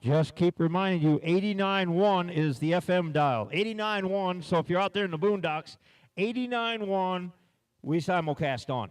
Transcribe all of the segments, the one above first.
Just keep reminding you, 89.1 is the FM dial. 89.1, so if you're out there in the boondocks, 89.1, we simulcast on.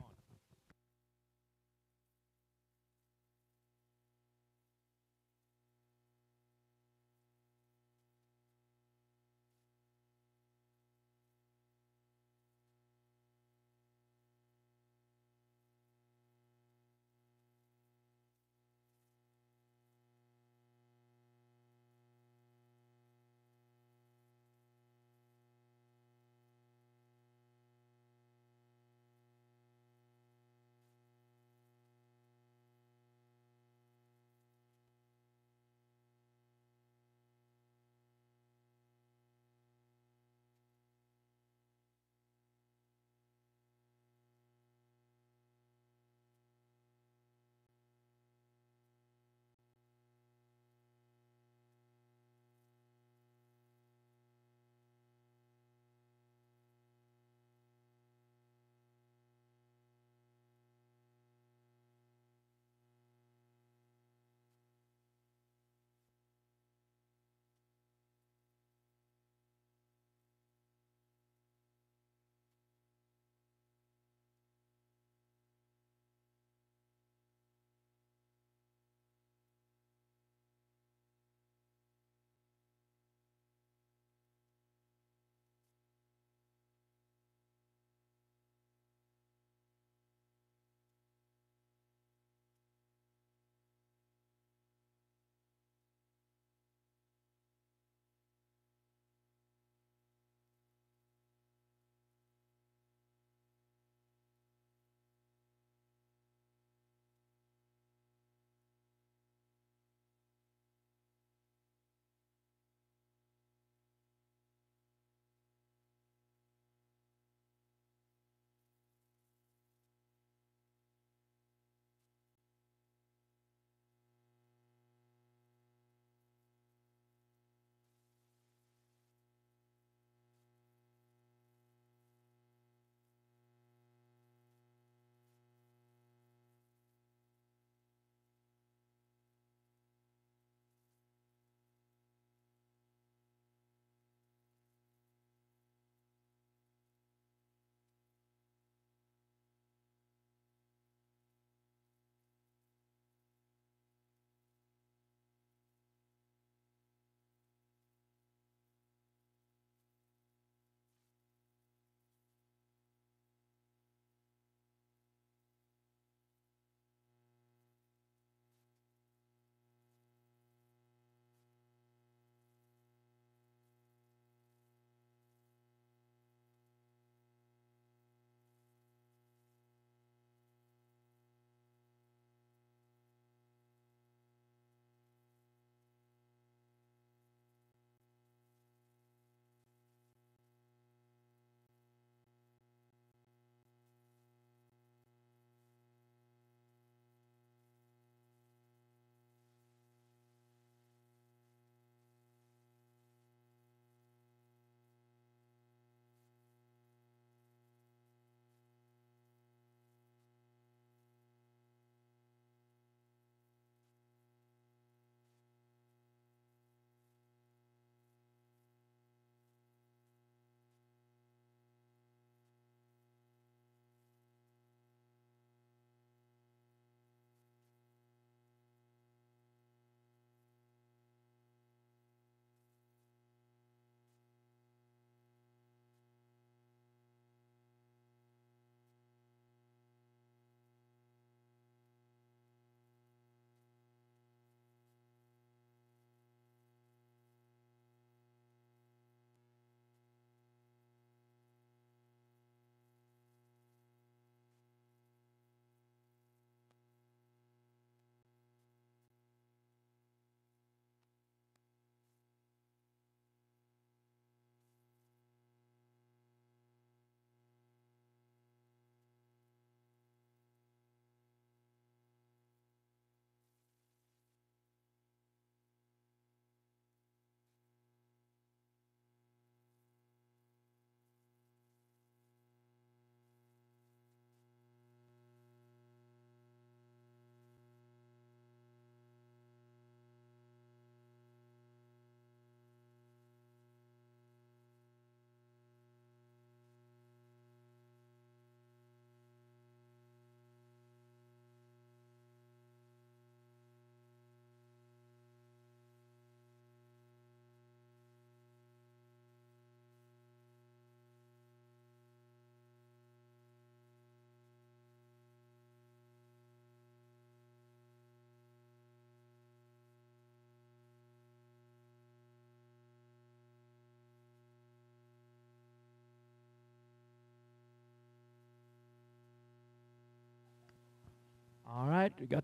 All right, we got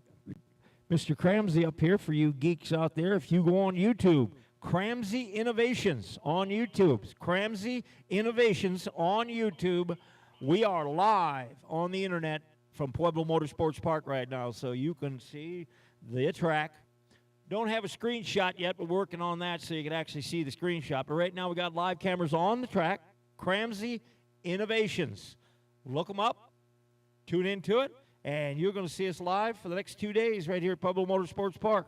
Mr. Cramsey up here for you geeks out there. If you go on YouTube, Cramsey Innovations on YouTube. Cramsey Innovations on YouTube. We are live on the internet from Pueblo Motorsports Park right now, so you can see the track. Don't have a screenshot yet, but working on that so you can actually see the screenshot. But right now we got live cameras on the track. Cramsey Innovations. Look them up, tune into it, and you're going to see us live for the next 2 days right here at Pueblo Motorsports Park.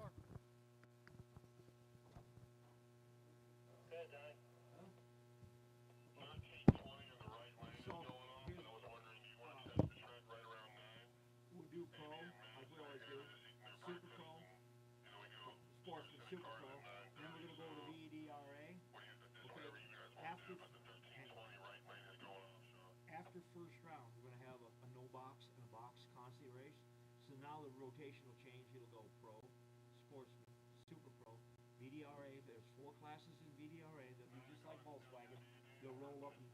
Sportsman Super Pro, and then we're going to go to VDRA. After first round, we're going to have a no box and a box constant race. So now the rotation will change. It'll go Pro, Sportsman, Super Pro, VDRA. There's 4 classes in VDRA. They'll be just like Volkswagen. They'll roll up and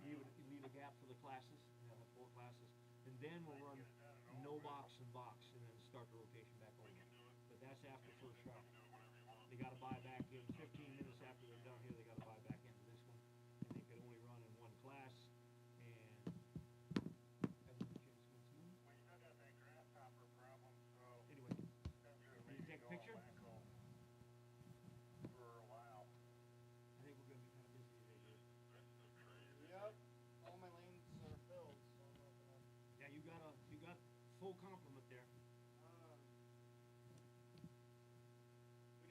leave a gap for the classes. They'll have 4 classes. And then we'll run no box and box, and then start the rotation back over. But that's after first round. They got to buy back in 15 minutes after they're done here. They got to buy back into this one, and they can only run in 1 class. And anyway, can you take a picture? For a while. I think we're going to be kind of busy today, dude. Yep, all my lanes are filled. So yeah, you got full complement there.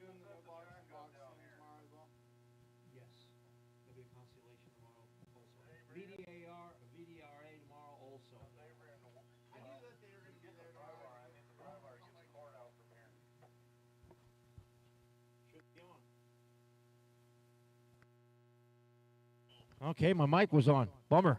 We doing the box tomorrow as well? Yes, there'll be a constellation tomorrow also. VDRA tomorrow also. I knew that they were going to be there tomorrow. I mean, the driver gets the cord out from here. Should be on. Okay, my mic was on. Bummer.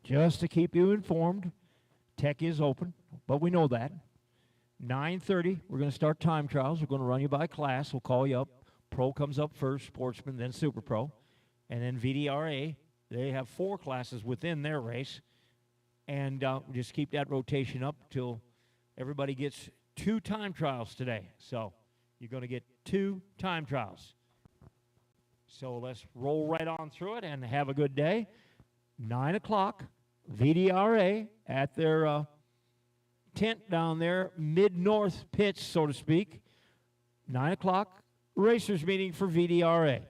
Just to keep you informed, tech is open, but we know that. 9:30, we're going to start time trials. We're going to run you by class. We'll call you up. Pro comes up first, Sportsman, then Super Pro. And then VDRA, they have 4 classes within their race. And just keep that rotation up till everybody gets 2 time trials today. So you're going to get 2 time trials. So let's roll right on through it and have a good day. 9 o'clock, VDRA at their tent down there, mid-north pitch, so to speak. 9 o'clock, racers meeting for VDRA.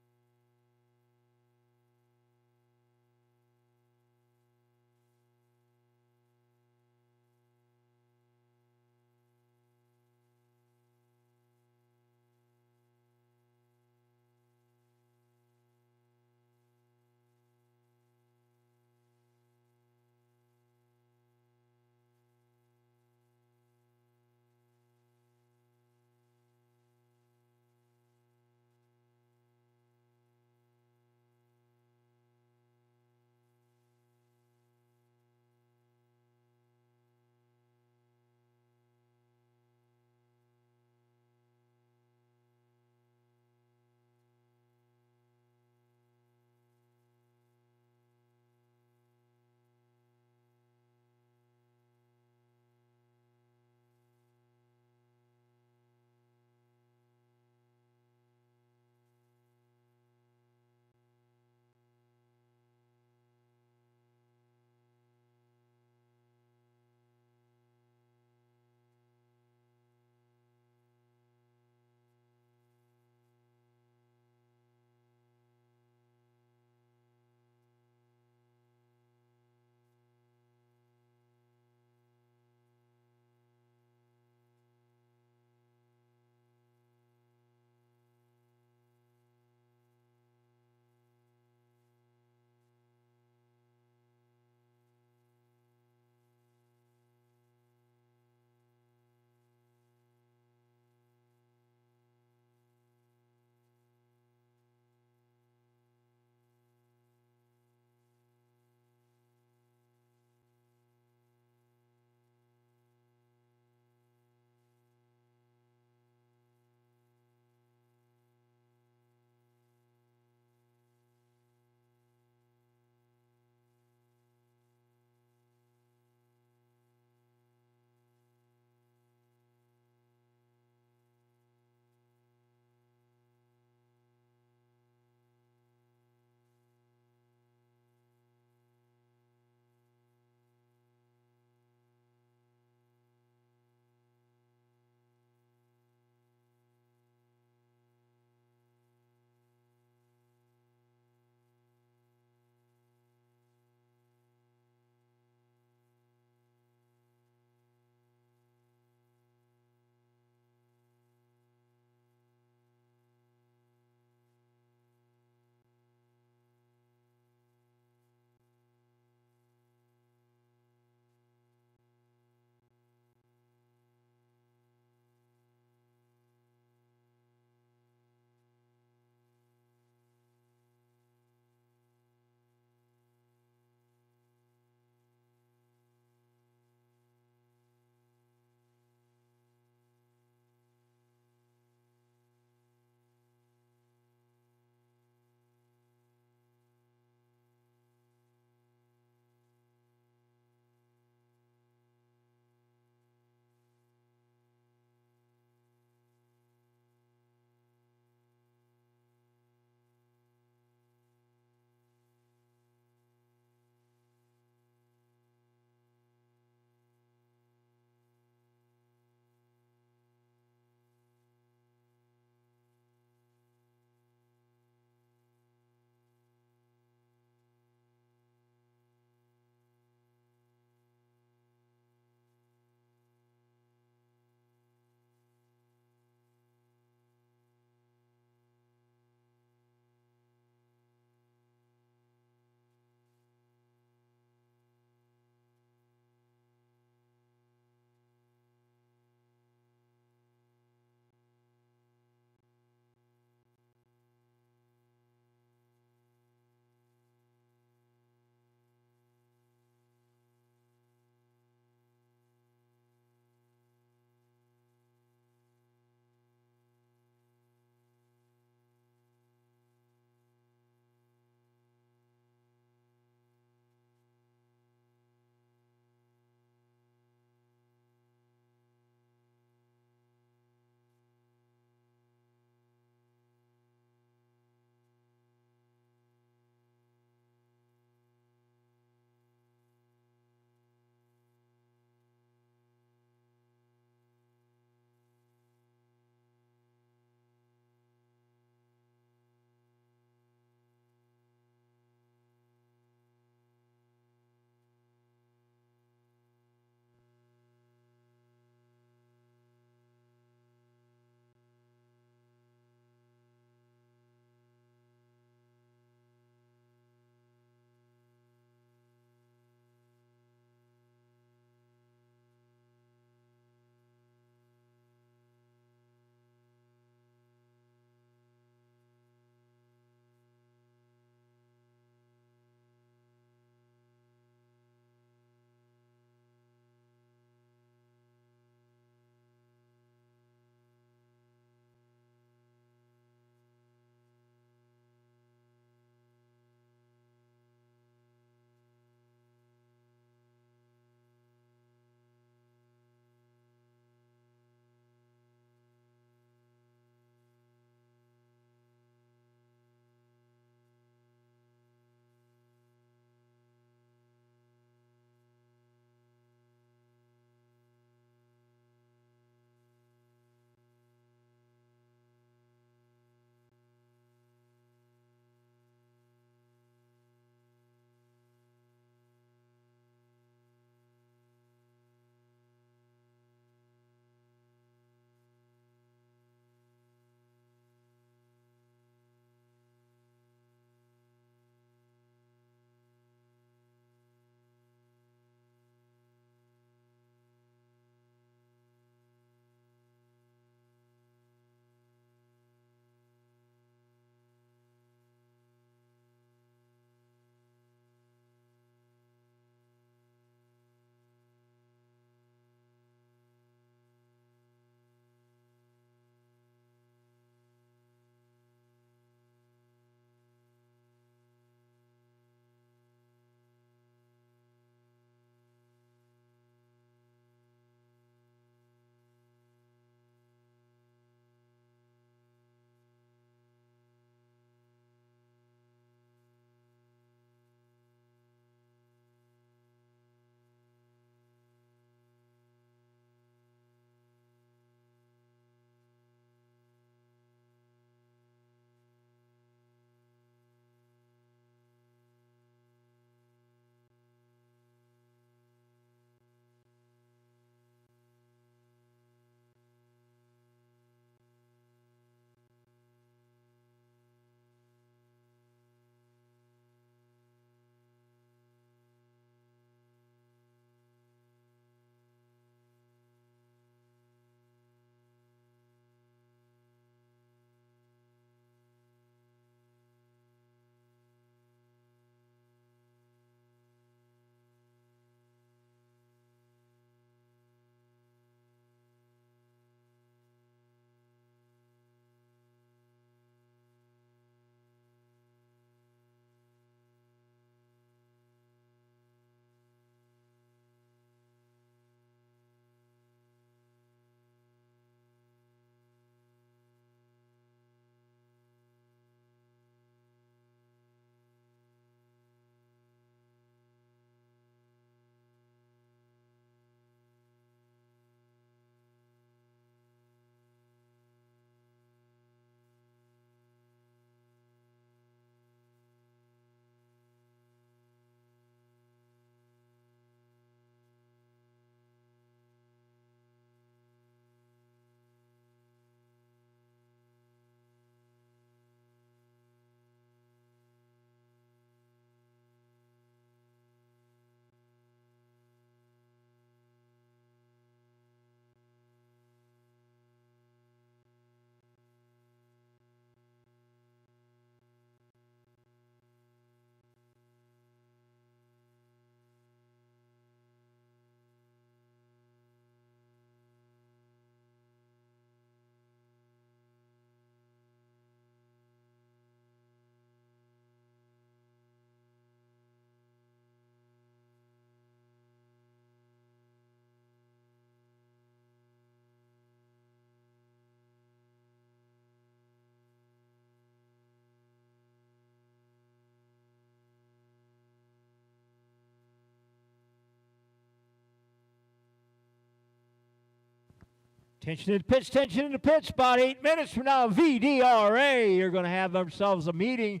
Tension in the pitch, tension in the pitch. About 8 minutes from now, VDRA, you're going to have themselves a meeting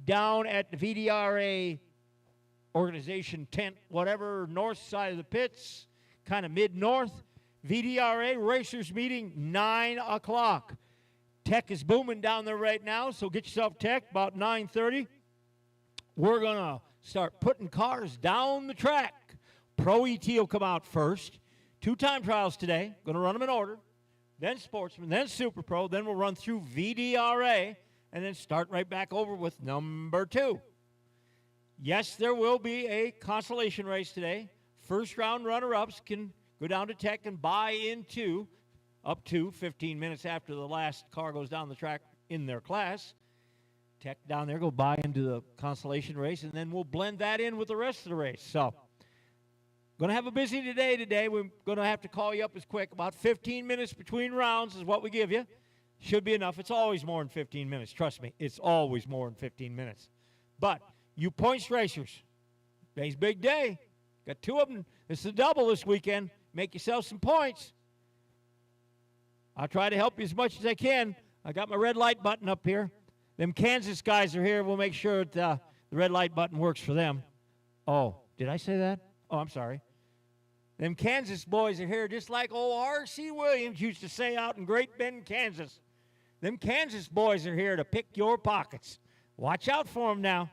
down at the VDRA organization tent, whatever, north side of the pits, kind of mid-north. VDRA Racers meeting, 9 o'clock. Tech is booming down there right now, so get yourself tech, about 9:30. We're going to start putting cars down the track. Pro ET will come out first. 2 time trials today. Going to run them in order. Then Sportsman, then Super Pro. Then we'll run through VDRA and then start right back over with number 2. Yes, there will be a consolation race today. First round runner-ups can go down to Tech and buy into up to 15 minutes after the last car goes down the track in their class. Tech down there, go buy into the consolation race, and then we'll blend that in with the rest of the race. So, going to have a busy day today. We're going to have to call you up as quick. About 15 minutes between rounds is what we give you. Should be enough. It's always more than 15 minutes. Trust me, it's always more than 15 minutes. But you points racers, today's big day. Got 2 of them. It's a double this weekend. Make yourself some points. I'll try to help you as much as I can. I got my red light button up here. Them Kansas guys are here. We'll make sure that the red light button works for them. Oh, did I say that? Oh, I'm sorry. Them Kansas boys are here just like old R.C. Williams used to say out in Great Bend, Kansas. Them Kansas boys are here to pick your pockets. Watch out for them now.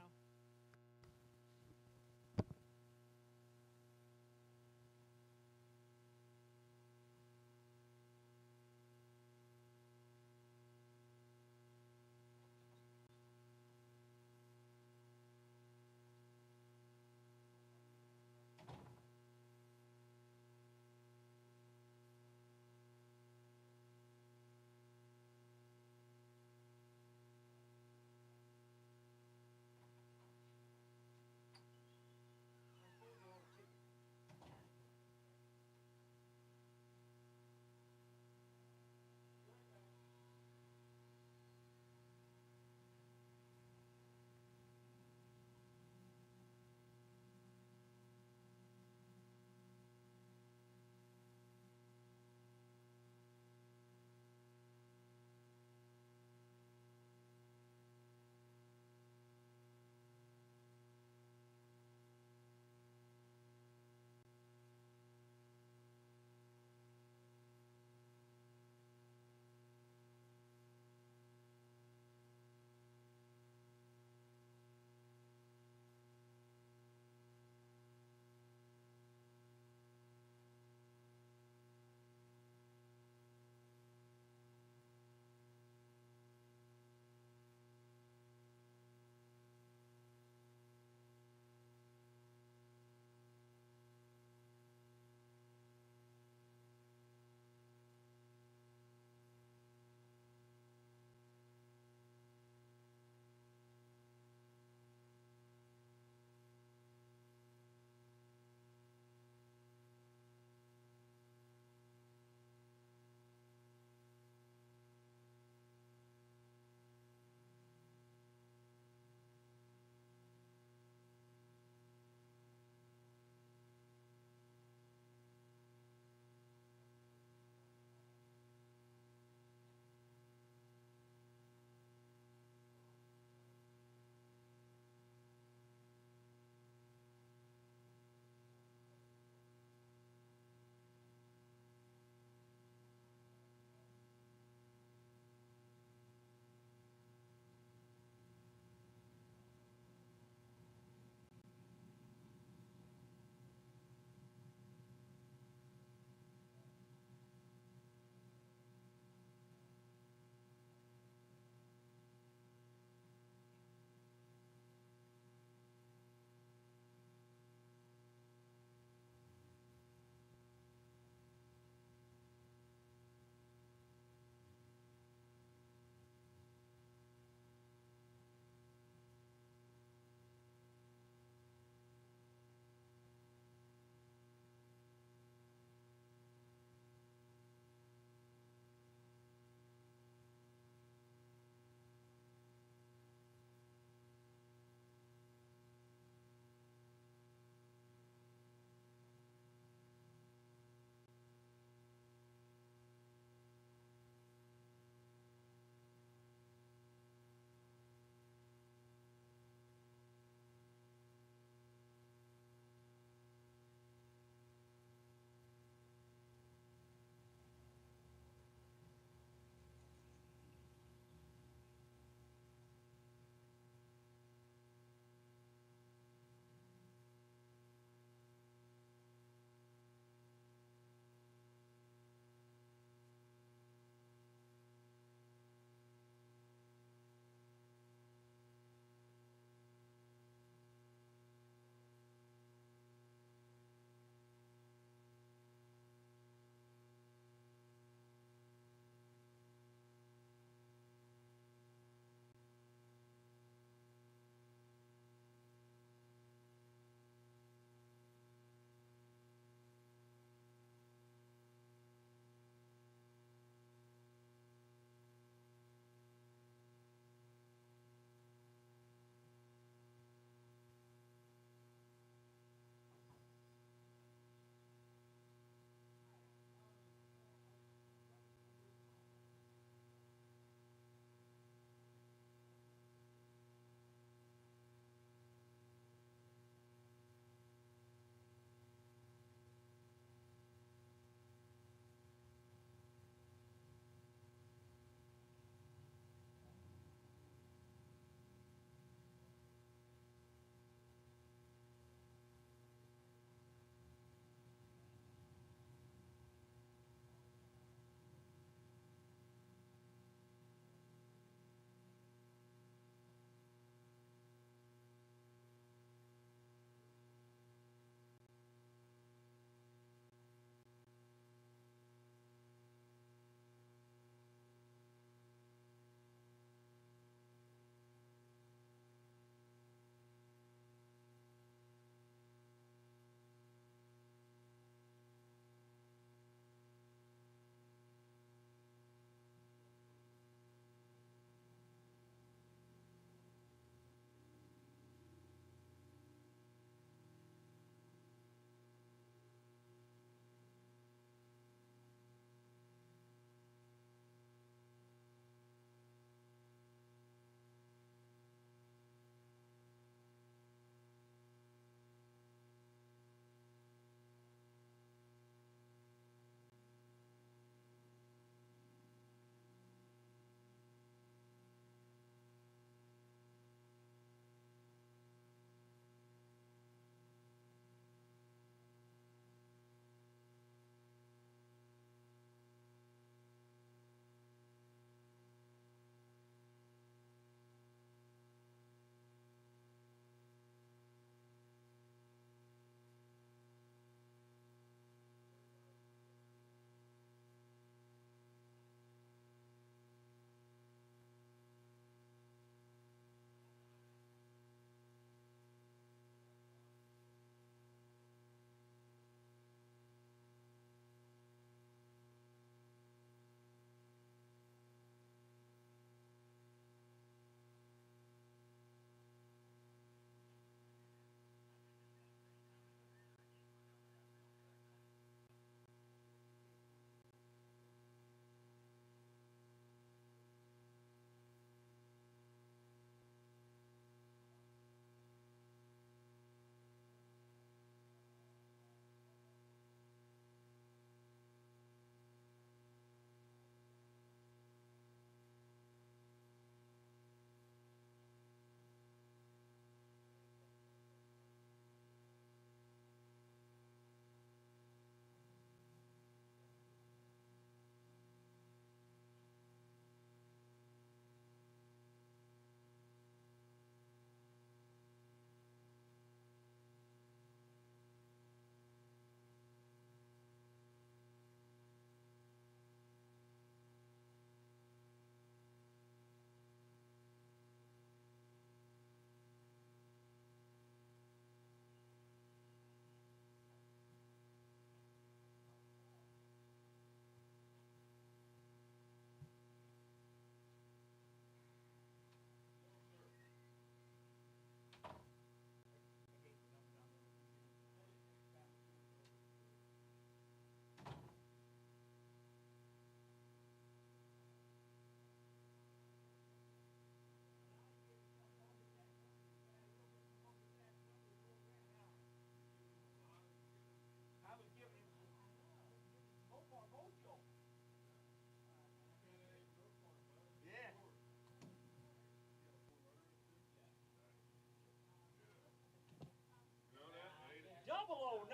009.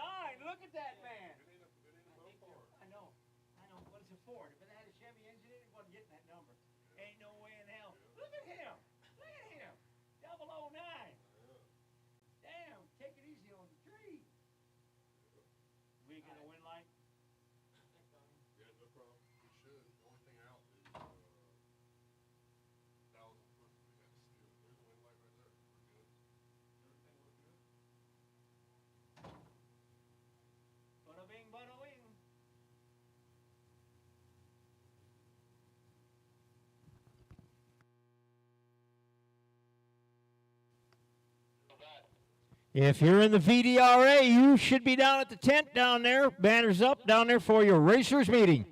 Look at that man. I know. What is it for? If it had a Chevy engine in it, it wasn't getting that number. Ain't no way in hell. Look at him. 009. Damn, take it easy on the tree. We get a win light? Yeah, no problem. We should. The only thing out is 1,000 foot. We got to steal. There's a wind light right there. We're good. Everything look good. Bada bing, bada wing. If you're in the VDRA, you should be down at the tent down there. Banners up down there for your racers meeting.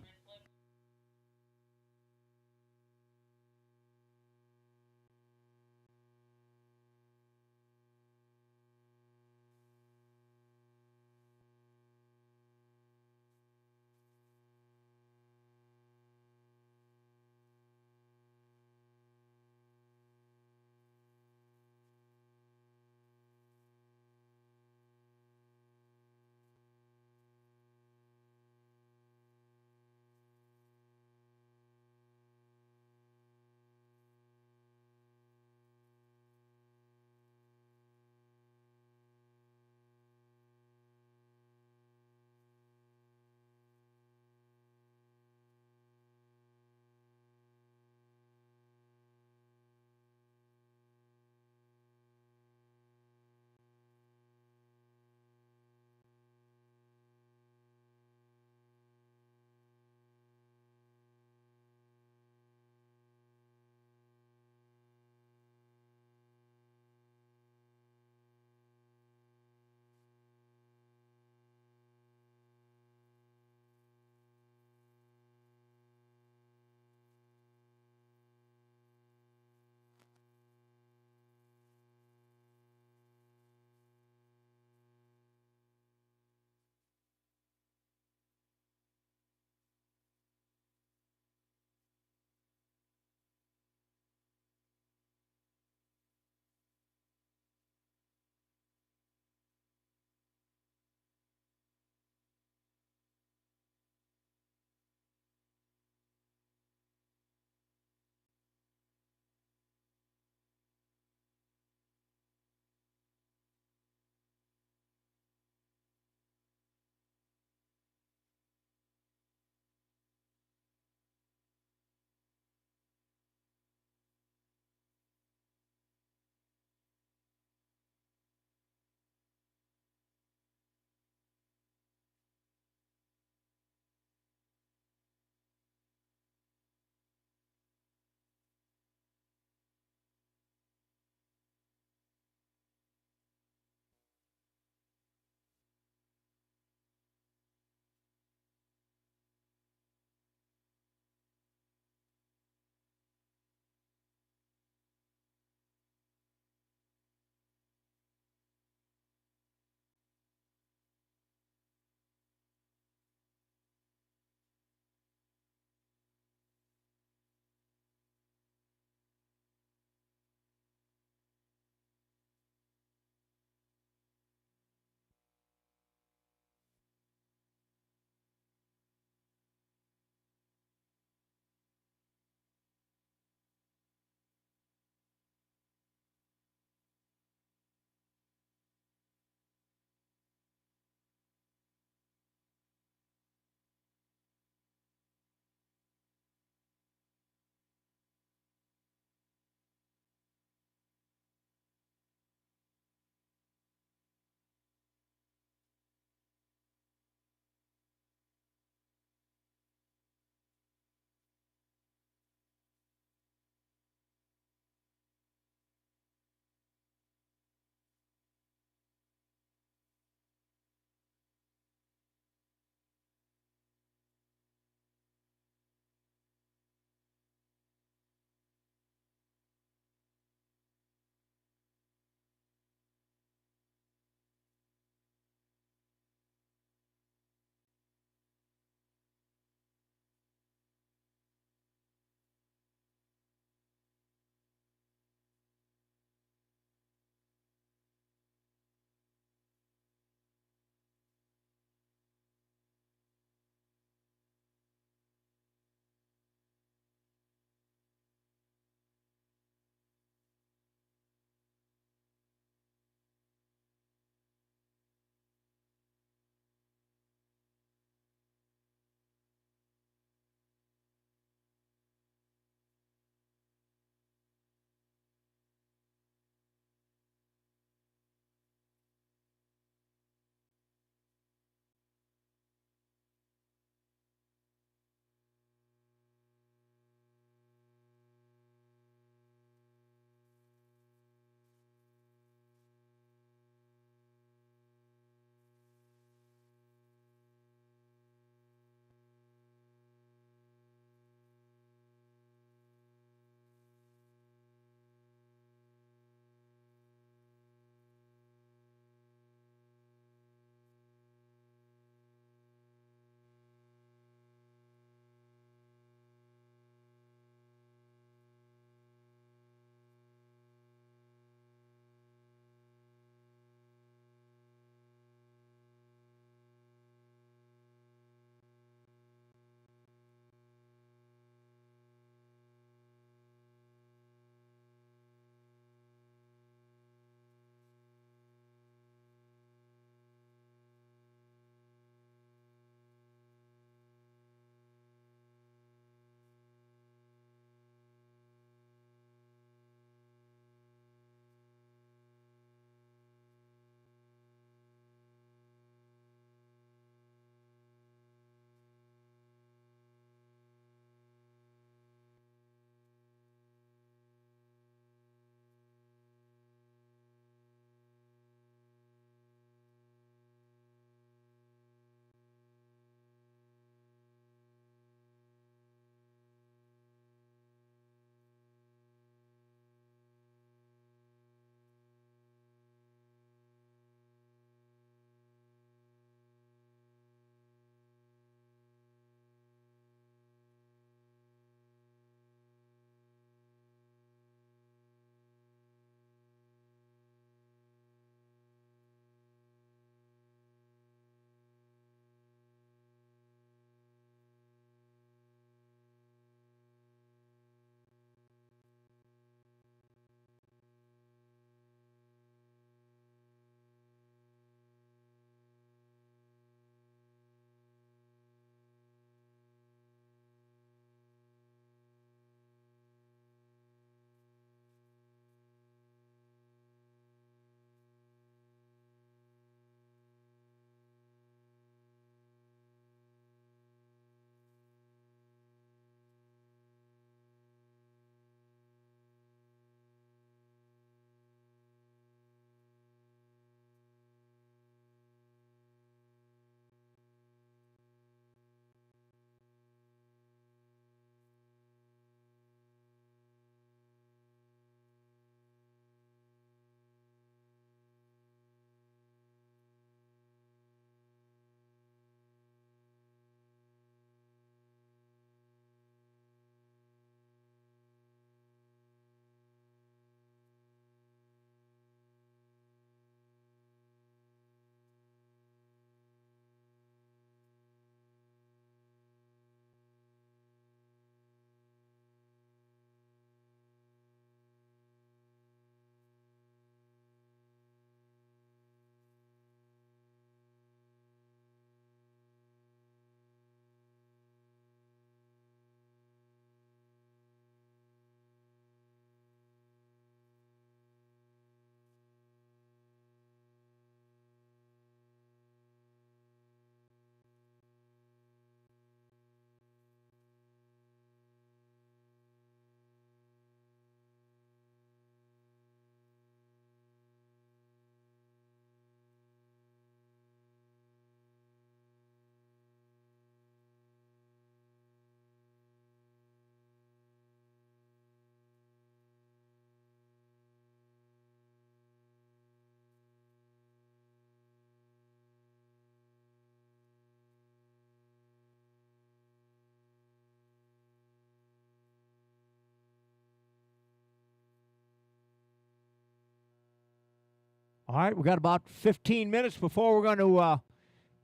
All right, we got about 15 minutes before we're going to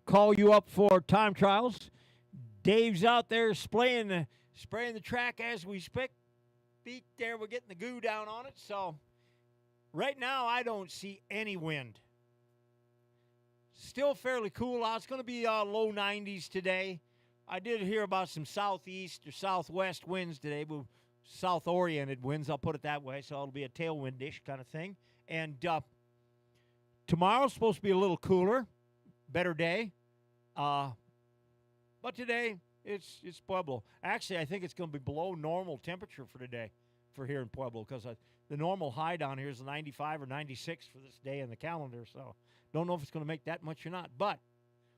call you up for time trials. Dave's out there spraying the track as we speak. There, we're getting the goo down on it. So right now, I don't see any wind. Still fairly cool out. It's going to be low 90s today. I did hear about some southeast or southwest winds today, but south-oriented winds, I'll put it that way. So it'll be a tailwind-ish kind of thing. And tomorrow's supposed to be a little cooler, better day. But today, it's Pueblo. Actually, I think it's going to be below normal temperature for today for here in Pueblo because the normal high down here is 95 or 96 for this day in the calendar. So don't know if it's going to make that much or not. But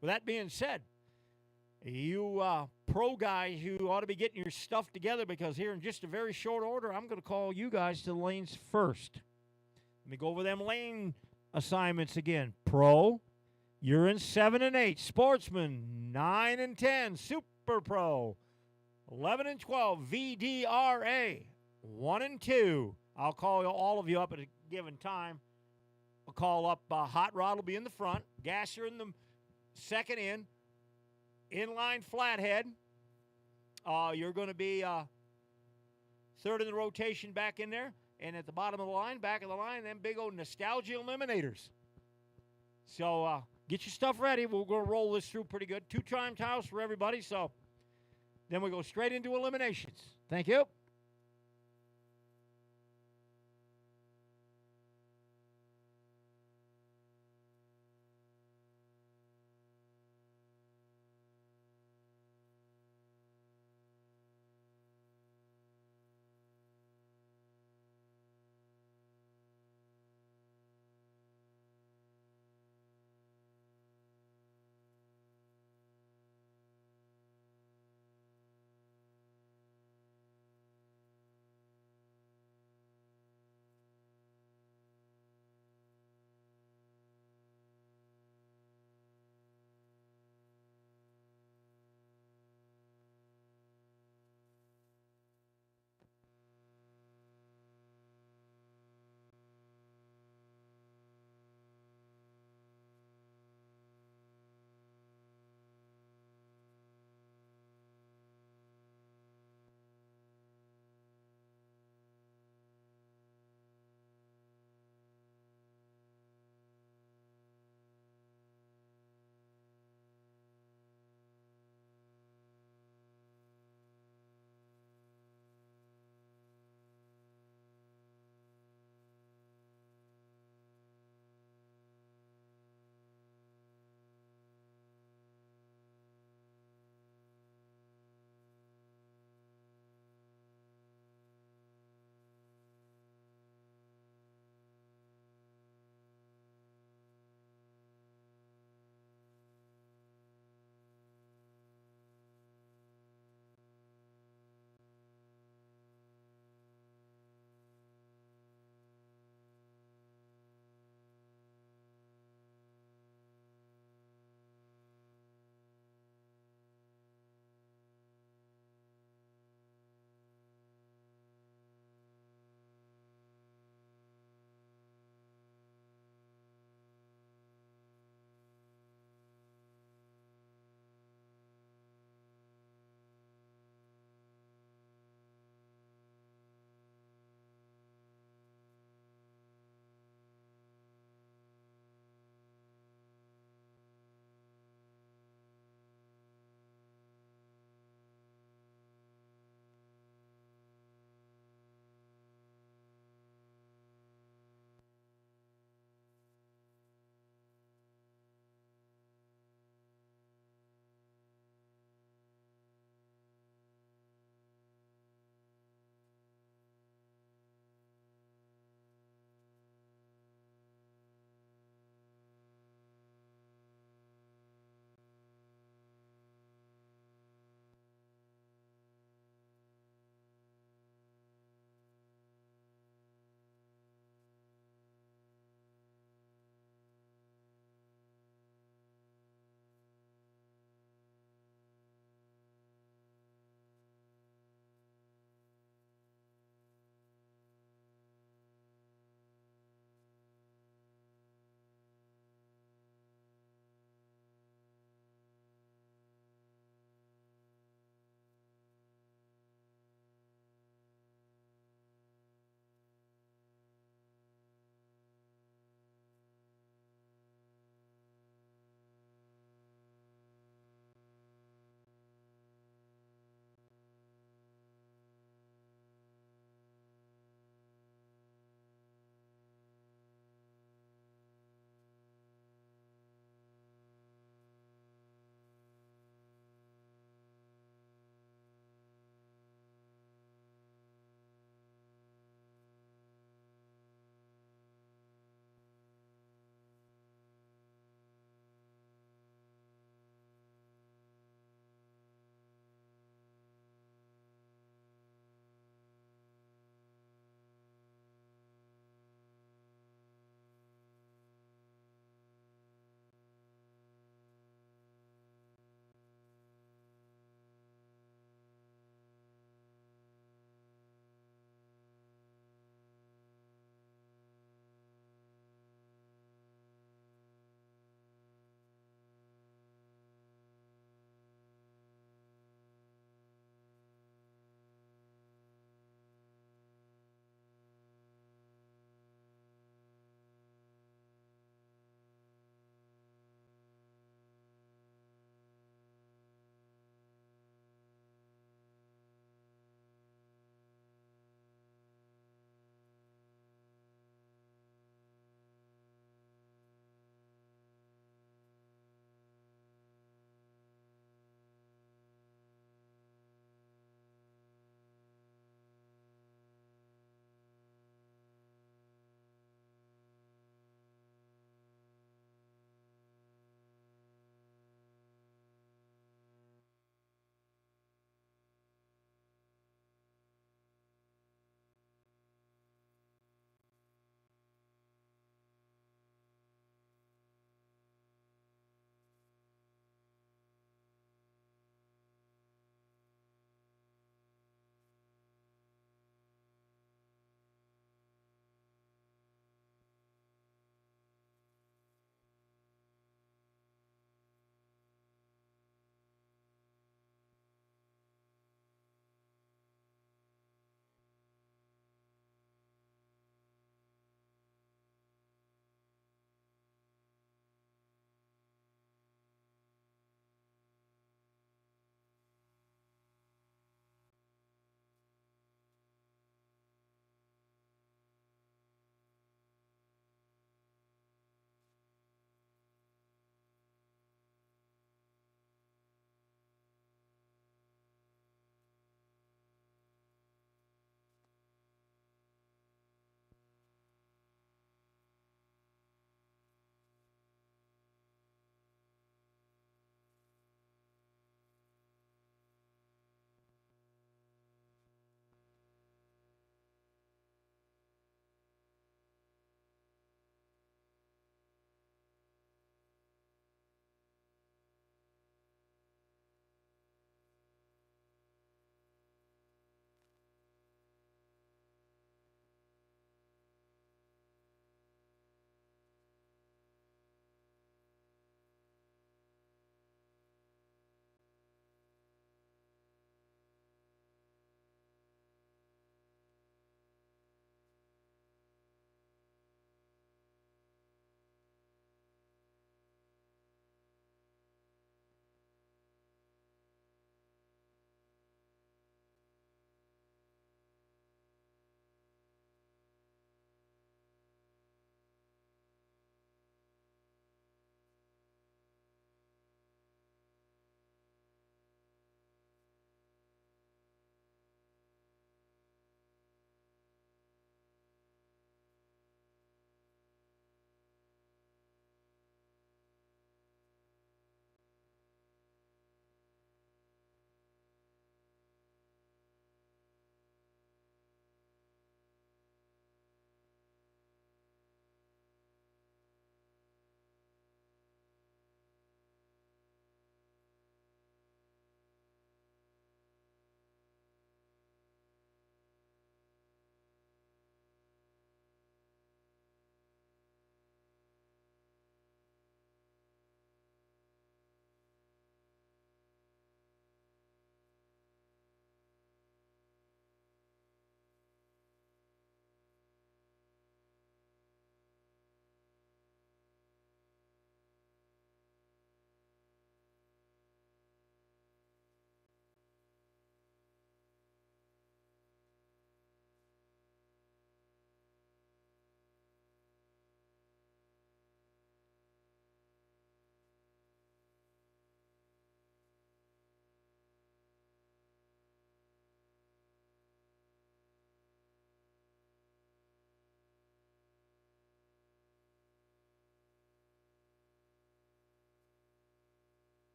with that being said, you pro guys, you ought to be getting your stuff together because here in just a very short order, I'm going to call you guys to the lanes first. Let me go over them lane assignments again. Pro, you're in 7 and 8. Sportsman, 9 and 10. Super Pro, 11 and 12. VDRA, 1 and 2. I'll call all of you up at a given time. I'll call up Hot Rod will be in the front. Gasser in the second in. Inline flathead. You're going to be third in the rotation back in there. And at the bottom of the line, back of the line, them big old nostalgia eliminators. So get your stuff ready. We're going to roll this through pretty good. 2 time trials for everybody. So then we go straight into eliminations. Thank you.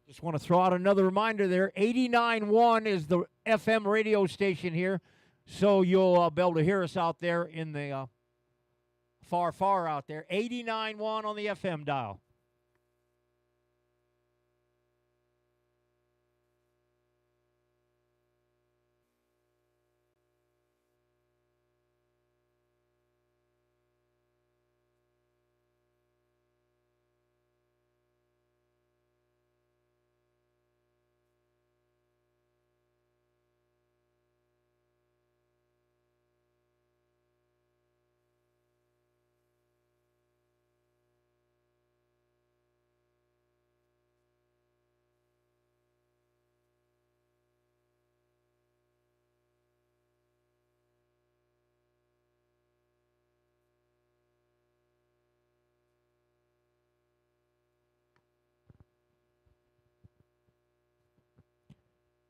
Just want to throw out another reminder there. 89.1 is the FM radio station here, so you'll be able to hear us out there in the far out there. 89.1 on the FM dial.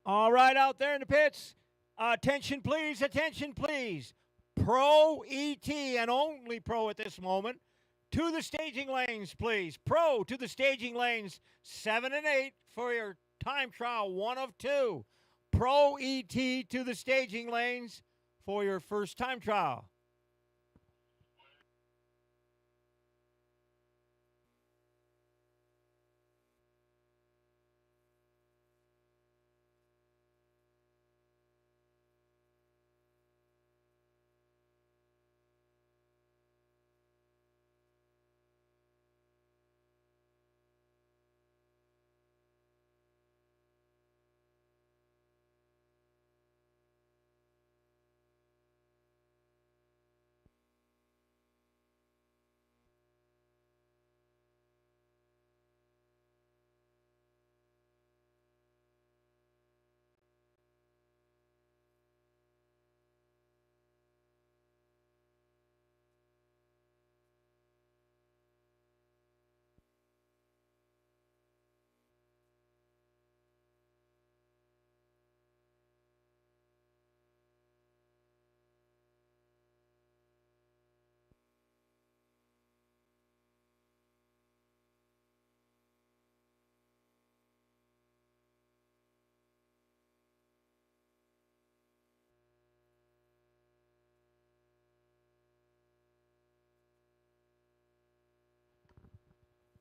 All right, out there in the pits, attention please, attention please. Pro ET and only Pro at this moment. To the staging lanes, please. Pro to the staging lanes, 7 and 8 for your time trial, 1 of 2. Pro ET to the staging lanes for your first time trial.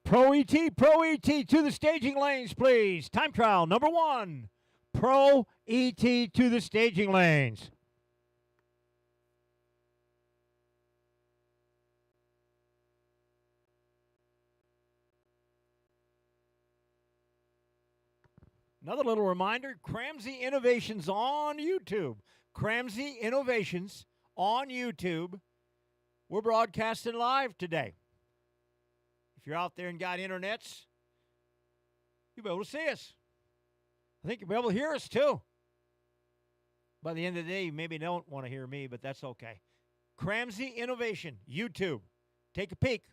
Pro ET to the staging lanes, please. Time trial number 1. Pro ET to the staging lanes. Another little reminder, Cramsey Innovations on YouTube. Cramsey Innovations on YouTube. We're broadcasting live today. If you're out there and got internets, you'll be able to see us. I think you'll be able to hear us too. By the end of the day, you maybe don't want to hear me, but that's okay. Cramsey Innovation, YouTube. Take a peek.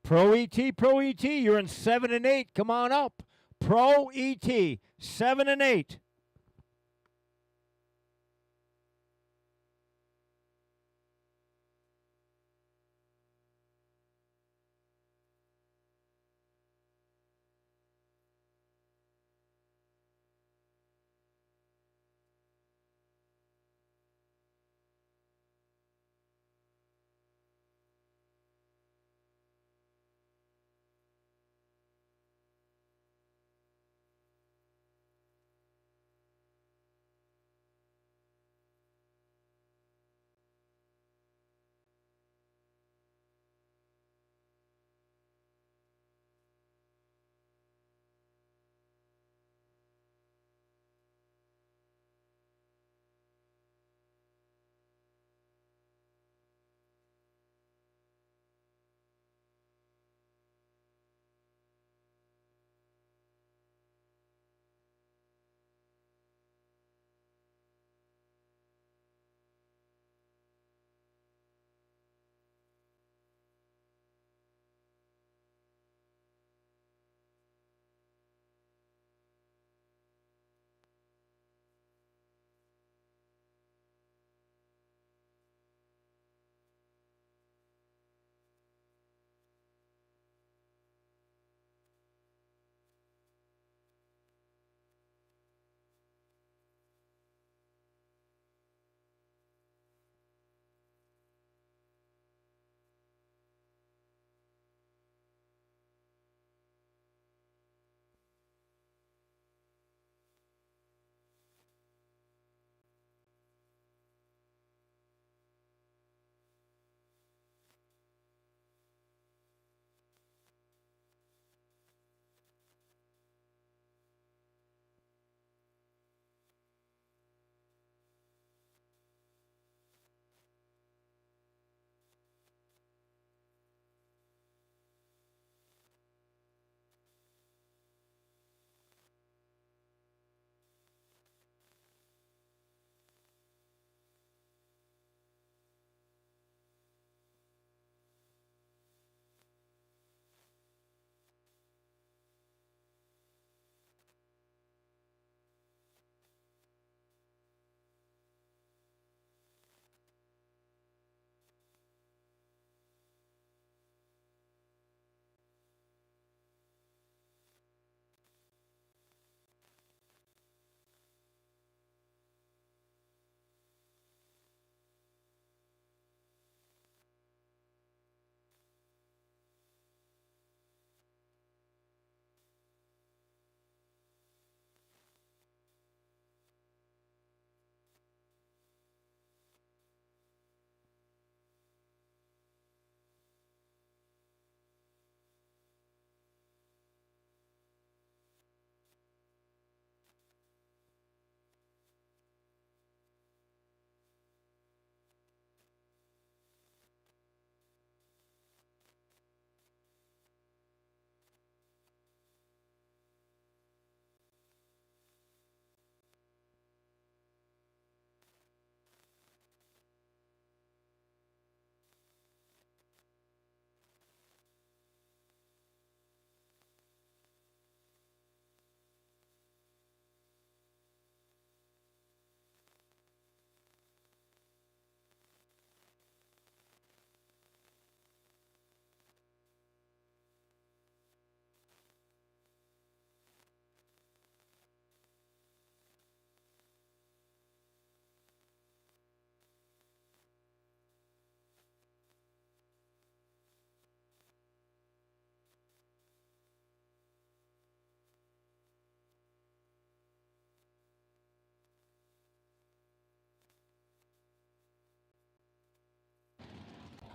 Pro ET, you're in 7 and 8. Come on up. Pro ET, 7 and 8.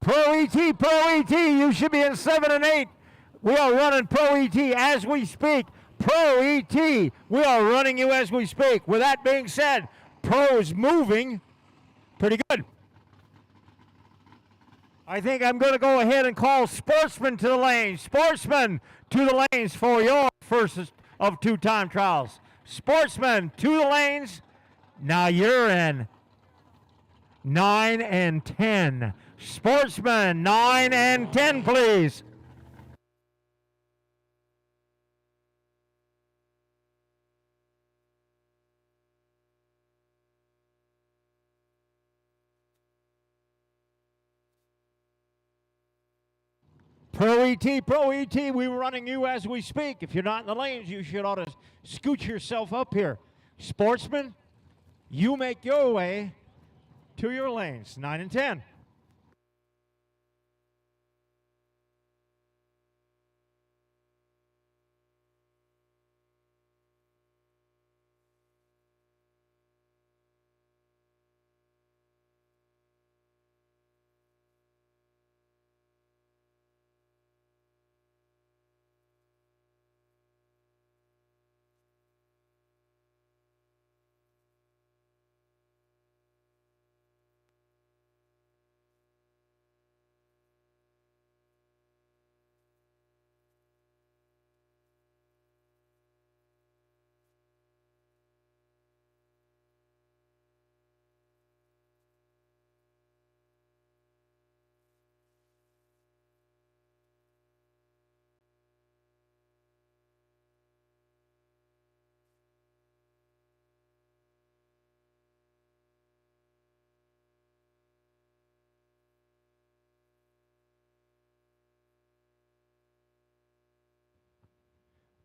Pro ET, you should be in 7 and 8. We are running Pro ET as we speak. Pro ET, we are running you as we speak. With that being said, Pro is moving pretty good. I think I'm going to go ahead and call Sportsman to the lanes. Sportsman to the lanes for your first of 2 time trials. Sportsman to the lanes. Now you're in 9 and 10. Sportsman, 9 and 10, please. Pro ET, we were running you as we speak. If you're not in the lanes, you should ought to scoot yourself up here. Sportsman, you make your way to your lanes, 9 and 10.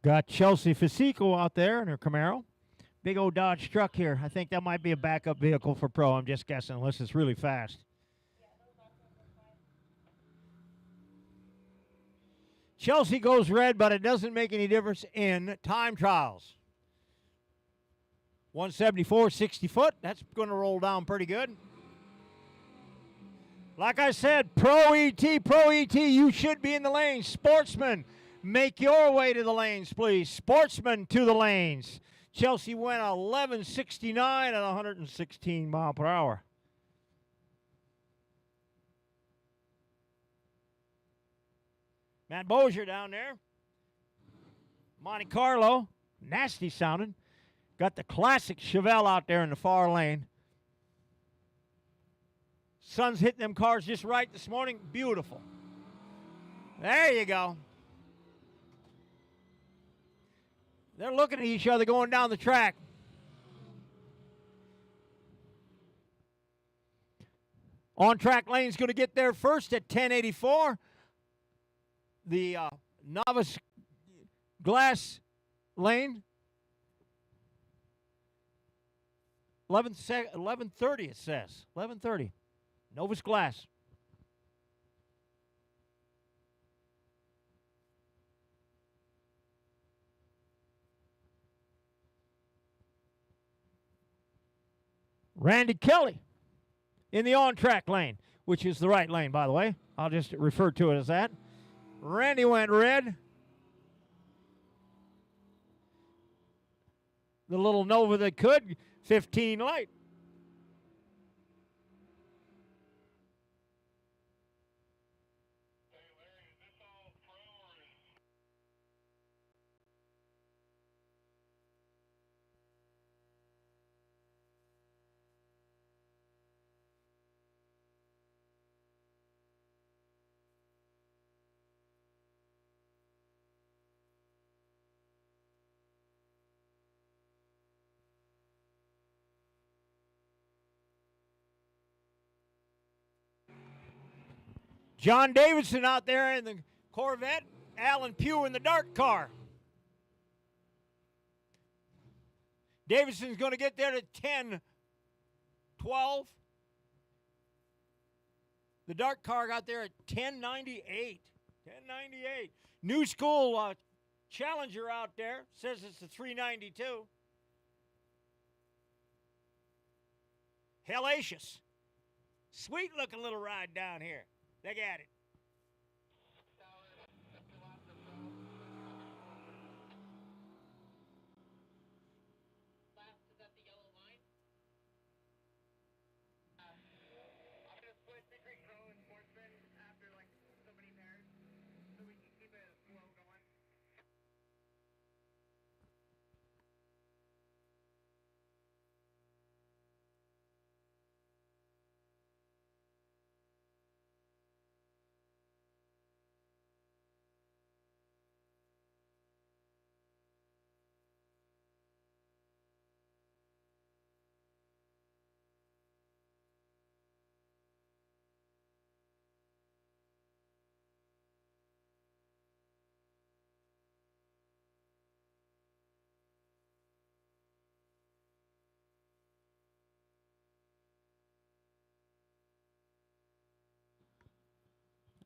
Got Chelsea Fasico out there in her Camaro. Big old Dodge truck here. I think that might be a backup vehicle for Pro. I'm just guessing, unless it's really fast. Chelsea goes red, but it doesn't make any difference in time trials. 174, 60 foot. That's going to roll down pretty good. Like I said, Pro ET, you should be in the lane. Sportsman, make your way to the lanes, please. Sportsman to the lanes. Chelsea went 11.69 at 116 mile per hour. Matt Bozier down there. Monte Carlo, nasty sounding. Got the classic Chevelle out there in the far lane. Sun's hitting them cars just right this morning. Beautiful. There you go. They're looking at each other going down the track. On-track lane's going to get there first at 1084. The novice glass lane, 11:30 it says. 11:30. Novice glass. Randy Kelly in the on-track lane, which is the right lane, by the way. I'll just refer to it as that. Randy went red. The little Nova that could, 15 light. Hey, Larry, is this all pro or is... John Davidson out there in the Corvette. Alan Pugh in the dark car. Davidson's going to get there to 10:12. The dark car got there at 10:98. 10:98. New School Challenger out there. Says it's a 392. Hellacious. Sweet looking little ride down here. They got it. Last, is that the yellow line? I'm gonna switch between Pro and Sportsman after like so many pairs, so we can keep it slow going.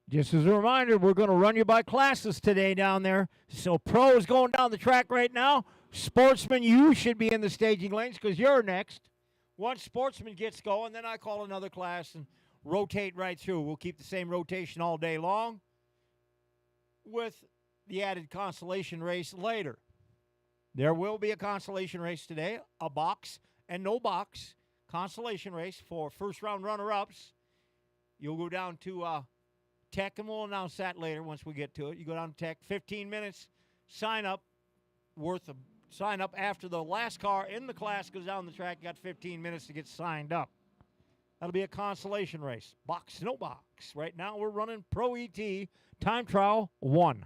Just as a reminder, we're going to run you by classes today down there. So Pro is going down the track right now. Sportsman, you should be in the staging lanes because you're next. Once Sportsman gets going, then I call another class and rotate right through. We'll keep the same rotation all day long with the added consolation race later. There will be a consolation race today, a box and no box consolation race for first-round runner-ups. You'll go down to Tech, and we'll announce that later once we get to it. You go down to Tech, 15 minutes, sign up, sign up after the last car in the class goes down the track. You got 15 minutes to get signed up. That'll be a consolation race. Box, no box. Right now we're running Pro ET Time Trial 1.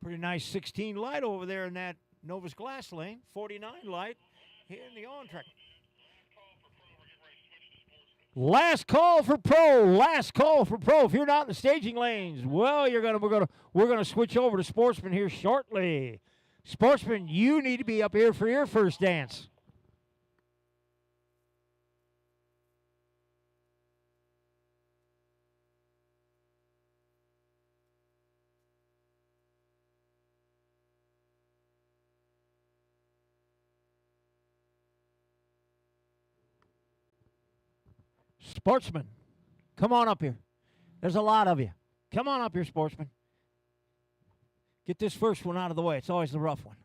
Pretty nice 16 light over there in that Novus Glass lane. 49 light here in the on-track. Last call for Pro. Last call for Pro. If you're not in the staging lanes, well, we're gonna switch over to Sportsman here shortly. Sportsman, you need to be up here for your first dance. Sportsman, come on up here. There's a lot of you. Come on up here, Sportsman. Get this first one out of the way. It's always the rough one.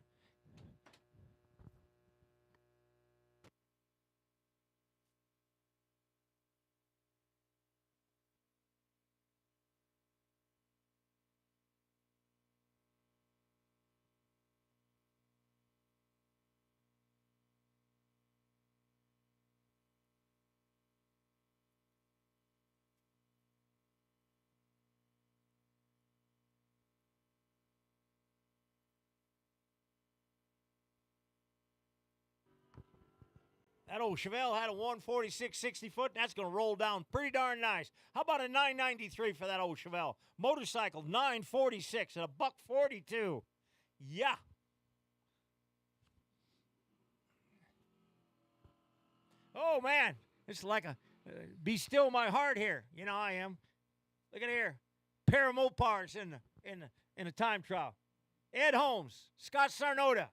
That old Chevelle had a 146 60 foot, and that's going to roll down pretty darn nice. How about a 993 for that old Chevelle? Motorcycle 946 at a $142. Yeah. Oh man, it's like a be still my heart here. You know I am. Look at here, pair of Mopars in a time trial. Ed Holmes, Scott Sarnota,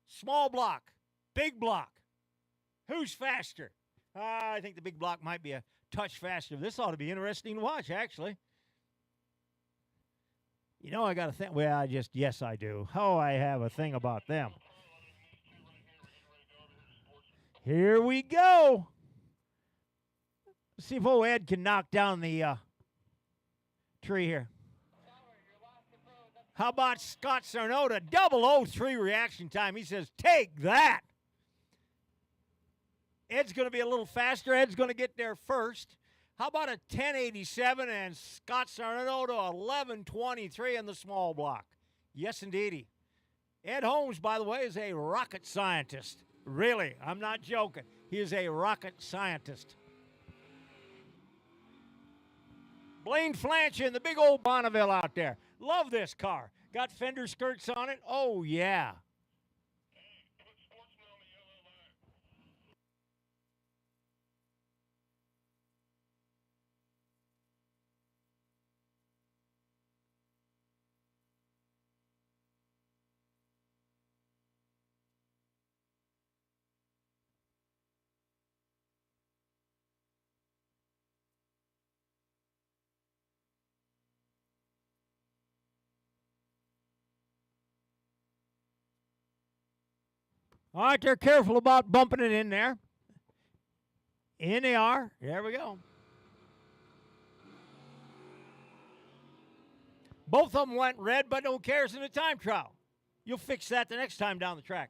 small block, big block. Who's faster? I think the big block might be a touch faster. This ought to be interesting to watch, actually. You know, I got to think. Well, yes, I do. Oh, I have a thing about them. Here we go. Let's see if old Ed can knock down the tree here. How about Scott Sarnota? 003 reaction time. He says, take that. Ed's going to be a little faster. Ed's going to get there first. How about a 1087 and Scott Sarnota 1123 in the small block? Yes, indeedy. Ed Holmes, by the way, is a rocket scientist. Really, I'm not joking. He is a rocket scientist. Blaine Flanch in the big old Bonneville out there. Love this car. Got fender skirts on it. Oh, yeah. Put Sportsman on the yellow line. All right, they're careful about bumping it in there. In they are. There we go. Both of them went red, but no cares in the time trial. You'll fix that the next time down the track.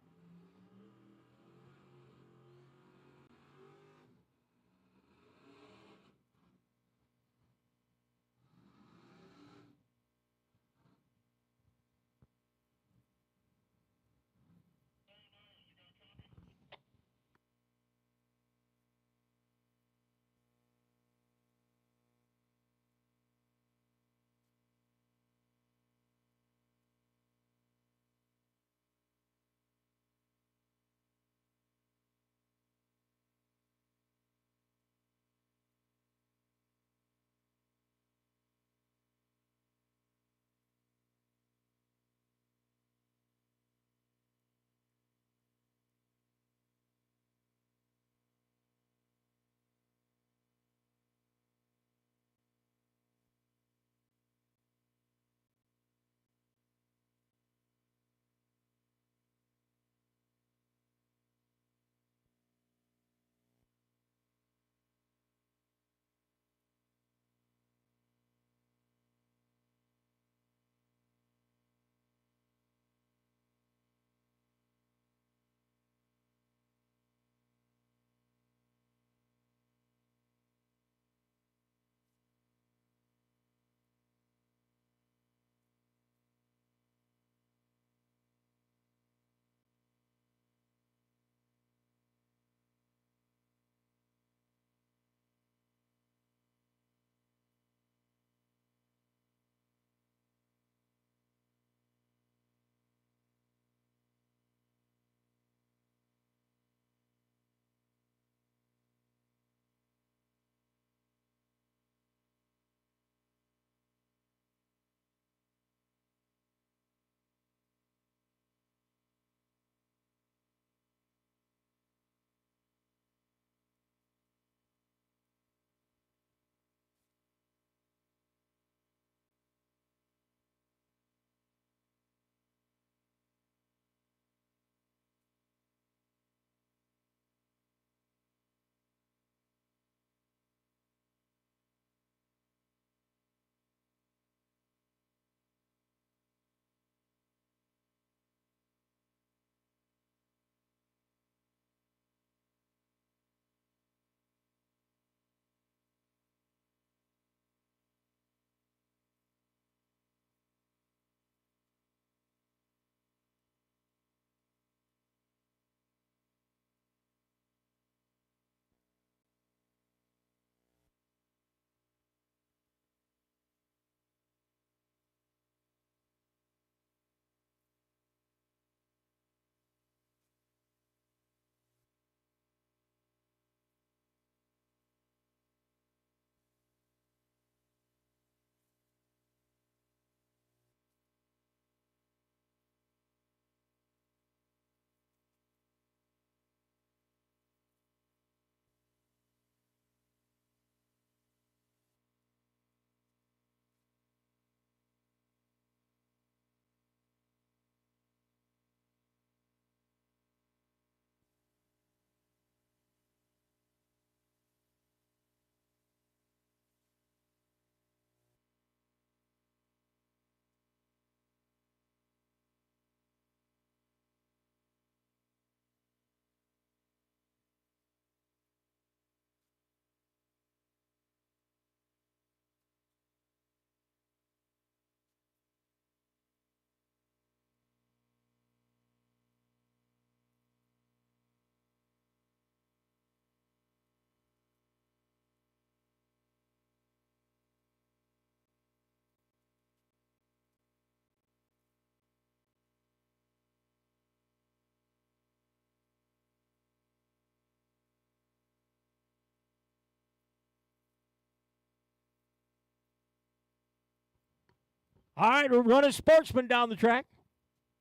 All right, we're running Sportsman down the track.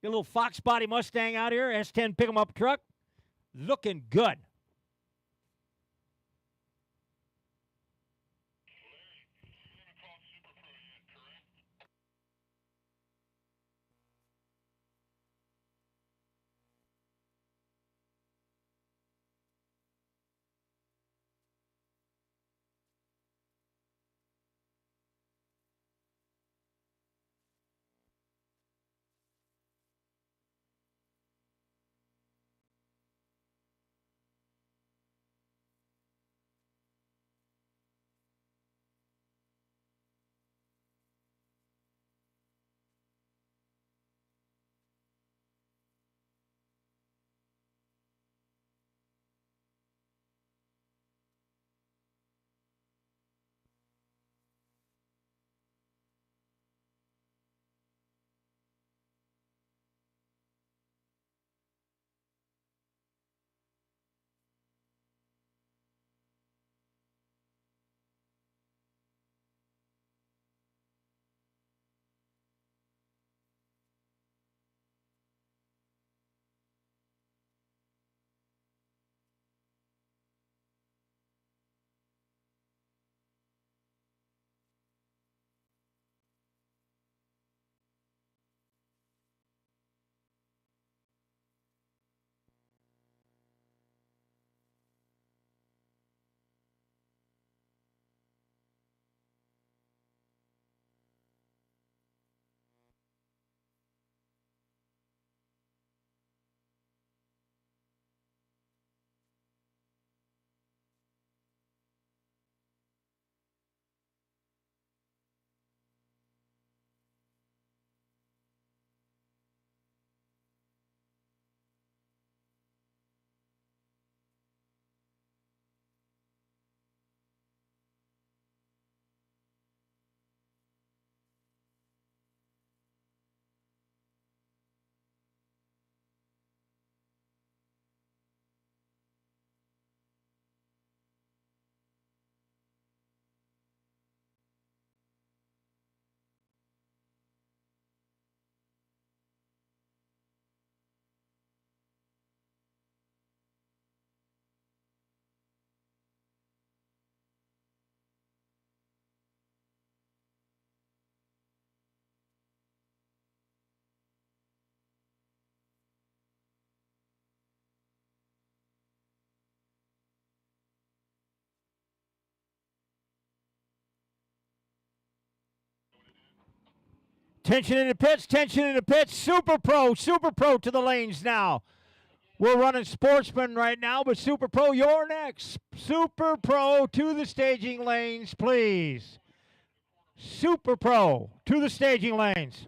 Get a little Fox body Mustang out here, S10 pick 'em up truck. Looking good. Tension in the pits, tension in the pits. Super Pro to the lanes now. We're running Sportsman right now, but Super Pro, you're next. Super Pro to the staging lanes, please. Super Pro to the staging lanes.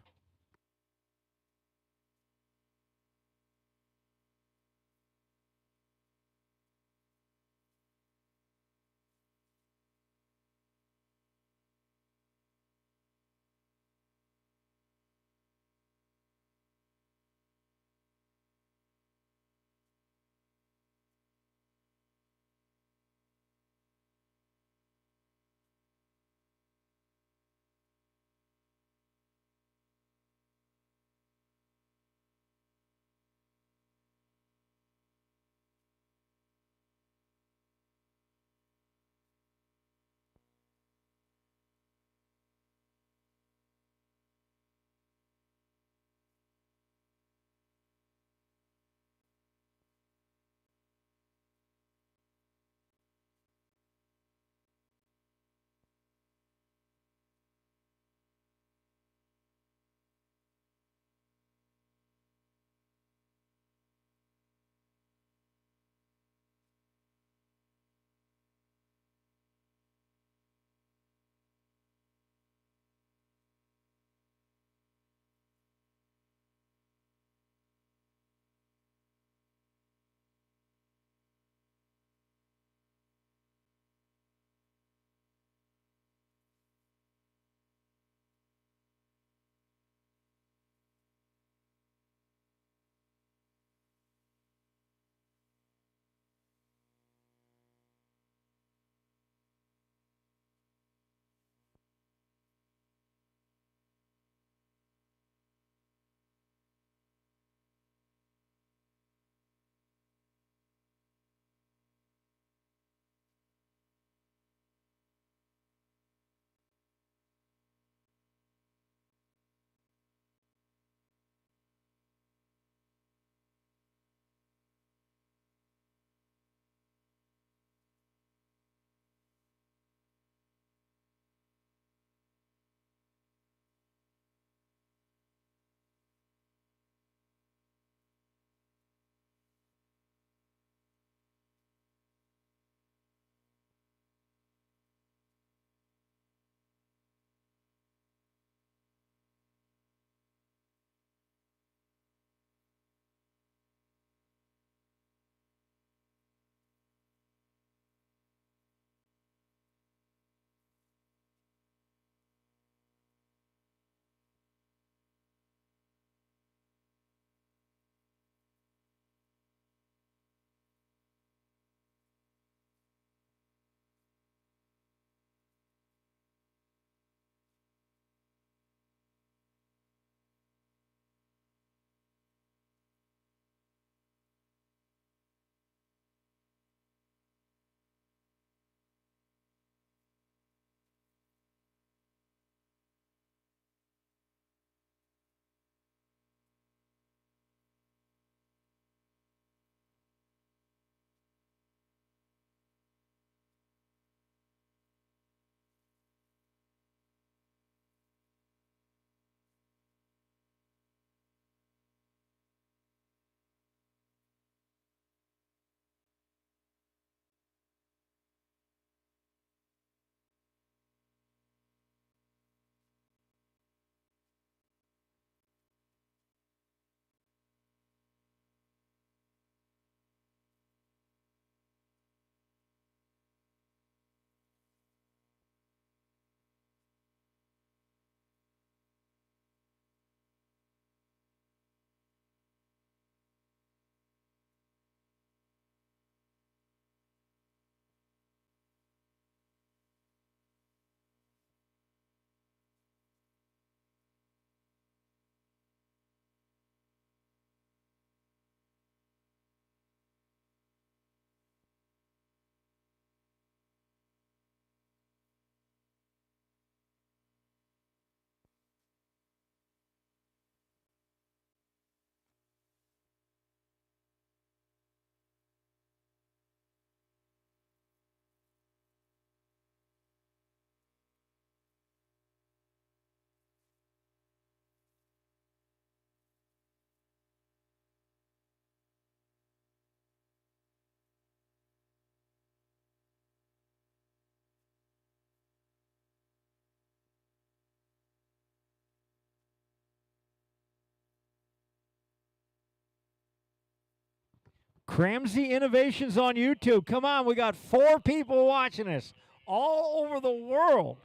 Cramsey Innovations on YouTube. Come on, we got 4 people watching us all over the world.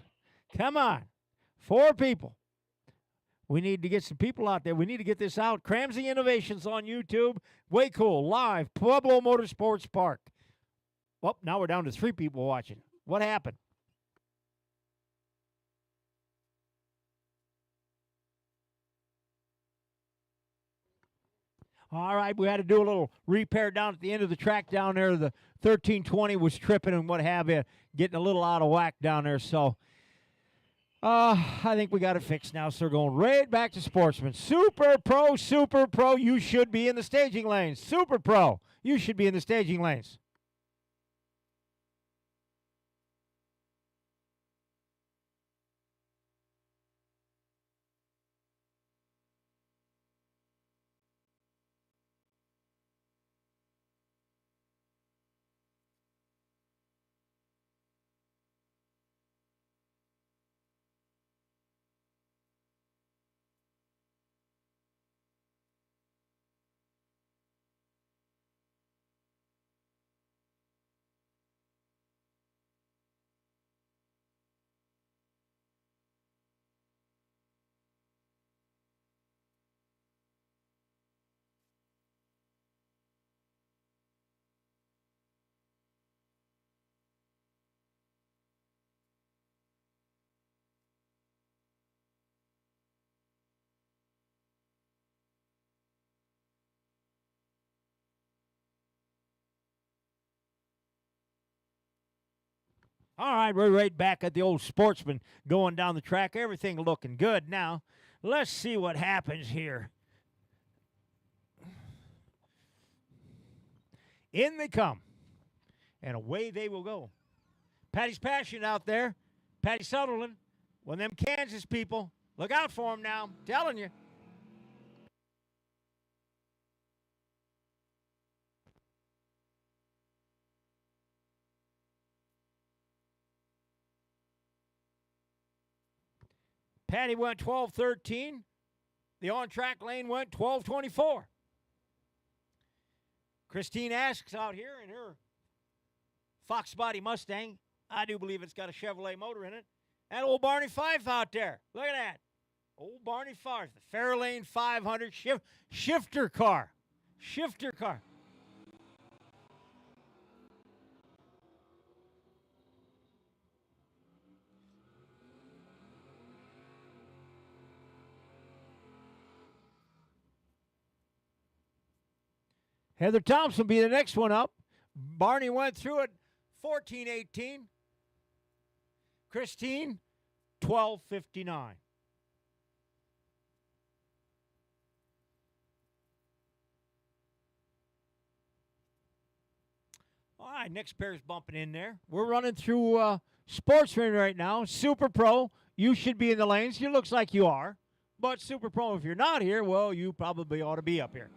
Come on, 4 people. We need to get some people out there. We need to get this out. Cramsey Innovations on YouTube. Way cool. Live. Pueblo Motorsports Park. Well, now we're down to 3 people watching. What happened? All right, we had to do a little repair down at the end of the track down there. The 1320 was tripping and what have you, getting a little out of whack down there. So I think we got it fixed now. So we're going right back to Sportsman. Super Pro, you should be in the staging lanes. Super Pro, you should be in the staging lanes. All right, we're right back at the old Sportsman going down the track. Everything looking good now. Let's see what happens here. In they come, and away they will go. Patty's Passion out there. Patty Sutherland. One of them Kansas people. Look out for him now. I'm telling you. Patty went 12:13. The on-track lane went 12:24. Christine Asks out here in her Fox Body Mustang. I do believe it's got a Chevrolet motor in it. And old Barney Fife out there. Look at that. Old Barney Fife, the Fairlane 500 shifter car. Shifter car. Heather Thompson will be the next one up. Barney went through it 14:18. Christine, 12:59. All right, next pair's bumping in there. We're running through Sportsman right now. Super Pro, you should be in the lanes. You looks like you are. But Super Pro, if you're not here, well, you probably ought to be up here.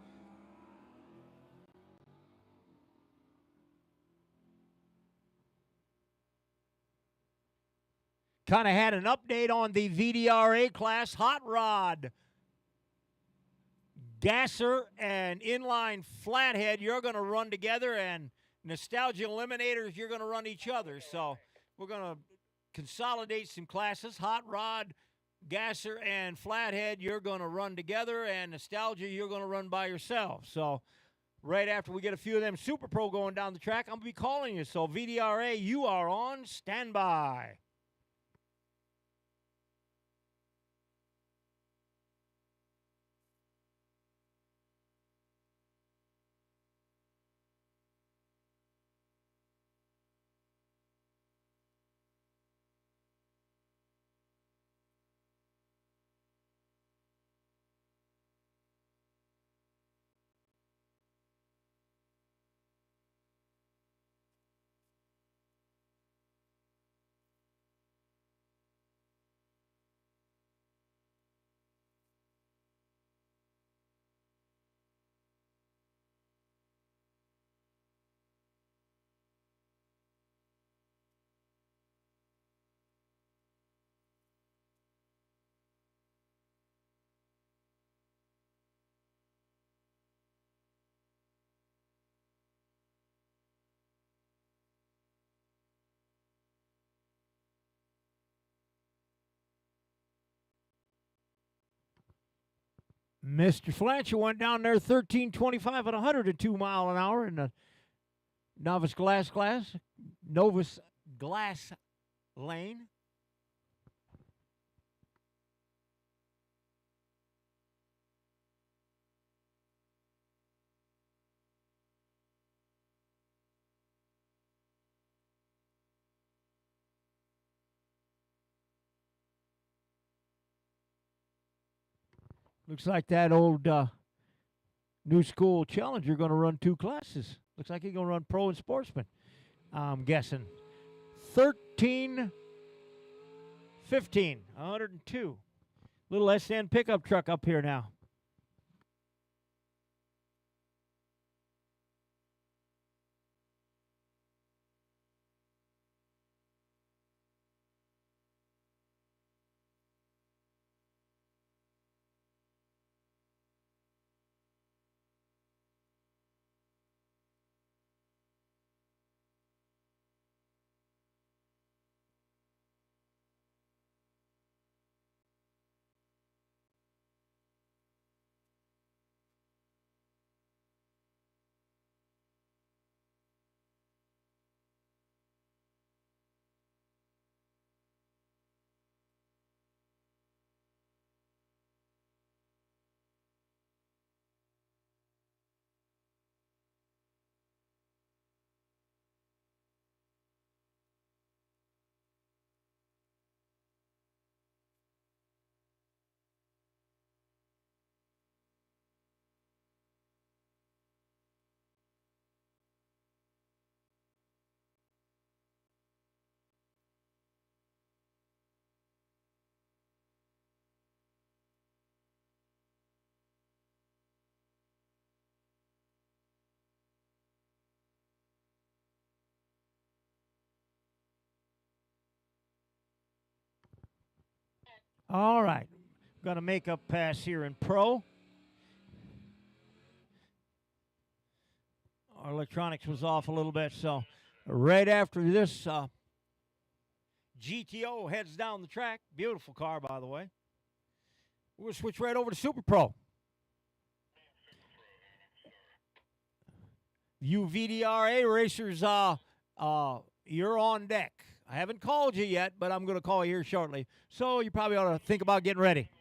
Kind of had an update on the VDRA class. Hot rod, gasser, and inline flathead, you're going to run together, and nostalgia eliminators, you're going to run each other. So we're going to consolidate some classes. Hot rod, gasser, and flathead, you're going to run together, and nostalgia, you're going to run by yourself. So right after we get a few of them Super Pro going down the track, I'm going to be calling you. So VDRA, you are on standby. Mr. Fletcher went down there 13:25 at 102 mile an hour in the novice novice glass lane. Looks like that old new school Challenger going to run 2 classes. Looks like he's going to run Pro and Sportsman. I'm guessing 13:15, 102. Little SN pickup truck up here now. All right. Got a makeup pass here in Pro. Our electronics was off a little bit, so right after this, GTO heads down the track. Beautiful car, by the way. We'll switch right over to Super Pro. You VDRA racers, you're on deck. I haven't called you yet, but I'm going to call you here shortly. So you probably ought to think about getting ready.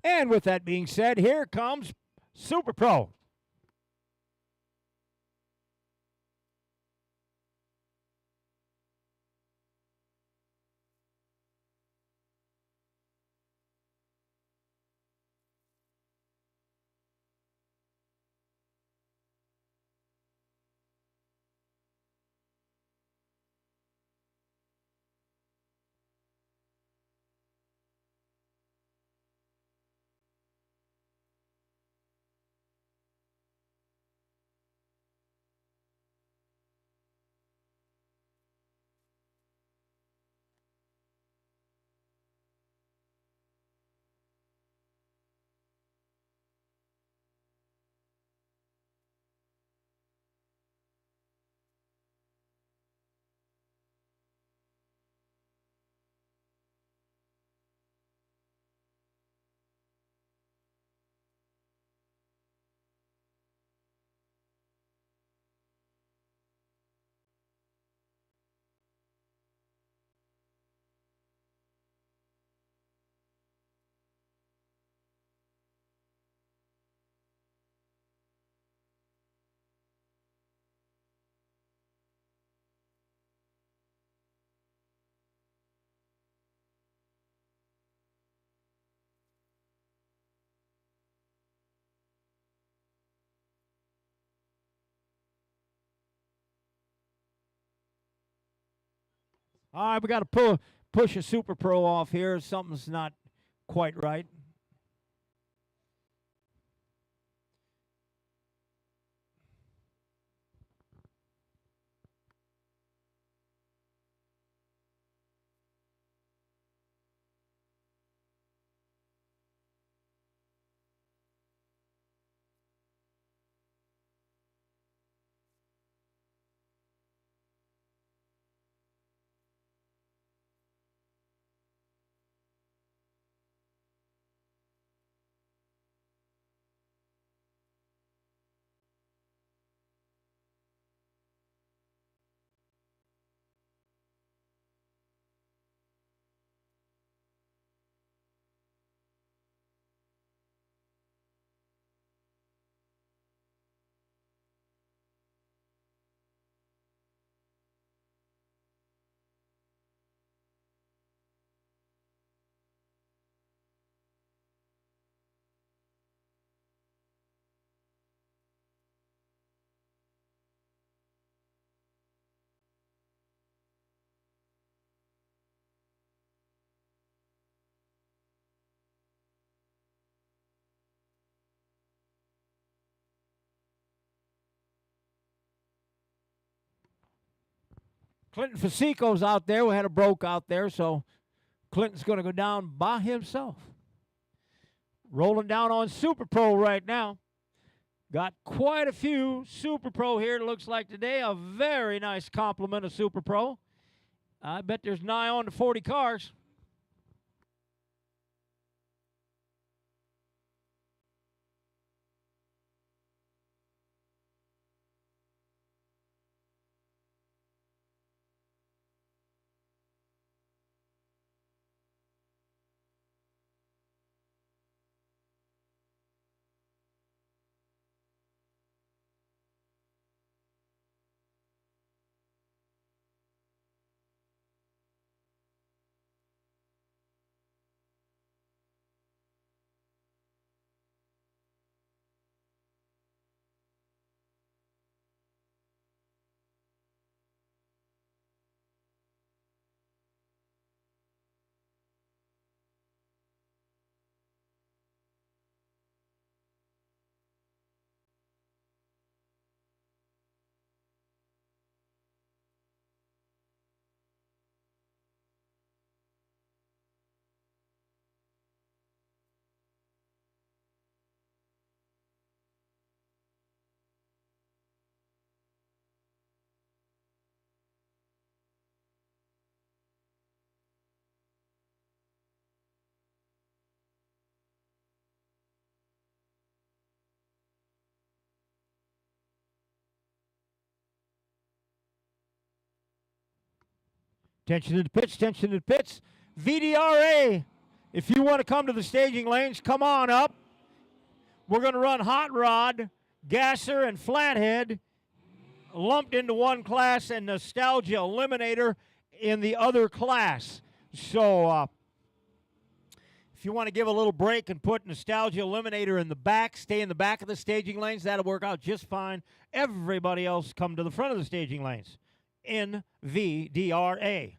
And with that being said, here comes Super Pro. All right, we got to push a Super Pro off here. Something's not quite right. Clinton Fasico's out there. We had a broke out there, so Clinton's going to go down by himself. Rolling down on Super Pro right now. Got quite a few Super Pro here, it looks like today. A very nice complement of Super Pro. I bet there's nigh on to 40 cars. Tension to the pits, tension to the pits. VDRA, if you want to come to the staging lanes, come on up. We're going to run hot rod, gasser, and flathead lumped into one class and nostalgia eliminator in the other class. So if you want to give a little break and put nostalgia eliminator in the back, stay in the back of the staging lanes, that'll work out just fine. Everybody else come to the front of the staging lanes in VDRA.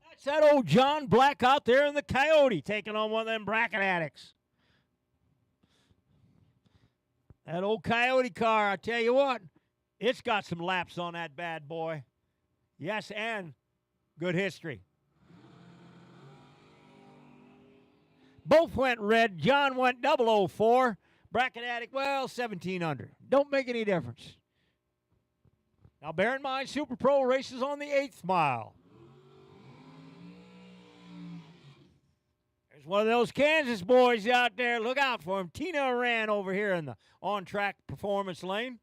That's that old John Black out there in the Coyote taking on one of them bracket addicts. That old Coyote car, I tell you what, it's got some laps on that bad boy. Yes, and good history. Both went red. John went 004. Bracket addict, well, 17 under. Don't make any difference. Now, bear in mind, Super Pro races on the 8th mile. There's one of those Kansas boys out there. Look out for him. Tina ran over here in the on-track performance lane.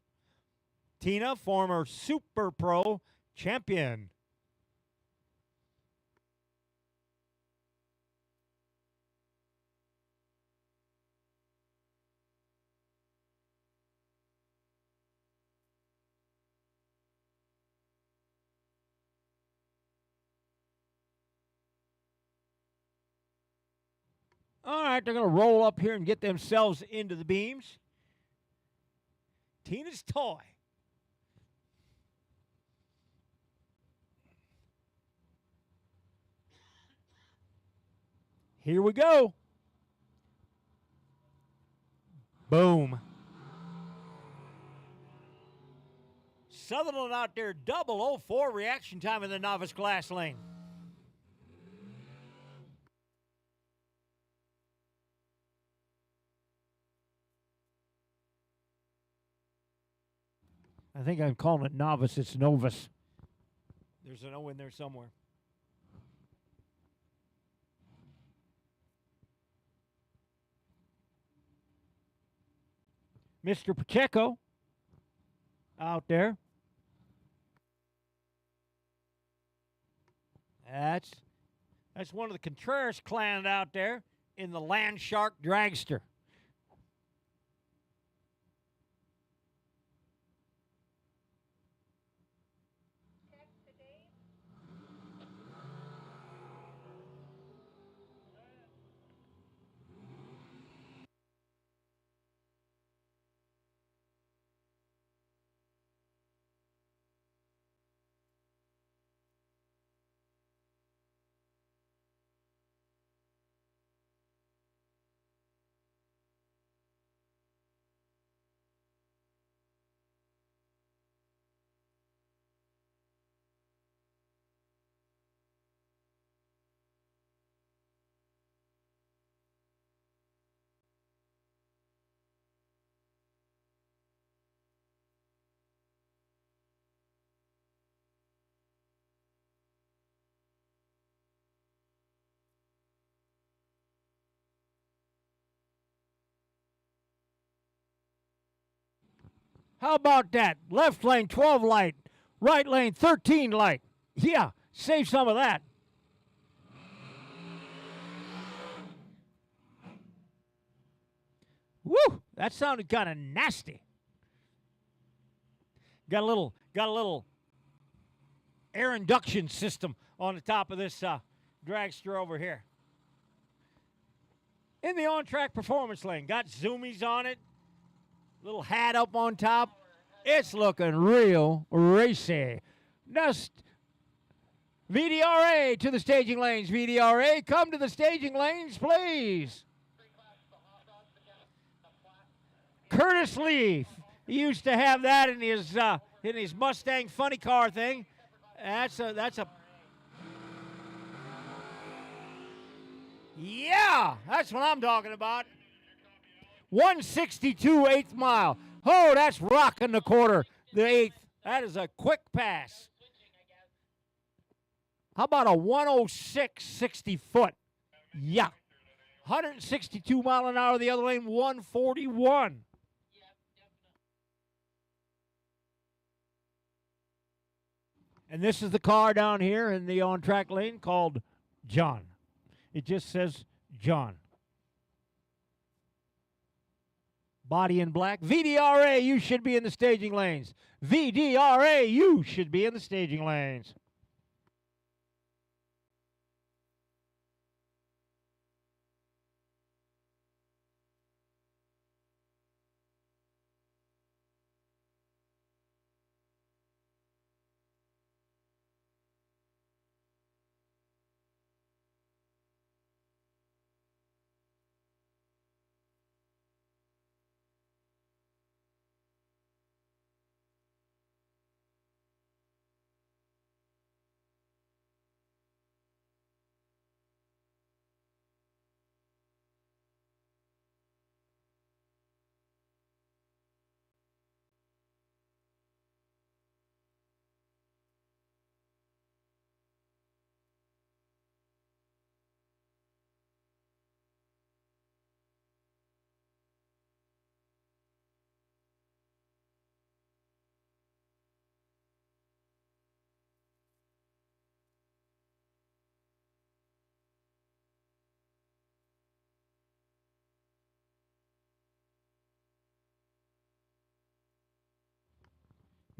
Tina, former Super Pro champion. All right, they're going to roll up here and get themselves into the beams. Tina's toy. Here we go. Boom. Sutherland out there, 004 reaction time in the novice class lane. I think I'm calling it novice. It's novus. There's an O in there somewhere. Mr. Pacheco out there. That's one of the Contreras clan out there in the Land Shark Dragster. How about that? Left lane 12 light, right lane 13 light. Yeah, save some of that. Woo! That sounded kind of nasty. Got a little air induction system on the top of this dragster over here. In the on-track performance lane, got zoomies on it, little hat up on top. It's looking real racy. Just VDRA to the staging lanes. VDRA, come to the staging lanes, please. Curtis Lee, he used to have that in his Mustang funny car thing. That's a. Yeah, that's what I'm talking about. 162 eighth mile. Oh, that's rocking the quarter, the eighth. That is a quick pass. How about a 106 60 foot? Yeah. 162 mile an hour the other lane, 141. And this is the car down here in the on-track lane called John. It just says John. Body in black. VDRA, you should be in the staging lanes. VDRA, you should be in the staging lanes.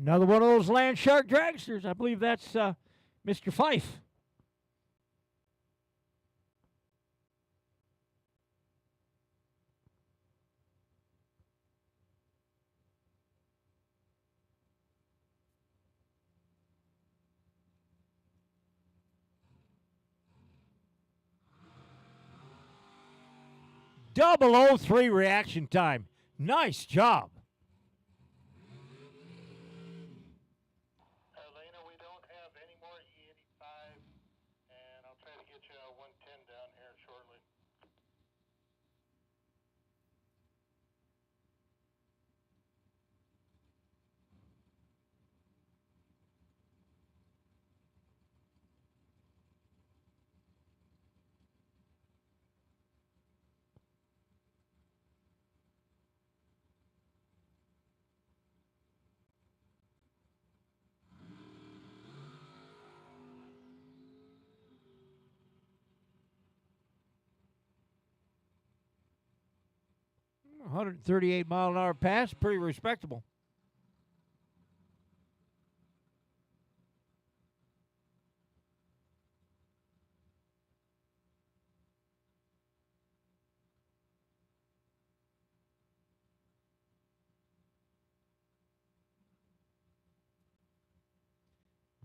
Another one of those Land Shark dragsters. I believe that's Mr. Fife. .003 reaction time. Nice job. Elena, we don't have any more E85, and I'll try to get you a 110 down here shortly. Hmm, 138 mile an hour pass, pretty respectable.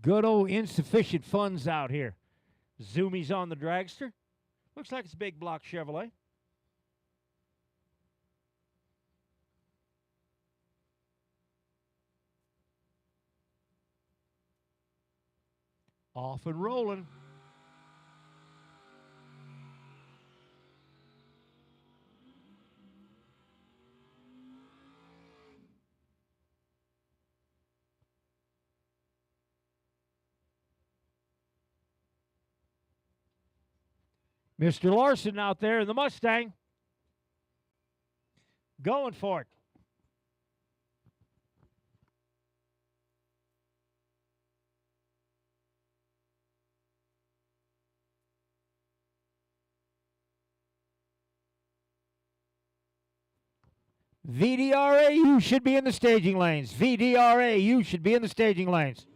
Good old insufficient funds out here. Zoomies on the dragster. Looks like it's a big block Chevrolet. Off and rolling. Mr. Larson out there in the Mustang. Going for it. VDRA, you should be in the staging lanes. VDRA, you should be in the staging lanes.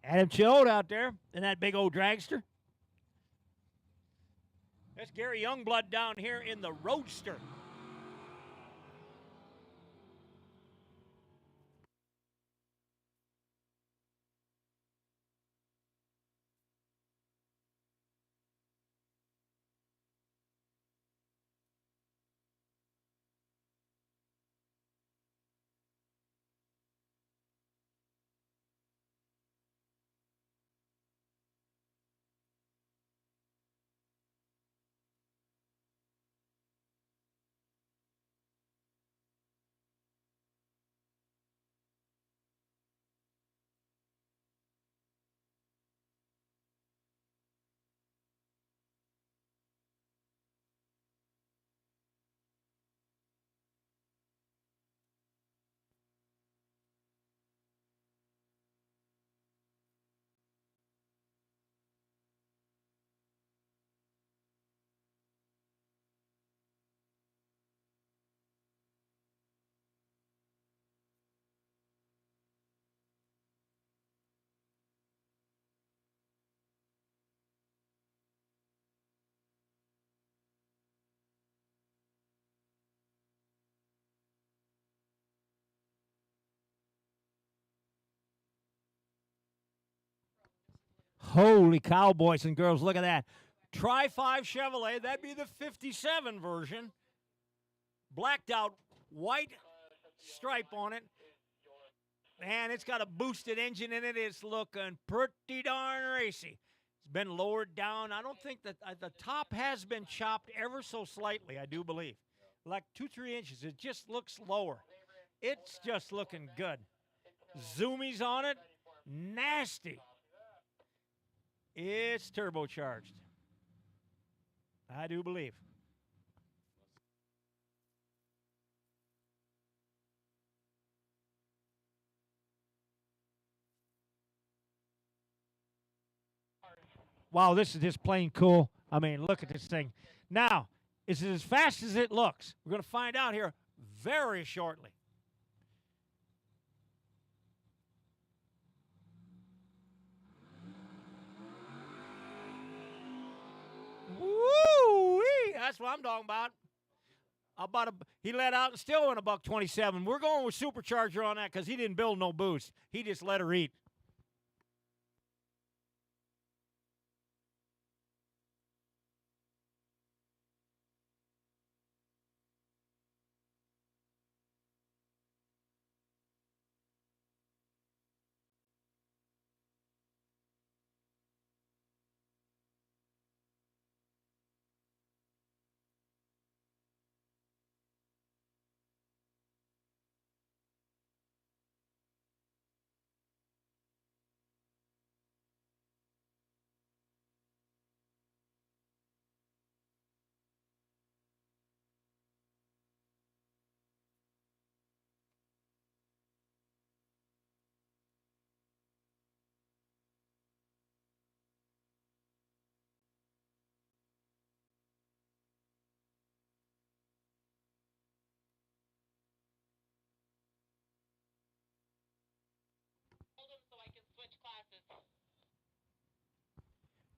Adam Chilled out there in that big old dragster. That's Gary Youngblood down here in the Roadster. Holy cow, boys and girls, look at that. Tri-5 Chevrolet, that'd be the 57 version. Blacked out white stripe on it. Man, it's got a boosted engine in it. It's looking pretty darn racy. It's been lowered down. I don't think that the top has been chopped ever so slightly, I do believe. Like 2-3 inches. It just looks lower. It's just looking good. Zoomies on it. Nasty. It's turbocharged. I do believe. Wow, this is just plain cool. I mean, look at this thing. Now, is it as fast as it looks? We're going to find out here very shortly. Woo-wee! That's what I'm talking about. He let out and still went a $127. We're going with supercharger on that because he didn't build no boost. He just let her eat. So I can switch classes.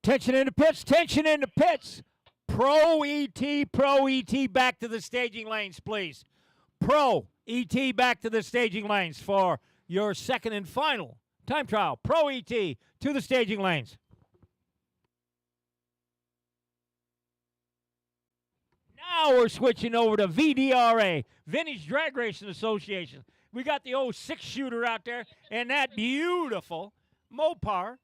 Tension in the pits, tension in the pits. Pro ET, back to the staging lanes, please. Pro ET, back to the staging lanes for your second and final time trial. Pro ET to the staging lanes. Now we're switching over to VDRA, Vintage Drag Racing Association. We got the old 6-shooter out there and that beautiful Mopar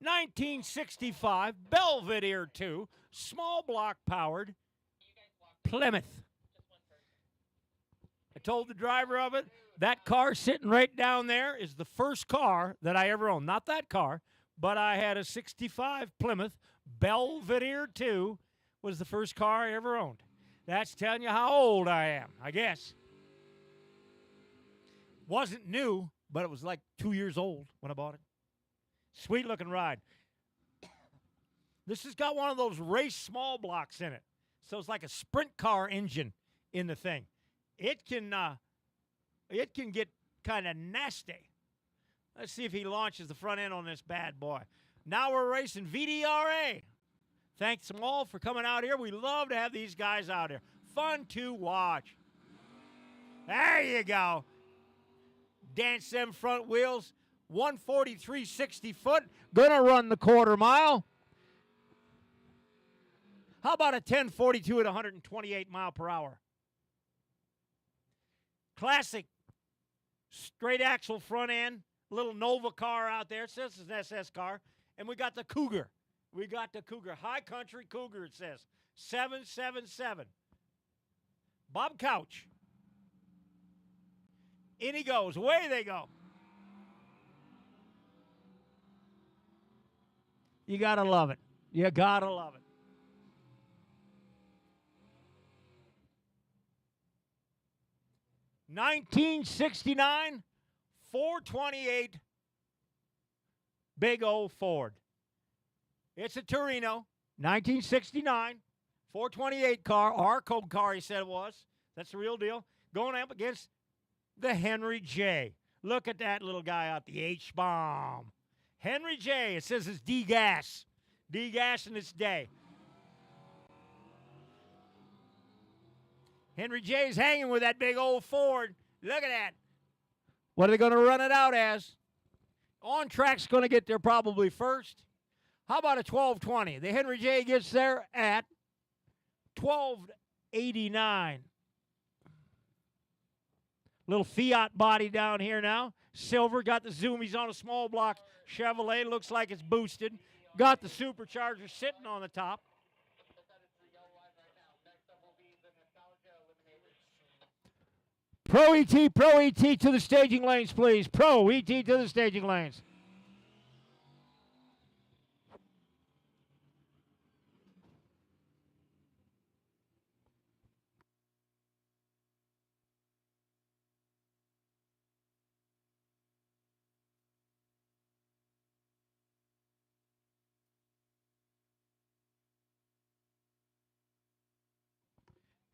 1965 Belvedere 2 small block powered Plymouth. I told the driver of it, that car sitting right down there is the first car that I ever owned. Not that car, but I had a 65 Plymouth Belvedere 2 was the first car I ever owned. That's telling you how old I am, I guess. Wasn't new, but it was like 2 years old when I bought it. Sweet looking ride. This has got one of those race small blocks in it. So it's like a sprint car engine in the thing. It can get kind of nasty. Let's see if he launches the front end on this bad boy. Now we're racing VDRA. Thanks them all for coming out here. We love to have these guys out here. Fun to watch. There you go. Dance them front wheels. 143 60 foot. Gonna run the quarter mile. How about a 1042 at 128 mile per hour? Classic straight axle front end. Little Nova car out there. It says it's an SS car. And we got the Cougar. We got the Cougar. High Country Cougar, it says. 777. Bob Couch. In he goes. Away they go. You got to love it. You got to love it. $1969, 428, big old Ford. It's a Torino, 1969, 428 car, our code car, he said it was. That's the real deal. Going up against the Henry J. Look at that little guy out, the H-bomb. Henry J. It says it's D-gas. D-gas in its day. Henry J's hanging with that big old Ford. Look at that. What are they going to run it out as? On track's going to get there probably first. How about a 1220? The Henry J gets there at 1289. Little Fiat body down here now. Silver, got the zoomies on a small block Chevrolet. Looks like it's boosted. Got the supercharger sitting on the top. Pro ET to the staging lanes, please. Pro ET to the staging lanes.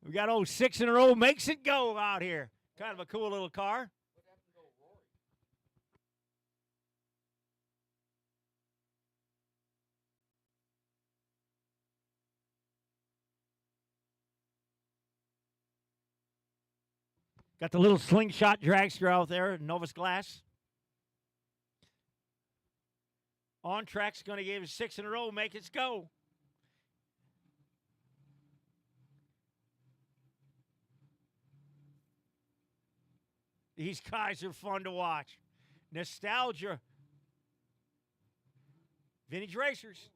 We got old 6 in a row, makes it go out here. Kind of a cool little car. Got the little slingshot dragster out there, Novus Glass. On track's going to give 6 in a row, make it go. These guys are fun to watch. Nostalgia. Vintage racers.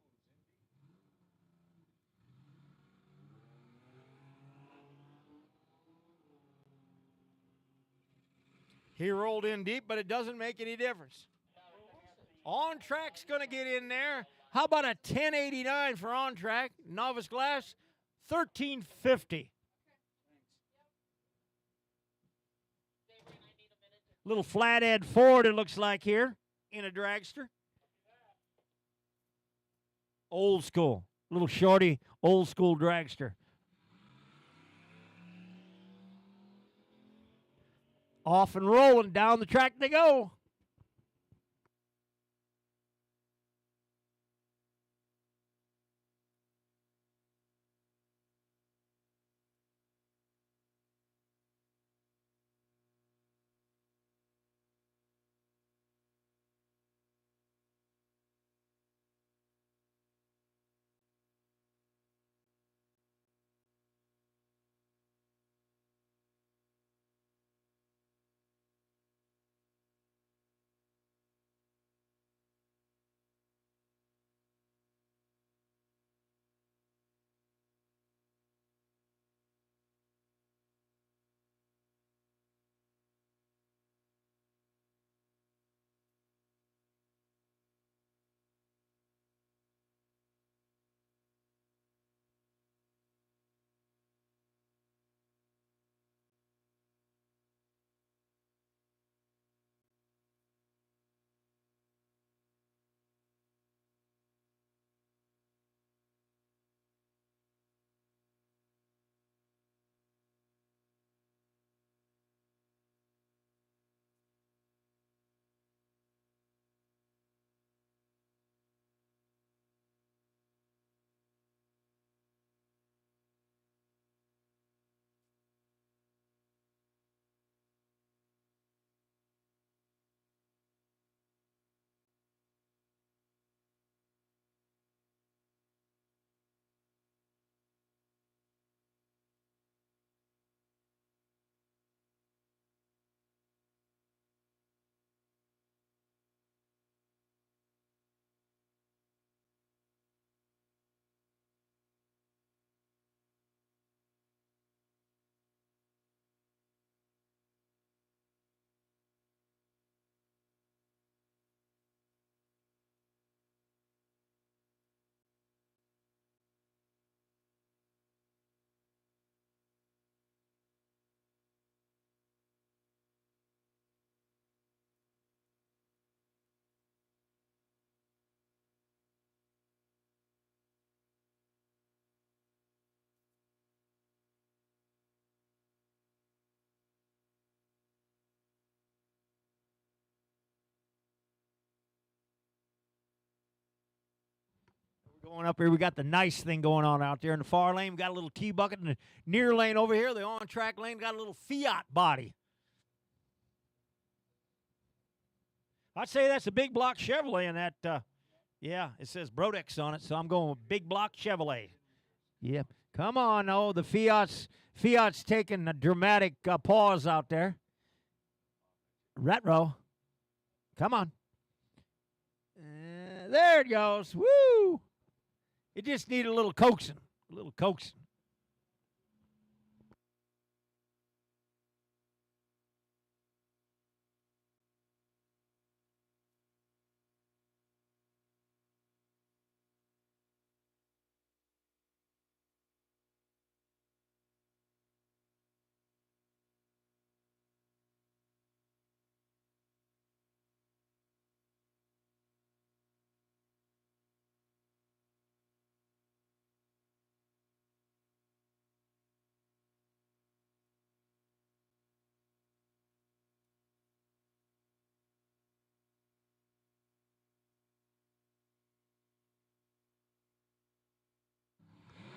He rolled in deep, but it doesn't make any difference. On track's going to get in there. How about a 1089 for on track? Novice Glass, 1350. Little flathead Ford, it looks like here, in a dragster. Old school. Little shorty, old school dragster. Off and rolling, down the track they go. Going up here, we got the nice thing going on out there in the far lane. We got a little T-bucket in the near lane over here. The on-track lane got a little Fiat body. I'd say that's a big block Chevrolet in that, yeah, it says Brodex on it, so I'm going with big block Chevrolet. Yep. Come on, oh, the Fiat's taking a dramatic pause out there. Retro. Come on. There it goes. Woo! It just needed a little coaxing. A little coaxing.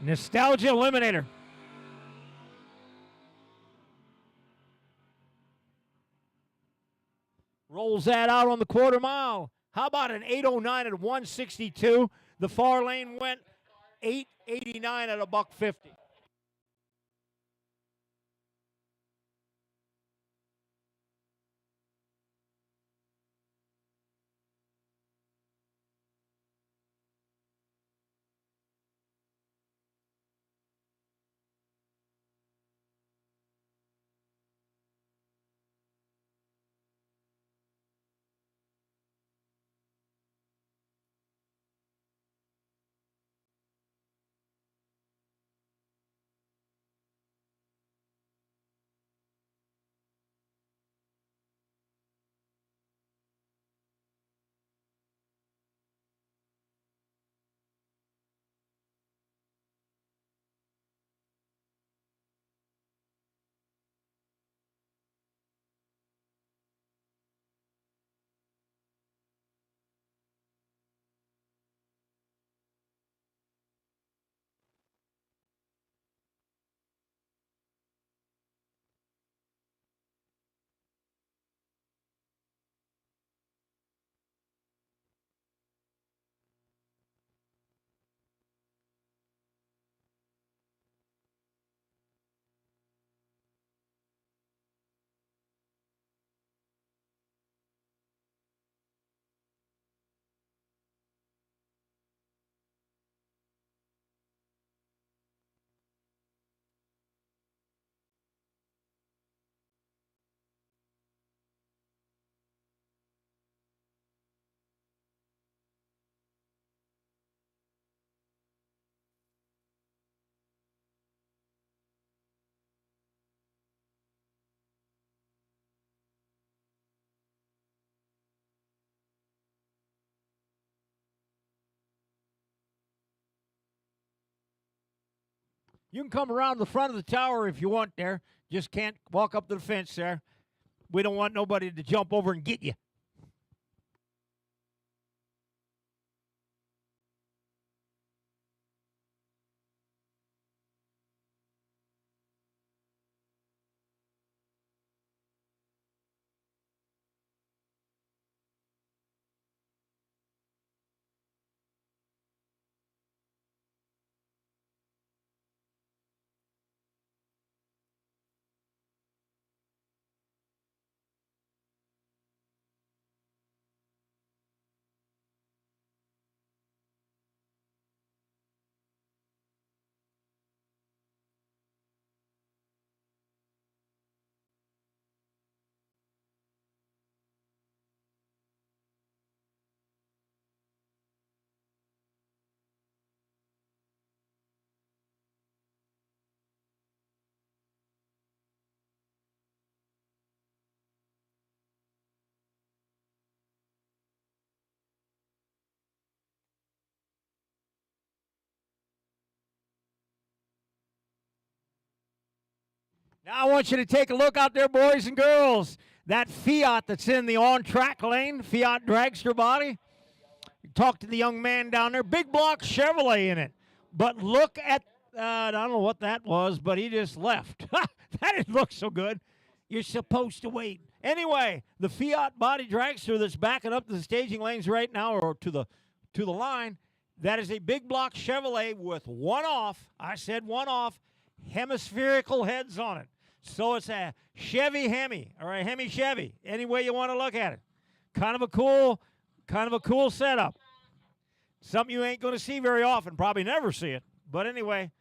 Nostalgia Eliminator. Rolls that out on the quarter mile. How about an 8:09 at 162? The far lane went 8:89 at $1.50. You can come around the front of the tower if you want there. Just can't walk up to the fence there. We don't want nobody to jump over and get you. Now I want you to take a look out there, boys and girls. That Fiat that's in the on-track lane, Fiat dragster body, Talk to the young man down there. Big block Chevrolet in it. But look at, I don't know what that was, but he just left. That didn't look so good. You're supposed to wait. Anyway, the Fiat body dragster that's backing up to the staging lanes right now, or to the line, that is a big block Chevrolet with one off. I said one off, hemispherical heads on it. So it's a Chevy Hemi, or a Hemi Chevy, any way you want to look at it. Kind of a cool setup. Something you ain't going to see very often, probably never see it. But anyway,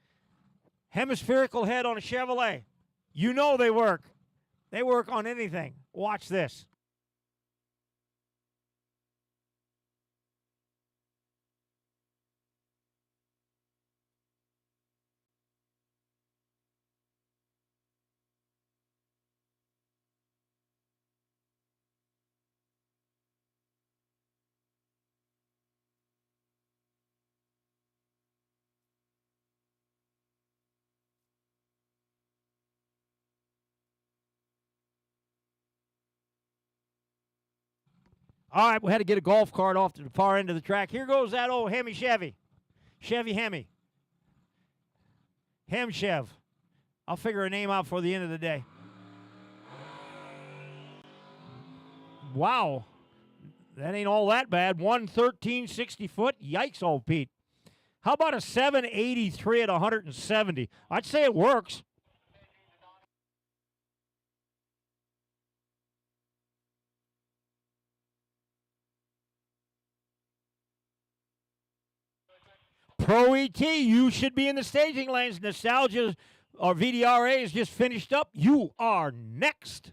hemispherical head on a Chevrolet. You know they work. They work on anything. Watch this. All right, we had to get a golf cart off to the far end of the track. Here goes that old Hemi Chevy. Chevy Hemi. Hem Chev. I'll figure a name out for the end of the day. Wow. That ain't all that bad. 113.60 foot. Yikes, old Pete. How about a 783 at 170? I'd say it works. Pro ET, you should be in the staging lanes. Nostalgia or VDRA is just finished up. You are next.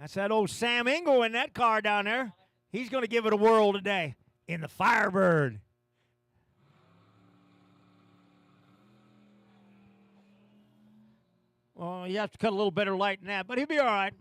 That's that old Sam Ingo in that car down there. He's going to give it a whirl today in the Firebird. Well, you have to cut a little better light than that, but he'll be all right.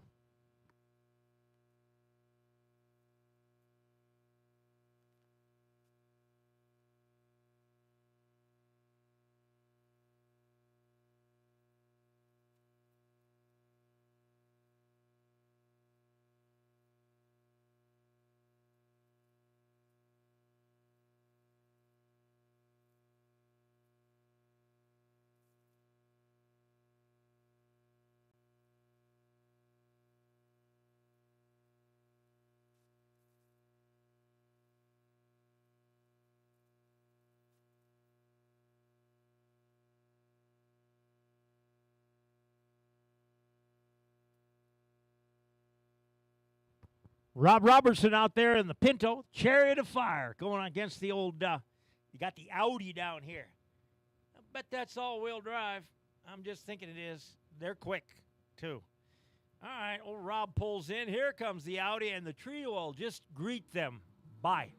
Rob Robertson out there in the Pinto, Chariot of Fire, going against the old, you got the Audi down here. I bet that's all-wheel drive. I'm just thinking it is. They're quick, too. All right, old Rob pulls in. Here comes the Audi, and the trio will just greet them. Bye.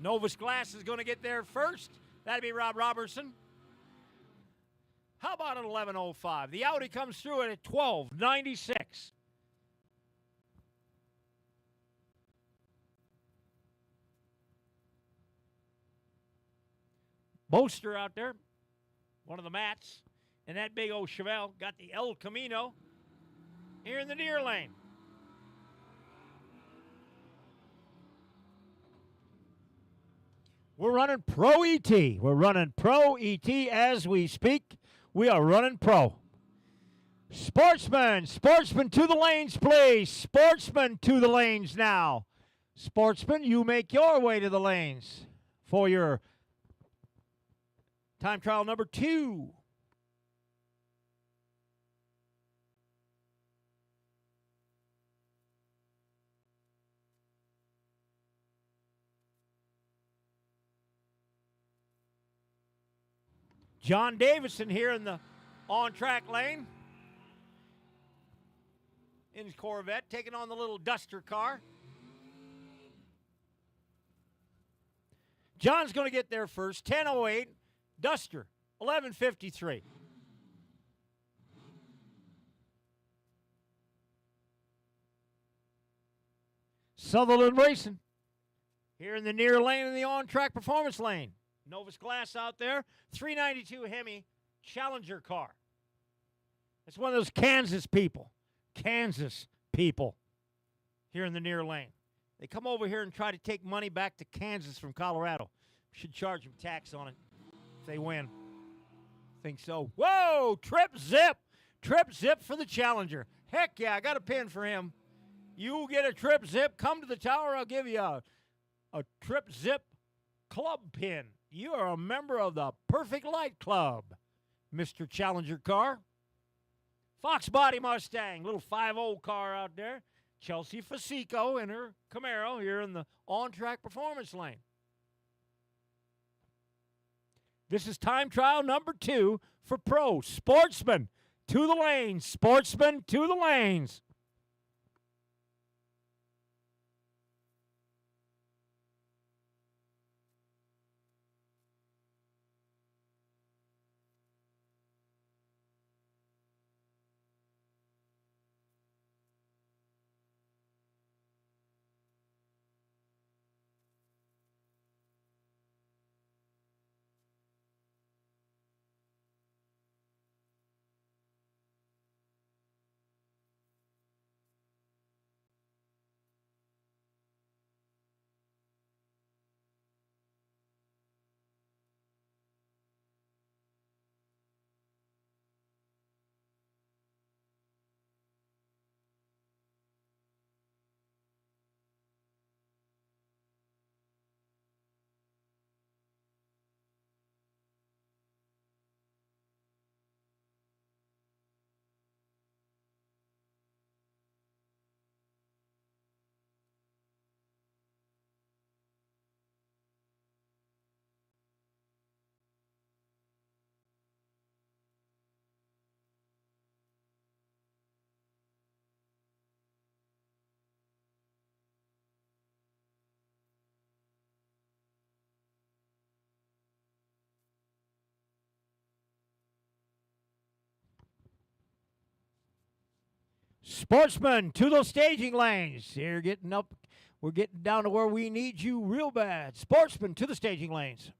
Novus Glass is going to get there first. That'd be Rob Robertson. How about an 11.05? The Audi comes through at 12.96. Boaster out there, one of the mats, and that big old Chevelle got the El Camino here in the near lane. We're running Pro ET. We're running Pro ET as we speak. We are running Pro. Sportsman to the lanes, please. Sportsman to the lanes now. Sportsman, you make your way to the lanes for your time trial number 2. John Davison here in the on-track lane in his Corvette, taking on the little Duster car. John's going to get there first, 10:08, Duster, 11:53. Sutherland Racing here in the near lane in the on-track performance lane. Novus Glass out there, 392 Hemi Challenger car. It's one of those Kansas people here in the near lane. They come over here and try to take money back to Kansas from Colorado. Should charge them tax on it if they win. Think so. Whoa, Trip Zip for the Challenger. Heck yeah, I got a pin for him. You get a Trip Zip, come to the tower, I'll give you a Trip Zip club pin. You are a member of the Perfect Light Club, Mr. Challenger car. Fox Body Mustang, little 5.0 car out there. Chelsea Fasico in her Camaro here in the on-track performance lane. This is time trial number 2 for Pro. Sportsman to the lanes. Sportsman to the lanes. Sportsman to those staging lanes. We're getting down to where we need you real bad. Sportsman to the staging lanes.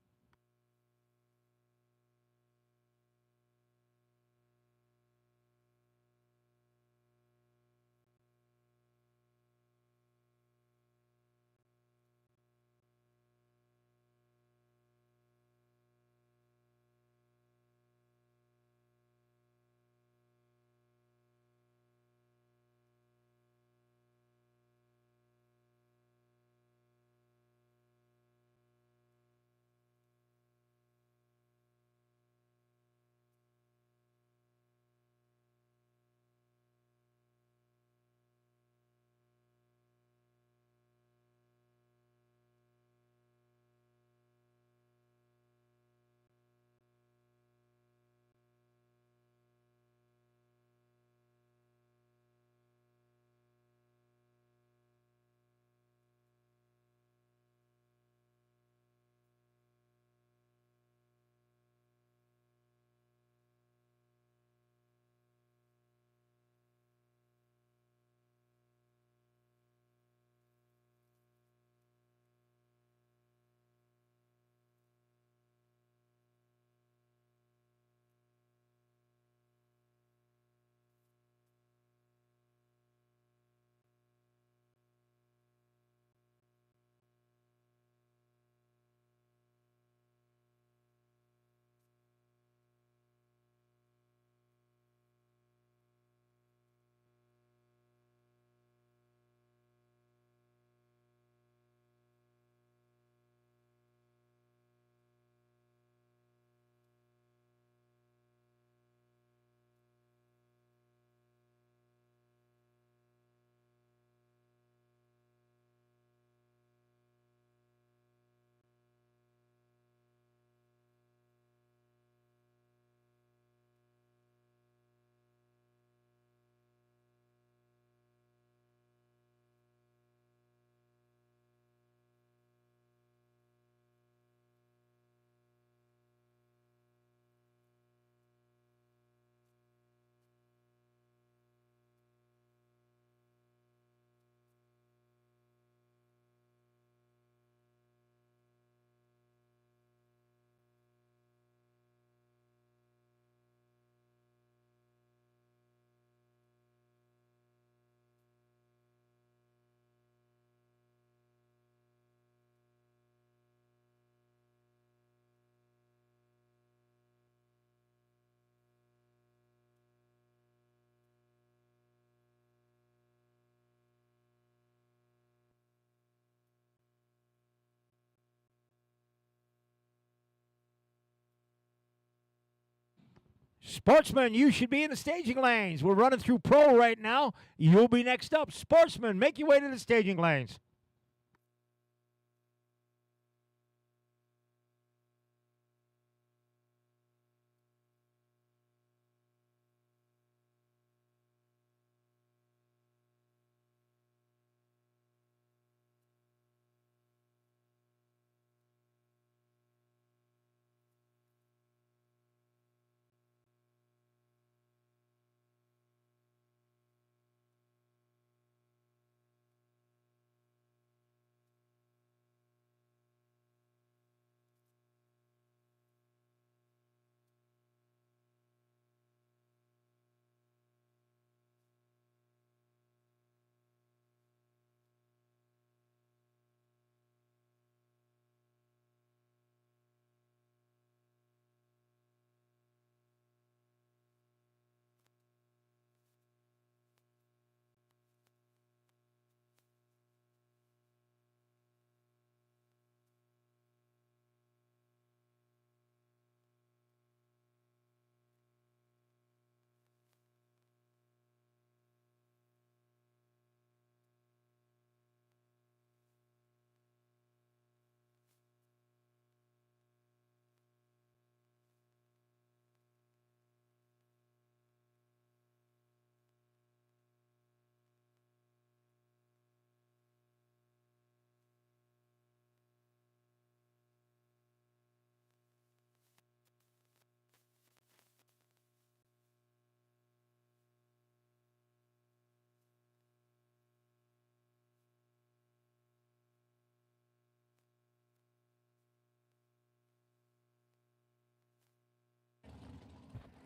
Sportsman, you should be in the staging lanes. We're running through pro right now. You'll be next up. Sportsman, make your way to the staging lanes.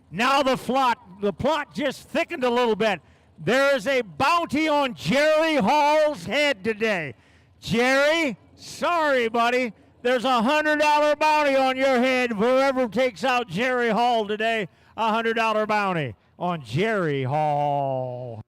Now the plot just thickened a little bit. There is a bounty on Jerry Hall's head today. Jerry, sorry, buddy. There's a $100 bounty on your head. Whoever takes out Jerry Hall today, a $100 bounty on Jerry Hall.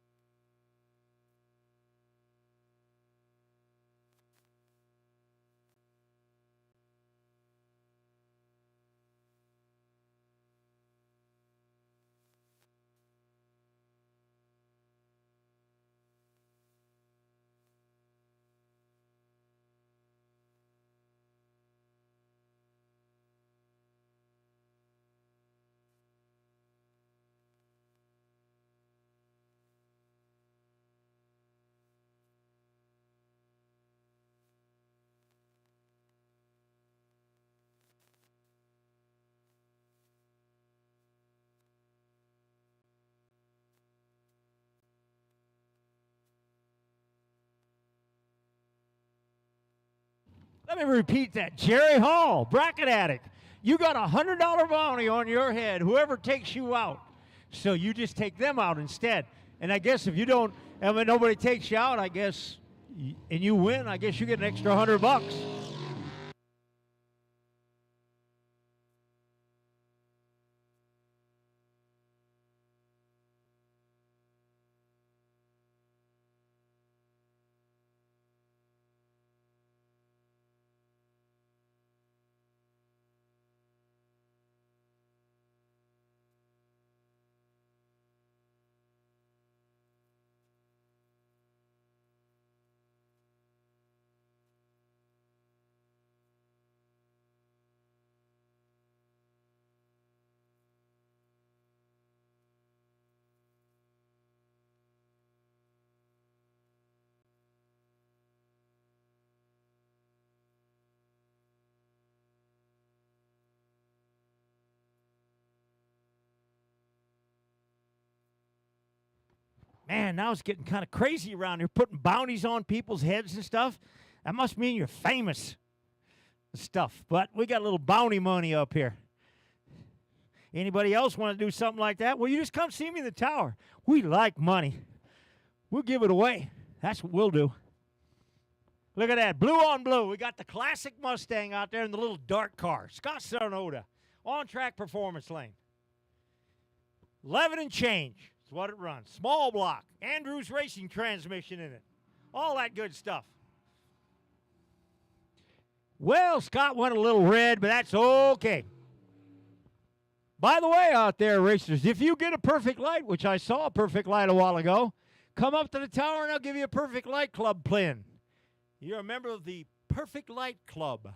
Let me repeat that. Jerry Hall, bracket addict. You got a $100 bounty on your head, whoever takes you out. So you just take them out instead. And I guess if you don't, and when nobody takes you out, I guess, and you win, I guess you get an extra $100. Man, now it's getting kind of crazy around here, putting bounties on people's heads and stuff. That must mean you're famous and stuff. But we got a little bounty money up here. Anybody else want to do something like that? Well, you just come see me in the tower. We like money. We'll give it away. That's what we'll do. Look at that, blue on blue. We got the classic Mustang out there in the little dark car. Scott Sonoda, on-track performance lane. 11 and change. That's what it runs. Small block. Andrews Racing transmission in it. All that good stuff. Well, Scott went a little red, but that's okay. By the way, out there, racers, if you get a perfect light, which I saw a perfect light a while ago, come up to the tower and I'll give you a perfect light club pin. You're a member of the Perfect Light Club.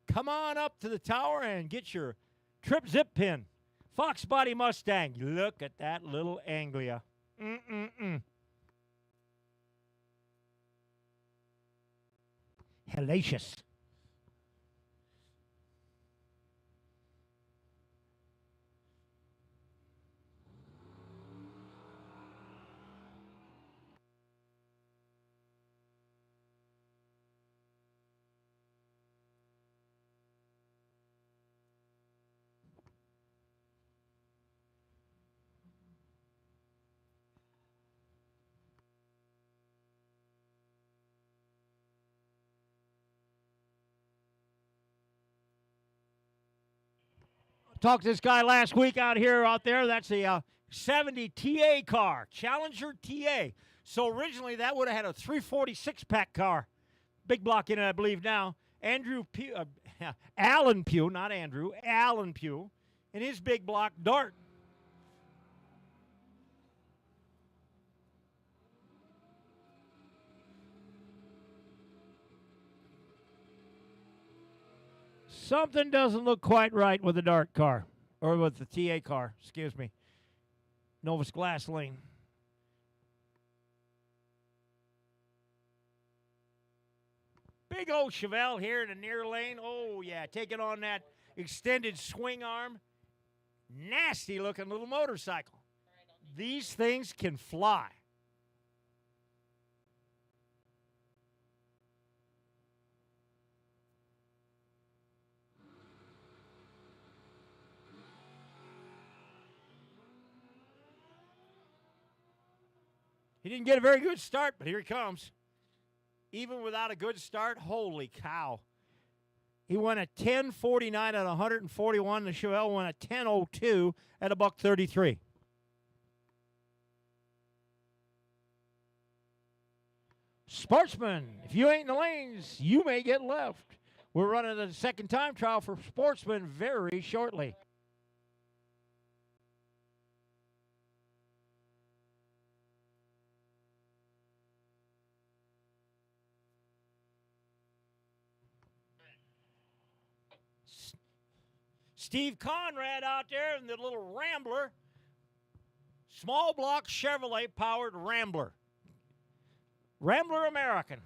Come on up to the tower and get your trip zip pin. Fox Body Mustang. Look at that little Anglia. Hellacious. Talked to this guy last week out there. That's a 70 TA car, Challenger TA. So originally that would have had a 346 pack car. Big block in it, I believe now. Alan Pugh, not Andrew, Alan Pugh, and his big block Dart. Something doesn't look quite right with the Dart car, or with the TA car, excuse me. Novus Glass Lane. Big old Chevelle here in the near lane. Oh, yeah, taking on that extended swing arm. Nasty looking little motorcycle. These things can fly. He didn't get a very good start, but here he comes. Even without a good start, holy cow. He went at 10:49 at 141. The Chevelle went at 10:02 at a $133. Sportsman, if you ain't in the lanes, you may get left. We're running the second time trial for Sportsman very shortly. Steve Conrad out there in the little Rambler. Small block Chevrolet powered Rambler. Rambler American.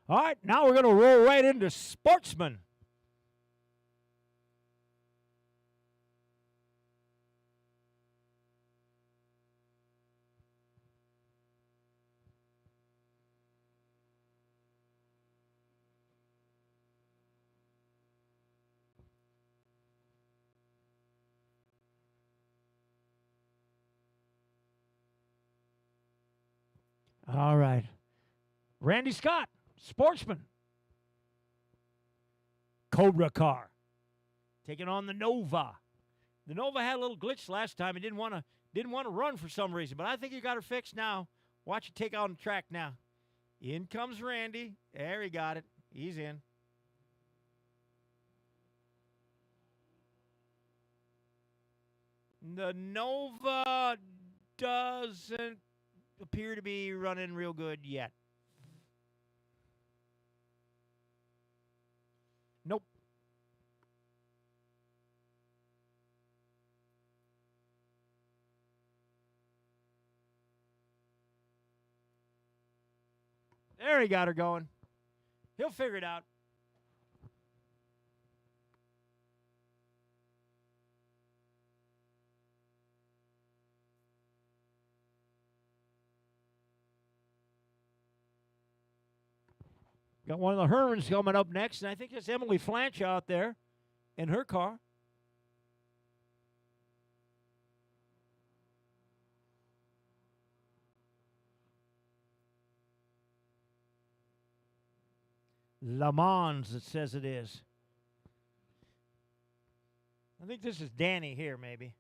All right, now we're going to roll right into Sportsman. All right. Randy Scott, Sportsman. Cobra car. Taking on the Nova. The Nova had a little glitch last time. It didn't want to run for some reason, but I think you got her fixed now. Watch it take out on the track now. In comes Randy. There, he got it. He's in. The Nova doesn't appear to be running real good yet. Nope. There, he got her going. He'll figure it out. Got one of the Hermans coming up next, and I think it's Emily Flanch out there in her car. Le Mans, it says it is. I think this is Danny here, maybe.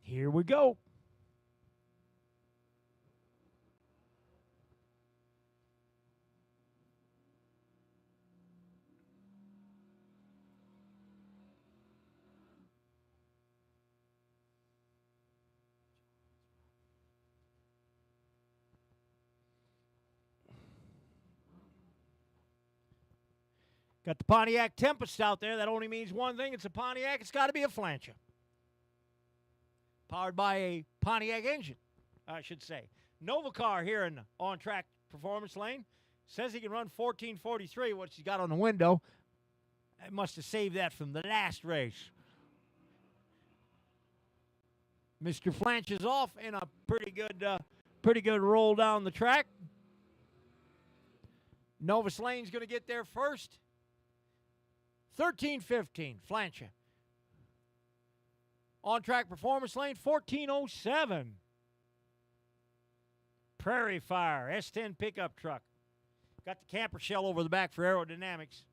Here we go. Got the Pontiac Tempest out there. That only means one thing. It's a Pontiac. It's got to be a flancher. Powered by a Pontiac engine, I should say. Nova car here in the on-track performance lane. Says he can run 14:43, what he's got on the window. I must have saved that from the last race. Mr. Flanch is off in a pretty good roll down the track. Novus Lane's going to get there first. 13:15, Flancher. On-track performance lane, 14:07. Prairie Fire, S10 pickup truck. Got the camper shell over the back for aerodynamics.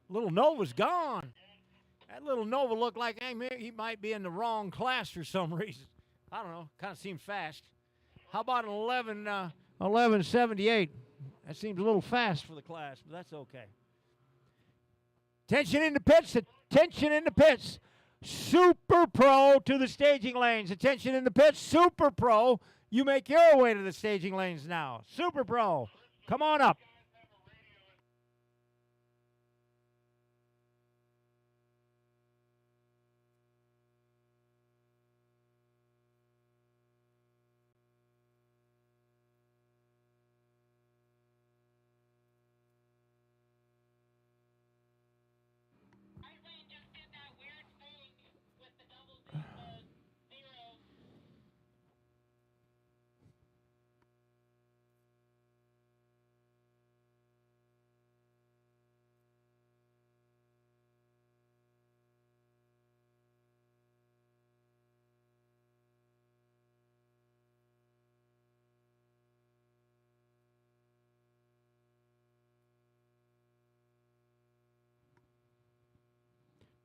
Little Nova's gone. That little Nova looked like he might be in the wrong class for some reason. I don't know. Kind of seemed fast. How about an 11:78? That seems a little fast for the class, but that's okay. Attention in the pits. Attention in the pits. Super Pro to the staging lanes. Attention in the pits. Super Pro. You make your way to the staging lanes now. Super Pro. Come on up. Just did that weird thing with the double zeros.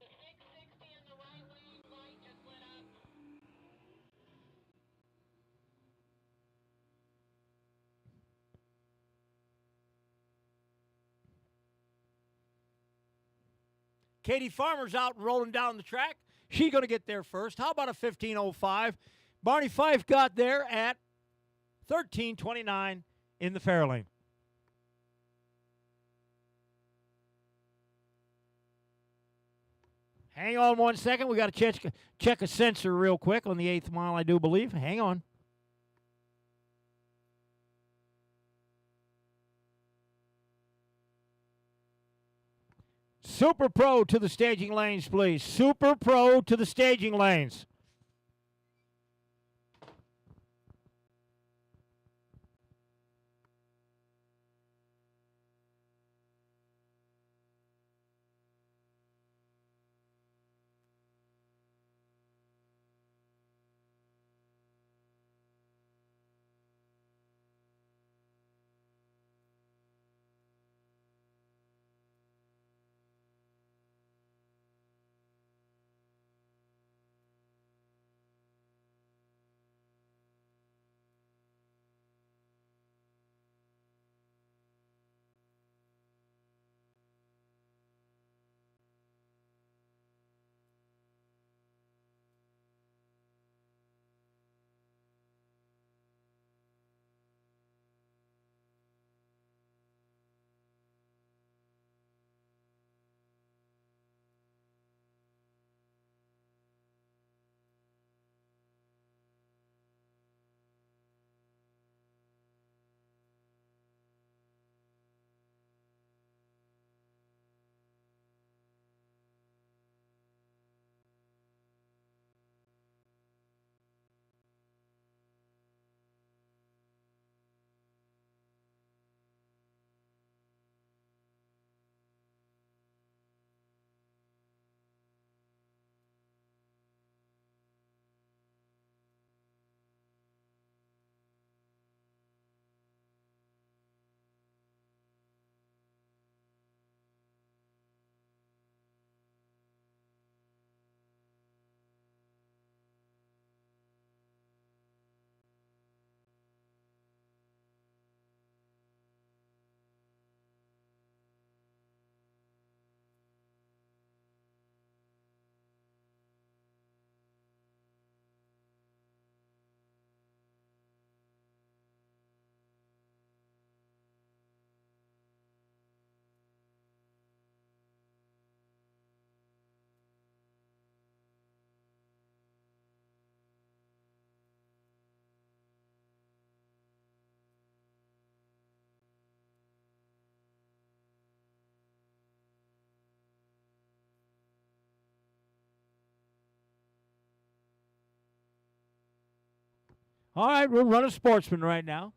The 660 in the right lane light just lit up. Katie Farmer's out and rolling down the track. She's going to get there first. How about a 15:05? Barney Fife got there at 13:29 in the fair lane. Hang on 1 second. We got to check a sensor real quick on the 8th mile, I do believe. Hang on. Super Pro to the staging lanes, please. Super Pro to the staging lanes. All right, we'll run a Sportsman right now.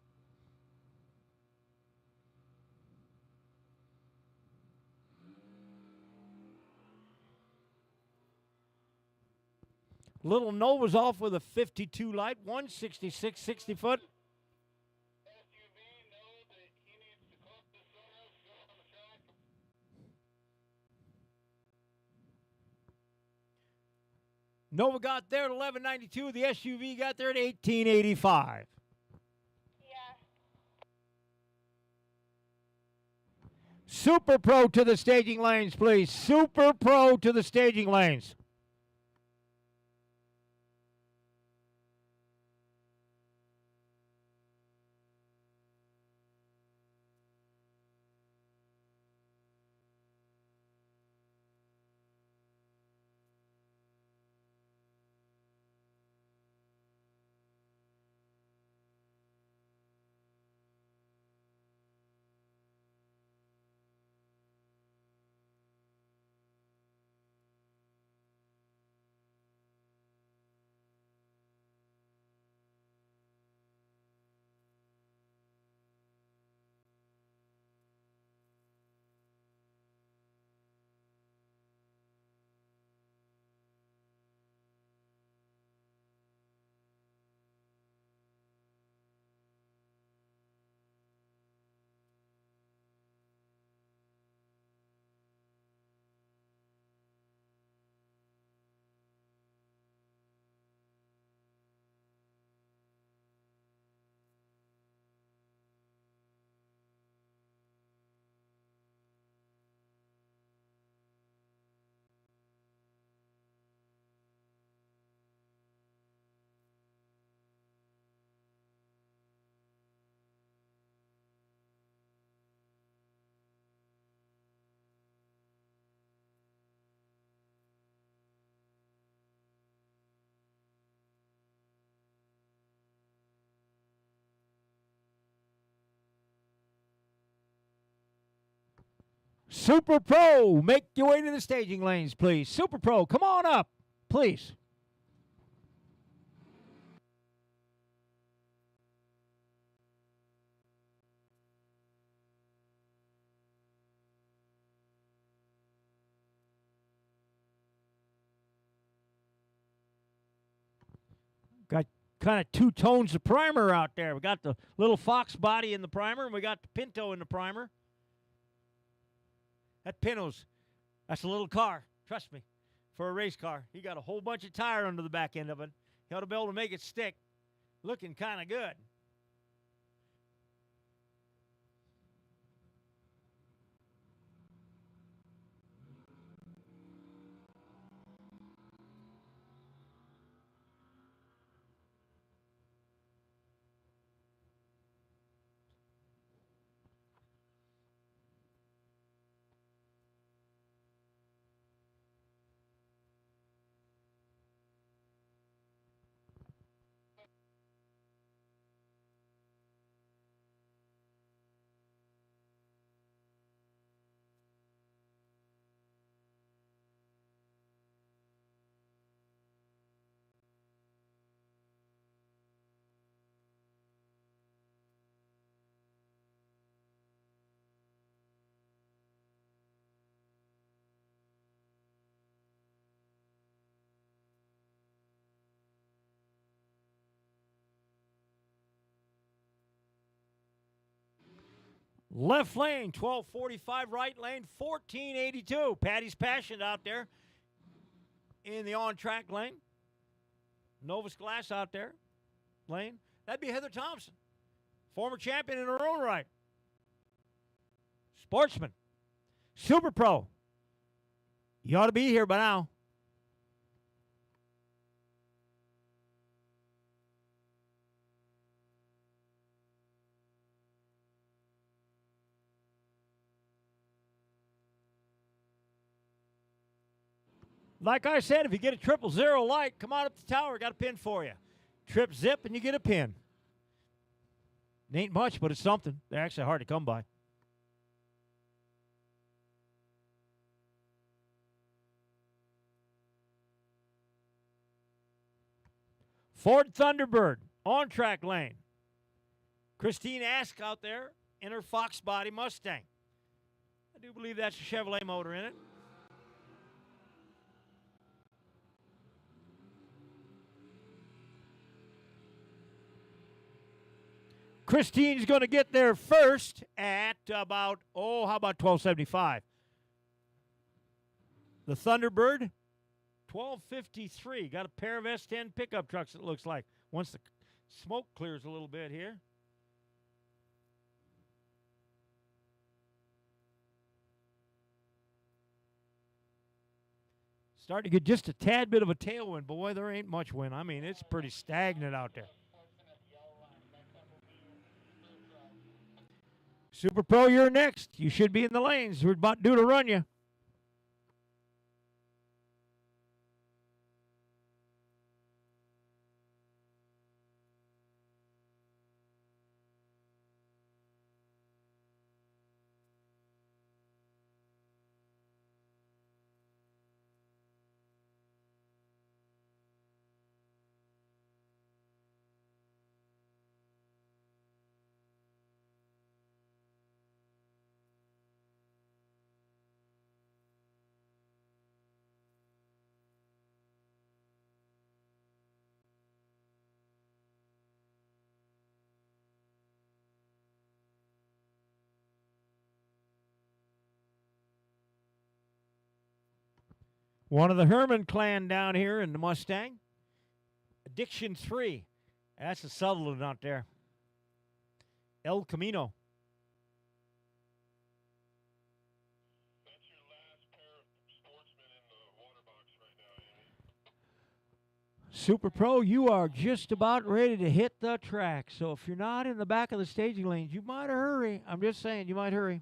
Little Nova's off with a 52 light, 166 60 foot. SUV, know that he needs to close this door, go on the track. Nova got there at 1192. The SUV got there at 1885. Yeah. Super Pro to the staging lanes, please. Super Pro to the staging lanes. Super Pro, make your way to the staging lanes, please. Super Pro, come on up, please. Got kind of two tones of primer out there. We got the little Fox body in the primer, and we got the Pinto in the primer. That Pinto's, that's a little car, trust me, for a race car. He got a whole bunch of tire under the back end of it. He ought to be able to make it stick. Looking kind of good. Left lane, 1245. Right lane, 1482. Patty's Passion out there in the on-track lane. Novus Glass out there lane. That'd be Heather Thompson, former champion in her own right. Sportsman, Super Pro. You ought to be here by now. Like I said, if you get a 000 light, come on up the tower. Got a pin for you. Trip zip and you get a pin. It ain't much, but it's something. They're actually hard to come by. Ford Thunderbird, On track lane. Christine Ask out there in her Fox body Mustang. I do believe that's a Chevrolet motor in it. Christine's going to get there first at about, how about 1275? The Thunderbird, 1253. Got a pair of S10 pickup trucks, it looks like, once the smoke clears a little bit here. Starting to get just a tad bit of a tailwind. Boy, there ain't much wind. I mean, it's pretty stagnant out there. Super Pro, you're next. You should be in the lanes. We're about due to run you. One of the Herman clan down here in the Mustang. Addiction 3. That's a Sutherland out there. El Camino. That's your last pair of Sportsman in the water box right now, Andy. Super Pro, you are just about ready to hit the track. So if you're not in the back of the staging lanes, you might hurry. I'm just saying, you might hurry.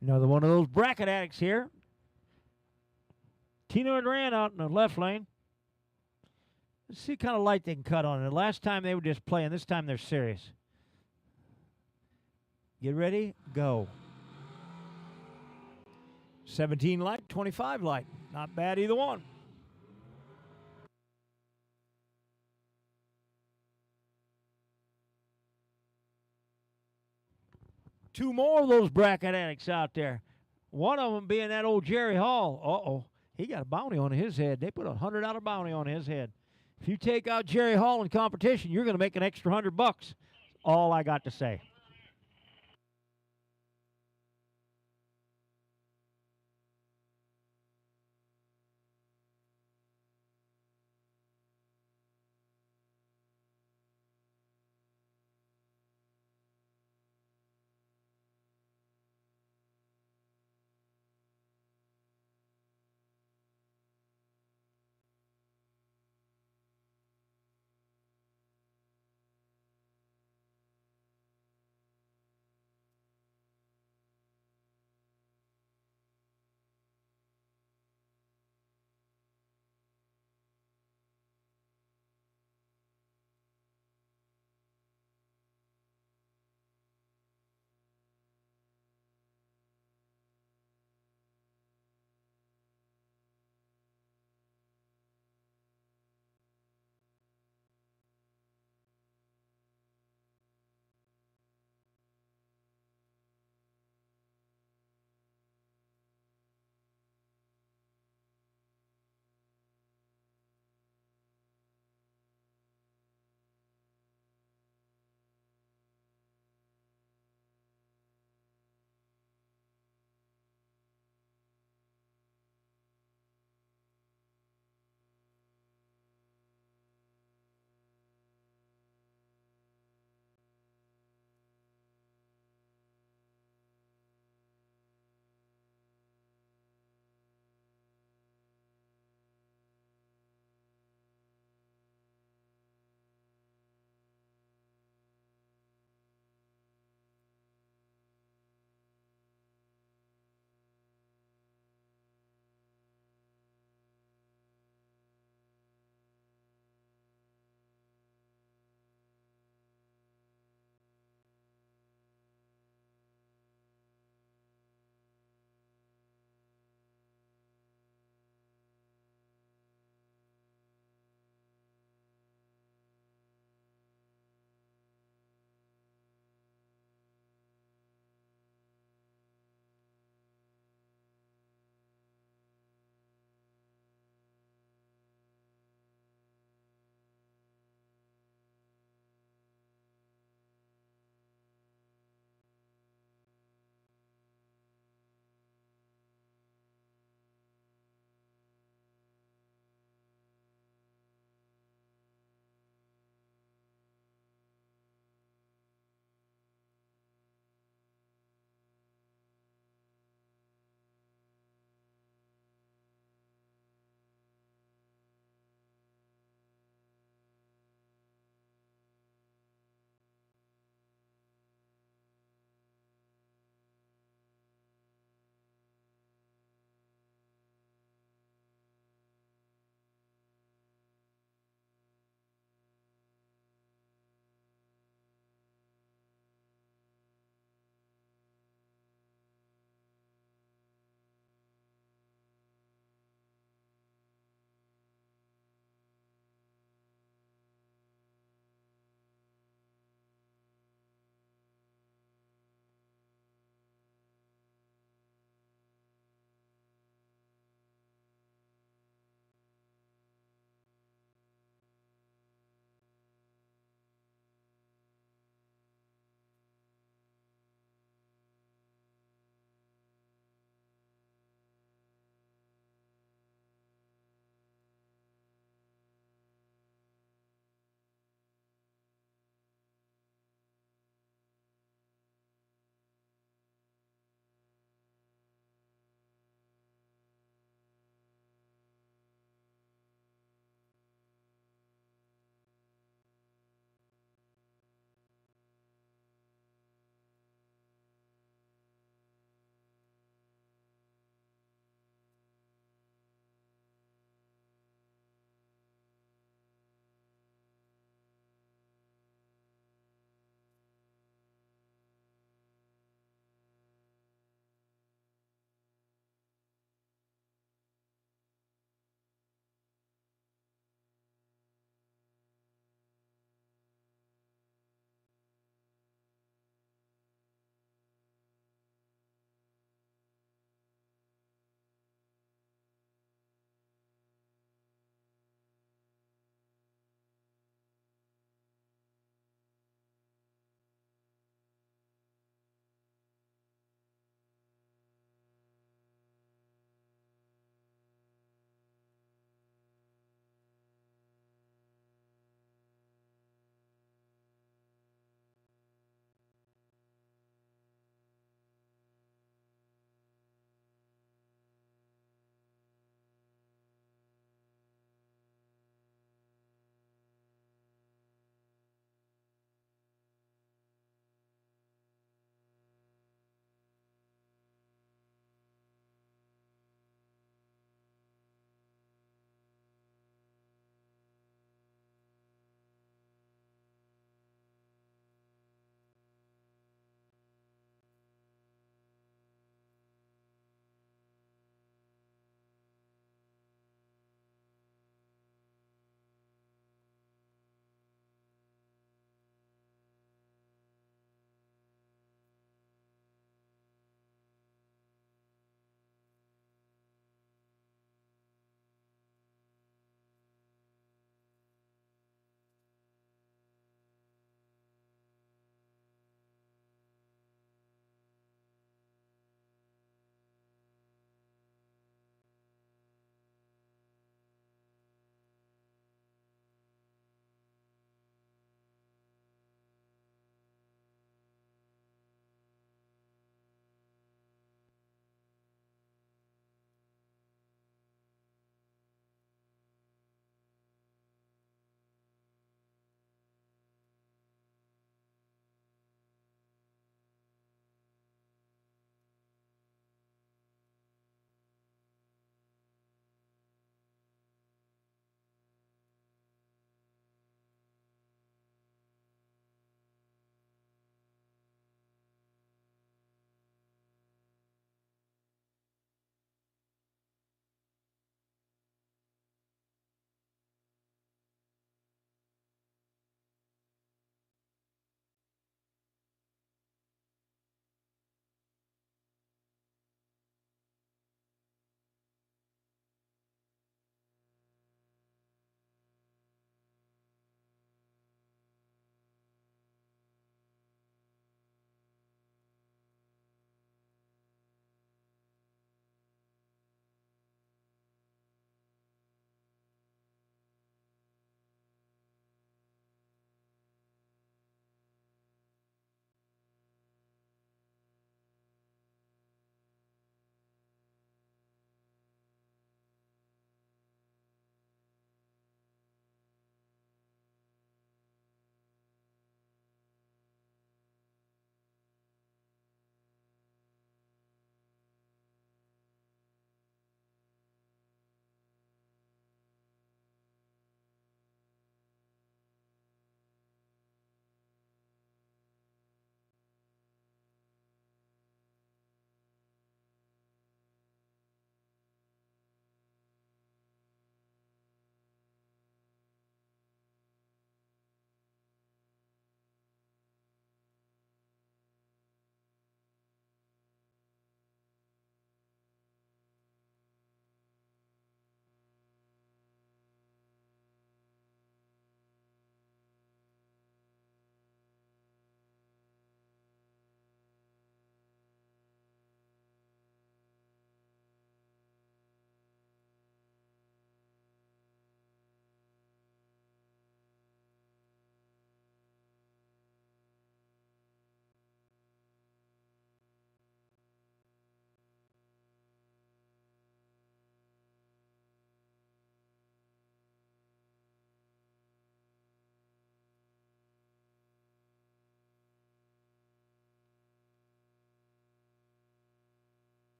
Another one of those bracket addicts here. Tino and Rand out in the left lane. Let's see what kind of light they can cut on it. Last time they were just playing. This time they're serious. Get ready, go. 17 light, 25 light. Not bad either one. Two more of those bracket addicts out there. One of them being that old Jerry Hall. Uh-oh. He got a bounty on his head. They put a $100 bounty on his head. If you take out Jerry Hall in competition, you're going to make an extra $100. All I got to say.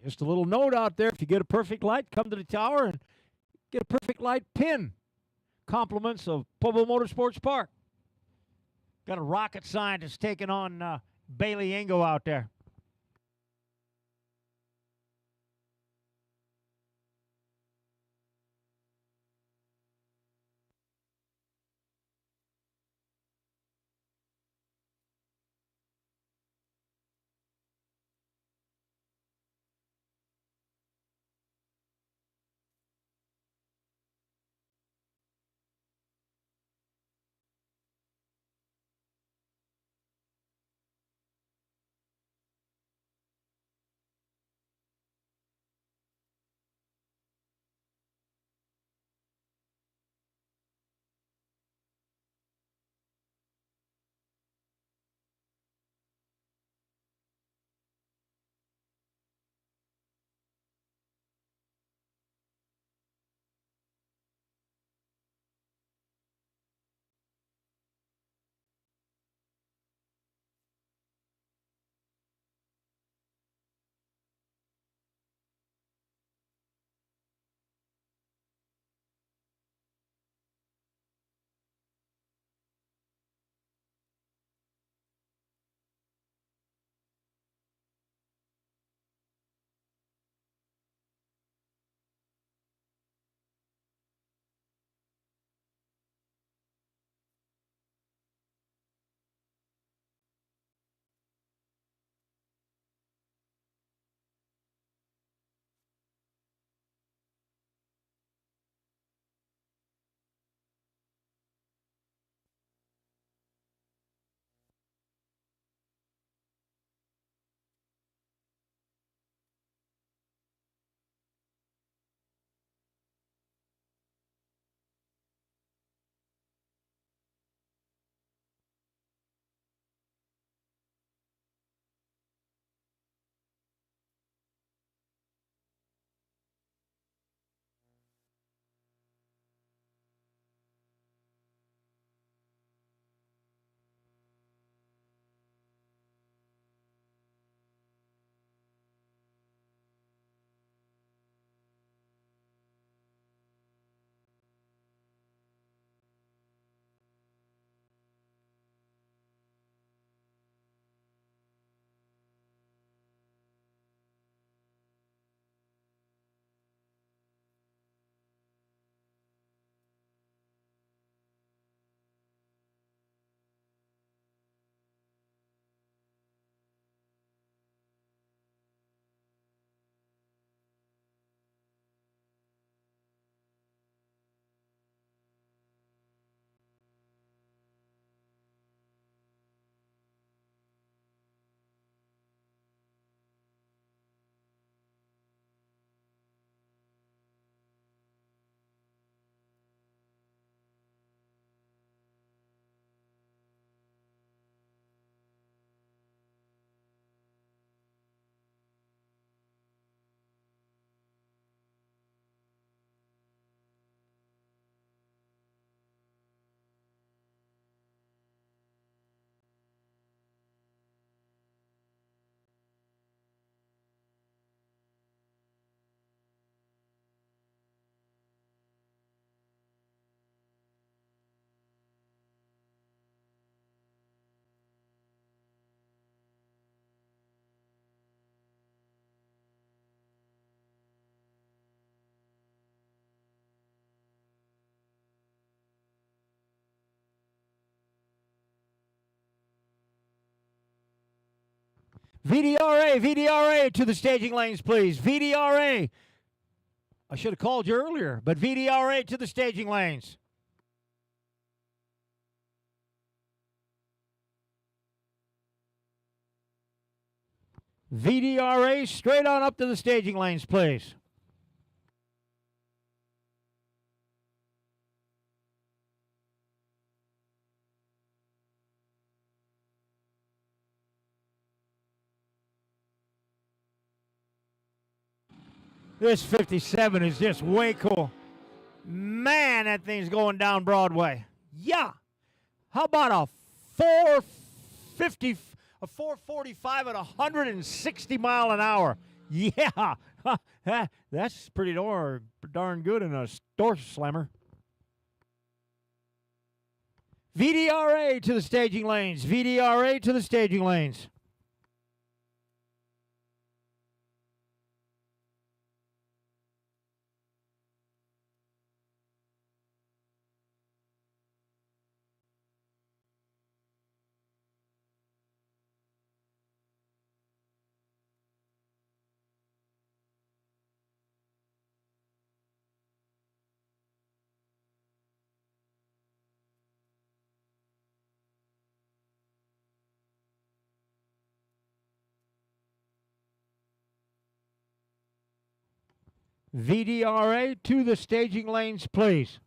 Just a little note out there. If you get a perfect light, come to the tower and get a perfect light pin. Compliments of Pueblo Motorsports Park. Got a rocket scientist taking on Bailey Ingo out there. VDRA, VDRA to the staging lanes, please. VDRA. I should have called you earlier, but VDRA to the staging lanes. VDRA straight on up to the staging lanes, please. This 57 is just way cool. Man, that thing's going down Broadway. Yeah. How about a 445 at 160 mile an hour? Yeah, that's pretty darn good in a door slammer. VDRA to the staging lanes. VDRA to the staging lanes. VDRA to the staging lanes, please.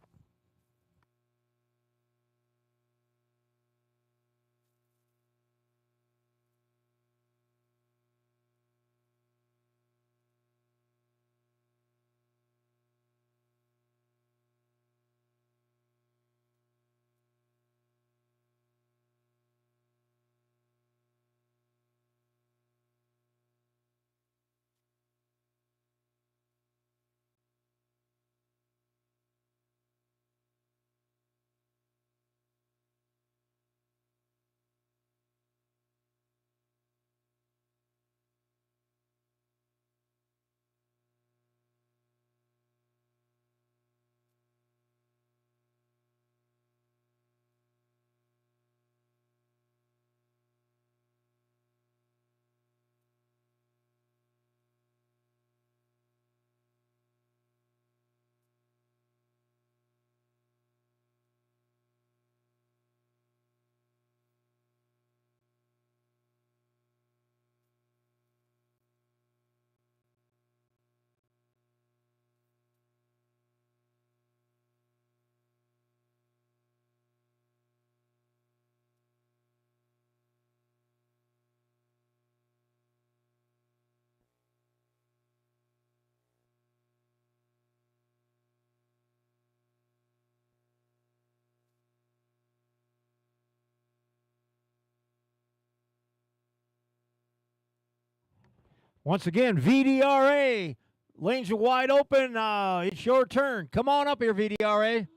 Once again, VDRA. Lanes are wide open. It's your turn. Come on up here, VDRA.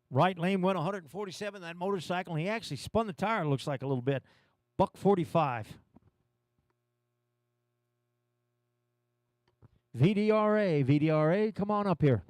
Right lane went 147. That motorcycle, he actually spun the tire, looks like a little bit. Buck 45. VDRA, VDRA, come on up here.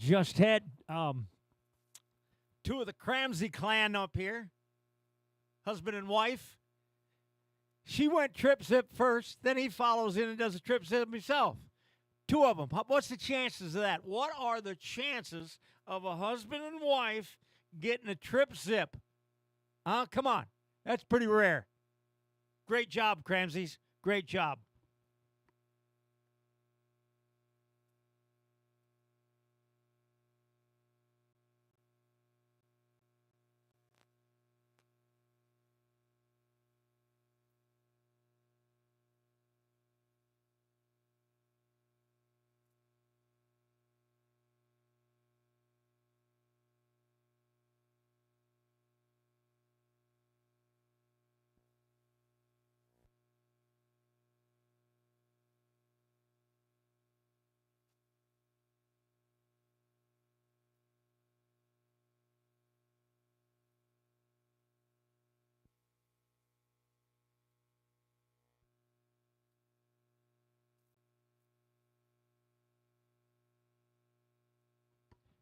Just had two of the Cramsey clan up here, husband and wife. She went trip zip first, then he follows in and does a trip zip himself. Two of them. What's the chances of that? What are the chances of a husband and wife getting a trip zip? Come on. That's pretty rare. Great job, Cramseys. Great job.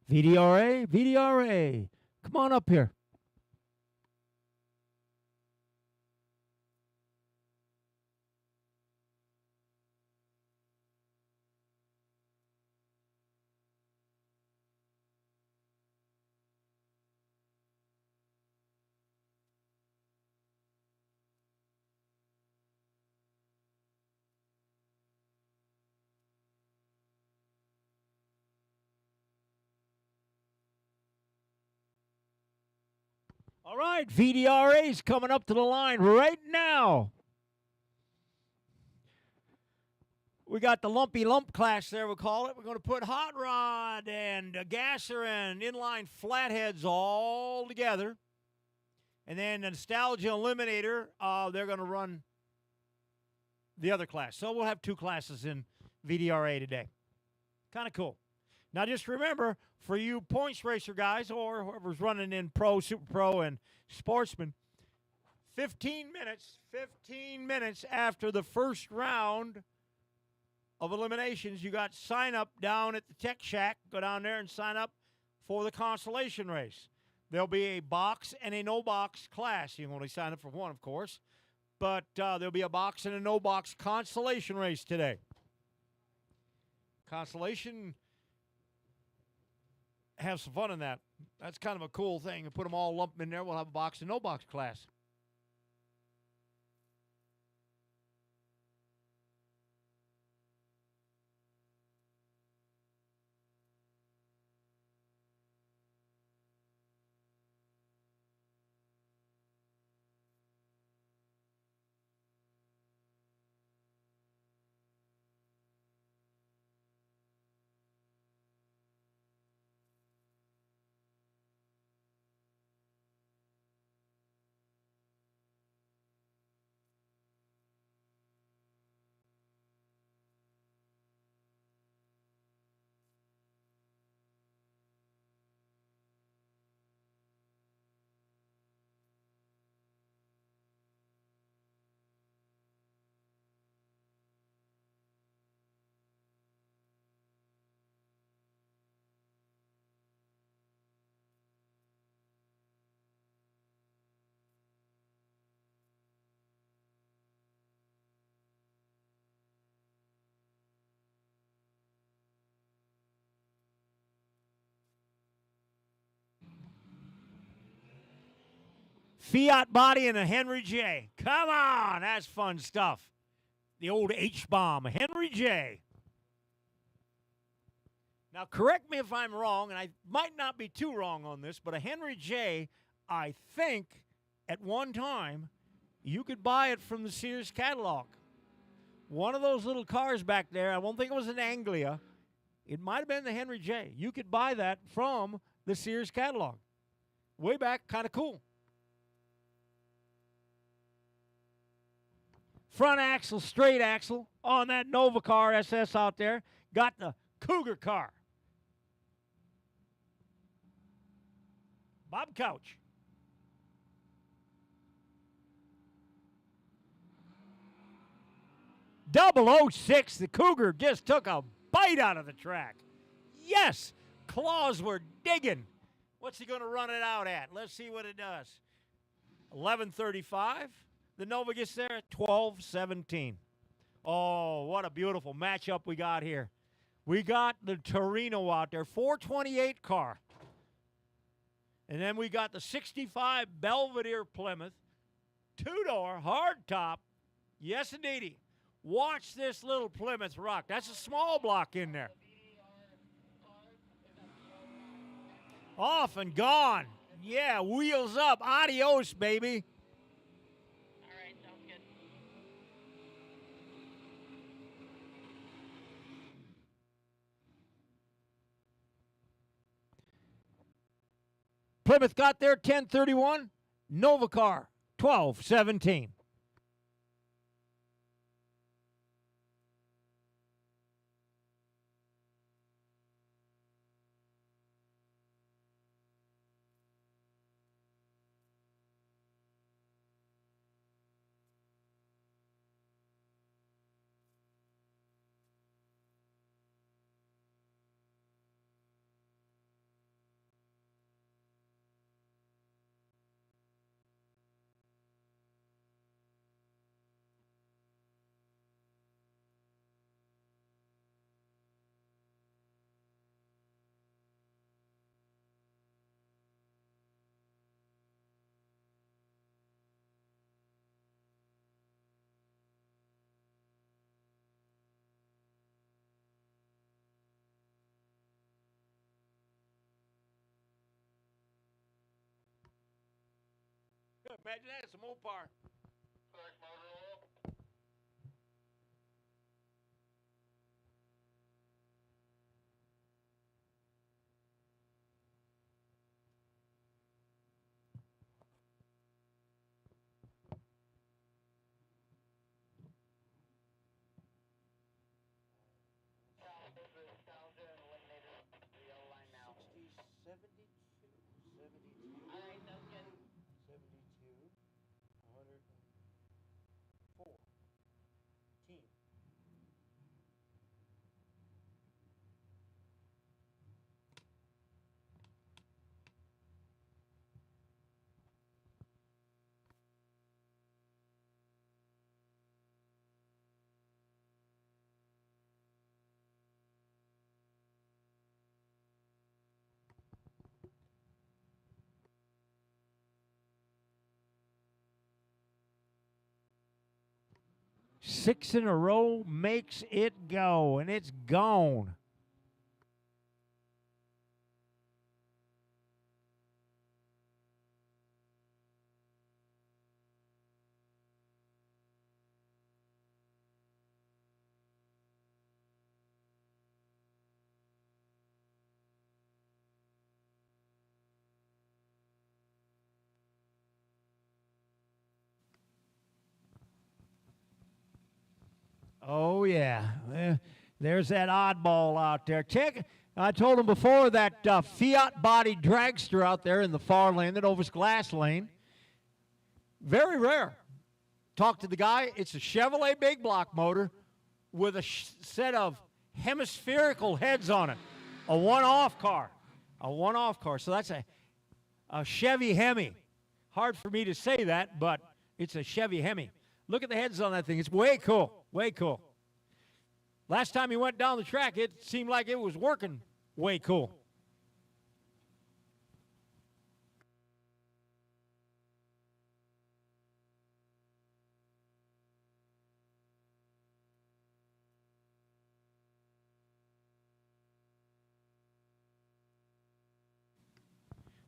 VDRA, VDRA. Come on up here. All right, VDRA's coming up to the line right now. We got the lumpy lump class there, we'll call it. We're going to put hot rod and gasser and inline flatheads all together. And then the Nostalgia Eliminator, they're going to run the other class. So we'll have two classes in VDRA today. Kind of cool. Now just remember, for you points racer guys or whoever's running in Pro, Super Pro, and Sportsman, 15 minutes after the first round of eliminations, you got sign up down at the Tech Shack. Go down there and sign up for the consolation race. There'll be a box and a no box class. You can only sign up for one, of course. But there'll be a box and a no box consolation race today. Consolation, have some fun in that. That's kind of a cool thing. You put them all lumped in there. We'll have a box and no box class. Fiat body and a Henry J. Come on, that's fun stuff. The old H-bomb, Henry J. Now, correct me if I'm wrong, and I might not be too wrong on this, but a Henry J, I think, at one time, you could buy it from the Sears catalog. One of those little cars back there, I don't think it was an Anglia. It might have been the Henry J. You could buy that from the Sears catalog. Way back, kind of cool. Front axle, straight axle on that Nova car SS out there. Got the Cougar car. Bob Couch. .006, the Cougar just took a bite out of the track. Yes, claws were digging. What's he going to run it out at? Let's see what it does. 11:35. The Nova gets there at 12:17. Oh, what a beautiful matchup we got here. We got the Torino out there, 428 car. And then we got the 65 Belvedere Plymouth, two-door, hardtop. Yes, indeedy. Watch this little Plymouth rock. That's a small block in there. Off and gone. Yeah, wheels up. Adios, baby. All right, sounds good. Plymouth got there 10:31. Nova car 12:17. Imagine that, it's a Mopar. Stack motor oil. Sounds good. Eliminator. The yellow line now. 72, 72, All right, sounds good. 72, 104. Six in a row makes it go, and it's gone. Oh, yeah. There's that oddball out there. Check. I told him before that Fiat body dragster out there in the far lane, that Ovis glass lane. Very rare. Talked to the guy. It's a Chevrolet big block motor with a set of hemispherical heads on it. A one-off car. A one-off car. So that's a Chevy Hemi. Hard for me to say that, but it's a Chevy Hemi. Look at the heads on that thing. It's way cool. Way cool. Last time he went down the track, it seemed like it was working way cool.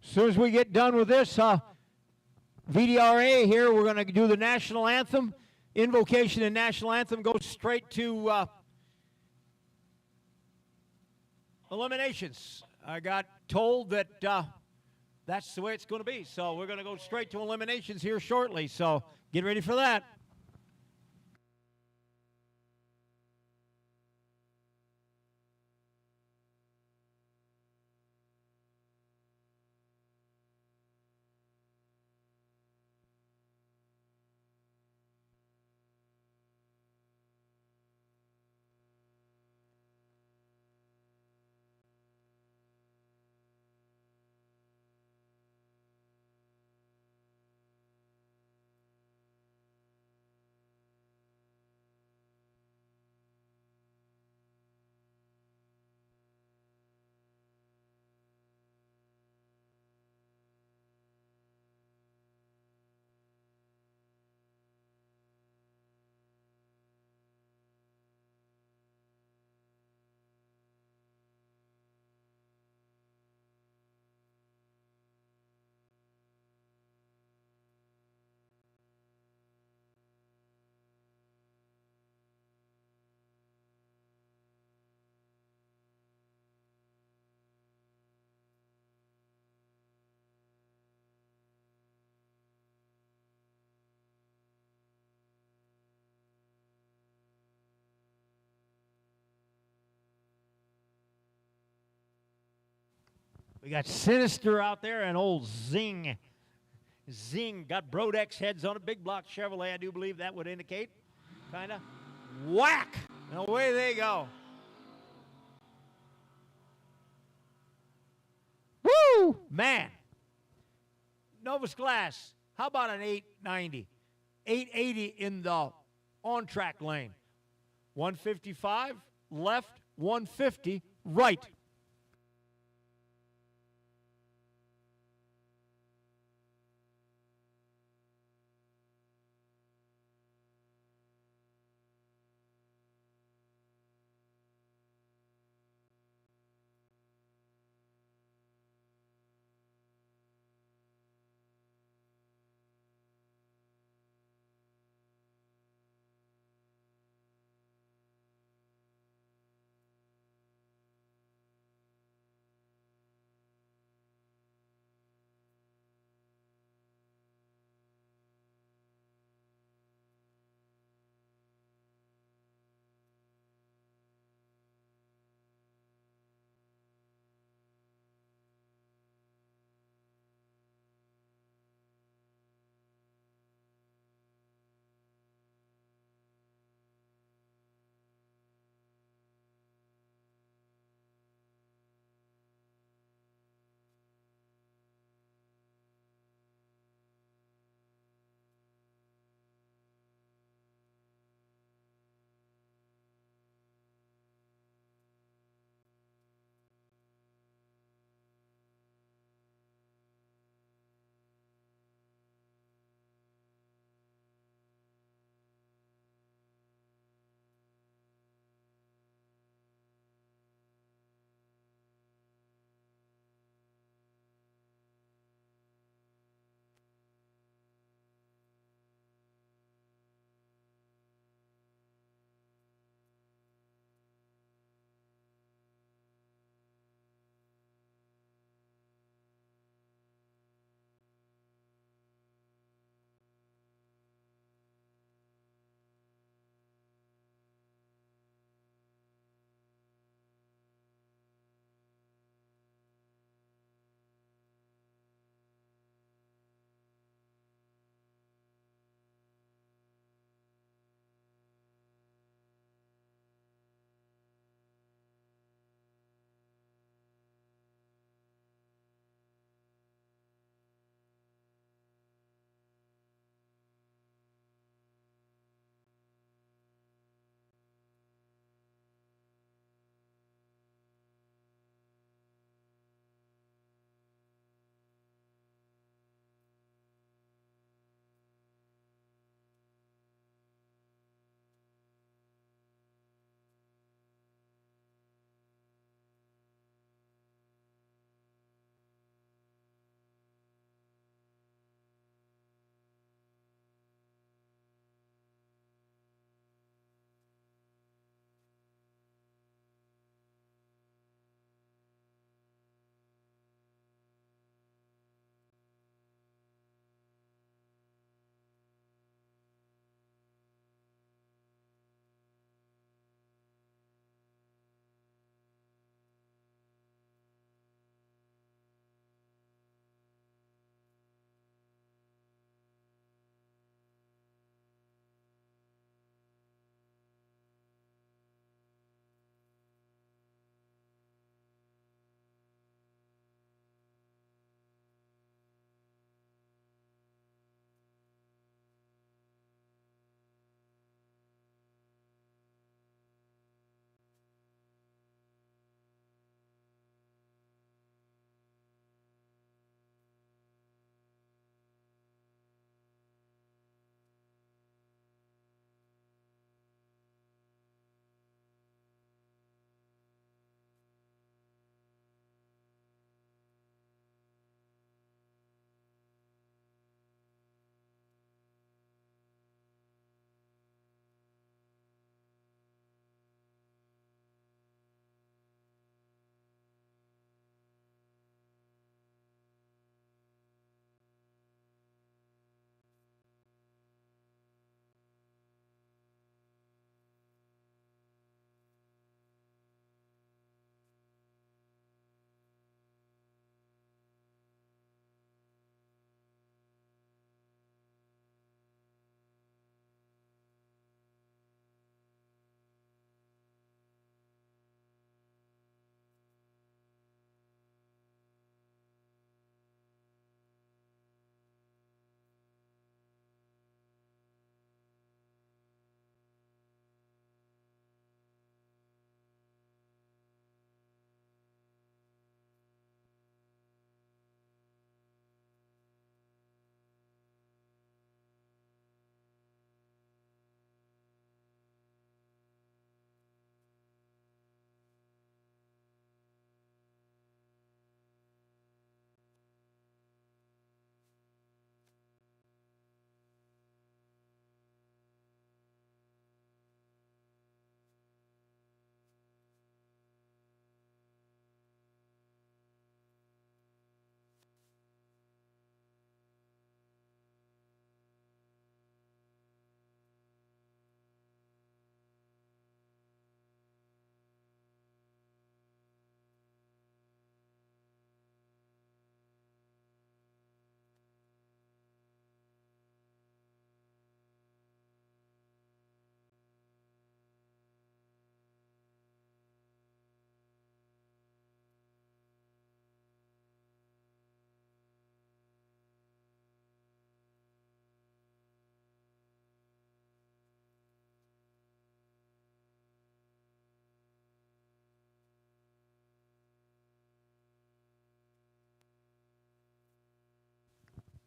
As soon as we get done with this, VDRA here, we're going to do the national anthem. Invocation and national anthem goes straight to eliminations. I got told that that's the way it's going to be. So we're going to go straight to eliminations here shortly. So get ready for that. We got Sinister out there and old Zing. Zing got Brodex heads on a big block Chevrolet, I do believe that would indicate. Kind of. Whack! And away they go. Woo! Man. Novus Glass, how about an 890? 880 in the on-track lane. 155 left, 150 right.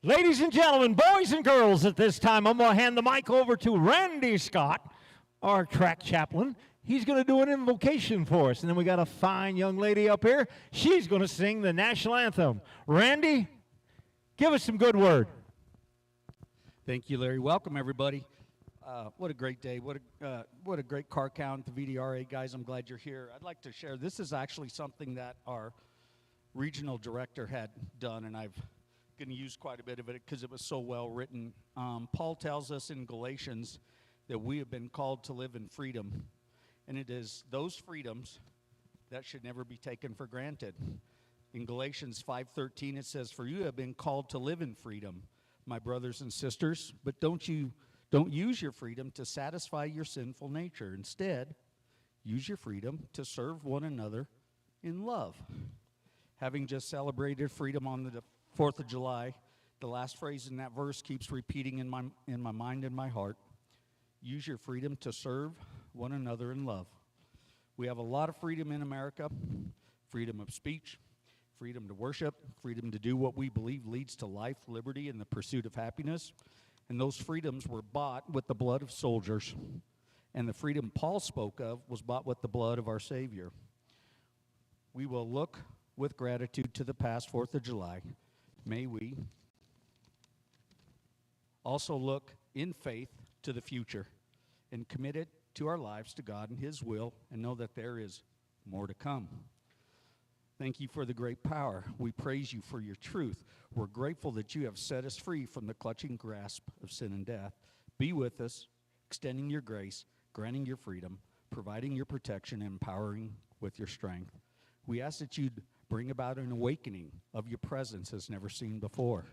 Ladies and gentlemen, boys and girls, at this time, I'm going to hand the mic over to Randy Scott, our track chaplain. He's going to do an invocation for us. And then we got a fine young lady up here. She's going to sing the national anthem. Randy, give us some good word. Thank you, Larry. Welcome, everybody. What a great day. What a great car count, the VDRA guys. I'm glad you're here. I'd like to share. This is actually something that our regional director had done, and I've going to use quite a bit of it because it was so well written. Paul tells us in Galatians that we have been called to live in freedom, and it is those freedoms that should never be taken for granted. In Galatians 5:13, it says, "For you have been called to live in freedom, my brothers and sisters, but don't use your freedom to satisfy your sinful nature. Instead, use your freedom to serve one another in love." Having just celebrated freedom on the 4th of July, the last phrase in that verse keeps repeating in my mind and my heart. Use your freedom to serve one another in love. We have a lot of freedom in America: freedom of speech, freedom to worship, freedom to do what we believe leads to life, liberty, and the pursuit of happiness. And those freedoms were bought with the blood of soldiers. And the freedom Paul spoke of was bought with the blood of our Savior. We will look with gratitude to the past 4th of July. May we also look in faith to the future and commit it to our lives, to God and His will, and know that there is more to come. Thank you for the great power. We praise you for your truth. We're grateful that you have set us free from the clutching grasp of sin and death. Be with us, extending your grace, granting your freedom, providing your protection, and empowering with your strength. We ask that you'd bring about an awakening of your presence as never seen before.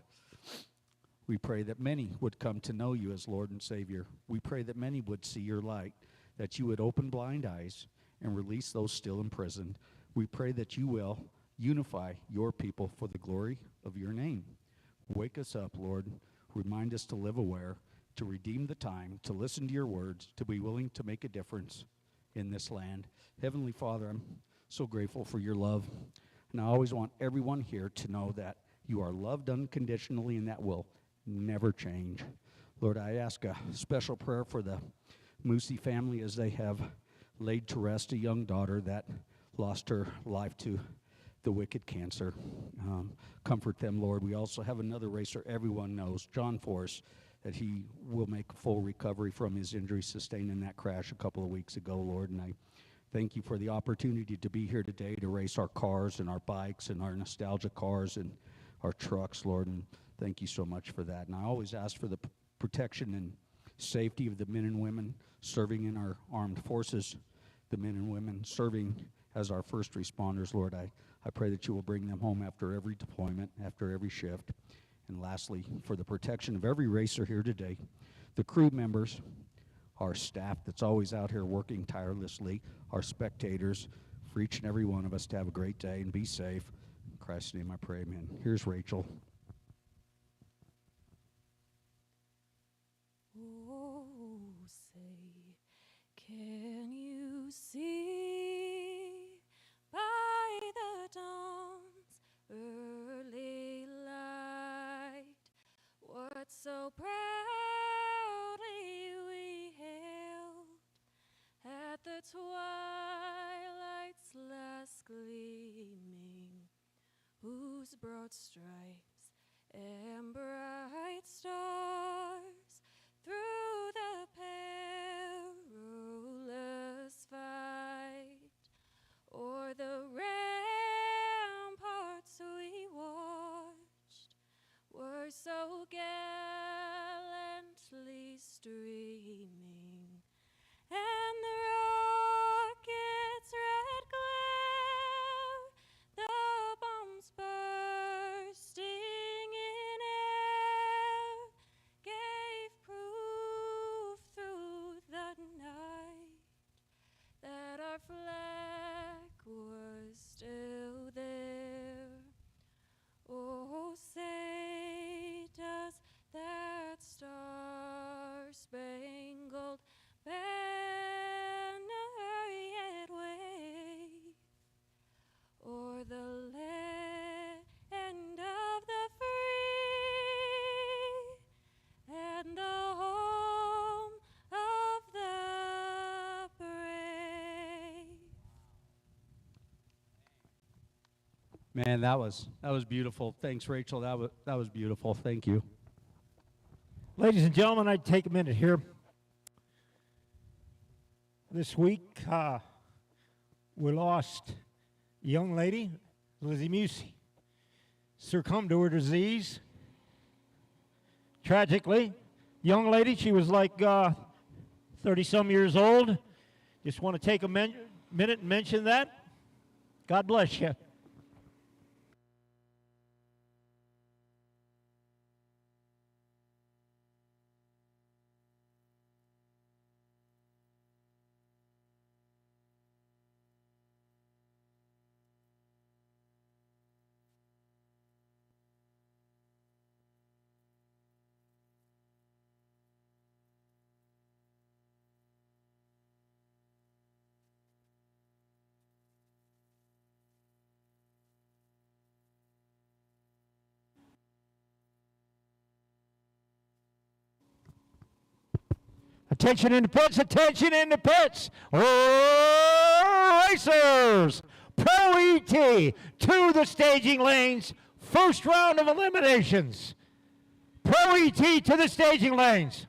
We pray that many would come to know you as Lord and Savior. We pray that many would see your light, that you would open blind eyes and release those still imprisoned. We pray that you will unify your people for the glory of your name. Wake us up, Lord. Remind us to live aware, to redeem the time, to listen to your words, to be willing to make a difference in this land. Heavenly Father, I'm so grateful for your love. And I always want everyone here to know that you are loved unconditionally, and that will never change. Lord, I ask a special prayer for the Moosey family as they have laid to rest a young daughter that lost her life to the wicked cancer. Comfort them, Lord. We also have another racer everyone knows, John Force, that he will make a full recovery from his injury sustained in that crash a couple of weeks ago, Lord. And I thank you for the opportunity to be here today to race our cars and our bikes and our nostalgia cars and our trucks, Lord. And thank you so much for that. And I always ask for the protection and safety of the men and women serving in our armed forces, the men and women serving as our first responders, Lord. I pray that you will bring them home after every deployment, after every shift. And lastly, for the protection of every racer here today, the crew members, our staff that's always out here working tirelessly, our spectators, for each and every one of us to have a great day and be safe. In Christ's name I pray, amen. Here's Rachel. Oh, say, can you see by the dawn's early light what so proudly we hailed at the twilight's last gleaming, whose broad stripes and bright stars through the perilous fight o'er the ramparts we watched were so gallantly streaming, and the rocket's red glare, the bombs bursting in air, Man, that was beautiful. Thanks, Rachel. That was beautiful. Thank you. Ladies and gentlemen, I'd take a minute here. This week, we lost a young lady, Lizzie Musey, succumbed to her disease. Tragically, young lady, she was like 30-some years old. Just want to take a minute and mention that. God bless you. Attention in the pits, attention in the pits. Oh, racers, Pro ET to the staging lanes. First round of eliminations. Pro ET to the staging lanes.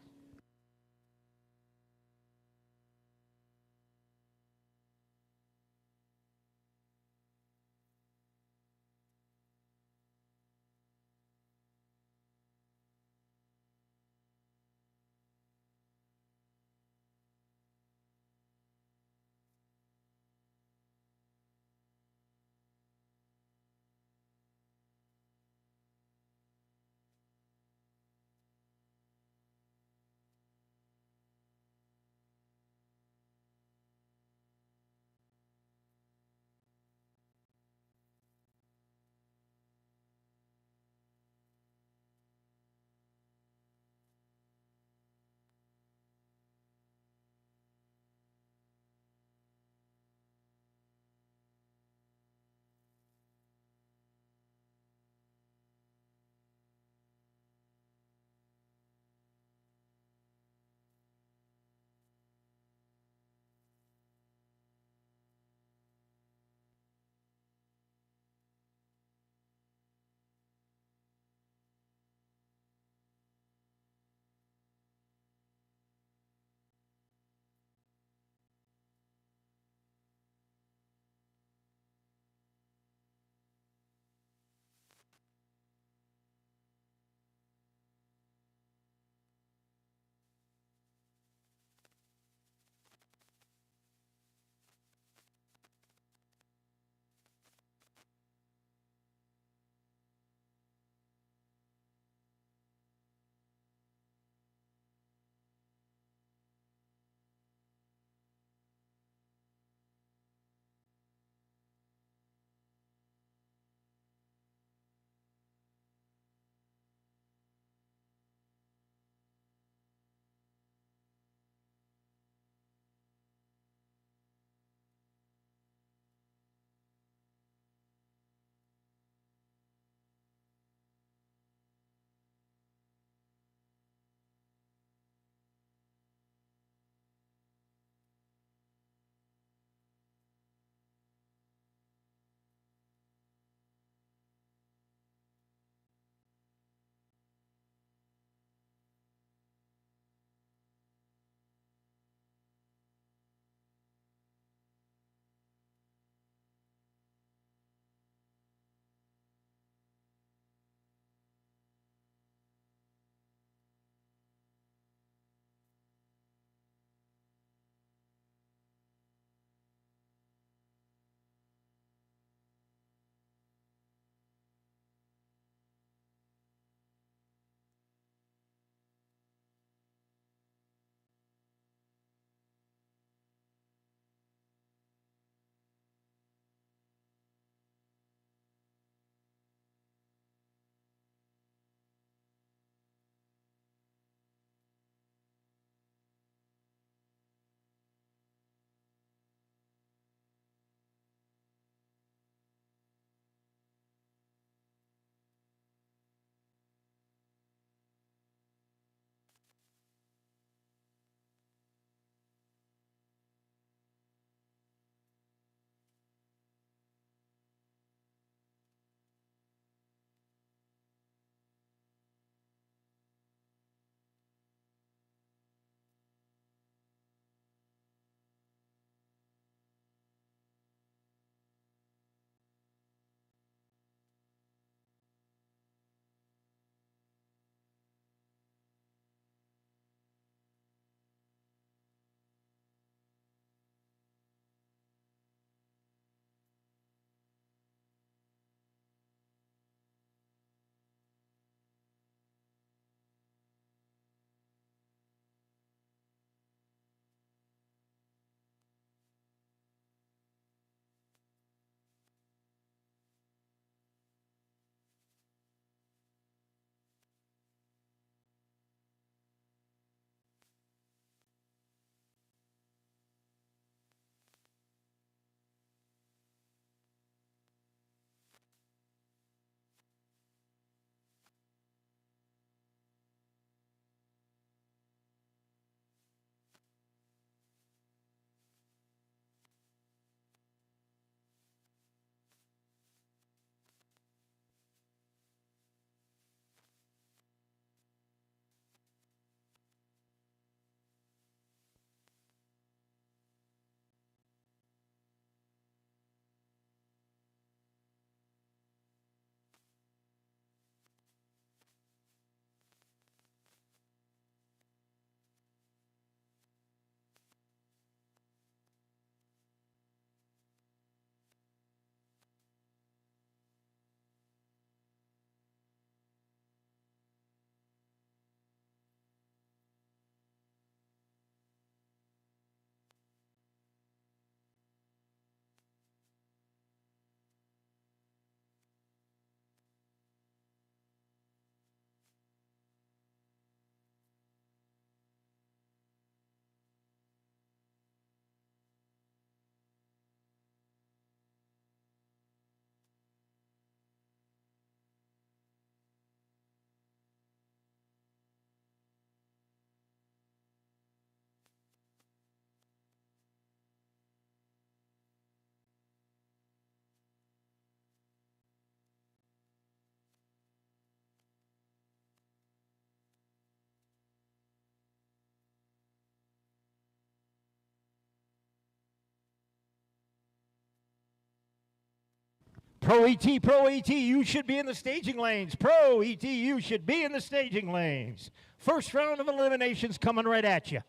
Pro ET, you should be in the staging lanes. Pro ET, you should be in the staging lanes. First round of eliminations coming right at you.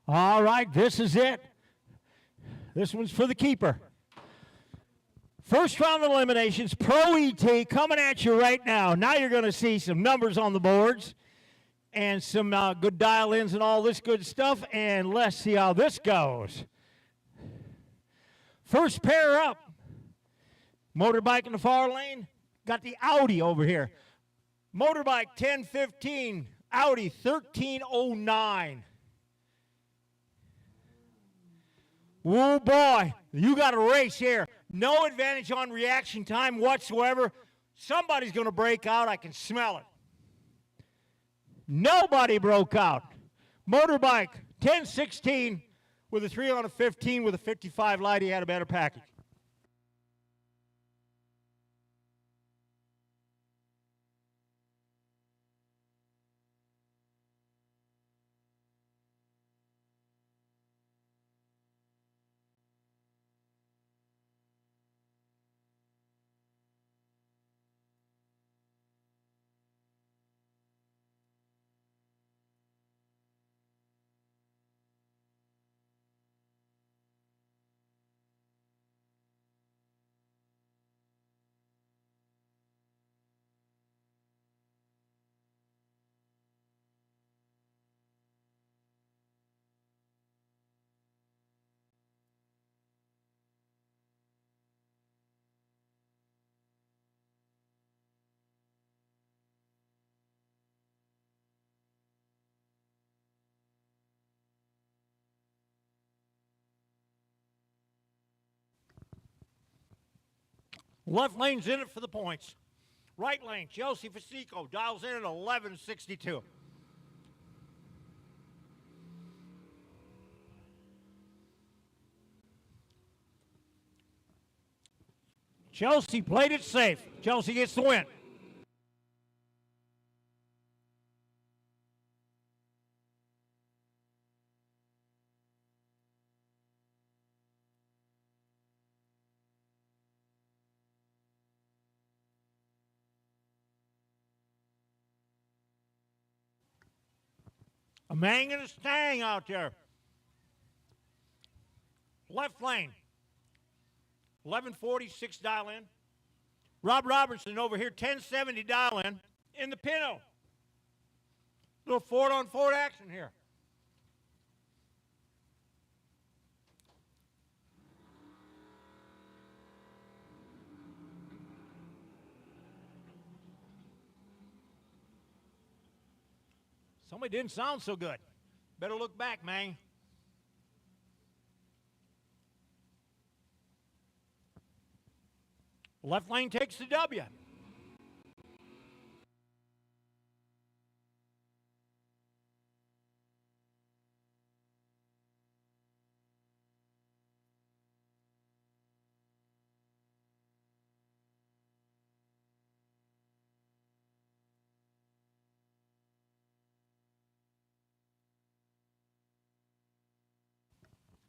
All right, this is it. This one's for the keeper. First round of eliminations, Pro ET coming at you right now. Now you're going to see some numbers on the boards and some good dial-ins and all this good stuff, and let's see how this goes. First pair up, motorbike in the far lane, got the Audi over here. Motorbike 1015, Audi 1309. Oh boy, you got a race here. No advantage on reaction time whatsoever. Somebody's going to break out. I can smell it. Nobody broke out. Motorbike 1016 with a 3 on a 15 with a 55 light. He had a better package. Left lane's in it for the points. Right lane, Chelsea Fasico dials in at 1162. Chelsea played it safe. Chelsea gets the win. A mang and a stang out there. Left lane. 1146 dial in. Rob Robertson over here, 1070 dial in the Pinto. Little Ford on Ford action here. Somebody didn't sound so good. Better look back, man. Left lane takes the W.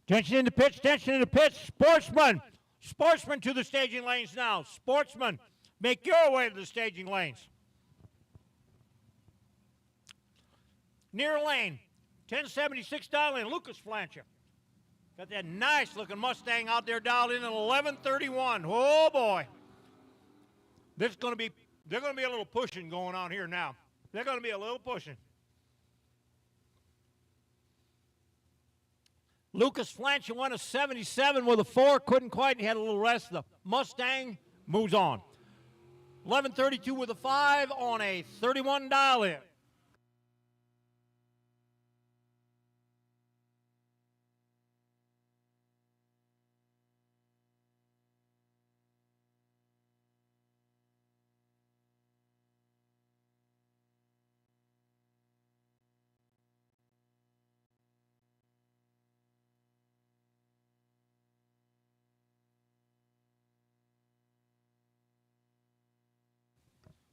Tension in the pitch, tension in the pitch. Sportsman. Sportsman to the staging lanes now. Sportsman, make your way to the staging lanes. Near lane, 1076 dial in, Lucas Flancher. Got that nice looking Mustang out there dialed in at 1131. Oh boy. They're going to be a little pushing going on here now. They're going to be a little pushing. Lucas Flancher went a 77 with a 4, couldn't quite, he had a little rest. The Mustang moves on. 1132 with a 5 on a 31 dial in.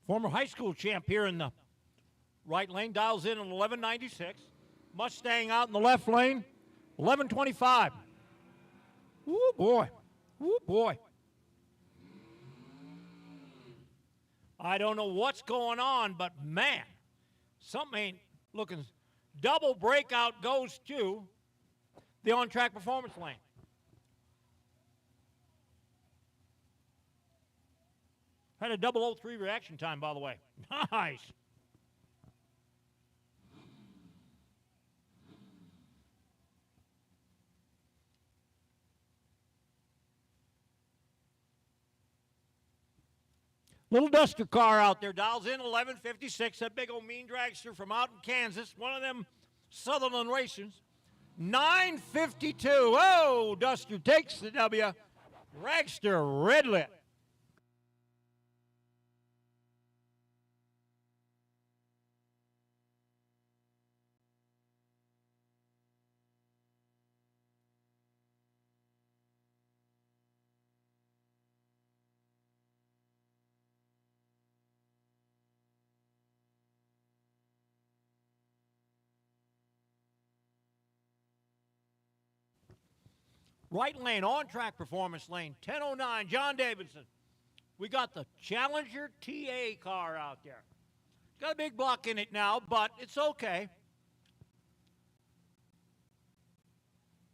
Former high school champ here in the right lane, dials in at 1196. Mustang out in the left lane, 1125. Woo, boy. Woo, boy. I don't know what's going on, but man, something ain't looking. Double breakout goes to the on-track performance lane. Had a 003 reaction time, by the way. Nice. Little Duster car out there, dials in 1156. That big old mean dragster from out in Kansas, one of them Sutherland racers. 952. Oh, Duster takes the W. Dragster red lit. Right lane, on-track performance lane, 1009, John Davidson. We got the Challenger TA car out there. It's got a big block in it now, but it's okay.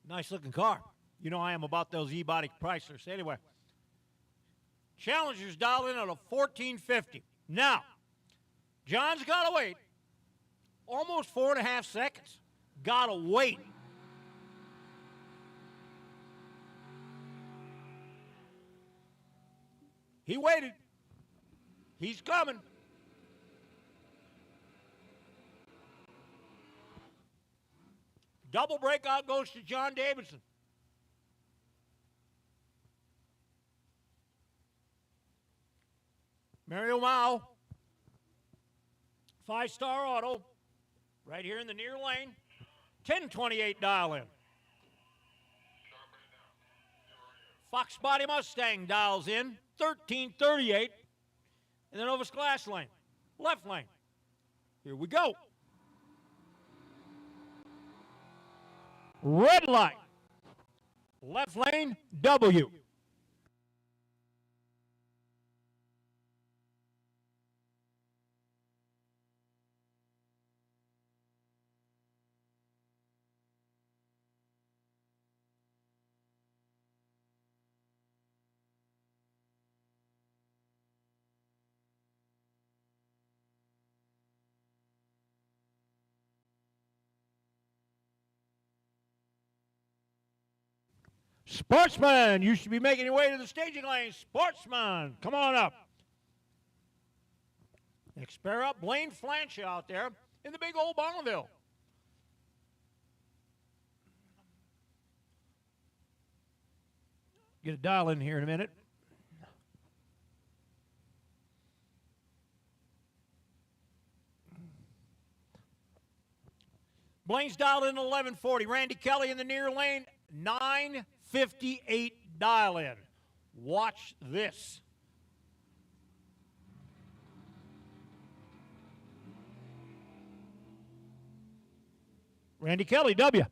Nice looking car. You know I am about those e-body Chryslers. Anyway, Challenger's dialed in at a 1450. Now, John's got to wait almost 4.5 seconds. Got to wait. He waited. He's coming. Double breakout goes to John Davidson. Mario Mao. 5-star auto. Right here in the near lane. 1028 dial in. Fox Body Mustang dials in. 1338. And then Novus Glass lane. Left lane. Here we go. Red light. Left lane, W. Sportsman, you should be making your way to the staging lane. Sportsman, come on up. Expare up Blaine Flanch out there in the big old Bonneville. Get a dial in here in a minute. Blaine's dialed in 1140. Randy Kelly in the near lane, 958 dial in. Watch this. Randy Kelly, W.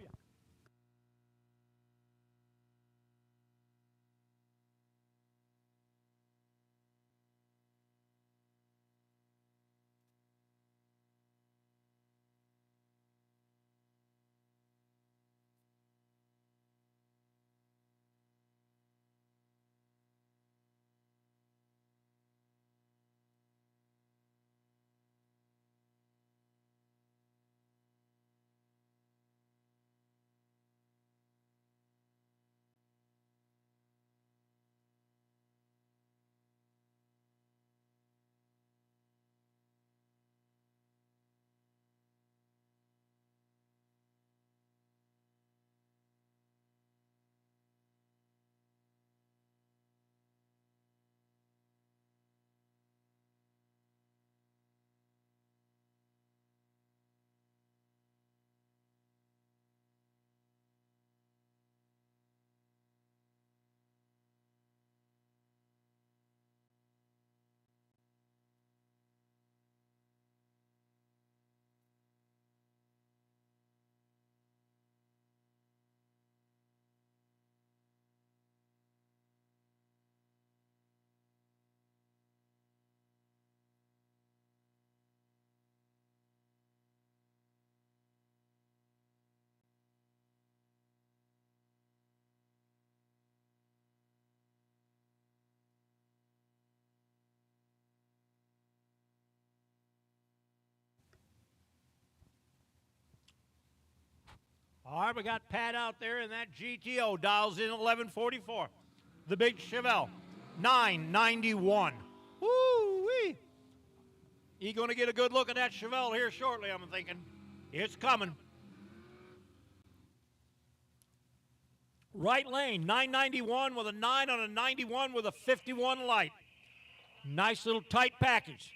All right, we got Pat out there in that GTO. Dials in 1144. The big Chevelle. 991. Woo-wee. You going to get a good look at that Chevelle here shortly, I'm thinking. It's coming. Right lane, 991 with a 9 on a 91 with a 51 light. Nice little tight package.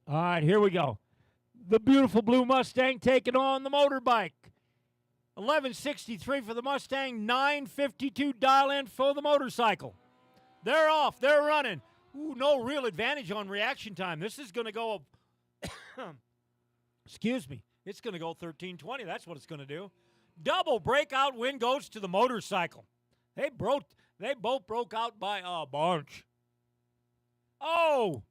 All right, here we go. The beautiful blue Mustang taking on the motorbike. 1163 for the Mustang, 952 dial in for the motorcycle. They're off. They're running. Ooh, no real advantage on reaction time. This is going to go, excuse me, it's going to go 1320. That's what it's going to do. Double breakout win goes to the motorcycle. They both broke out by a bunch. Oh,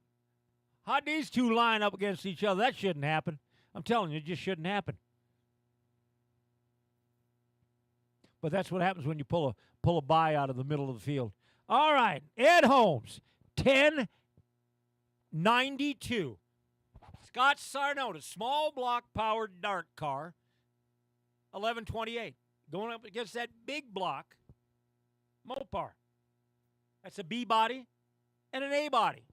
how'd these two line up against each other? That shouldn't happen. I'm telling you, it just shouldn't happen. But that's what happens when you pull a bye out of the middle of the field. All right, Ed Holmes, 1092. Scott Sarnota, small block powered dart car, 1128. Going up against that big block Mopar. That's a B body and an A body.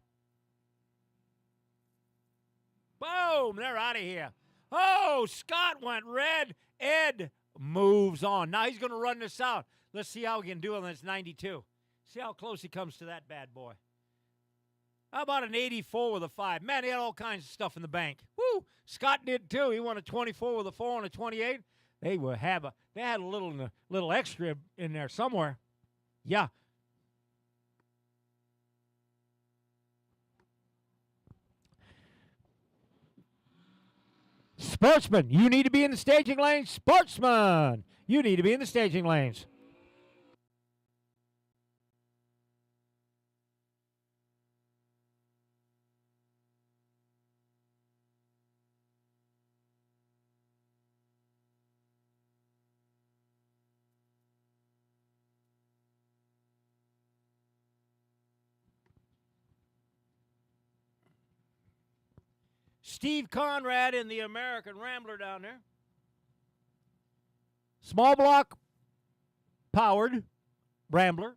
Boom, they're out of here. Oh, Scott went red. Ed moves on. Now he's going to run this out. Let's see how he can do it on this 92. See how close he comes to that bad boy. How about an 84 with a 5? Man, he had all kinds of stuff in the bank. Woo! Scott did too. He won a 24 with a 4 and a 28. They had a little extra in there somewhere. Yeah. Sportsman, you need to be in the staging lanes. Sportsman, you need to be in the staging lanes. Steve Conrad in the American Rambler down there. Small block powered Rambler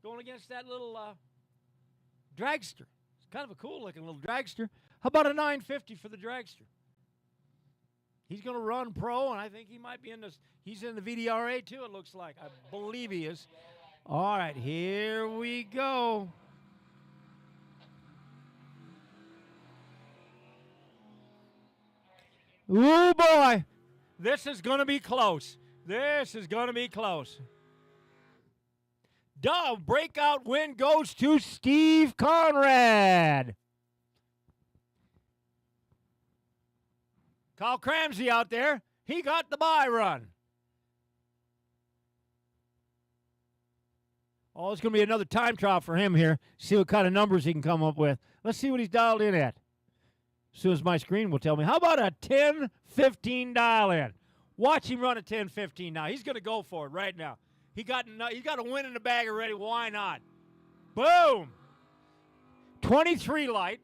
going against that little dragster. It's kind of a cool looking little dragster. How about a 950 for the dragster? He's going to run pro, and I think he might be in this. He's in the VDRA too, it looks like. I believe he is. All right, here we go. Oh, boy. This is going to be close. This is going to be close. Breakout win goes to Steve Conrad. Kyle Cramsey out there. He got the bye run. Oh, it's going to be another time trial for him here. See what kind of numbers he can come up with. Let's see what he's dialed in at. As soon as my screen will tell me. How about a 10-15 dial in? Watch him run a 10-15 now. He's going to go for it right now. He got a win in the bag already. Why not? Boom. 23 light.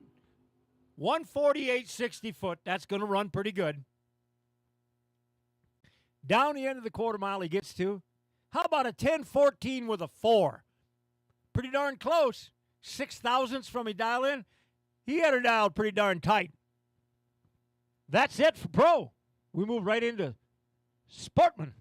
148 60 foot. That's going to run pretty good. Down the end of the quarter mile he gets to. How about a 10-14 with a 4? Pretty darn close. 6 thousandths from a dial in. He had her dialed pretty darn tight. That's it for pro. We move right into Sportman.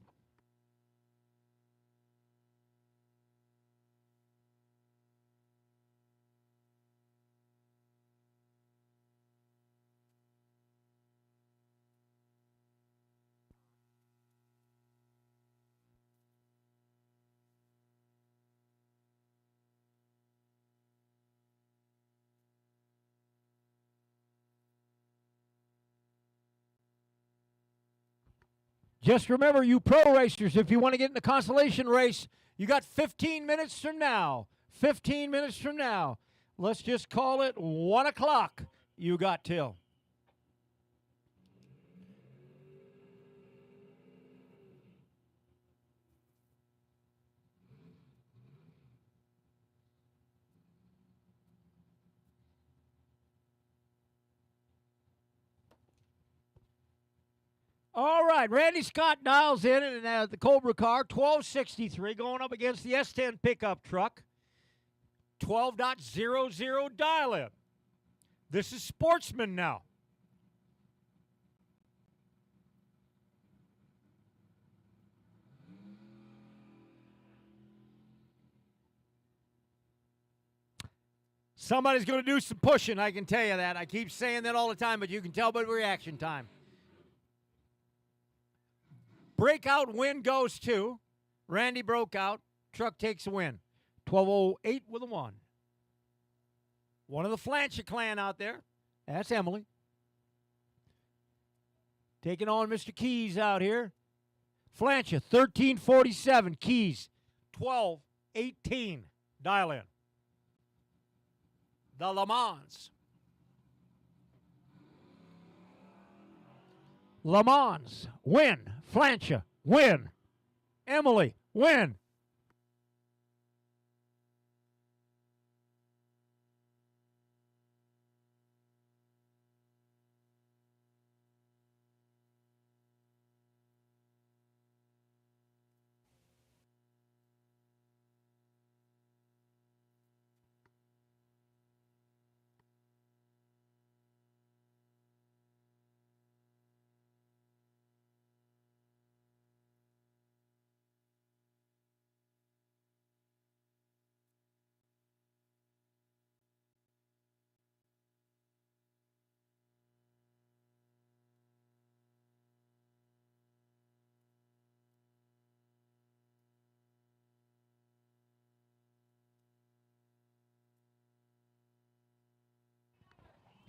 Just remember, you pro racers, if you want to get in the consolation race, you got 15 minutes from now. 15 minutes from now. Let's just call it 1 o'clock. You got till. All right, Randy Scott dials in the Cobra car, 1263, going up against the S10 pickup truck, 12.00 dial in. This is Sportsman now. Somebody's going to do some pushing, I can tell you that. I keep saying that all the time, but you can tell by reaction time. Breakout win goes to Randy broke out. Truck takes a win. 12:08 with a 1. One of the Flancher clan out there. That's Emily. Taking on Mr. Keys out here. Flancher, 13:47. Keys, 12:18. Dial in. The Le Mans. Le Mans, win. Flancher, win. Emily, win.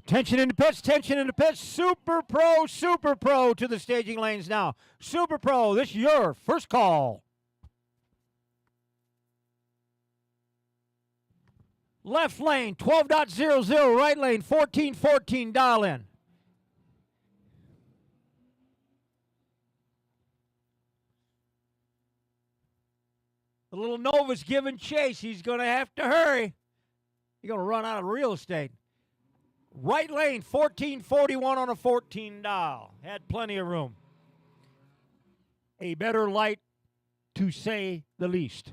Tension in the pits, tension in the pits. Super Pro to the staging lanes now. Super Pro, this is your first call. Left lane, 12.00. Right lane, 14.14. Dial in. The little Nova's giving chase. He's going to have to hurry. He's going to run out of real estate. Right lane, 1441 on a 14 dial. Had plenty of room. A better light, to say the least.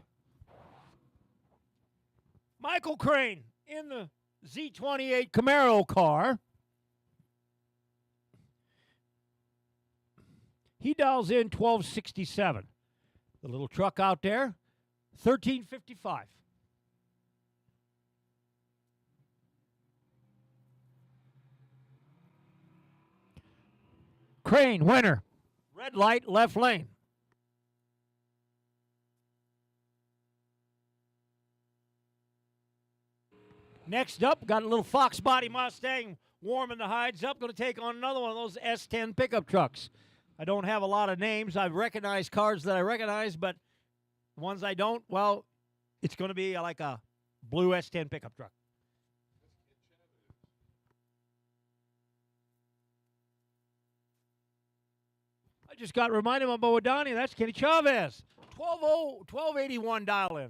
Michael Crane in the Z28 Camaro car. He dials in 1267. The little truck out there, 1355. Crane, winner. Red light, left lane. Next up, got a little Fox Body Mustang warming the hides up. Going to take on another one of those S10 pickup trucks. I don't have a lot of names. I've recognized cars that I recognize, but the ones I don't, well, it's going to be like a blue S10 pickup truck. I just got reminded of Boadani. That's Kenny Chavez. 1281 dial in.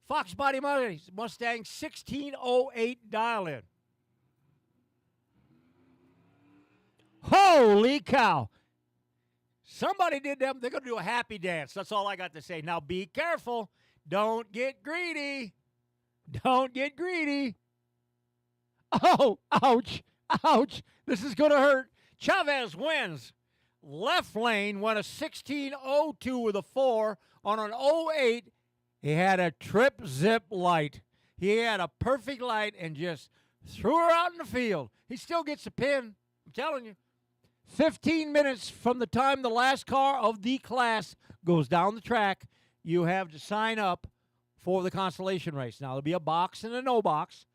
Fox Body Mustang 1608 dial in. Holy cow. Somebody did them. They're going to do a happy dance. That's all I got to say. Now be careful. Don't get greedy. Don't get greedy. Oh, ouch. Ouch. This is going to hurt. Chavez wins. Left lane went a 1602 with a 4 on an 08. He had a trip zip light. He had a perfect light and just threw her out in the field. He still gets a pin. I'm telling you. 15 minutes from the time the last car of the class goes down the track, you have to sign up for the consolation race. Now, there'll be a box and a no box.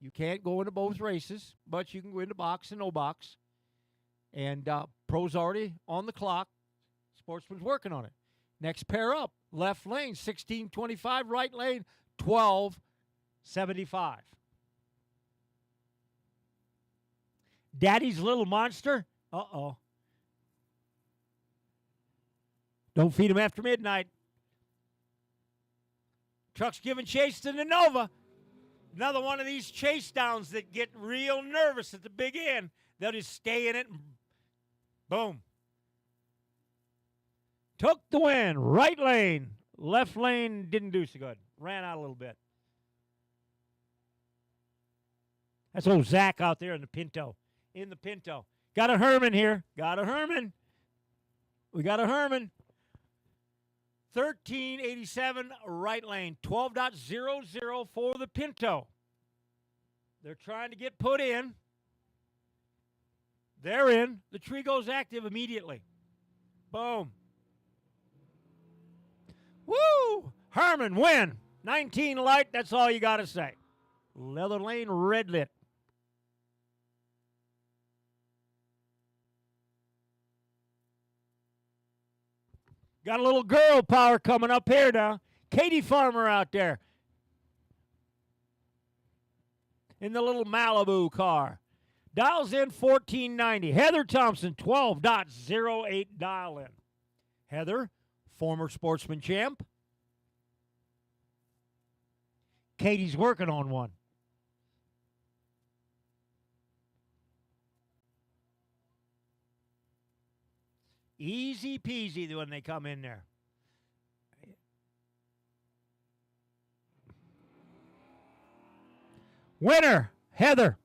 You can't go into both races, but you can go into box and no box. And pro's already on the clock. Sportsman's working on it. Next pair up, left lane, 1625, right lane, 1275. Daddy's Little Monster. Uh-oh. Don't feed him after midnight. Truck's giving chase to the Nova. Another one of these chase downs that get real nervous at the big end. They'll just stay in it and boom. Took the win. Right lane. Left lane didn't do so good. Ran out a little bit. That's old Zach out there in the Pinto. In the Pinto. Got a Herman here. Got a Herman. We got a Herman. 1387 right lane. 12.00 for the Pinto. They're trying to get put in. They're in. The tree goes active immediately. Boom. Woo! Herman, win. 19 light, that's all you got to say. Leather lane, red lit. Got a little girl power coming up here now. Katie Farmer out there in the little Malibu car. Dials in 1490. Heather Thompson, 12.08 dial in. Heather, former Sportsman champ. Katie's working on one. Easy peasy when they come in there. Winner, Heather.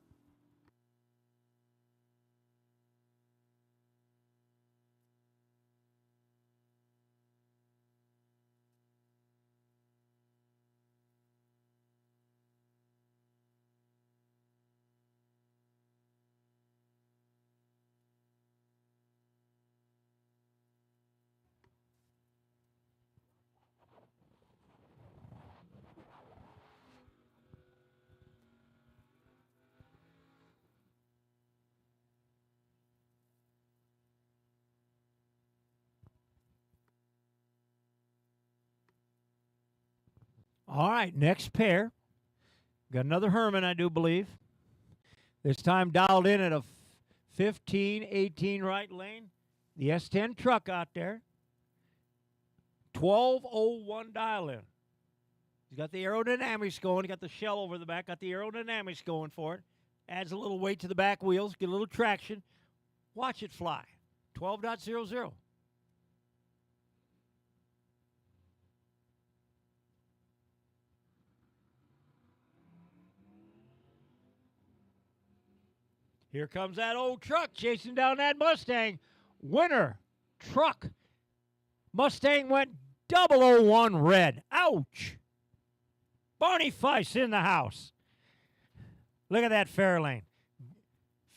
All right, next pair. Got another Herman, I do believe. This time dialed in at a 15-18 right lane. The S10 truck out there. 1201 dial in. He's got the aerodynamics going. He got the shell over the back. Got the aerodynamics going for it. Adds a little weight to the back wheels. Get a little traction. Watch it fly. 12.00. Here comes that old truck chasing down that Mustang. Winner, truck. Mustang went 001 red. Ouch. Barney Feiss in the house. Look at that Fairlane.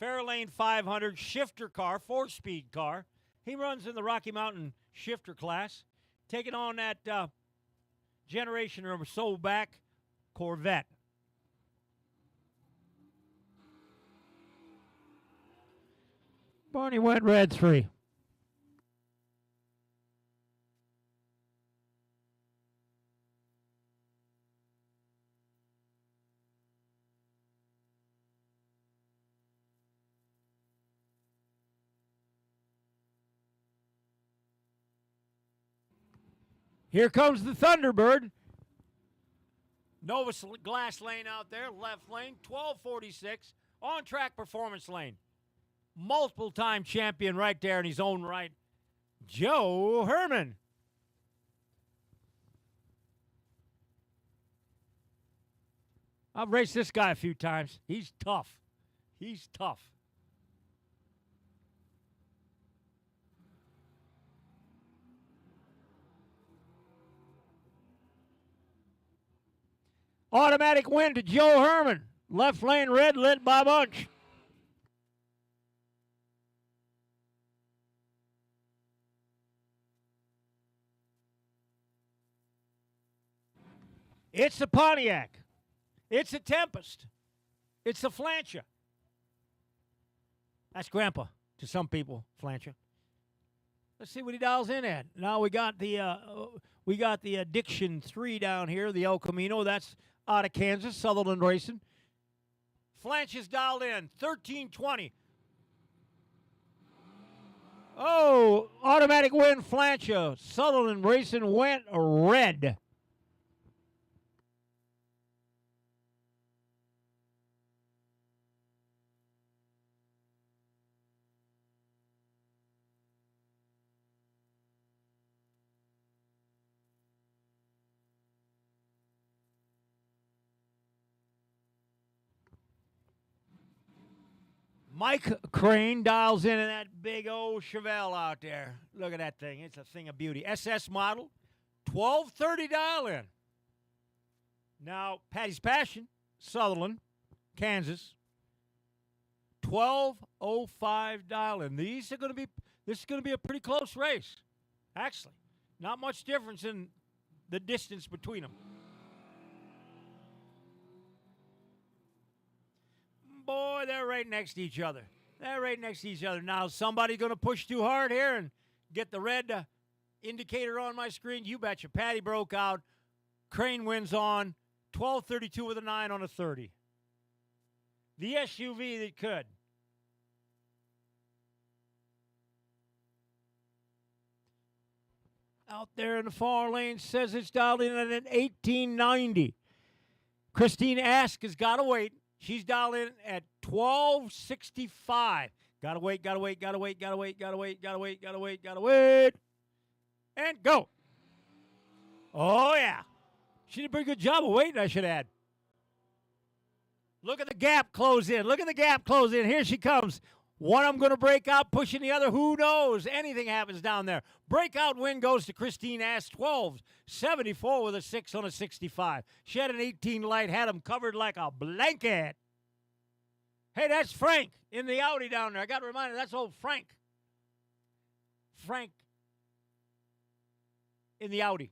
Fairlane 500 shifter car, 4-speed car. He runs in the Rocky Mountain shifter class, taking on that generation or so back Corvette. Barney went red 3. Here comes the Thunderbird. Nova glass lane out there, left lane, 1246, on-track performance lane. Multiple-time champion right there in his own right, Joe Herman. I've raced this guy a few times. He's tough. He's tough. Automatic win to Joe Herman. Left lane red lit by bunch. It's a Pontiac. It's a Tempest. It's a Flancher. That's Grandpa to some people, Flancher. Let's see what he dials in at. Now we got the Addiction 3 down here, the El Camino. That's out of Kansas, Sutherland Racing. Flancher's dialed in, 1320. Oh, automatic win, Flancher. Sutherland Racing went red. Mike Crane dials in that big old Chevelle out there. Look at that thing. It's a thing of beauty. SS model, 1230 dial in. Now, Patty's Passion, Sutherland, Kansas. 12:05 dial-in. This is going to be a pretty close race. Actually, not much difference in the distance between them. Boy, they're right next to each other. Now, somebody going to push too hard here and get the red indicator on my screen? You betcha. Patty broke out. Crane wins on 12:32 with a 9 on a 30. The SUV that could. Out there in the far lane says it's dialed in at an 1890. Christine Ask has got to wait. She's dialed in at 1265. Gotta wait. And go. Oh, yeah. She did a pretty good job of waiting, I should add. Look at the gap close in. Here she comes. One of them going to break out, pushing the other. Who knows? Anything happens down there. Breakout win goes to Christine Ass, 12.74 with a 6 on a 65. She had an 18 light, had him covered like a blanket. Hey, that's Frank in the Audi down there. I got to remind you, that's old Frank. Frank in the Audi.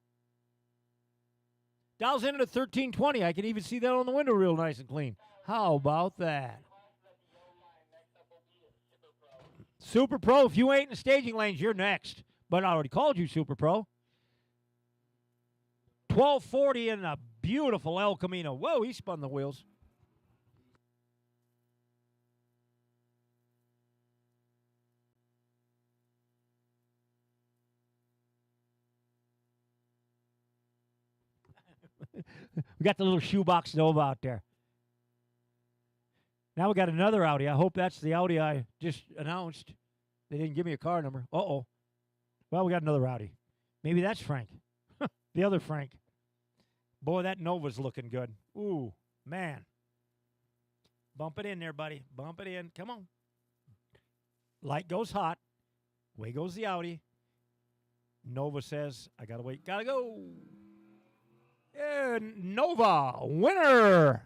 Dials in at a 1320. I can even see that on the window real nice and clean. How about that? Super Pro, if you ain't in the staging lanes, you're next. But I already called you Super Pro. 1240 in a beautiful El Camino. Whoa, he spun the wheels. We got the little shoebox Nova out there. Now we got another Audi. I hope that's the Audi I just announced. They didn't give me a car number. Uh-oh. Well, we got another Audi. Maybe that's Frank. The other Frank. Boy, that Nova's looking good. Ooh, man. Bump it in there, buddy. Bump it in. Come on. Light goes hot. Away goes the Audi. Nova says, I got to wait. Got to go. And Nova, winner.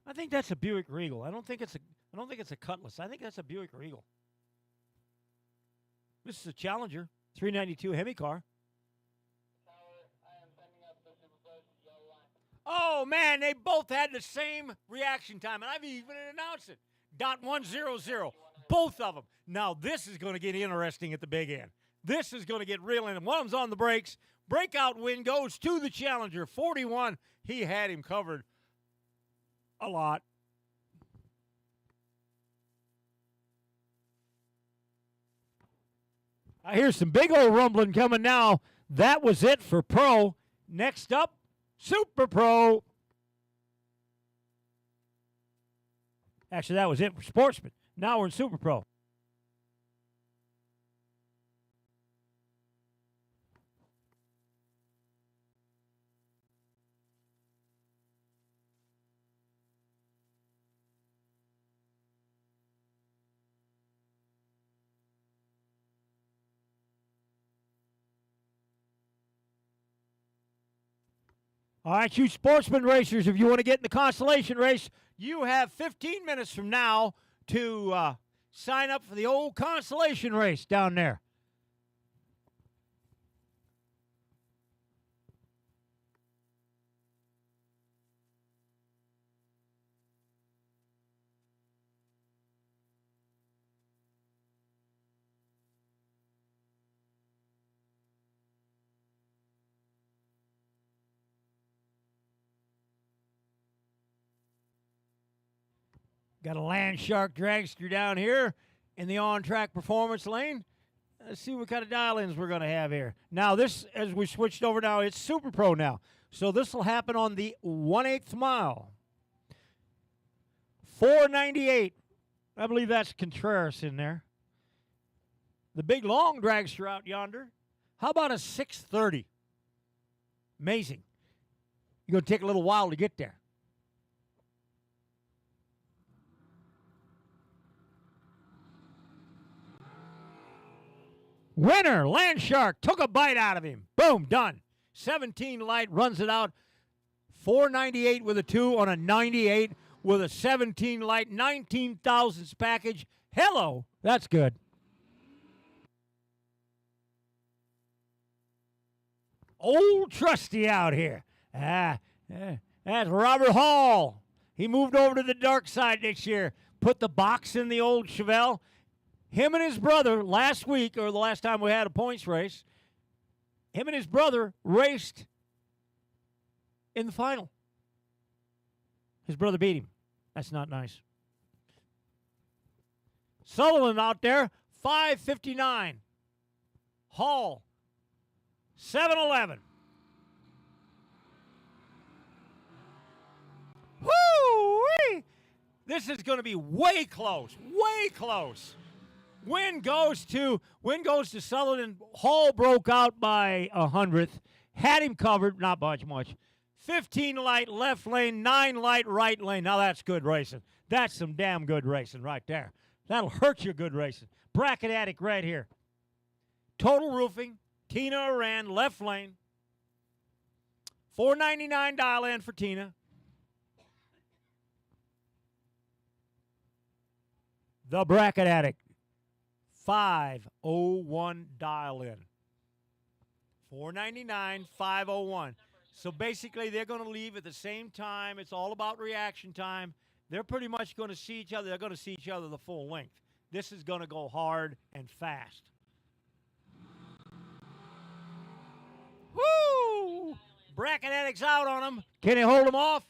I think that's a Buick Regal. I don't think it's a Cutlass. I think that's a Buick Regal. This is a Challenger, 392 Hemi car. Oh man, they both had the same reaction time, and I've even announced it. .100, both of them. Now this is going to get interesting at the big end. This is going to get real, and one of them's on the brakes. Breakout win goes to the Challenger, 41. He had him covered a lot. I hear some big old rumbling coming now. That was it for Pro. Next up, Super Pro. Actually, that was it for Sportsman. Now we're in Super Pro. All right, you Sportsman racers, if you want to get in the Constellation race, you have 15 minutes from now to sign up for the old Constellation race down there. Got a Land Shark dragster down here in the on-track performance lane. Let's see what kind of dial-ins we're going to have here. Now, this, as we switched over now, it's Super Pro now. So this will happen on the 1/8 mile. 498. I believe that's Contreras in there. The big long dragster out yonder. How about a 630? Amazing. You're going to take a little while to get there. Winner, Landshark, took a bite out of him. Boom, done. 17 light, runs it out. 498 with a 2 on a 98 with a 17 light, 19 thousandths package. Hello, that's good. Old Trusty out here. That's Robert Hall. He moved over to the dark side this year. Put the box in the old Chevelle. Him and his brother last week, or the last time we had a points race, him and his brother raced in the final. His brother beat him. That's not nice. Sullivan out there, 5:59. Hall, 7:11. Woo-wee! This is going to be way close, way close. Win goes to Sullivan. Hall broke out by 100th. Had him covered, not much. 15 light left lane, 9 light right lane. Now that's good racing. That's some damn good racing right there. That'll hurt your good racing. Bracket Attic right here. Total roofing. Tina Aran, left lane. $4.99 dial in for Tina. The Bracket Attic. 501 dial in. $4.99, 501. So basically, they're going to leave at the same time. It's all about reaction time. They're pretty much going to see each other. They're going to see each other the full length. This is going to go hard and fast. Woo! Bracket Addict's out on him. Can he hold him off?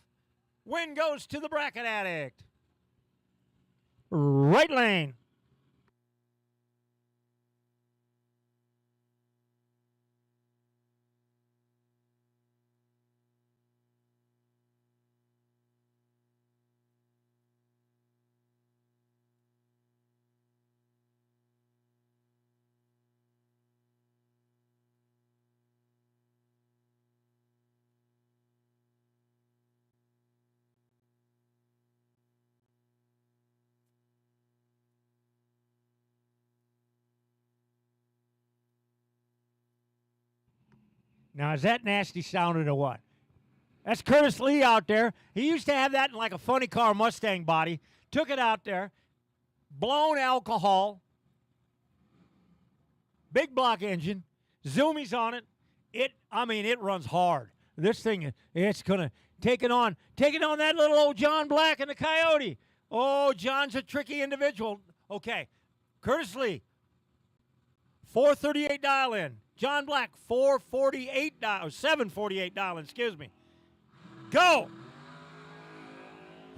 Win goes to the Bracket Addict. Right lane. Now, is that nasty sounding or what? That's Curtis Lee out there. He used to have that in like a funny car Mustang body. Took it out there. Blown alcohol. Big block engine. Zoomies on it. It runs hard. This thing, it's going to take it on that little old John Black and the Coyote. Oh, John's a tricky individual. Okay. Curtis Lee. 438 dial in. John Black, 448 dial, 748 dial in, excuse me. Go!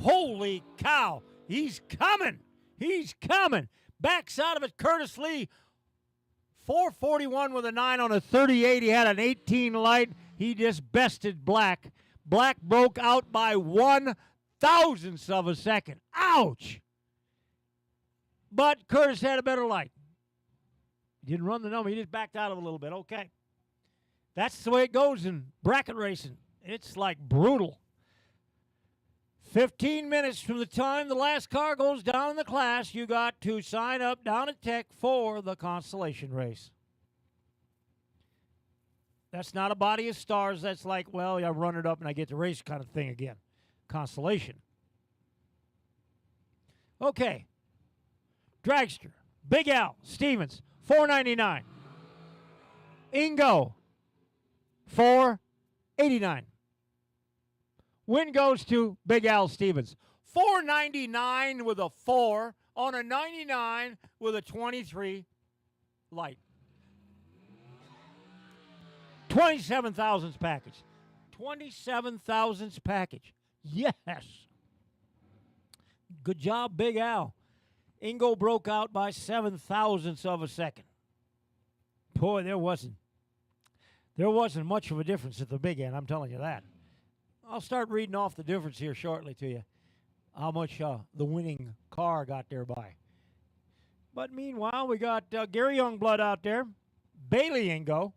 Holy cow. He's coming. He's coming. Backs out of it, Curtis Lee. 441 with a 9 on a 38. He had an 18 light. He just bested Black. Black broke out by 1/1000th of a second. Ouch! But Curtis had a better light. He didn't run the number. He just backed out of it a little bit. Okay. That's the way it goes in bracket racing. It's like brutal. 15 minutes from the time the last car goes down in the class, you got to sign up down at Tech for the Constellation race. That's not a body of stars. That's like, well, I run it up and I get to race kind of thing again. Constellation. Okay. Dragster. Big Al Stevens. $4.99. Ingo, $4.89. Win goes to Big Al Stevens. $4.99 with a 4 on a 99 with a 23 light. 27 thousandths package. 27 thousandths package. Yes. Good job, Big Al. Ingo broke out by 7 thousandths of a second. Boy, there wasn't much of a difference at the big end, I'm telling you that. I'll start reading off the difference here shortly to you. how much the winning car got there by. But meanwhile, we got Gary Youngblood out there, Bailey Ingo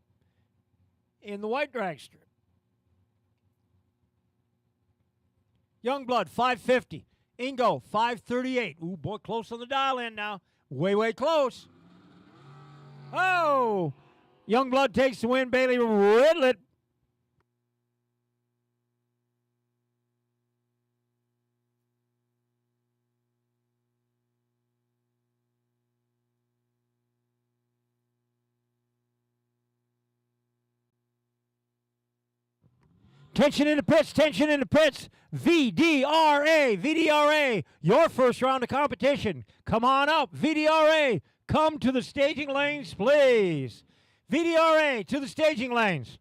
in the white dragster. Youngblood, 550. Ingo, 538. Ooh, boy, close on the dial in now. Way, way close. Oh! Youngblood takes the win. Bailey Ridlett. Tension in the pits, tension in the pits. VDRA, VDRA, your first round of competition. Come on up, VDRA. Come to the staging lanes, please. VDRA to the staging lanes.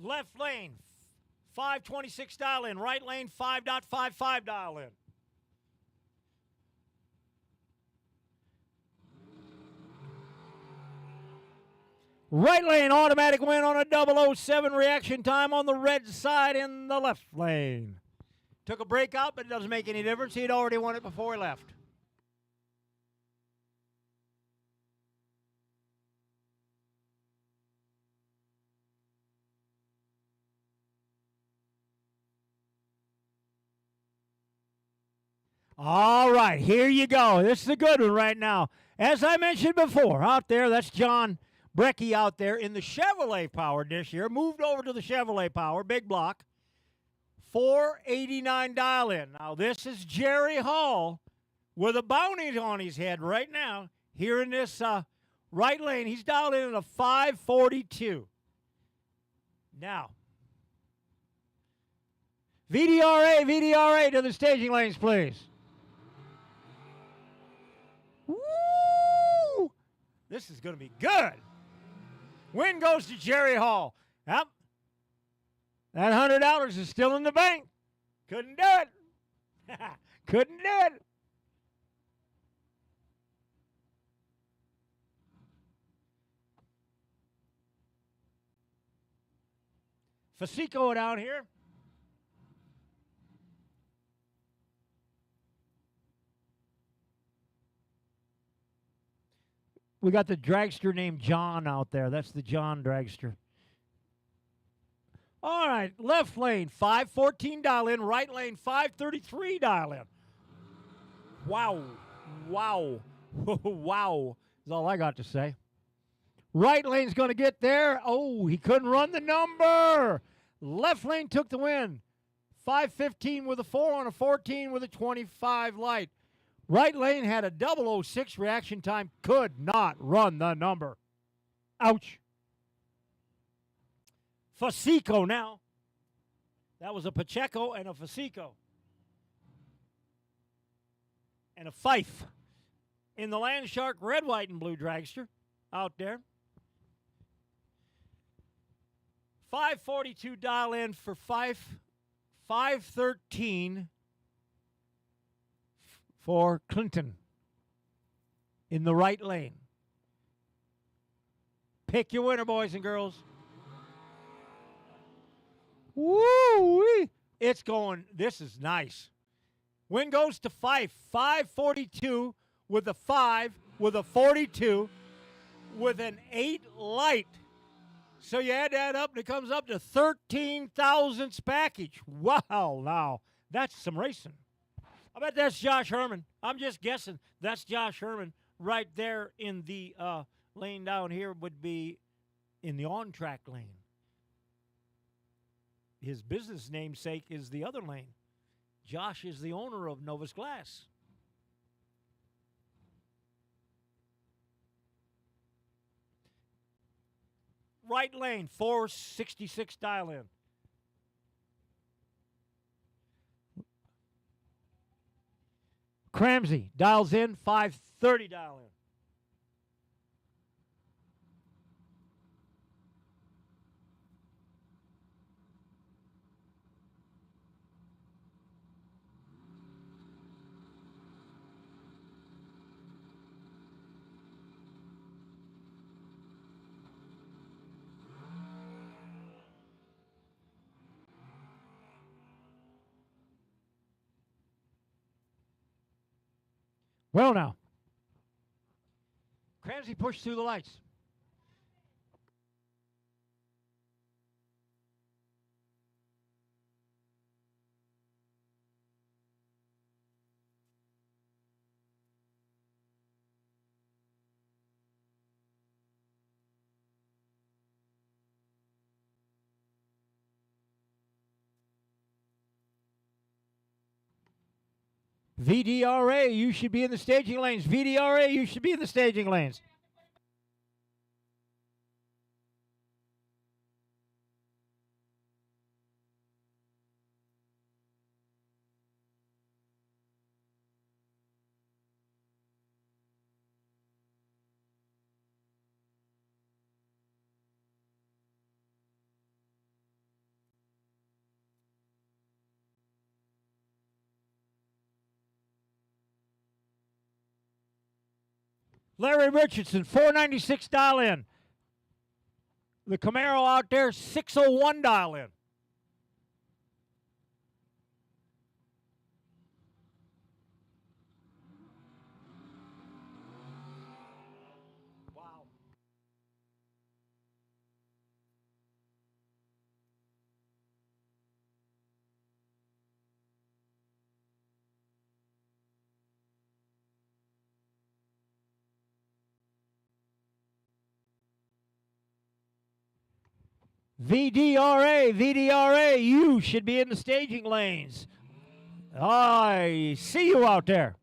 Left lane, 526 dial in. Right lane, 5.55 dial in. Right lane, automatic win on a 007 reaction time on the red side in the left lane. Took a break out, but it doesn't make any difference. He'd already won it before he left. All right, here you go. This is a good one right now. As I mentioned before, out there, that's John Brecky out there in the Chevrolet Power this year. Moved over to the Chevrolet Power, big block. 489 dial in. Now, this is Jerry Hall with a bounty on his head right now. Here in this right lane, he's dialed in at a 542. Now, VDRA, VDRA to the staging lanes, please. Woo! This is going to be good. Win goes to Jerry Hall. Yep. That $100 is still in the bank. Couldn't do it. Couldn't do it. Fasico down here. We got the dragster named John out there. That's the John dragster. All right, left lane, 514 dial in. Right lane, 533 dial in. Wow. Wow. Wow. That's all I got to say. Right lane's going to get there. Oh, he couldn't run the number. Left lane took the win. 515 with a 4 on a 14 with a 25 light. Right lane had a 006 reaction time, could not run the number. Ouch. Fasico now. That was a Pacheco and a Fasico. And a Fife in the Landshark red, white, and blue dragster out there. 542 dial in for Fife. 513 for Clinton in the right lane. Pick your winner, boys and girls. Woo-wee. It's going, this is nice. Win goes to Fife. 542 with a 5, with a 42, with an 8 light. So you add that up and it comes up to 13 thousandths package. Wow, now that's some racing. I bet that's Josh Herman. I'm just guessing that's Josh Herman right there in the lane down here would be in the on-track lane. His business namesake is the other lane. Josh is the owner of Novus Glass. Right lane, 466 dial in. Cramsey dials in, 530 dial in. Well, now, Cramsey pushed through the lights. VDRA, you should be in the staging lanes. VDRA, you should be in the staging lanes. Larry Richardson, 496 dial in. The Camaro out there, 601 dial in. Wow. VDRA, you should be in the staging lanes. I see you out there.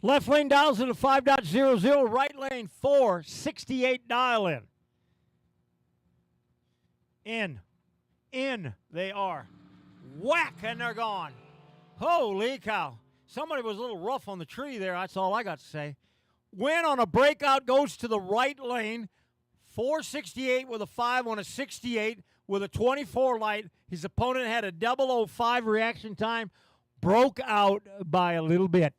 Left lane dials in a 5.00. Right lane 468 dial in. In they are. Whack, and they're gone. Holy cow. Somebody was a little rough on the tree there. That's all I got to say. Win on a breakout goes to the right lane. 468 with a 5 on a 68 with a 24 light. His opponent had a 005 reaction time. Broke out by a little bit.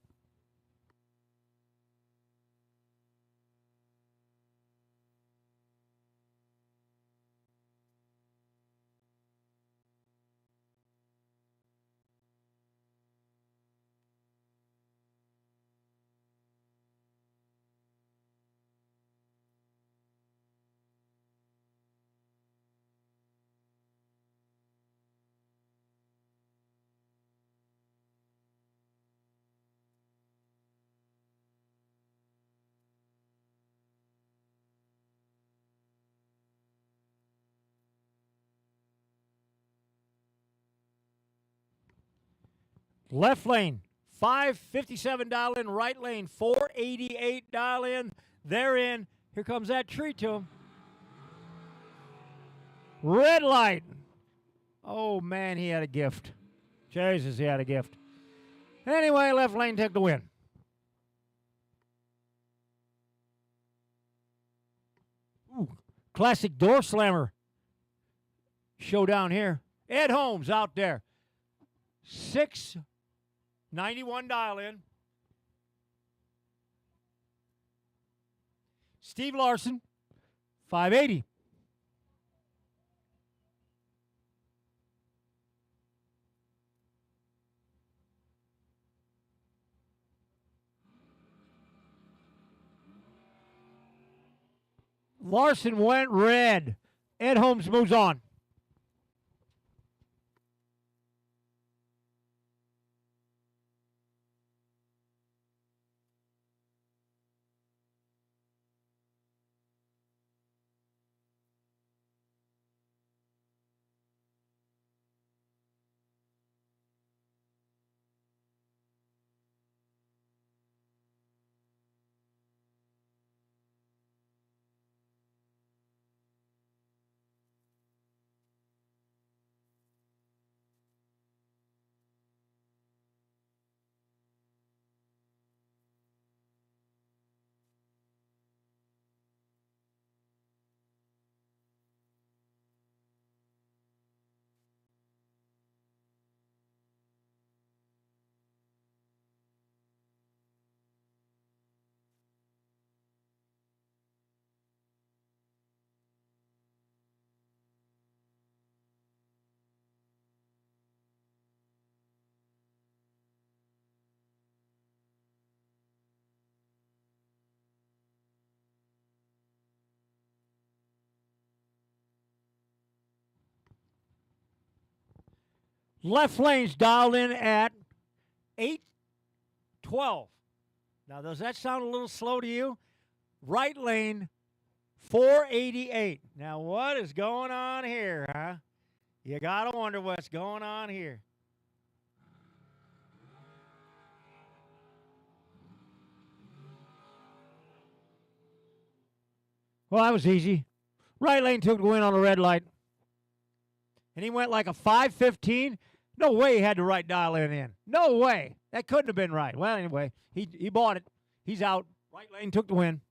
Left lane, 557 dial in. Right lane, 488 dial in. They're in. Here comes that tree to him. Red light. Oh, man, he had a gift. Jesus, he had a gift. Anyway, left lane took the win. Ooh, classic door slammer showdown here. Ed Holmes out there. 691 dial in. Steve Larson, 580. Larson went red. Ed Holmes moves on. Left lane's dialed in at 812. Now, does that sound a little slow to you? Right lane, 488. Now, what is going on here, huh? You got to wonder what's going on here. Well, that was easy. Right lane took the win on the red light. And he went like a 515. No way he had the right dial in. No way. That couldn't have been right. Well, anyway, he bought it. He's out. Right lane took the win.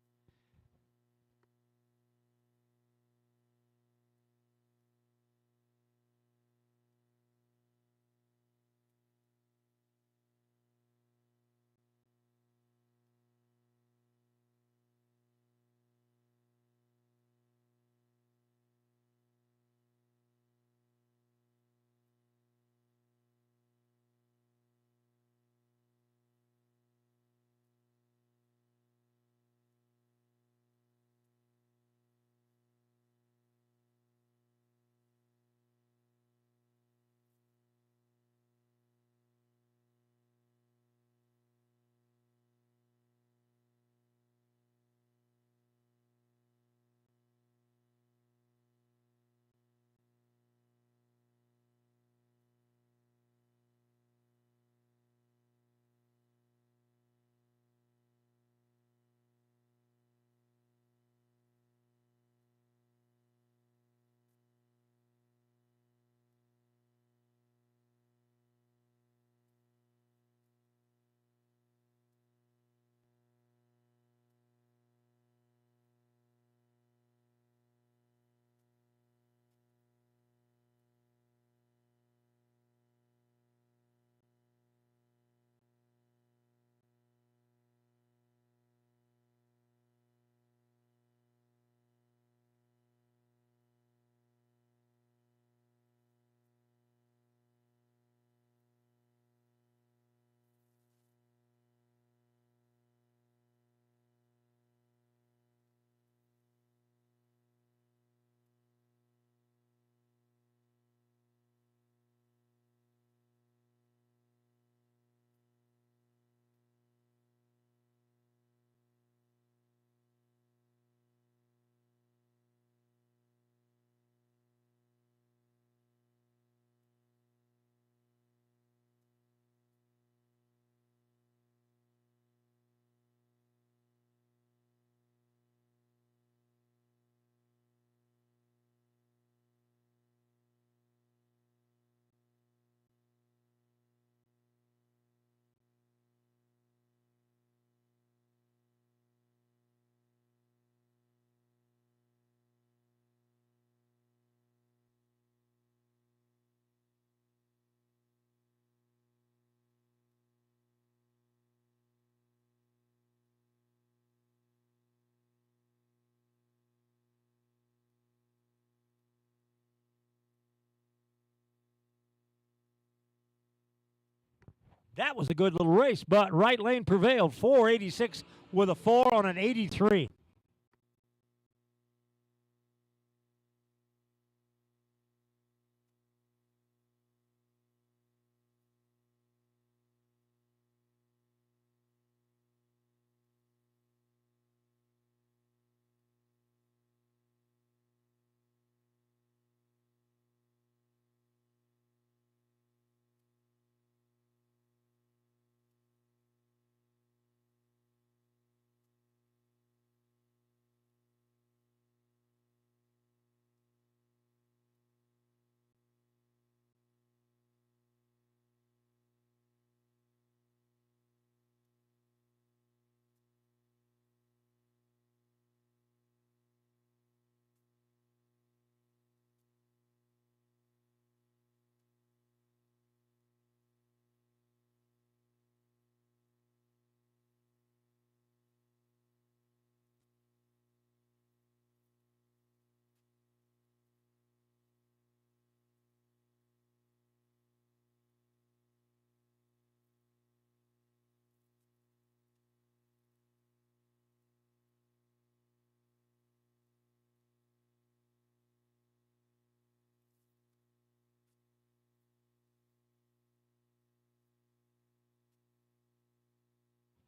That was a good little race, but right lane prevailed. 486 with a 4 on an 83.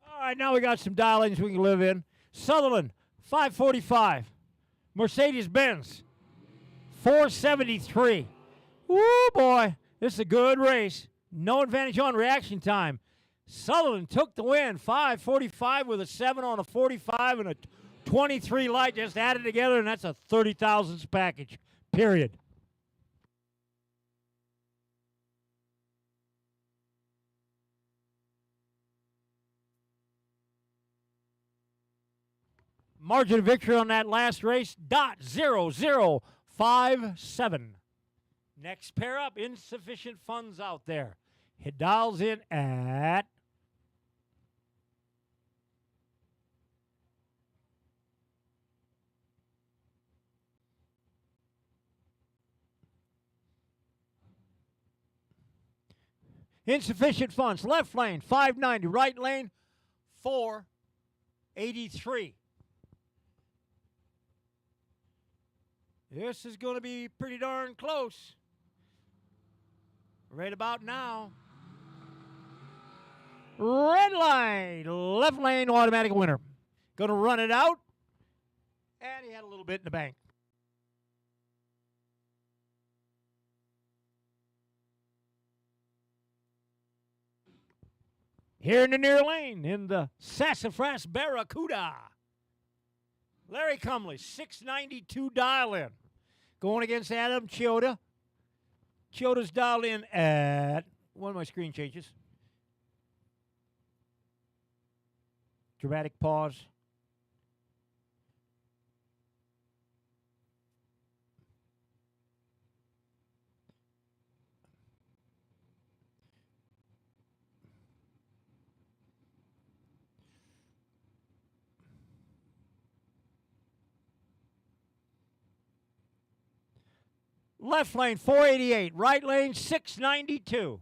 All right, now we got some dial-ins we can live in. Sutherland, 545. Mercedes-Benz, 473. Woo, boy, this is a good race. No advantage on reaction time. Sutherland took the win, 545 with a 7 on a 45 and a 23 light just added together, and that's a 30,000s package, period. Margin of victory on that last race, .0057. Next pair up, insufficient funds out there. It dials in at insufficient funds. Left lane, 590. Right lane, 483. This is going to be pretty darn close. Right about now. Red line, left lane, automatic winner. Going to run it out. And he had a little bit in the bank. Here in the near lane, in the Sassafras Barracuda. Larry Cumley, 692 dial-in. Going against Adam Chioda. Chioda's dialed in at, one of my screen changes. Dramatic pause. Left lane, 488. Right lane, 692.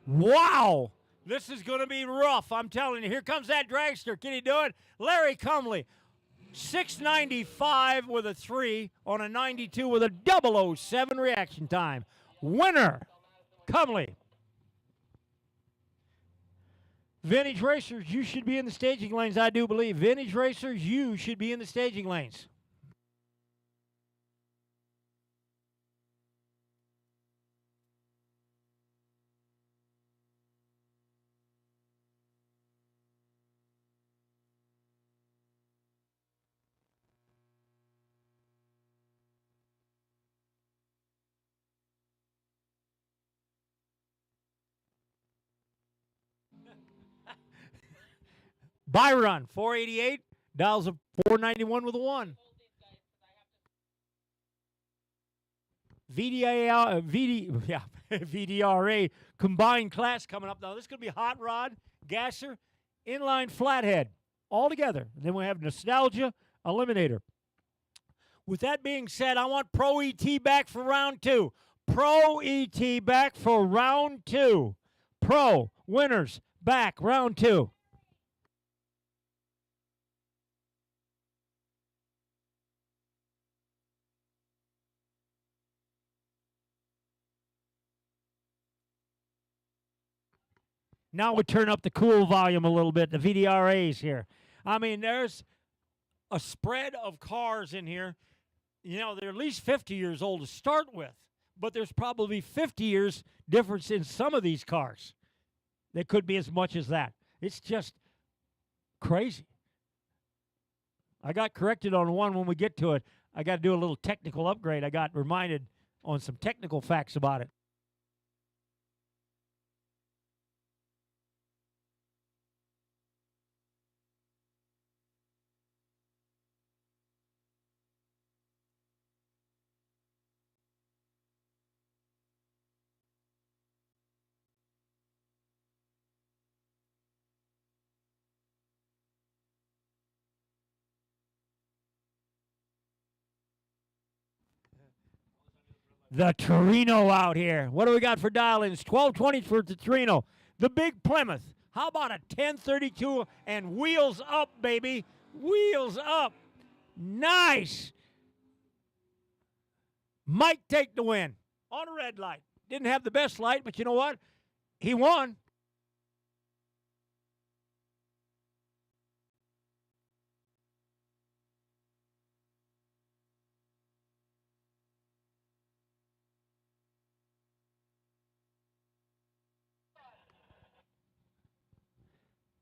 Wow. This is going to be rough, I'm telling you. Here comes that dragster. Can he do it? Larry Cumley, 695 with a 3 on a 92 with a 007 reaction time. Winner, Cumley. Vintage racers, you should be in the staging lanes, I do believe. Vintage racers, you should be in the staging lanes. Byron, 488. Dials a 491 with a 1. VDRA combined class coming up. Now, this is going to be hot rod, gasser, inline flathead, all together. And then we have nostalgia, Eliminator. With that being said, I want Pro ET back for round 2. Pro ET back for round 2. Pro winners back round 2. Now we turn up the cool volume a little bit, the VDRAs here. I mean, there's a spread of cars in here. You know, they're at least 50 years old to start with, but there's probably 50 years difference in some of these cars. There could be as much as that. It's just crazy. I got corrected on one when we get to it. I got to do a little technical upgrade. I got reminded on some technical facts about it. The Torino out here. What do we got for dial-ins? 1220 for the Torino. The big Plymouth. How about a 1032 and wheels up, baby? Wheels up. Nice. Mike take the win on a red light. Didn't have the best light, but you know what? He won.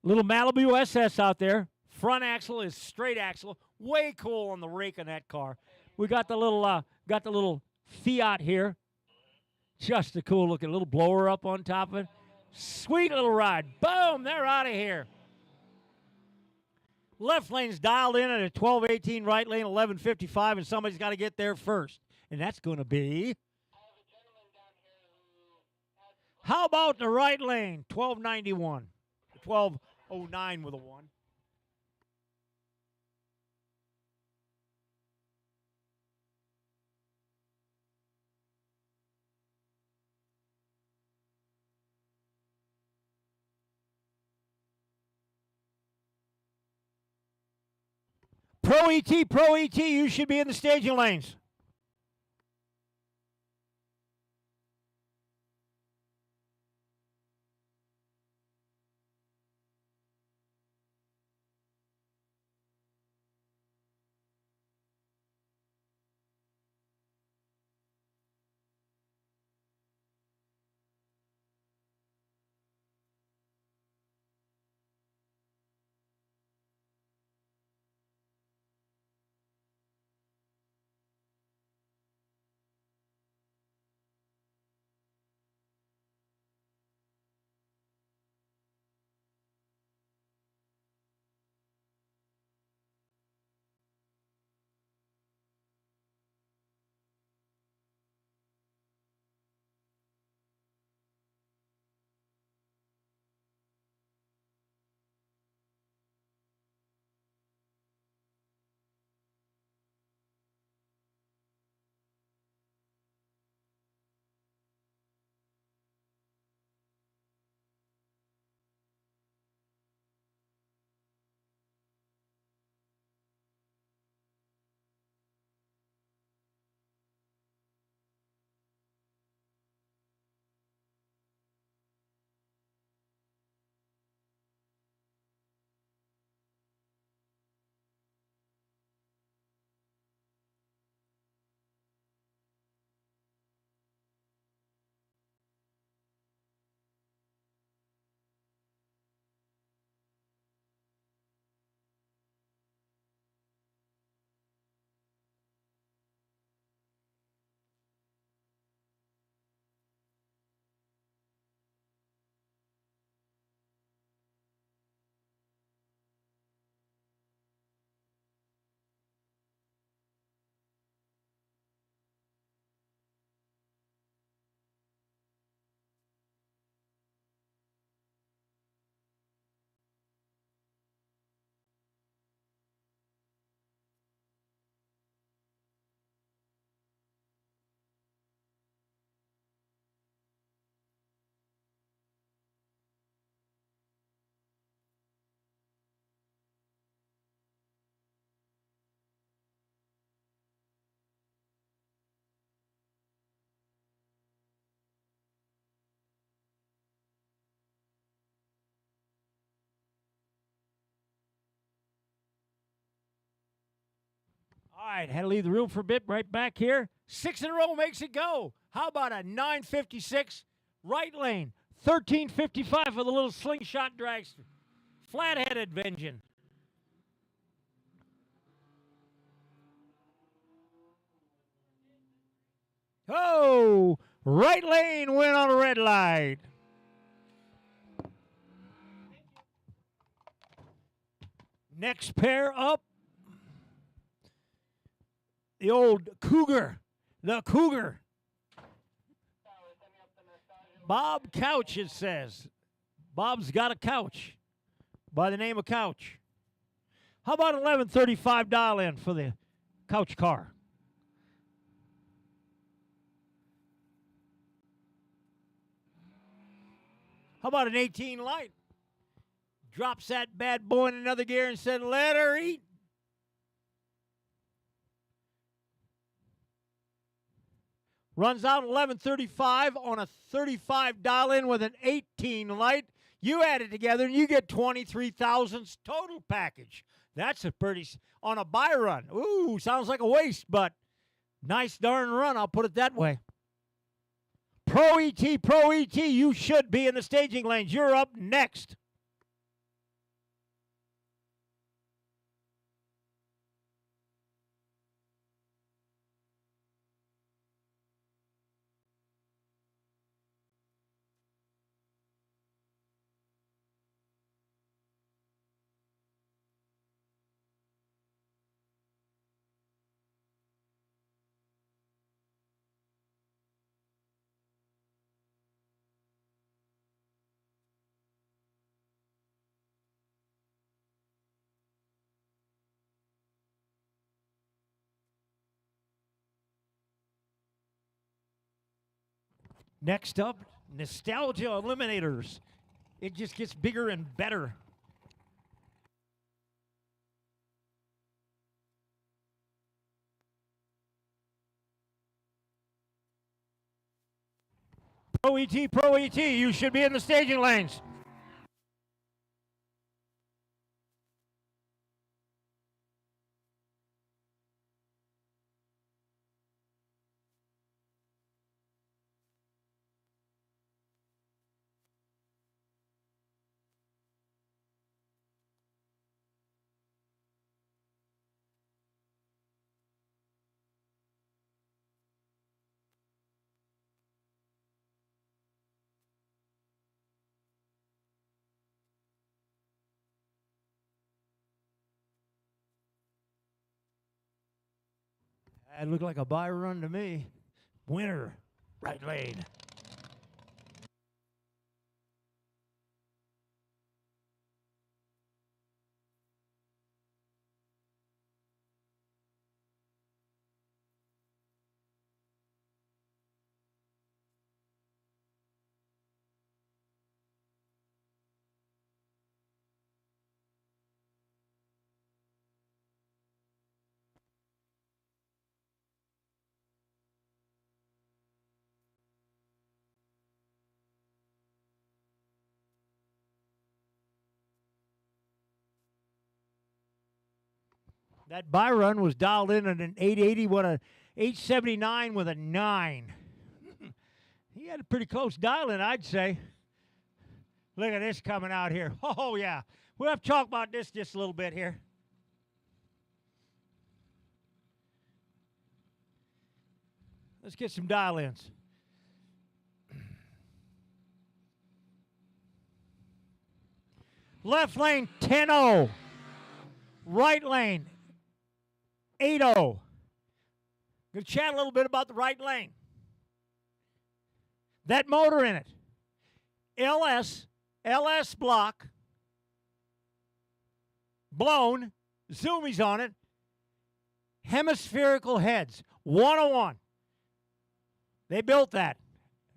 Little Malibu SS out there. Front axle is straight axle. Way cool on the rake on that car. We got the little Fiat here. Just a cool looking little blower up on top of it. Sweet little ride. Boom, they're out of here. Left lane's dialed in at a 1218, right lane 1155, and somebody's got to get there first. And that's going to be... How about the right lane? 1291. 1209 with a 1. Pro ET, you should be in the staging lanes. All right, had to leave the room for a bit. Right back here. 6 in a row makes it go. How about a 956 right lane? 1355 for the little slingshot dragster. Flat-headed engine. Oh, right lane went on a red light. Next pair up. The old Cougar. The Cougar. Bob Couch, it says. Bob's got a couch by the name of Couch. How about 1135 dial in for the couch car? How about an 18 light? Drops that bad boy in another gear and said, let her eat. Runs out 1135 on a 35 dial in with an 18 light. You add it together and you get 23,000's total package. That's a pretty, on a buy run. Ooh, sounds like a waste, but nice darn run, I'll put it that way. Pro ET, you should be in the staging lanes. You're up next. Next up, Nostalgia Eliminators. It just gets bigger and better. Pro ET, you should be in the staging lanes. That looked like a buy run to me. Winner, right lane. That buy run was dialed in at an 880, what a 879 with a 9. He had a pretty close dial in, I'd say. Look at this coming out here. Oh, yeah. We'll have to talk about this just a little bit here. Let's get some dial ins. Left lane 10-0. Right lane 8-0. Going to chat a little bit about the right lane. That motor in it. LS block. Blown. Zoomies on it. Hemispherical heads. 101. They built that.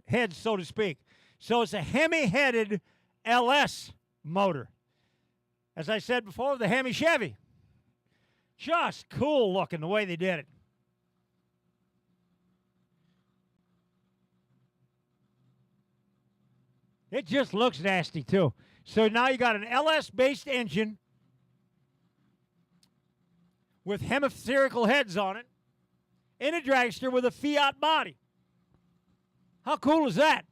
Heads, so to speak. So it's a Hemi-headed LS motor. As I said before, the Hemi Chevy. Just cool looking the way they did it. It just looks nasty, too. So now you got an LS-based engine with hemispherical heads on it in a dragster with a Fiat body. How cool is that?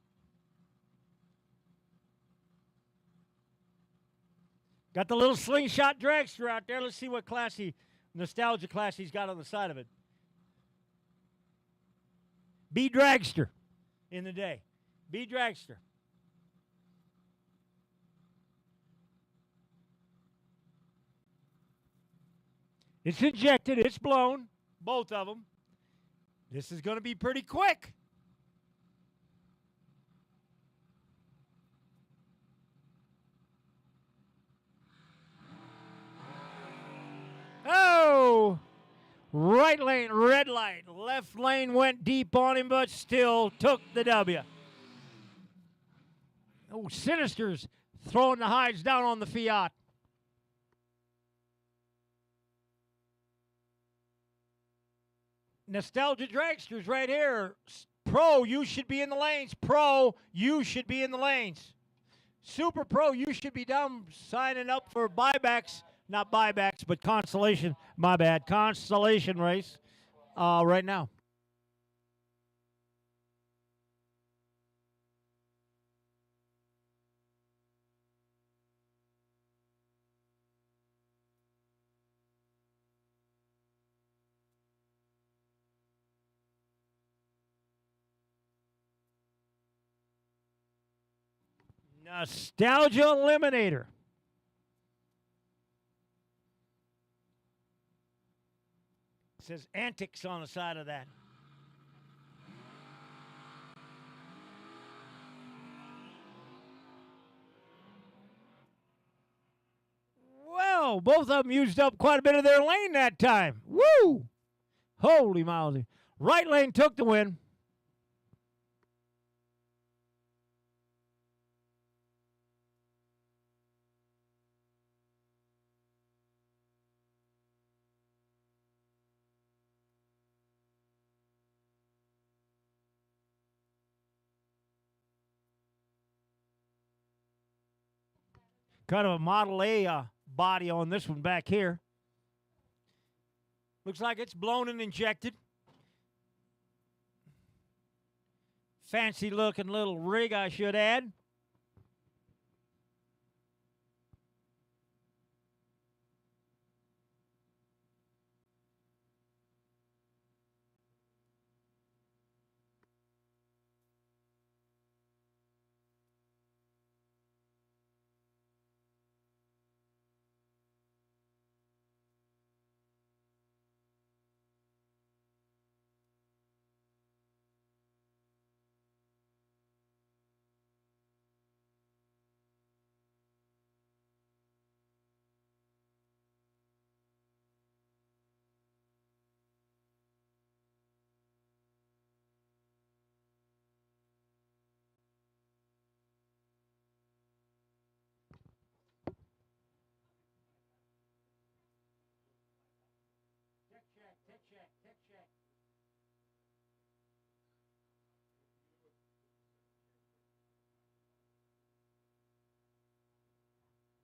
Got the little slingshot dragster out there. Let's see what nostalgia class he's got on the side of it. B dragster in the day. B dragster. It's injected. It's blown. Both of them. This is going to be pretty quick. Oh! Right lane, red light. Left lane went deep on him, but still took the W. Oh, Sinister's throwing the hides down on the Fiat. Nostalgia Dragsters right here. Pro, you should be in the lanes. Pro, you should be in the lanes. Super Pro, you should be down signing up for buybacks. Not buybacks, but Constellation. My bad. Constellation race right now. Nostalgia Eliminator. It says Antics on the side of that. Well, both of them used up quite a bit of their lane that time. Woo! Holy moly. Right lane took the win. Kind of a Model A body on this one back here. Looks like it's blown and injected. Fancy looking little rig, I should add. Tech check.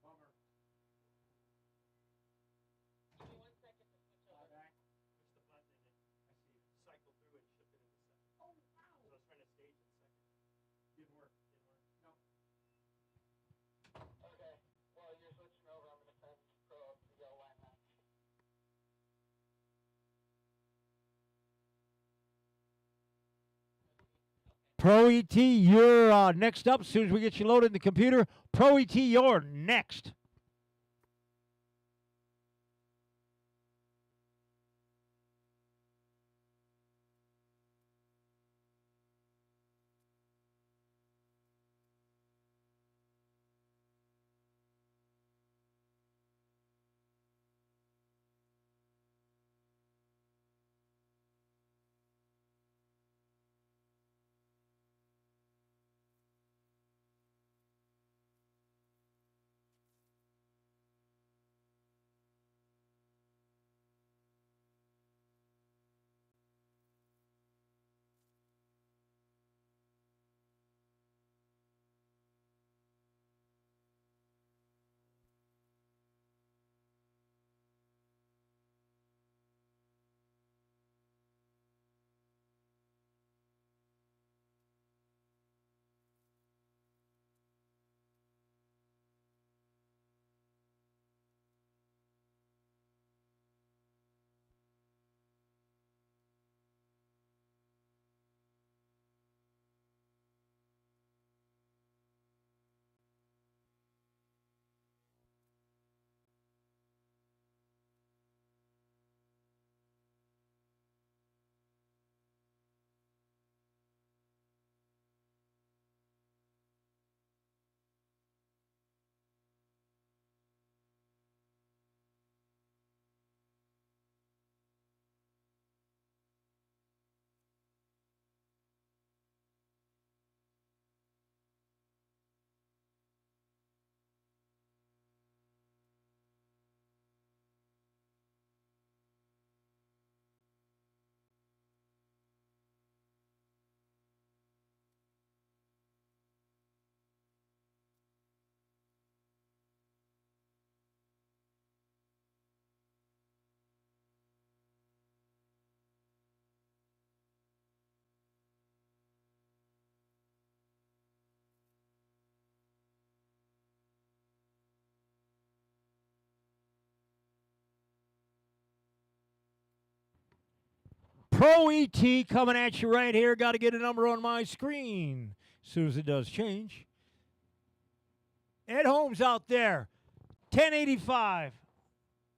Bummer. Give me 1 second to switch over. Back. Push the button and I see it cycle through and ship it into second. Oh, wow. So I was trying to stage it second. Didn't work. No. Okay. While you're switching over, I'm going to send Pro up to go line match. Pro ET, you're next up. As soon as we get you loaded in the computer, Pro ET, you're next. Pro ET coming at you right here. Got to get a number on my screen as soon as it does change. Ed Holmes out there, 1085.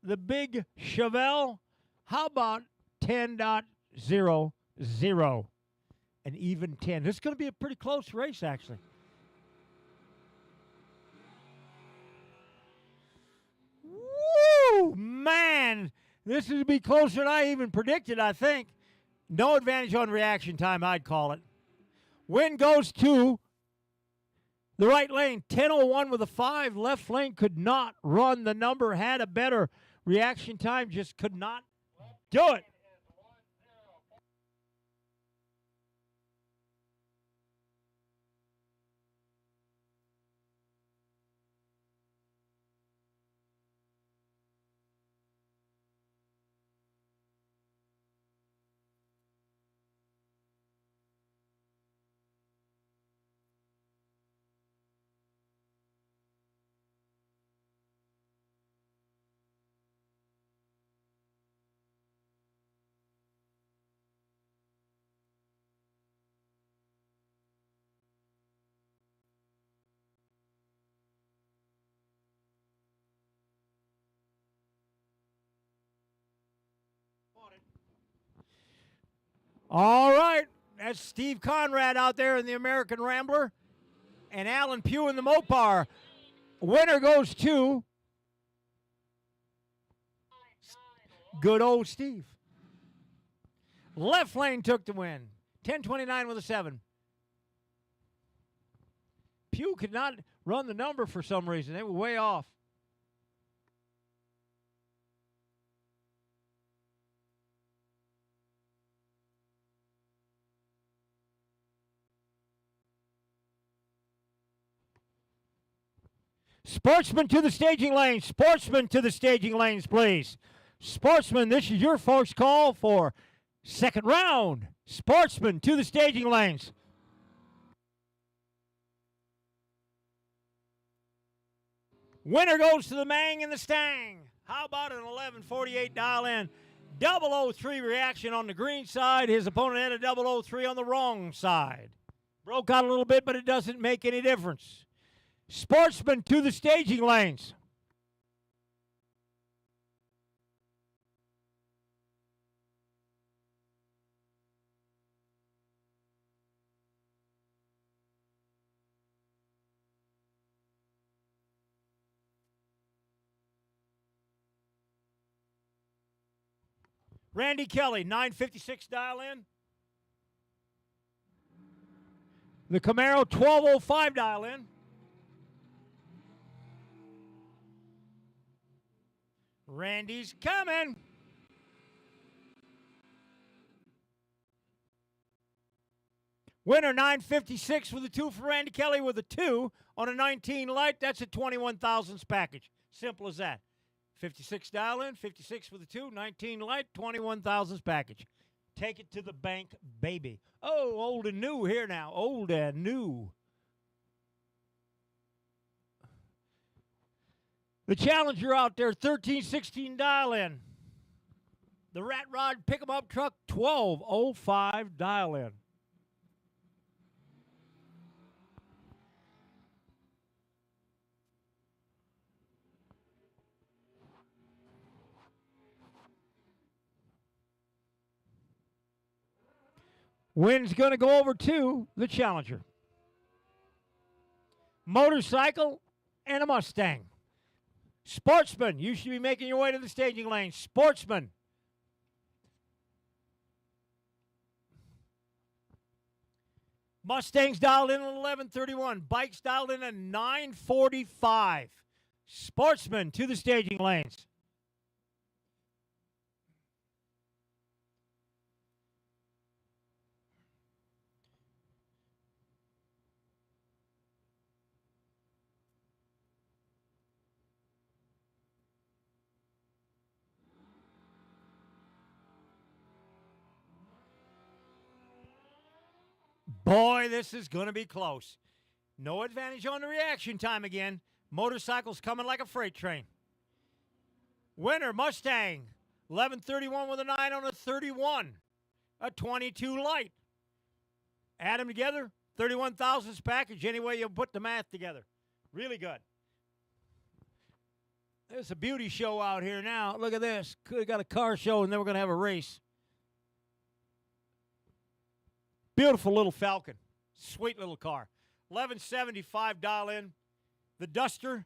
The big Chevelle, how about 10.00? An even 10. This is going to be a pretty close race, actually. Woo! Man, this is going to be closer than I even predicted, I think. No advantage on reaction time, I'd call it. Win goes to the right lane, 10:01 with a 5. Left lane could not run the number, had a better reaction time, just could not do it. All right, that's Steve Conrad out there in the American Rambler and Alan Pugh in the Mopar. Winner goes to good old Steve. Left lane took the win, 10:29 with a 7. Pugh could not run the number for some reason. They were way off. Sportsman to the staging lanes. Sportsman to the staging lanes, please. Sportsman, this is your first call for second round. Sportsman to the staging lanes. Winner goes to the Mang and the Stang. How about an 11:48 dial in? 003 reaction on the green side. His opponent had a 003 on the wrong side. Broke out a little bit, but it doesn't make any difference. Sportsman to the staging lanes. Randy Kelly, 956 dial in. The Camaro, 1205 dial in. Randy's coming. Winner 956 with a 2 for Randy Kelly with a 2 on a 19 light. That's a 21 thousandths package. Simple as that. 56 dial in, 56 with a 2, 19 light, 21 thousandths package. Take it to the bank, baby. Oh, old and new here now. Old and new. The Challenger out there, 1316 dial in. The Rat Rod pick 'em up truck, 1205 dial in. Win's going to go over to the Challenger. Motorcycle and a Mustang. Sportsman, you should be making your way to the staging lane. Sportsman. Mustangs dialed in at 11:31. Bikes dialed in at 9:45. Sportsman to the staging lanes. Boy, this is going to be close. No advantage on the reaction time again. Motorcycles coming like a freight train. Winner, Mustang. 11:31 with a 9 on a 31. a 22 light. Add them together, 31 thousandths package, any way you put the math together. Really good. There's a beauty show out here now. Look at this. Could have got a car show, and then we're going to have a race. Beautiful little Falcon. Sweet little car. $11.75 dial in. The Duster,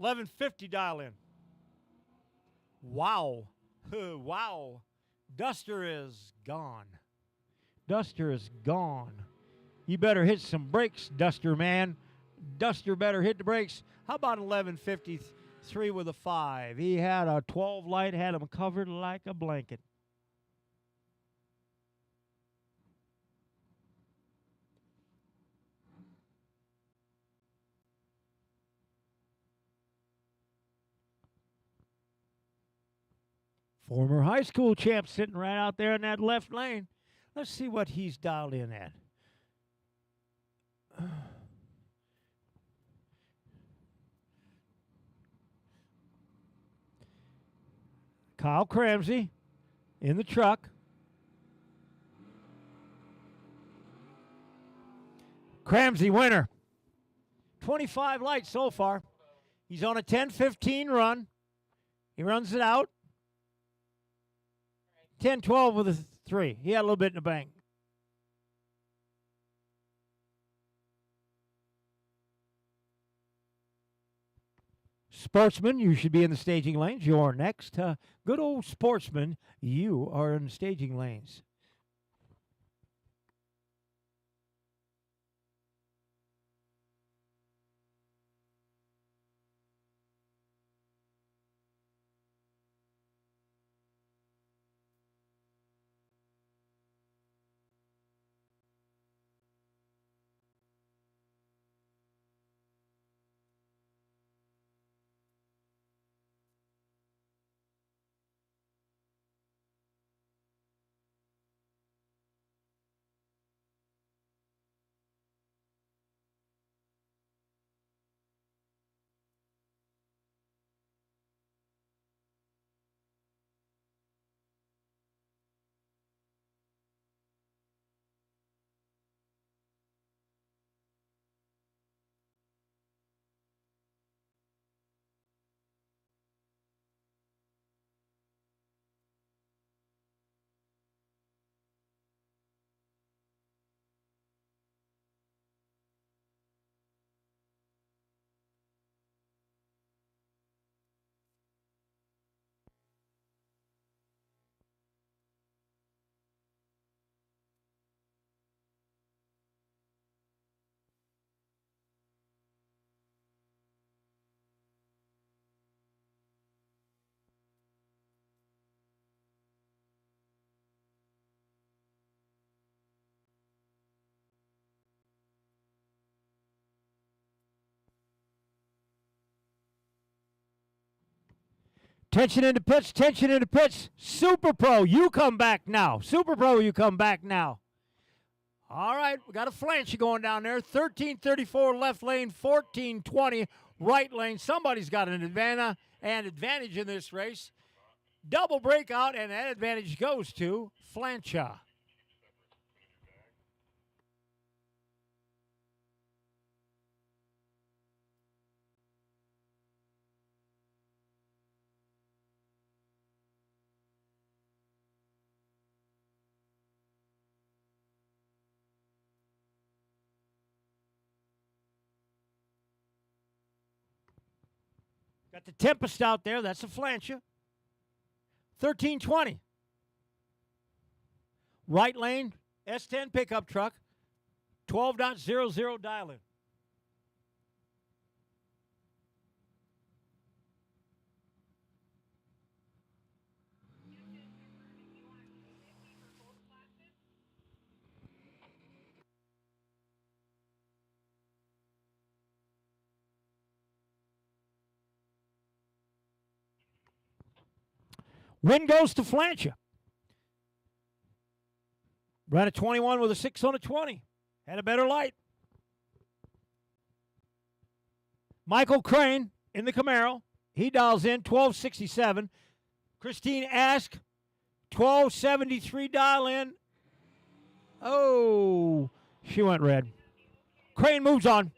$11.50 dial in. Wow. Wow. Duster is gone. Duster is gone. You better hit some brakes, Duster man. Duster better hit the brakes. How about 11.53 with a 5? He had a 12 light, had him covered like a blanket. Former high school champ sitting right out there in that left lane. Let's see what he's dialed in at. Kyle Cramsey in the truck. Cramsey winner. 25 lights so far. He's on a 10-15 run. He runs it out. 10-12 with a 3. He had a little bit in the bank. Sportsman, you should be in the staging lanes. You're next. Good old Sportsman, you are in the staging lanes. Tension in the pits, tension in the pits. Super Pro, you come back now. Super Pro, you come back now. All right, we got a flange going down there. 13:34 left lane, 14:20 right lane. Somebody's got an advantage in this race. Double breakout, and that advantage goes to Flancha. Got the Tempest out there. That's a Flancha. 13:20. Right lane, S10 pickup truck. 12.00 dial in. Win goes to Flancha. Ran a 21 with a 6 on a 20. Had a better light. Michael Crane in the Camaro. He dials in 1267. Christine Ask, 1273 dial in. Oh, she went red. Crane moves on.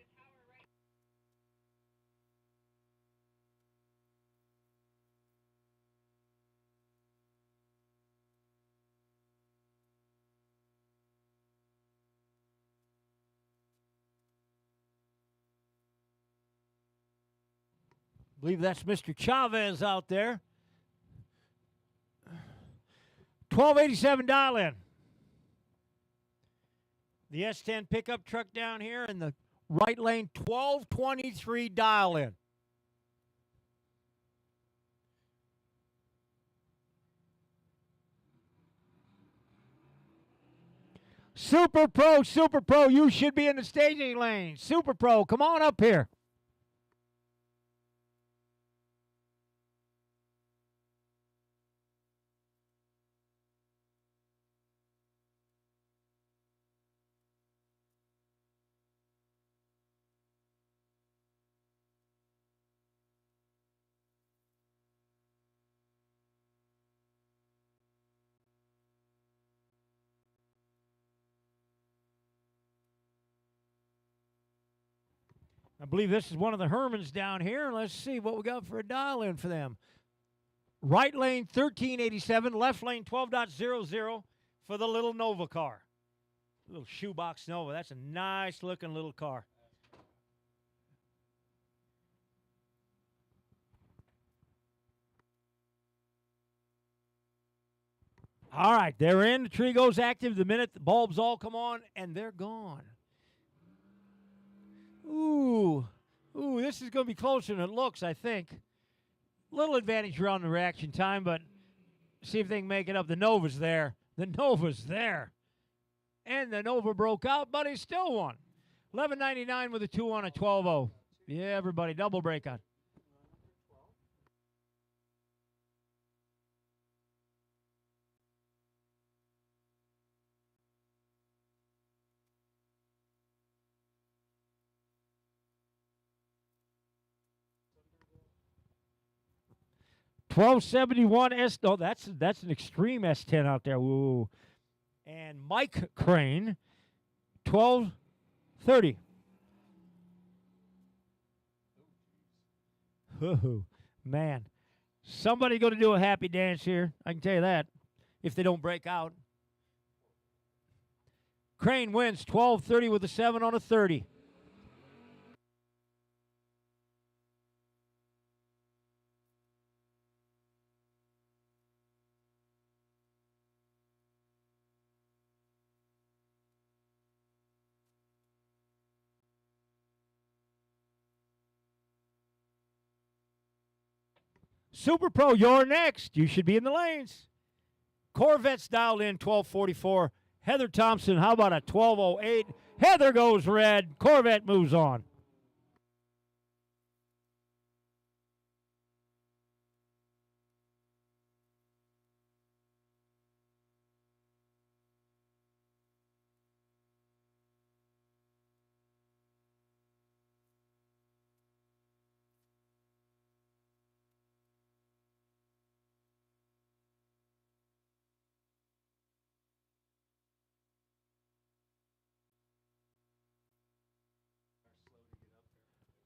I believe that's Mr. Chavez out there. 1287 dial in. The S10 pickup truck down here in the right lane, 1223 dial in. Super Pro, you should be in the staging lane. Super Pro, come on up here. I believe this is one of the Hermans down here. Let's see what we got for a dial in for them. Right lane 1387, left lane 12.00 for the little Nova car. Little shoebox Nova. That's a nice looking little car. All right, they're in. The tree goes active the minute the bulbs all come on, and they're gone. Ooh, this is going to be closer than it looks, I think. Little advantage around the reaction time, but see if they can make it up. The Nova's there. The Nova's there. And the Nova broke out, but he still won. 11.99 with a 2 on a 12-0. Yeah, everybody, double breakout. $12.71 S. Oh, that's an extreme S10 out there. Ooh. And Mike Crane, $12.30. Oh, man. Somebody going to do a happy dance here. I can tell you that. If they don't break out. Crane wins 12.30 with a 7 on a 30. Super Pro, you're next. You should be in the lanes. Corvette's dialed in 1244. Heather Thompson, how about a 1208? Heather goes red. Corvette moves on.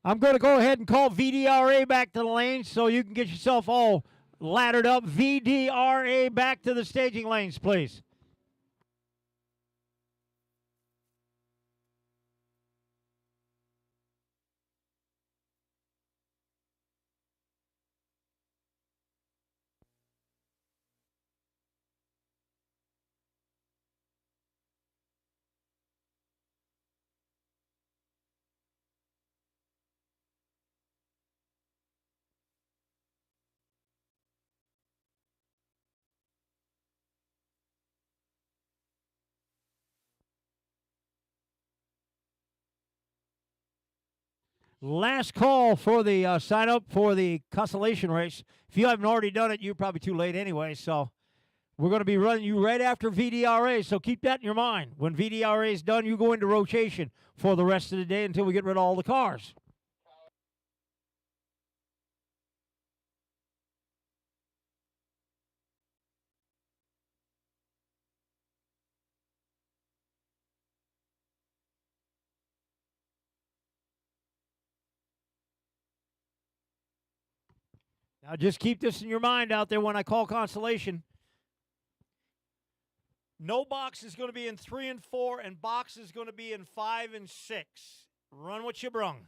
I'm going to go ahead and call VDRA back to the lanes so you can get yourself all laddered up. VDRA back to the staging lanes, please. Last call for the sign up for the constellation race. If you haven't already done it, you're probably too late anyway. So we're going to be running you right after VDRA. So keep that in your mind. When VDRA is done, you go into rotation for the rest of the day until we get rid of all the cars. Now just keep this in your mind out there when I call consolation. No box is going to be in 3 and 4, and box is going to be in 5 and 6. Run what you brung.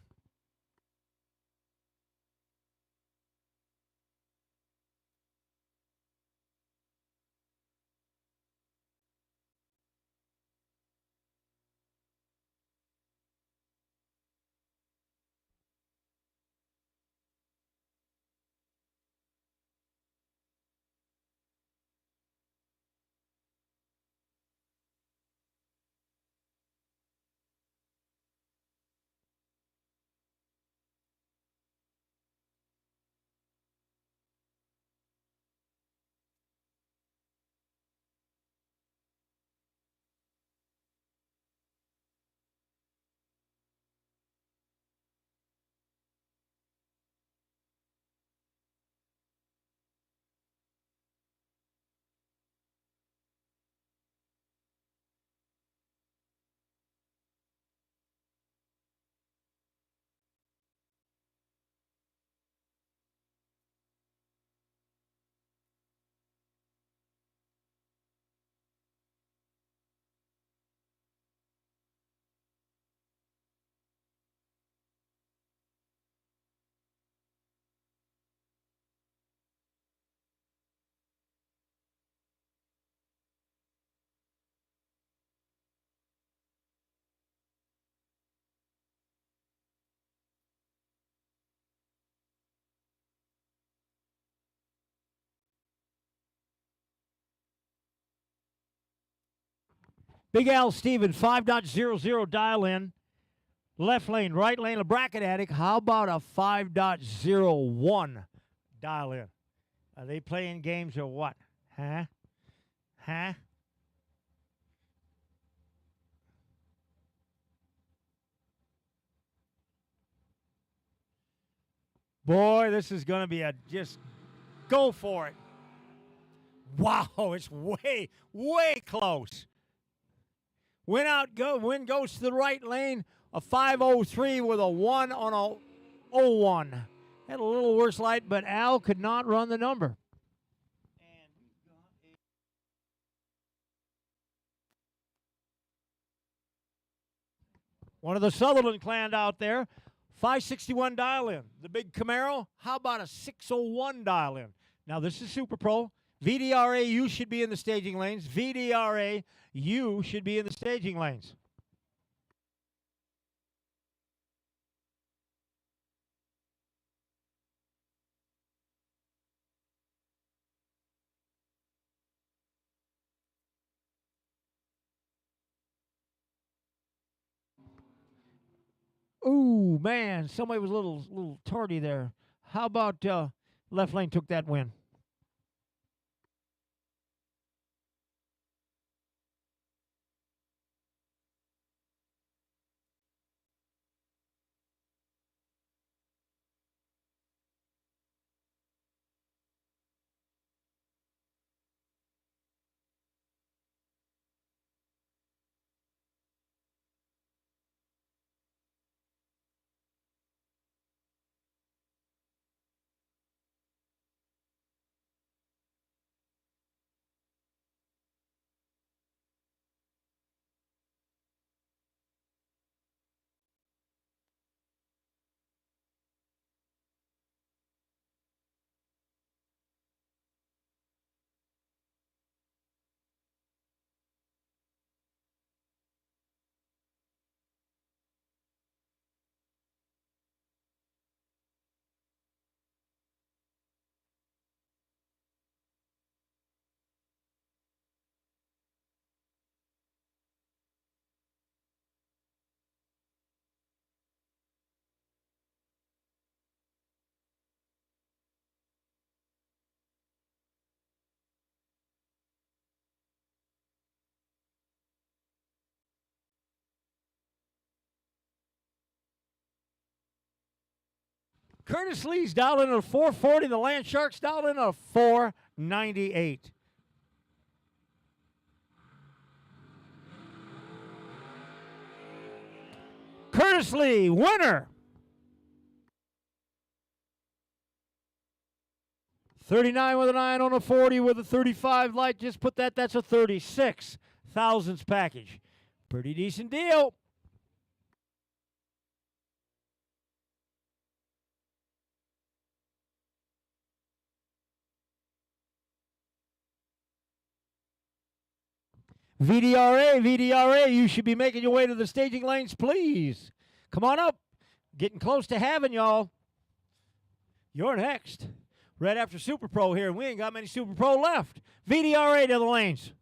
Big Al Steven, 5.00 dial in. Left lane, right lane, a bracket attic. How about a 5.01 dial in? Are they playing games or what? Huh? Huh? Boy, this is going to be a just go for it. Wow, it's way, way close. Win goes to the right lane. A 5.03 with a 1 on a 0.1. Had a little worse light, but Al could not run the number. One of the Sutherland clan out there, 561 dial in. The big Camaro, how about a 601 dial in? Now this is Super Pro. VDRA, you should be in the staging lanes. VDRA, you should be in the staging lanes. Ooh, man, somebody was a little tardy there. How about left lane took that win? Curtis Lee's dialed in at a 440. The Land Sharks dialed in at a 498. Curtis Lee, winner. 39 with a 9 on a 40 with a 35 light. Just put that. That's a 36 thousandths package. Pretty decent deal. VDRA, VDRA, you should be making your way to the staging lanes, please. Come on up. Getting close to having y'all. You're next. Right after Super Pro here, and we ain't got many Super Pro left. VDRA to the lanes.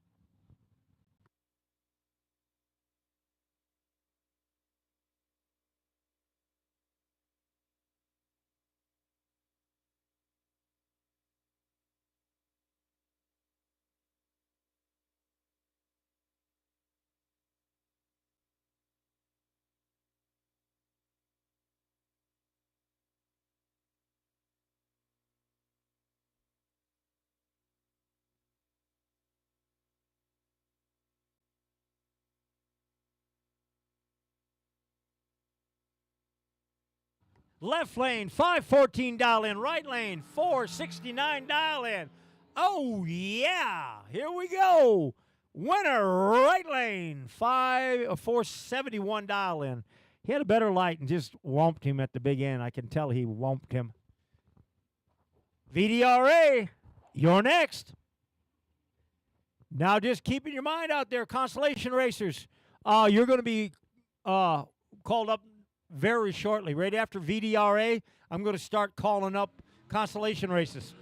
Left lane, 514 dial in. Right lane, 469 dial in. Oh, yeah. Here we go. Winner, right lane, 471 dial in. He had a better light and just whomped him at the big end. I can tell he whomped him. VDRA, you're next. Now just keeping your mind out there, Constellation Racers. You're going to be called up very shortly. Right after VDRA, I'm going to start calling up Constellation Races.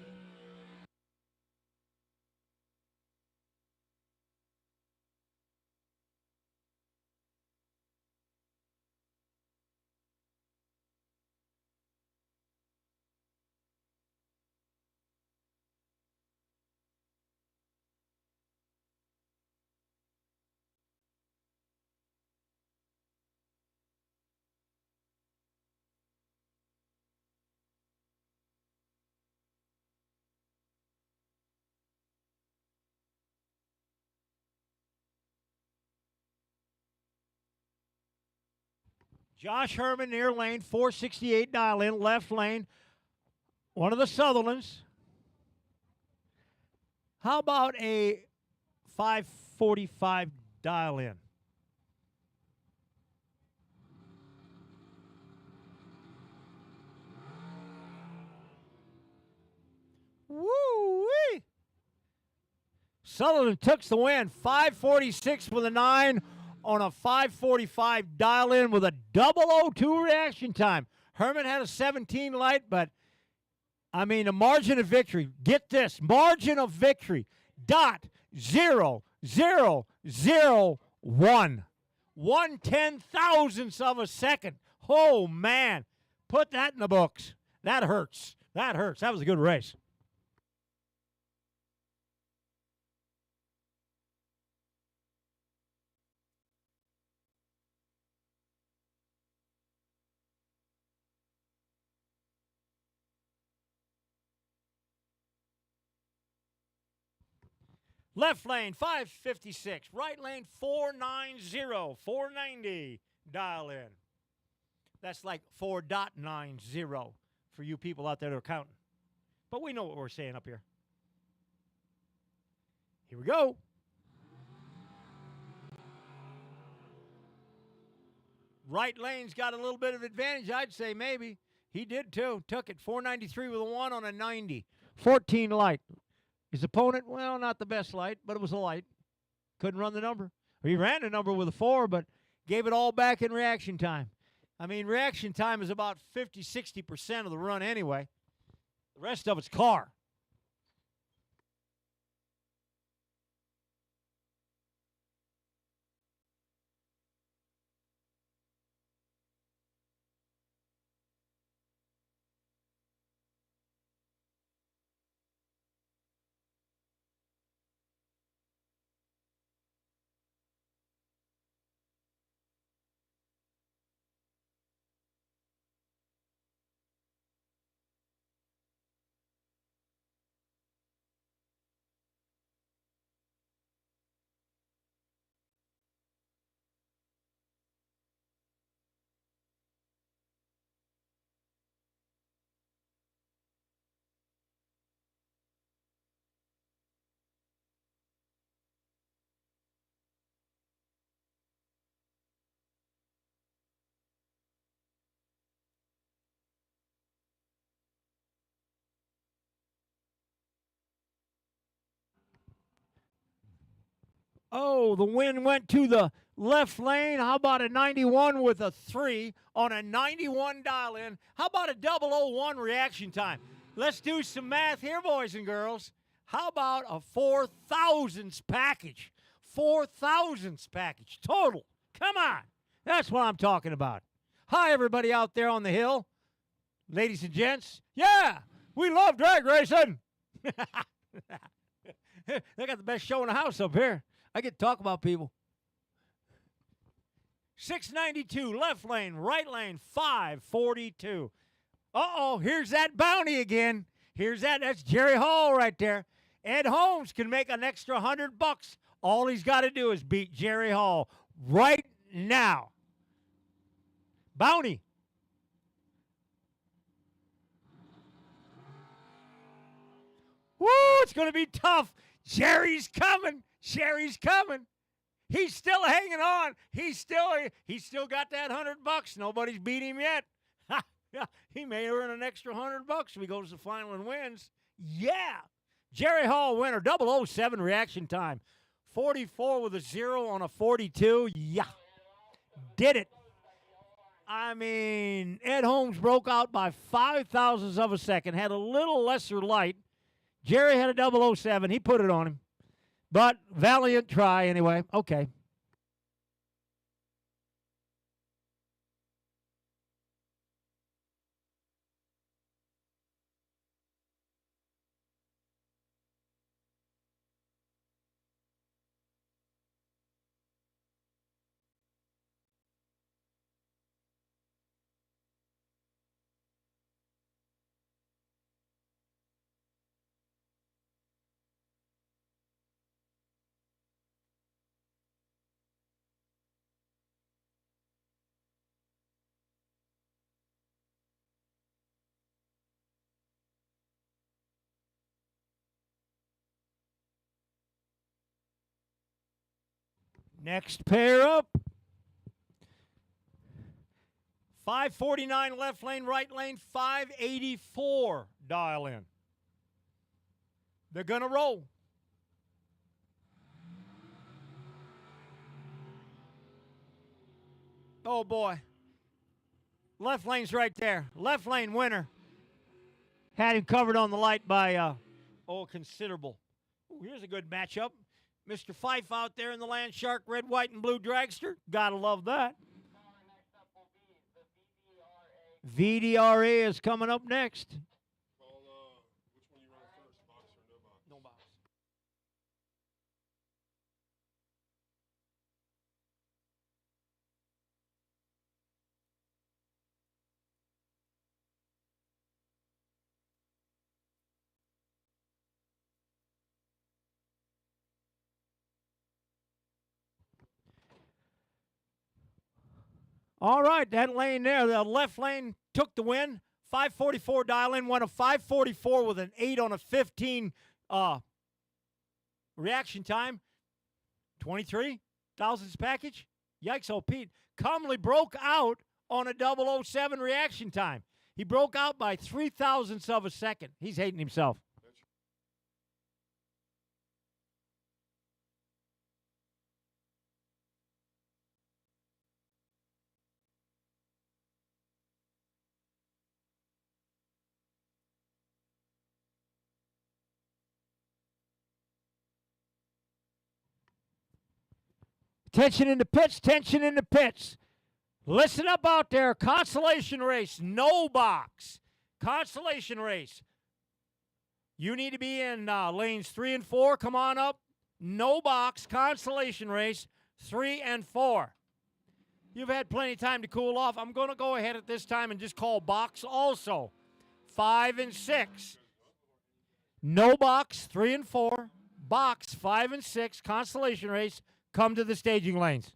Josh Herman, near lane, 468 dial in, left lane. One of the Sutherlands. How about a 545 dial in? Woo-wee! Sutherland took the win, 546 with a 9 on a 545 dial in with a 002 reaction time. Herman had a 17 light, but I mean, a margin of victory. Get this, margin of victory. .0001. 1/10,000th of a second. Oh, man. Put that in the books. That hurts. That hurts. That was a good race. Left lane, 556. Right lane, 490. 490. Dial in. That's like 4.90 for you people out there that are counting. But we know what we're saying up here. Here we go. Right lane's got a little bit of advantage, I'd say maybe. He did too. Took it. 493 with a 1 on a 90. 14 light. His opponent, well, not the best light, but it was a light. Couldn't run the number. He ran the number with a 4, but gave it all back in reaction time. I mean, reaction time is about 50, 60% of the run anyway. The rest of it's car. Oh, the wind went to the left lane. How about a 91 with a 3 on a 91 dial in? How about a 001 reaction time? Let's do some math here, boys and girls. How about a 4,000s package? 4,000s package total. Come on. That's what I'm talking about. Hi, everybody out there on the hill. Ladies and gents. Yeah, we love drag racing. They got the best show in the house up here. I get to talk about people. 692, left lane, right lane, 542. Uh-oh, here's that bounty again. Here's that. That's Jerry Hall right there. Ed Holmes can make an extra $100. All he's got to do is beat Jerry Hall right now. Bounty. Woo, it's going to be tough. Jerry's coming. Jerry's coming. He's still hanging on. He's still got that $100. Nobody's beat him yet. He may earn an extra $100 if he goes to the final and wins. Yeah. Jerry Hall winner, 007 reaction time. 44 with a 0 on a 42. Yeah. Did it. I mean, Ed Holmes broke out by 0.005 of a second, had a little lesser light. Jerry had a 007. He put it on him. But valiant try anyway. Okay. Next pair up. 549 left lane, right lane, 584 dial in. They're going to roll. Oh, boy. Left lane's right there. Left lane winner. Had him covered on the light by, considerable. Ooh, here's a good matchup. Mr. Fife out there in the Land Shark red, white, and blue dragster. Gotta love that. VDRA is coming up next. Well, which one you run first, box or no box? No box. All right, that lane there, the left lane took the win. 544 dial in, won a 544 with an 8 on a 15 reaction time. 23 thousandths package. Yikes, oh Pete. Comley broke out on a 007 reaction time. He broke out by 0.003 of a second. He's hating himself. Tension in the pits, tension in the pits. Listen up out there. Consolation race, no box. Consolation race. You need to be in lanes 3 and 4. Come on up. No box. Consolation race, 3 and 4. You've had plenty of time to cool off. I'm going to go ahead at this time and just call box also. 5 and 6. No box, 3 and 4. Box, 5 and 6. Consolation race. Come to the staging lanes.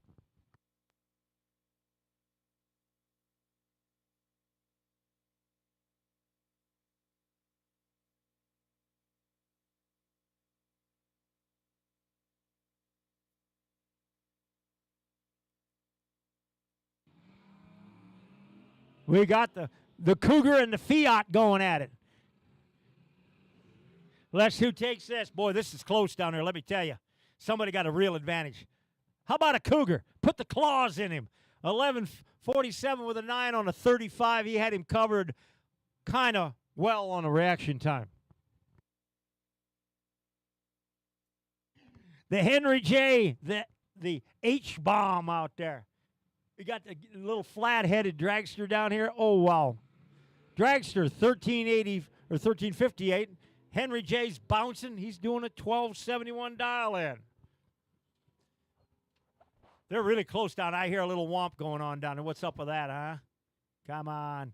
We got the Cougar and the Fiat going at it. Let's who takes this. Boy, this is close down there, let me tell you. somebody got a real advantage. How about a Cougar? Put the claws in him. 11:47 with a 9 on a 35. He had him covered kind of well on a reaction time. The Henry J, the H-bomb out there. We got the little flat-headed dragster down here. Oh, wow. Dragster, 1380 or 1358. Henry J's bouncing. He's doing a 1271 dial in. They're really close down. I hear a little womp going on down there. What's up with that, huh? Come on.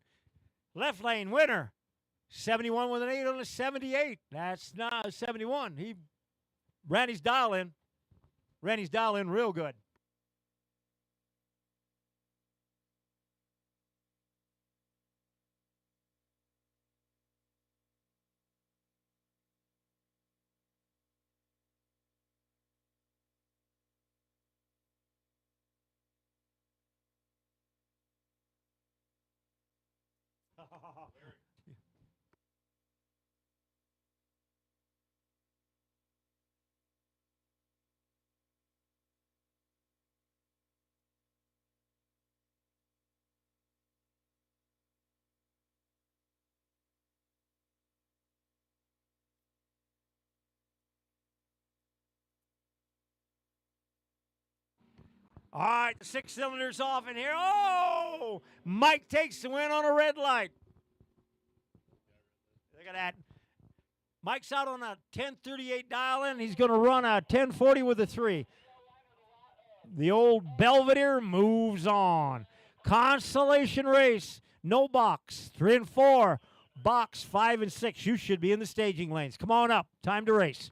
Left lane winner. 71 with an 8 on a 78. That's not a 71. He ran his dial in. Ran his dial in real good. All right, the 6 cylinders off in here. Oh! Mike takes the win on a red light. Look at that. Mike's out on a 1038 dial in. He's going to run a 1040 with a 3. The old Belvedere moves on. Constellation race. No box. 3 and 4. Box 5 and 6. You should be in the staging lanes. Come on up. Time to race.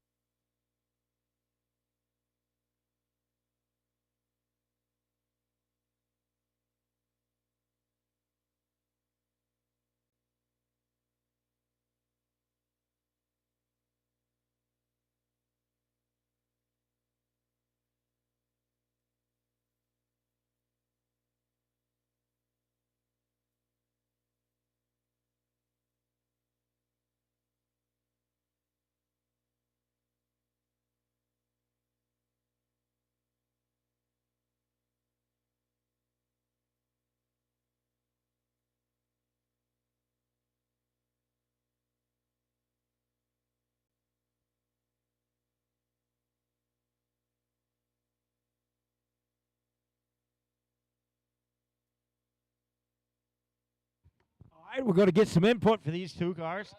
All right, we're going to get some input for these two cars.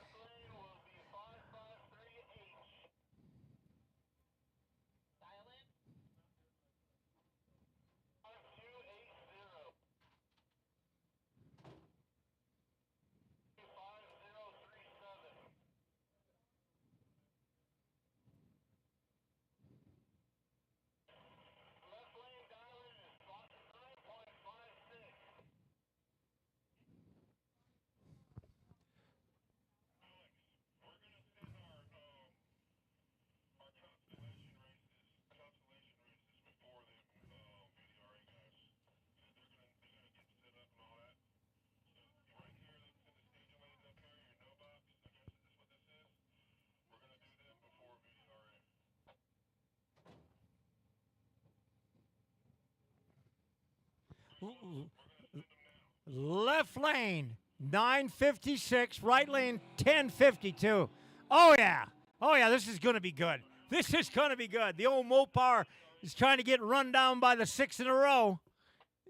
Left lane, 956. Right lane, 1052. Oh, yeah. Oh, yeah, this is going to be good. This is going to be good. The old Mopar is trying to get run down by the 6 in a row.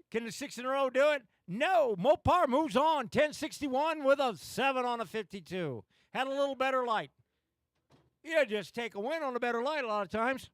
Can the 6 in a row do it? No. Mopar moves on, 1061 with a 7 on a 52. Had a little better light. You just take a win on a better light a lot of times.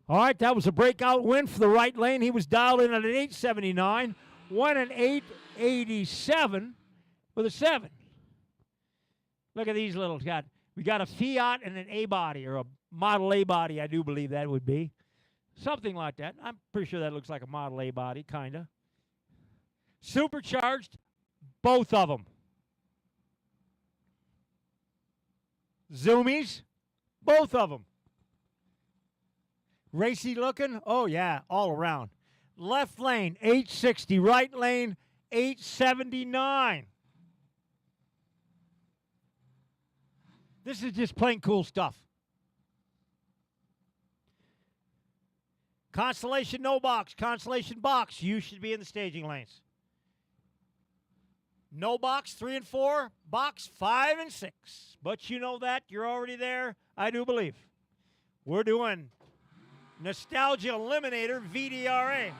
All right, that was a breakout win for the right lane. He was dialed in at an 879, won an 887 with a 7. Look at these little guys. We got a Fiat and an A body, or a Model A body, I do believe that would be. Something like that. I'm pretty sure that looks like a Model A body, kind of. Supercharged, both of them. Zoomies, both of them. Racy looking, oh yeah, all around. Left lane, 860. Right lane, 879. This is just plain cool stuff. Constellation no box, Constellation box. You should be in the staging lanes. No box, 3 and 4. Box, 5 and 6. But you know that. You're already there. I do believe. We're doing Nostalgia Eliminator VDRA.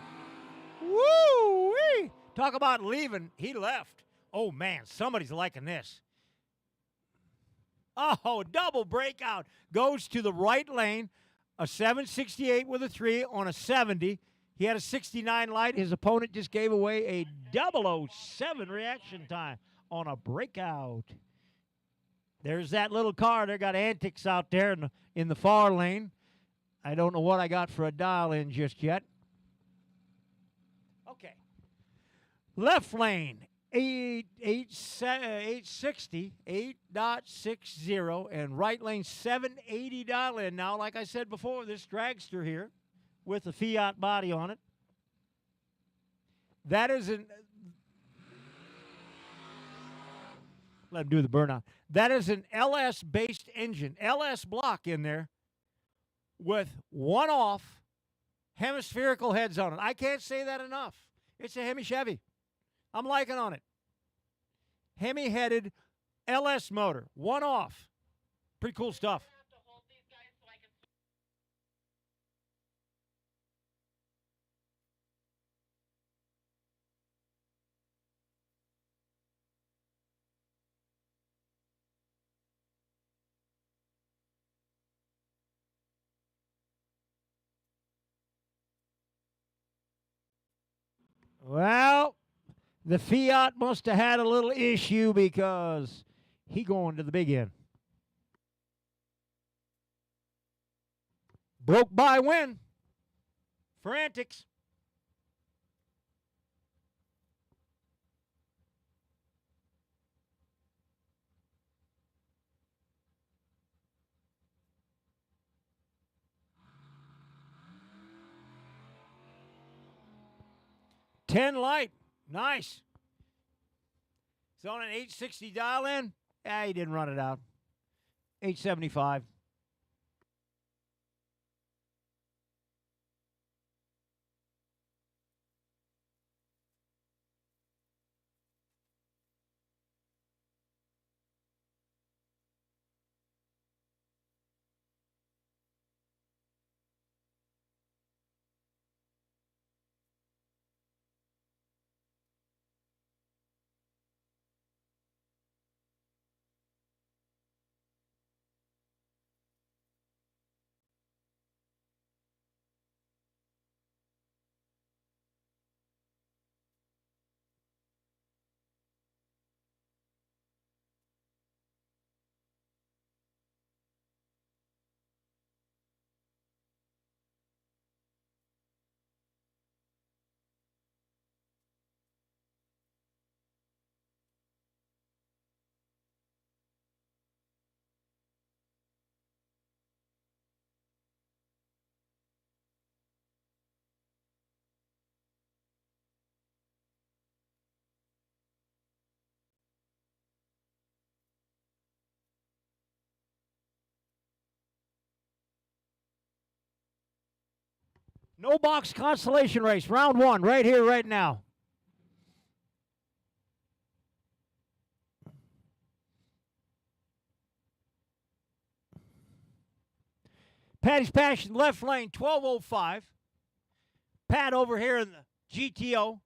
Woo-wee! Talk about leaving. He left. Oh, man. Somebody's liking this. Oh, double breakout. Goes to the right lane. A 768 with a 3 on a 70. He had a 69 light. His opponent just gave away a 007 reaction time on a breakout. There's that little car. They got antics out there in the far lane. I don't know what I got for a dial-in just yet. Okay. Left lane, 860, 8.60, and right lane, 780 dial-in. Now, like I said before, this dragster here with a Fiat body on it, that is an... Let him do the burnout. That is an LS-based engine, LS block in there with one-off hemispherical heads on it. I can't say that enough. It's a Hemi Chevy. I'm liking on it. Hemi-headed LS motor, one-off. Pretty cool stuff. Well, the Fiat must have had a little issue because he going to the big end. Broke by win for antics. $10 light. Nice. It's on an 860 dial in. He didn't run it out. 875. No box consolation race, round 1, right here, right now. Patty's Passion, left lane, 1205. Pat over here in the GTO,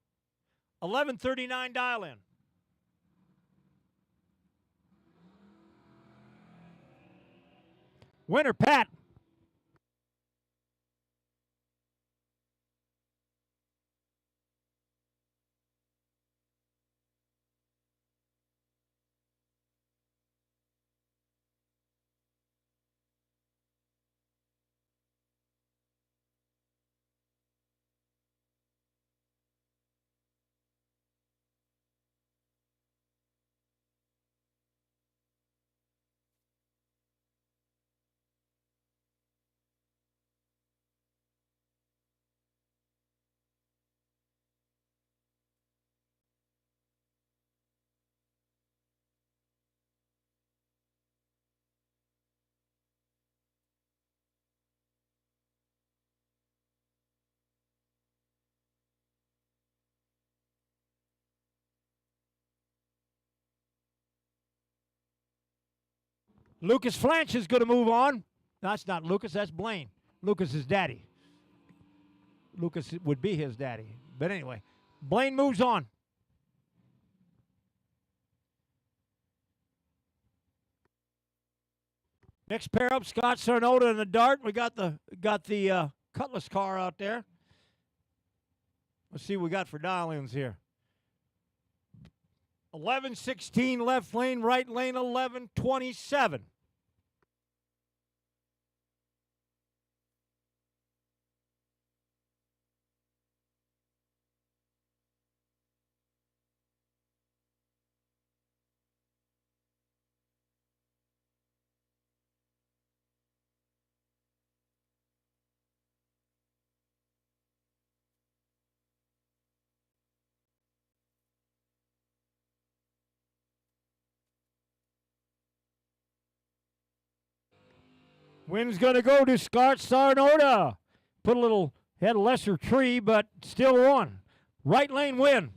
1139 dial in. Winner, Pat. Lucas Flanch is going to move on. That's not Lucas, that's Blaine. Lucas is daddy. Lucas would be his daddy. But anyway, Blaine moves on. Next pair up, Scott Sarnota and the Dart. We got the Cutlass car out there. Let's see what we got for dial-ins here. 11-16 left lane, right lane 11-27. Wind's going to go to Scott Sarnota. Put a little, had a lesser tree, but still won. Right lane win.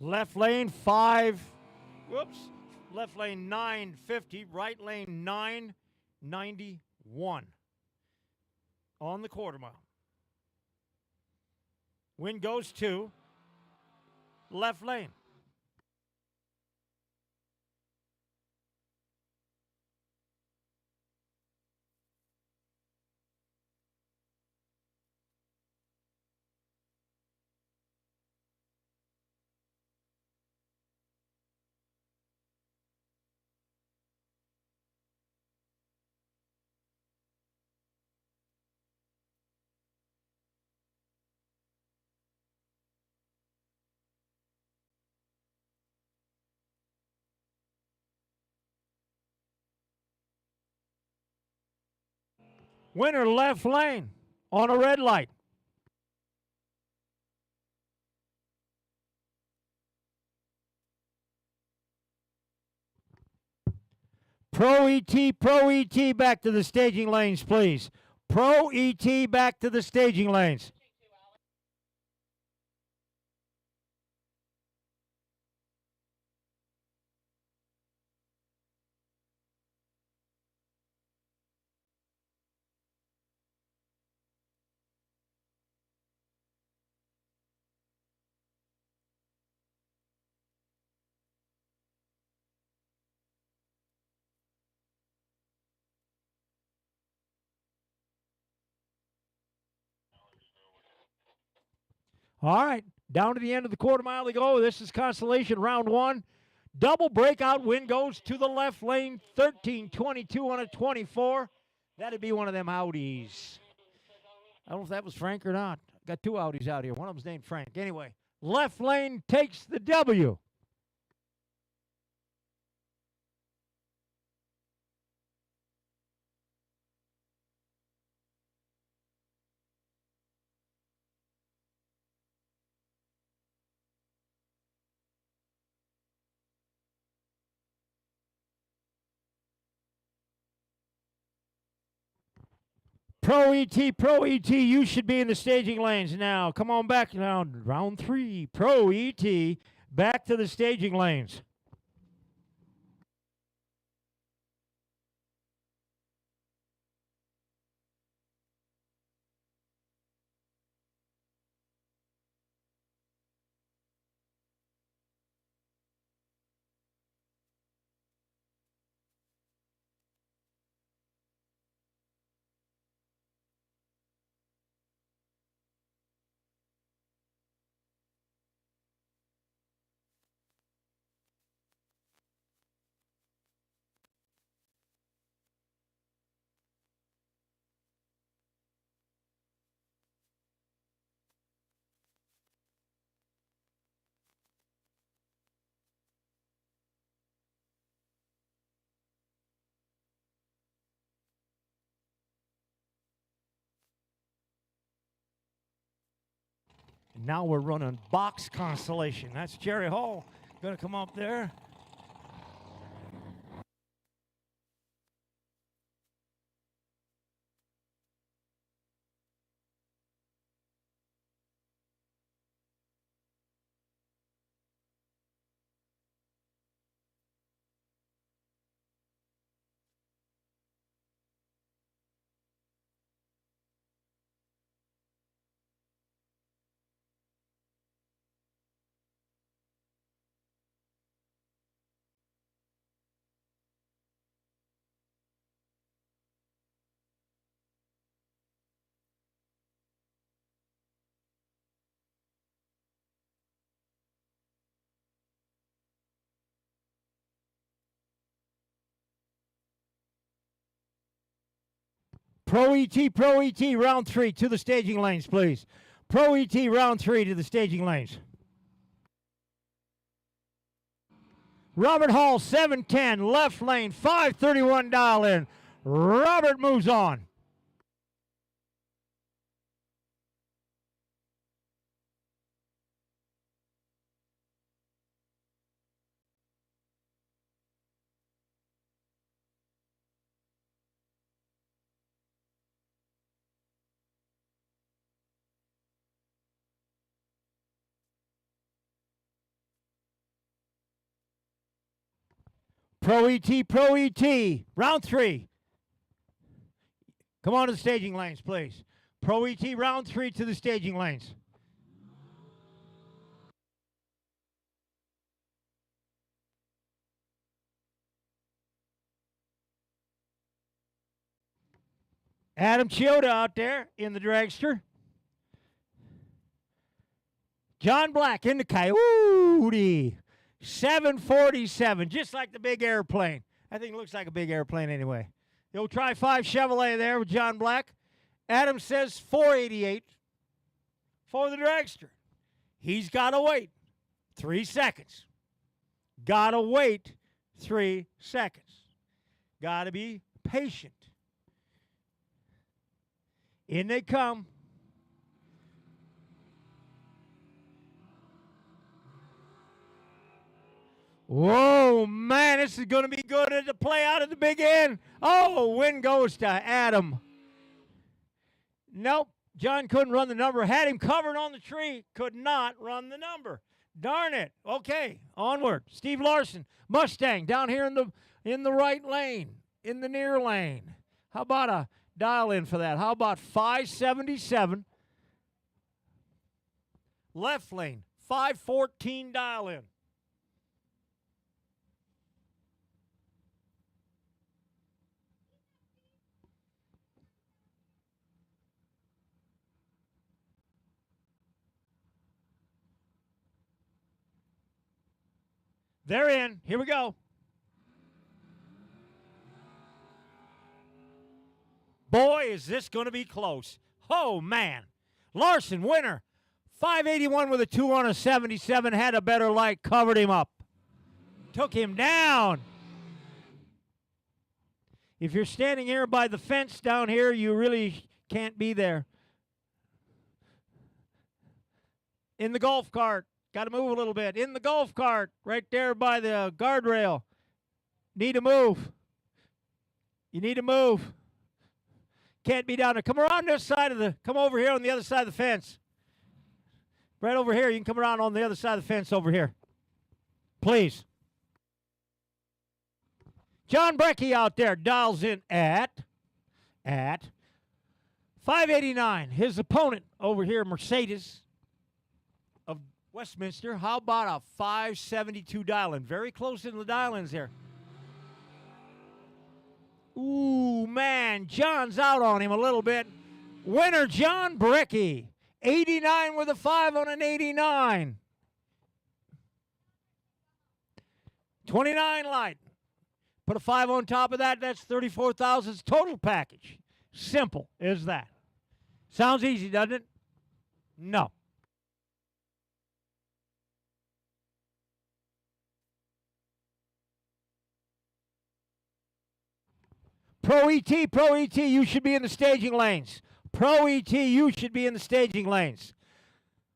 Left lane 5, whoops, left lane 950, right lane 991 on the quarter mile. Wind goes to left lane. Winner left lane on a red light. Pro ET, back to the staging lanes, please. Pro ET, back to the staging lanes. All right, down to the end of the quarter mile to go. This is Constellation round 1. Double breakout win goes to the left lane, 13-22 on a 24. That'd be one of them Audis. I don't know if that was Frank or not. Got 2 Audis out here. One of them's named Frank. Anyway, left lane takes the W. Pro ET, you should be in the staging lanes now. Come on back now, round 3. Pro ET, back to the staging lanes. And now we're running box constellation. That's Jerry Hall going to come up there. Pro ET, round 3 to the staging lanes, please. Pro ET, round 3 to the staging lanes. Robert Hall, 710, left lane, 531 dial in. Robert moves on. Pro ET, round 3. Come on to the staging lanes, please. Pro ET, round 3 to the staging lanes. Adam Chioda out there in the dragster. John Black in the Coyote. 747, just like the big airplane. I think it looks like a big airplane anyway. You'll try 5 Chevrolet there with John Black. Adam says 488 for the dragster. He's got to wait 3 seconds. Got to wait 3 seconds. Got to be patient. In they come. Whoa, man, this is going to be good at the play out at the big end. Oh, win goes to Adam. Nope, John couldn't run the number. Had him covered on the tree. Could not run the number. Darn it. Okay, onward. Steve Larson, Mustang, down here in the right lane, in the near lane. How about a dial in for that? How about 577? Left lane, 514 dial in. They're in. Here we go. Boy, is this going to be close. Oh, man. Larson, winner. 581 with a 2 on a 77. Had a better light. Covered him up. Took him down. If you're standing here by the fence down here, you really can't be there. In the golf cart. Got to move a little bit. In the golf cart, right there by the guardrail. Need to move. You need to move. Can't be down there. Come around this side of the, come over here on the other side of the fence. Right over here. You can come around on the other side of the fence over here. Please. John Brecky out there dials in at 589. His opponent over here, Mercedes of Westminster. How about a 572 dial-in? Very close in the dial-ins there. Ooh, man, John's out on him a little bit. Winner, John Brecky. 89 with a 5 on an 89. 29 light. Put a 5 on top of that, that's 34,000's total package. Simple as that. Sounds easy, doesn't it? No. Pro ET, you should be in the staging lanes. Pro ET, you should be in the staging lanes.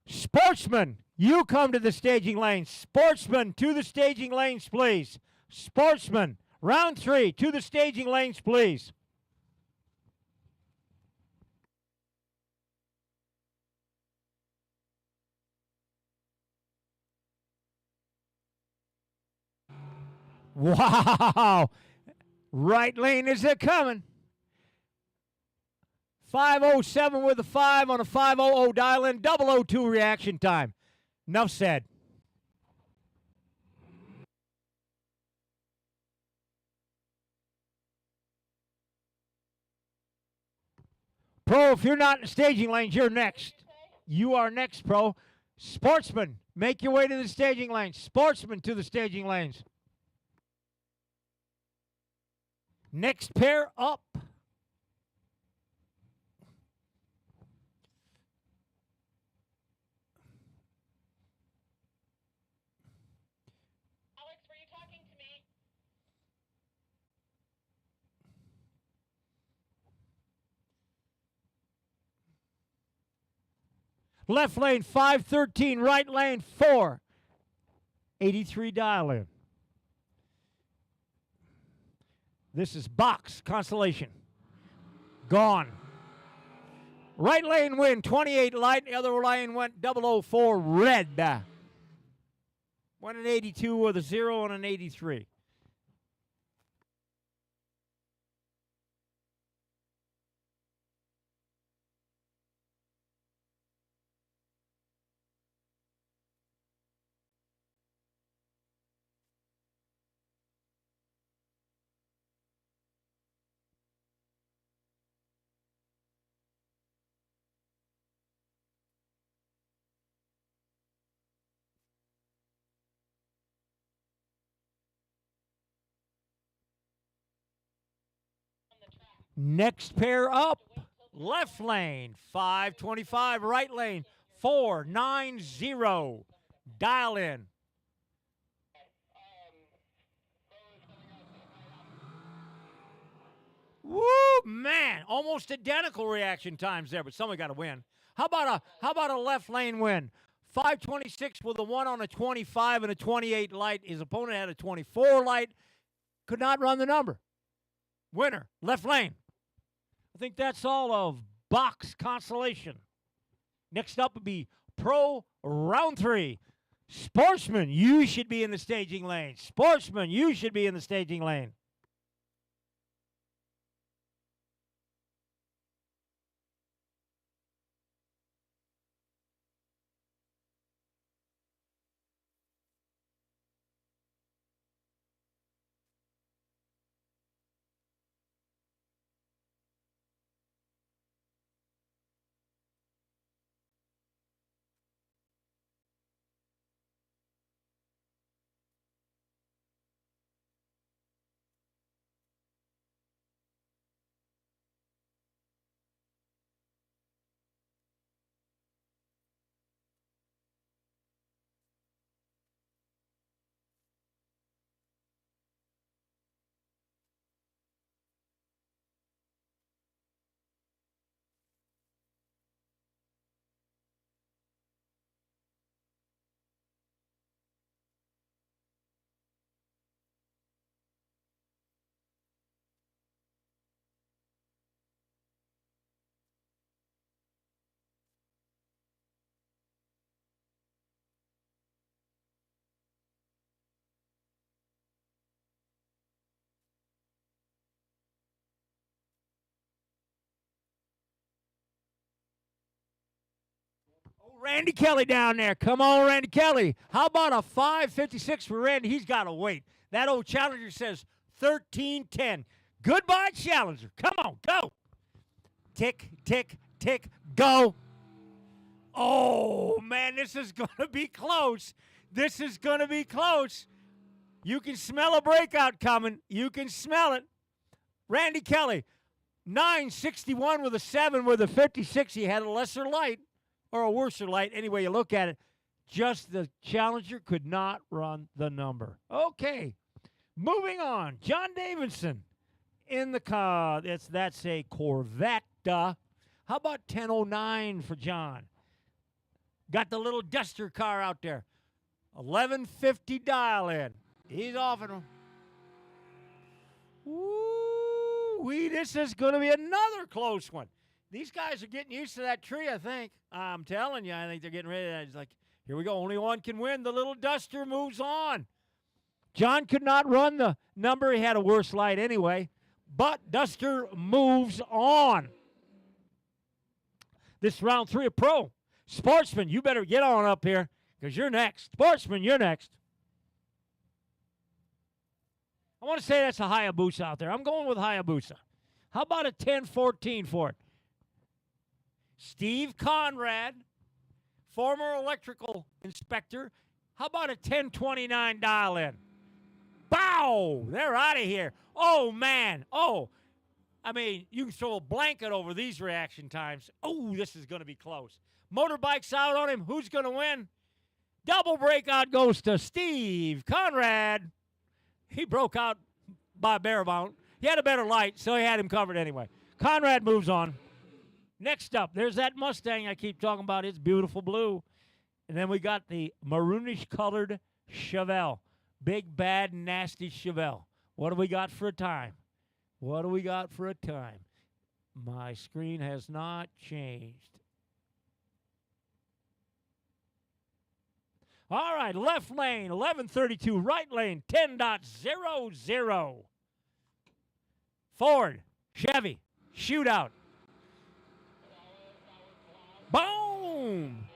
Sportsman, you come to the staging lanes. Sportsman, to the staging lanes, please. Sportsman, round 3, to the staging lanes, please. Wow. Right lane is it coming. 507 with a 5 on a 500 dial in, 002 reaction time. Enough said. Pro, if you're not in the staging lanes, you're next. You are next, Pro. Sportsman, make your way to the staging lanes. Sportsman to the staging lanes. Next pair up. Alex, were you talking to me? Left lane 513, right lane 483 dial in. This is box constellation. Gone. Right lane win 28 light, the other lane went 004 red. Went an 82 with a 0 and an 83. Next pair up. Left lane 525, right lane 490. Dial in. Woo, man, almost identical reaction times there, but somebody got to win. How about a left lane win? 526 with a 1 on a 25 and a 28 light. His opponent had a 24 light. Could not run the number. Winner, left lane. I think that's all of box consolation. Next up would be Pro round 3. Sportsman, you should be in the staging lane. Sportsman, you should be in the staging lane. Randy Kelly down there. Come on, Randy Kelly. How about a 556 for Randy? He's got to wait. That old Challenger says 1310. Goodbye, Challenger. Come on, go. Tick, tick, tick, go. Oh, man, this is going to be close. This is going to be close. You can smell a breakout coming. You can smell it. Randy Kelly, 961 with a 7 with a 56. He had a lesser light or a worser light. Anyway, you look at it. Just the Challenger could not run the number. Okay, moving on. John Davidson in the car. That's a Corvette. How about 1009 for John? Got the little duster car out there. 1150 dial in. He's off and woo-wee, this is going to be another close one. These guys are getting used to that tree, I think. I'm telling you, I think they're getting ready. It's like, here we go. Only one can win. The little duster moves on. John could not run the number. He had a worse light anyway. But Duster moves on. This is round 3 of Pro. Sportsman, you better get on up here because you're next. Sportsman, you're next. I want to say that's a Hayabusa out there. I'm going with Hayabusa. How about a 10-14 for it? Steve Conrad, former electrical inspector. How about a 10-29 dial in? Bow! They're out of here. Oh, man. Oh, I mean, you can throw a blanket over these reaction times. Oh, this is going to be close. Motorbike's out on him. Who's going to win? Double breakout goes to Steve Conrad. He broke out by Barabount. He had a better light, so he had him covered anyway. Conrad moves on. Next up, there's that Mustang I keep talking about. It's beautiful blue. And then we got the maroonish-colored Chevelle. Big, bad, nasty Chevelle. What do we got for a time? What do we got for a time? My screen has not changed. All right, left lane, 1132. Right lane, 10.00. Ford, Chevy, shootout. Boom!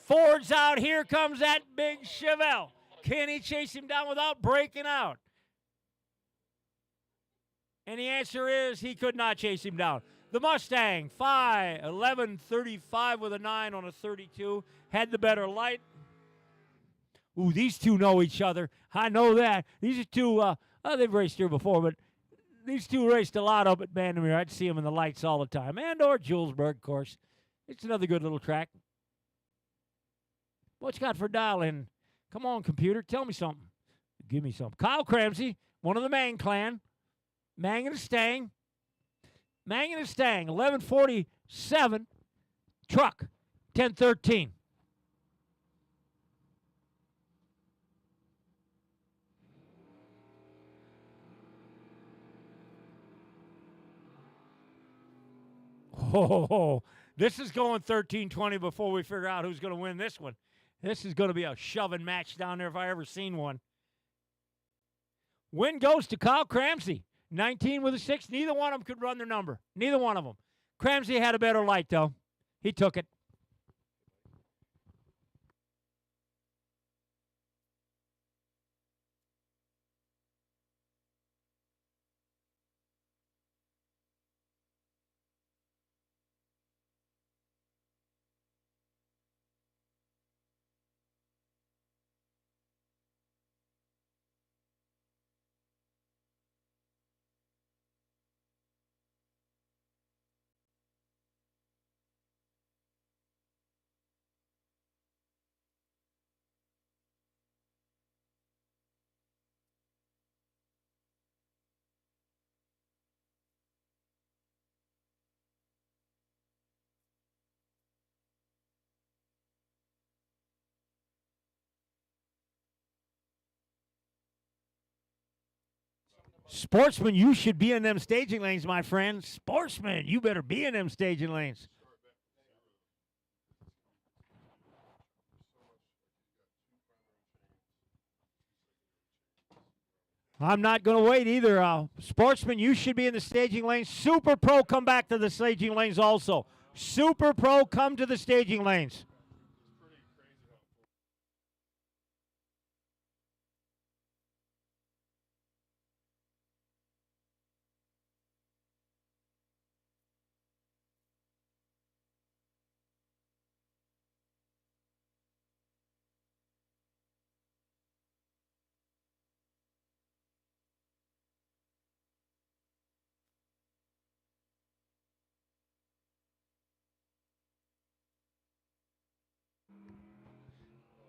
Ford's out. Here comes that big Chevelle. Can he chase him down without breaking out? And the answer is he could not chase him down. The Mustang, 1135 with a 9 on a 32. Had the better light. Ooh, these two know each other. I know that. These are two, they've raced here before, but these two raced a lot up at Bandamere. I'd see them in the lights all the time. And or Julesburg, of course. It's another good little track. What's got for dial-in? Come on, computer. Tell me something. Give me something. Kyle Cramsey, one of the Mang clan. Mang and a Stang. Mang and a Stang, 1147. Truck, 1013. Oh, this is going 13-20 before we figure out who's going to win this one. This is going to be a shoving match down there if I ever seen one. Win goes to Kyle Cramsey. 19 with a 6. Neither one of them could run their number. Neither one of them. Cramsey had a better light, though. He took it. Sportsman, you should be in them staging lanes, my friend. Sportsman, you better be in them staging lanes. I'm not going to wait either. Sportsman, you should be in the staging lanes. Super Pro, come back to the staging lanes also. Super Pro, come to the staging lanes.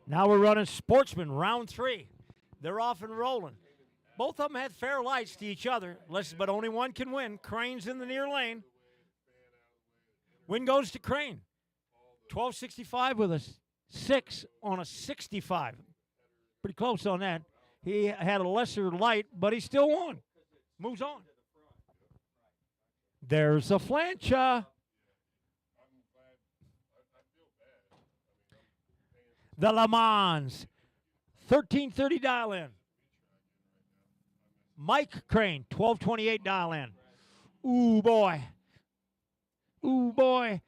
Now we're running Sportsman, round 3. They're off and rolling. Both of them had fair lights to each other, but only one can win. Crane's in the near lane. Win goes to Crane. 1265 with a 6 on a 65. Pretty close on that. He had a lesser light, but he still won. Moves on. There's a flancha. The Le Mans. 1330 dial in. Mike Crane, 1228 dial in. Ooh, boy. Ooh, boy.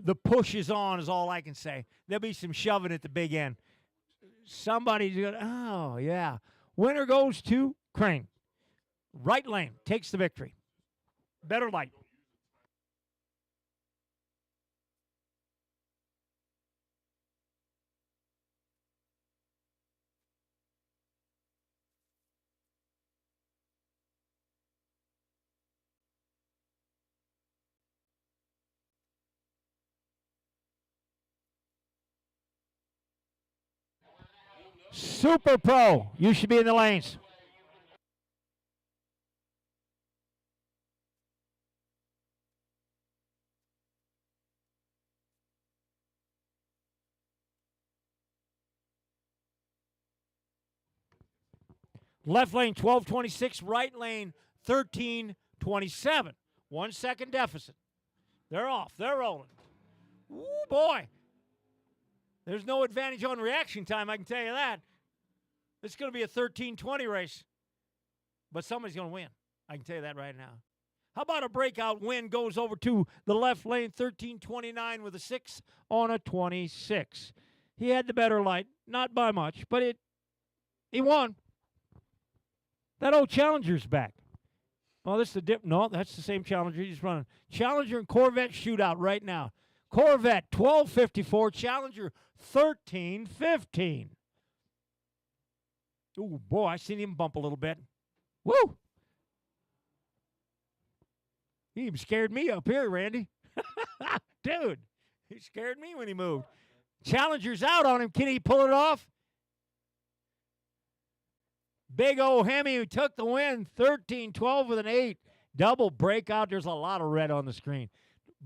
The push is on is all I can say. There'll be some shoving at the big end. Somebody's going to, oh, yeah. Winner goes to Crane. Right lane takes the victory. Better light. Super Pro. You should be in the lanes. Left lane 1226, right lane 1327. 1 second deficit. They're off. They're rolling. Ooh, boy. There's no advantage on reaction time, I can tell you that. It's going to be a 13-20 race. But somebody's going to win. I can tell you that right now. How about a breakout win goes over to the left lane, 13-29 with a 6 on a 26. He had the better light, not by much, but he won. That old Challenger's back. Oh, this is the dip. No, that's the same Challenger he's running. Challenger and Corvette shootout right now. Corvette 1254, Challenger 1315. Ooh, boy, I seen him bump a little bit. Woo! He even scared me up here, Randy. Dude, he scared me when he moved. Challenger's out on him. Can he pull it off? Big old Hemi who took the win, 13-12 with an 8. Double breakout. There's a lot of red on the screen.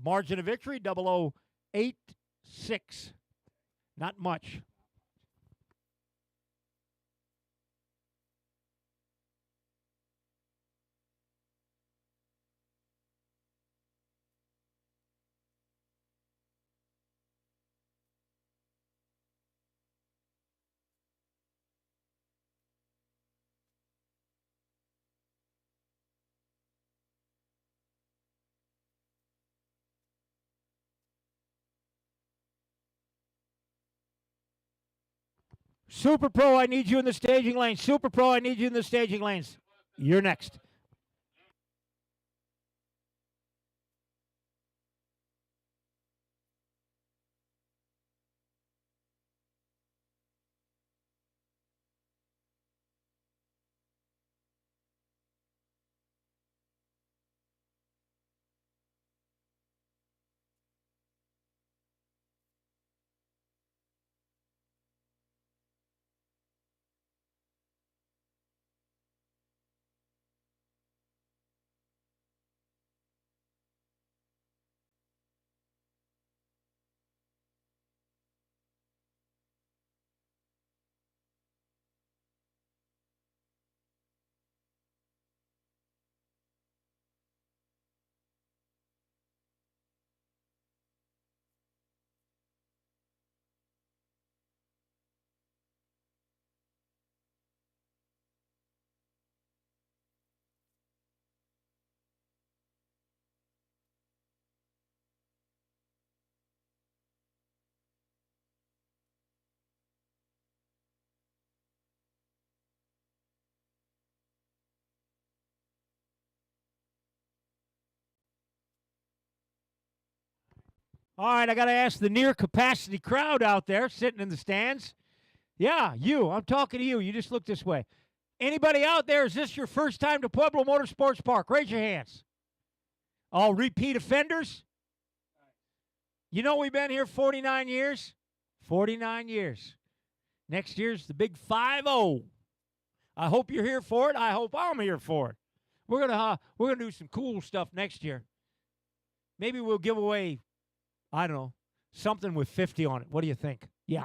Margin of victory, 0086. Not much. Super Pro, I need you in the staging lane. Super Pro, I need you in the staging lanes. You're next. All right, I got to ask the near capacity crowd out there sitting in the stands. Yeah, you. I'm talking to you. You just look this way. Anybody out there, is this your first time to Pueblo Motorsports Park? Raise your hands. All repeat offenders? You know we've been here 49 years? 49 years. Next year's the big 5-0. I hope you're here for it. I hope I'm here for it. We're gonna do some cool stuff next year. Maybe we'll give away I don't know, something with 50 on it. What do you think? Yeah.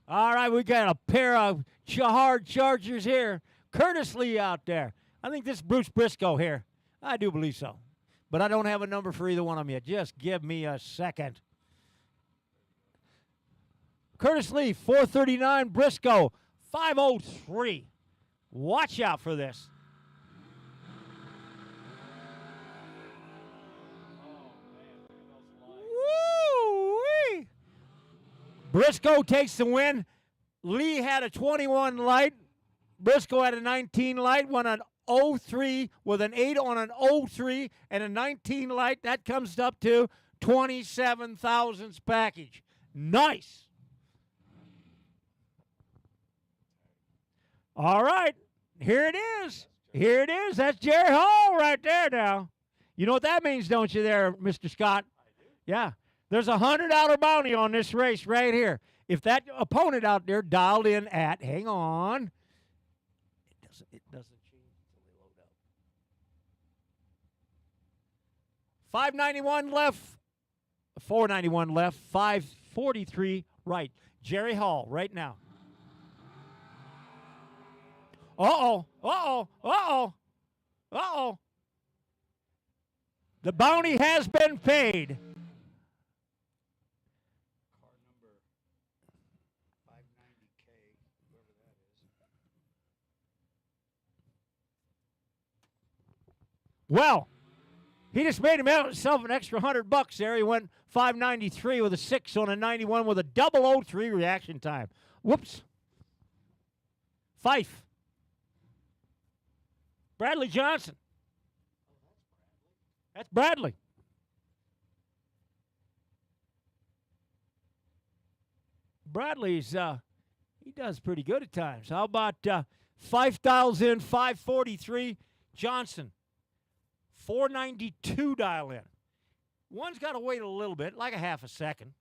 All right, we got a pair of hard chargers here. Curtis Lee out there. I think this is Bruce Briscoe here. I do believe so. But I don't have a number for either one of them yet. Just give me a second. Curtis Lee, 439. Briscoe, 503. Watch out for this. Woo-wee. Briscoe takes the win. Lee had a 21 light. Briscoe had a 19 light, won an 03 with an 8 on an 03 and a 19 light. That comes up to 27,000 package. Nice. All right, here it is. Here it is. That's Jerry Hall right there now. You know what that means, don't you there, Mr. Scott? I do. Yeah. There's a $100 bounty on this race right here. If that opponent out there dialed in at, hang on. It doesn't change until they load up. 591 left, 491 left, 543 right. Jerry Hall right now. Uh-oh, uh-oh, uh-oh, uh-oh. The bounty has been paid. Car number 590K, whoever that is. Well, he just made himself an extra $100 there. He went 593 with a 6 on a 91 with a 003 reaction time. Whoops. Fife. Bradley Johnson. That's Bradley. Bradley's, he does pretty good at times. How about Fife dials in 543, Johnson 492 dial in. One's got to wait a little bit, like a half a second.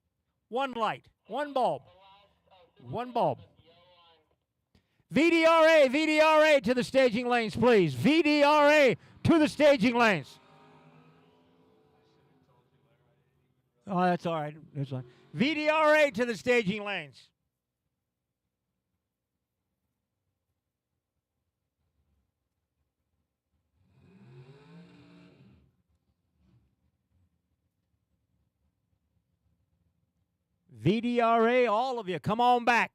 One light, one bulb, one bulb. VDRA, VDRA to the staging lanes, please. VDRA to the staging lanes. Oh, that's all right. That's all right. VDRA to the staging lanes. VDRA, all of you, come on back.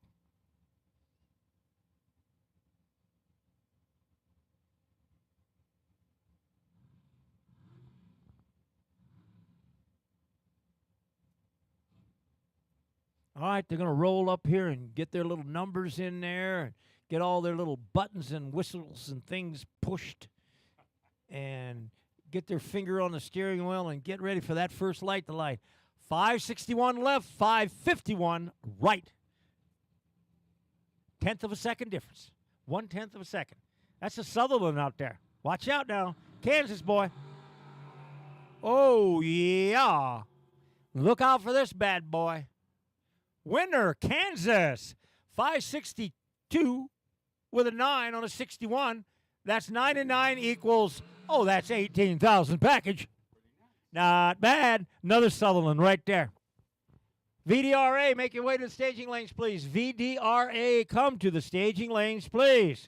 All right, they're going to roll up here and get their little numbers in there and get all their little buttons and whistles and things pushed and get their finger on the steering wheel and get ready for that first light to light. 561 left, 551 right. 1/10 of a second difference. 1/10 of a second. That's a Sutherland out there. Watch out now. Kansas boy. Oh, yeah. Look out for this bad boy. Winner, Kansas. 562 with a 9 on a 61. That's 9 and 9 equals, oh, that's 18,000 package. Not bad. Another Sutherland right there. VDRA, make your way to the staging lanes, please. VDRA, come to the staging lanes, please.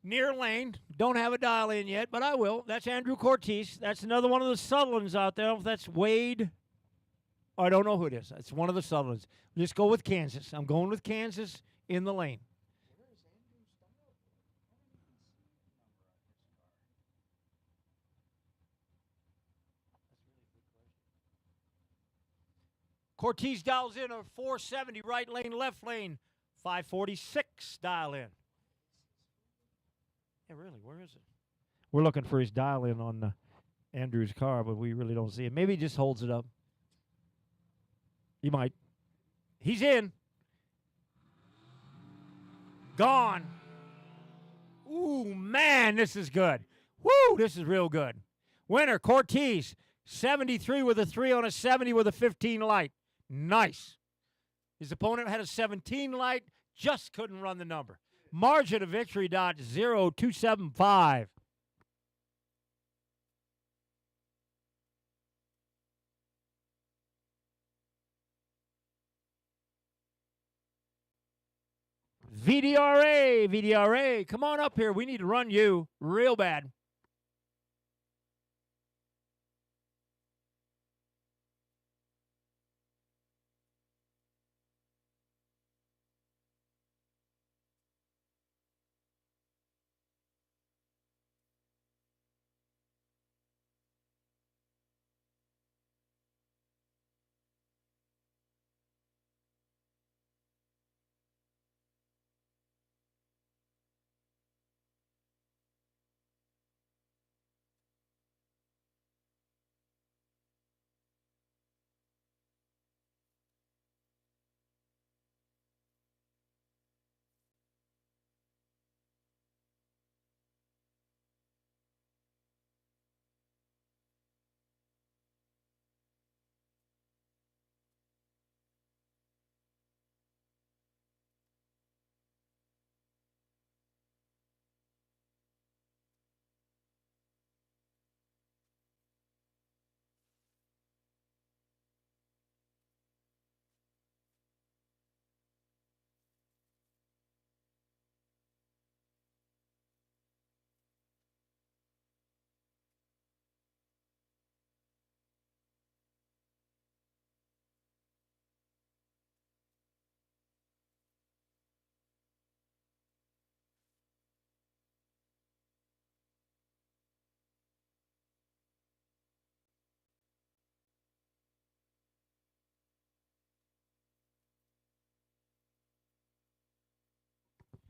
Near lane, don't have a dial in yet, but I will. That's Andrew Cortez. That's another one of the Sutherlands out there. I don't know if that's Wade. I don't know who it is. It's one of the Sutherlands. Just go with Kansas. I'm going with Kansas in the lane. Cortez dials in a 470, right lane, left lane, 546 dial in. Yeah, really, where is it? We're looking for his dial in on Andrew's car, but we really don't see it. Maybe he just holds it up. He might. He's in. Gone. Ooh, man, this is good. Woo, this is real good. Winner, Cortez, 73 with a 3 on a 70 with a 15 light. Nice. His opponent had a 17 light, just couldn't run the number. Margin of victory, .0275. VDRA, VDRA, come on up here. We need to run you real bad.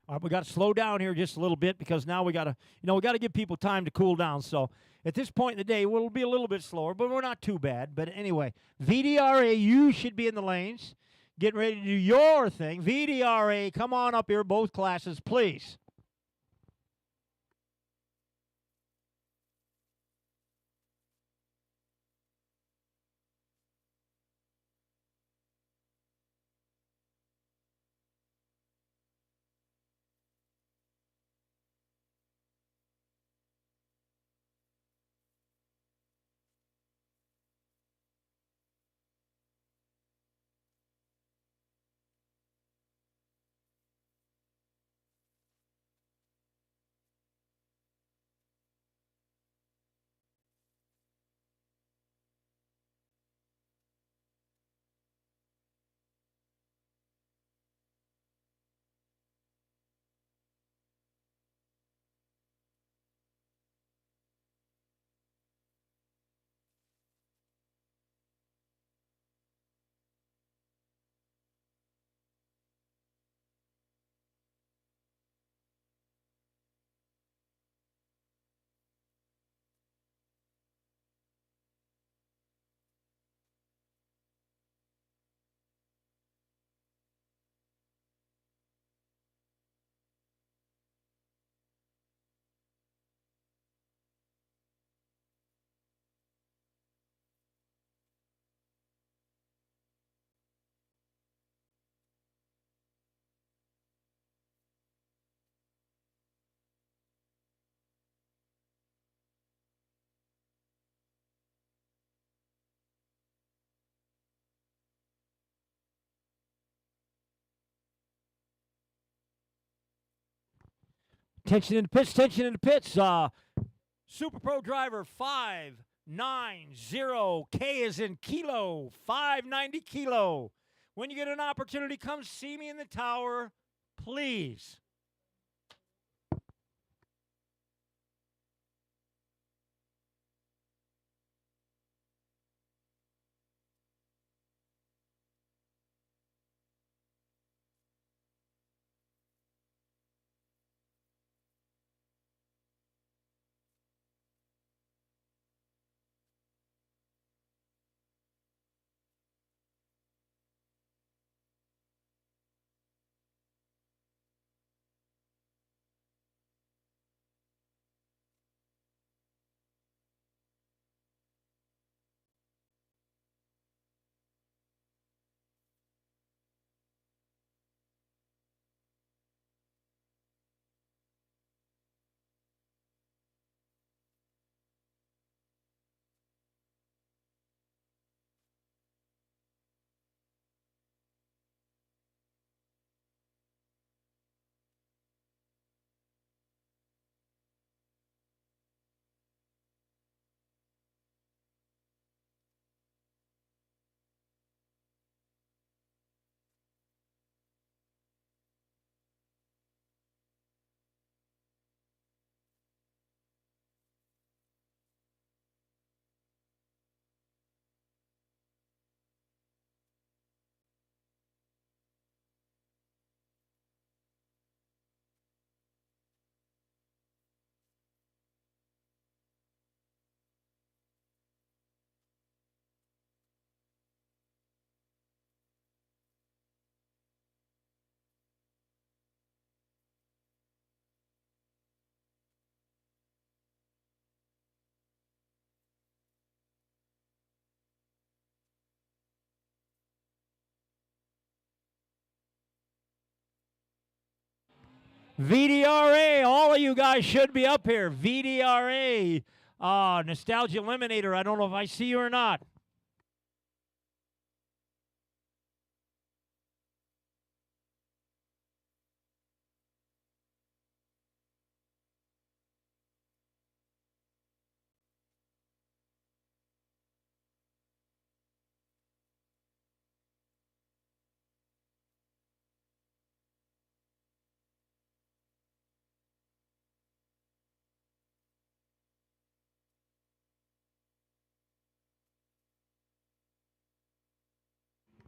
All right, we got to slow down here just a little bit because now we got to, we got to give people time to cool down. So at this point in the day, we'll be a little bit slower, but we're not too bad. But anyway, VDRA, you should be in the lanes, getting ready to do your thing. VDRA, come on up here, both classes, please. Tension in the pits, tension in the pits. Super Pro driver 590. K is in kilo, 590 kilo. When you get an opportunity, come see me in the tower, please. VDRA, all of you guys should be up here. VDRA, Nostalgia Eliminator. I don't know if I see you or not.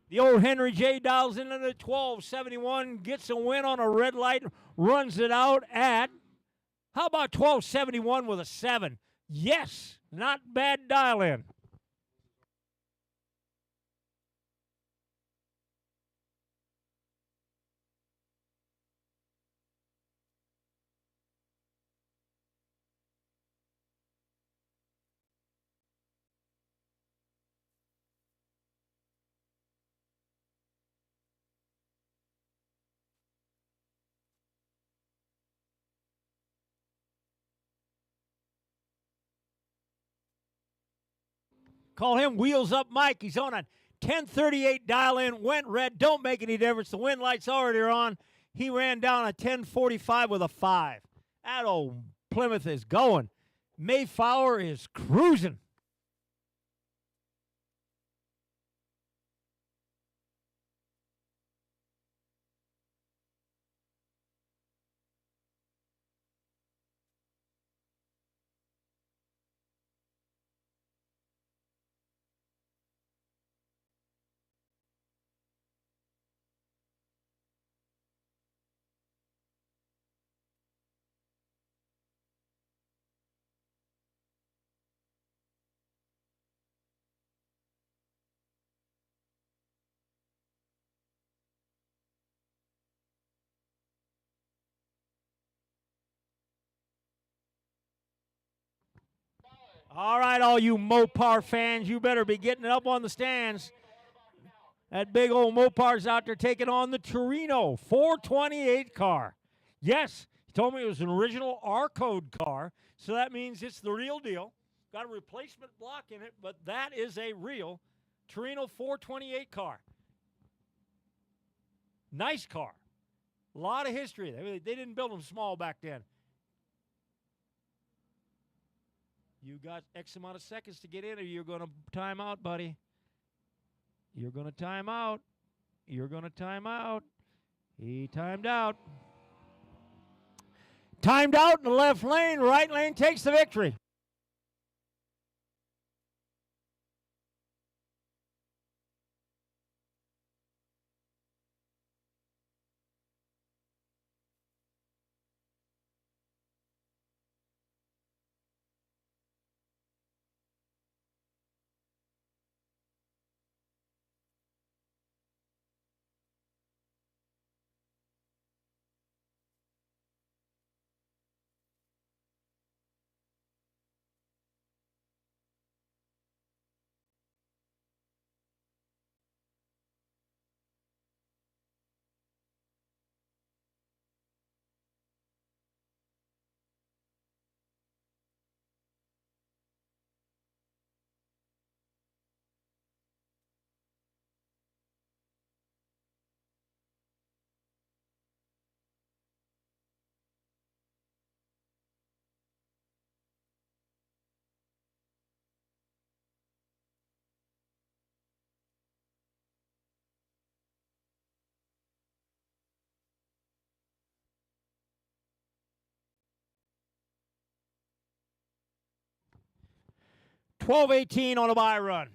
The old Henry J. dials in at a 1271, gets a win on a red light runs it out at, how about 1271 with a 7? Yes, not bad dial in. Call him Wheels Up Mike. He's on a 1038 dial in. Went red. Don't make any difference. The wind lights already are on. He ran down a 1045 with a 5. That old Plymouth is going. Mayflower is cruising. All right, all you Mopar fans, you better be getting up on the stands. That big old Mopar's out there taking on the Torino 428 car. Yes, he told me it was an original R-code car, so that means it's the real deal. Got a replacement block in it, but that is a real Torino 428 car. Nice car. A lot of history. They didn't build them small back then. You got X amount of seconds to get in, or you're going to time out, buddy. You're going to time out. You're going to time out. He timed out. Timed out in the left lane. Right lane takes the victory. $12.18 on a buy run.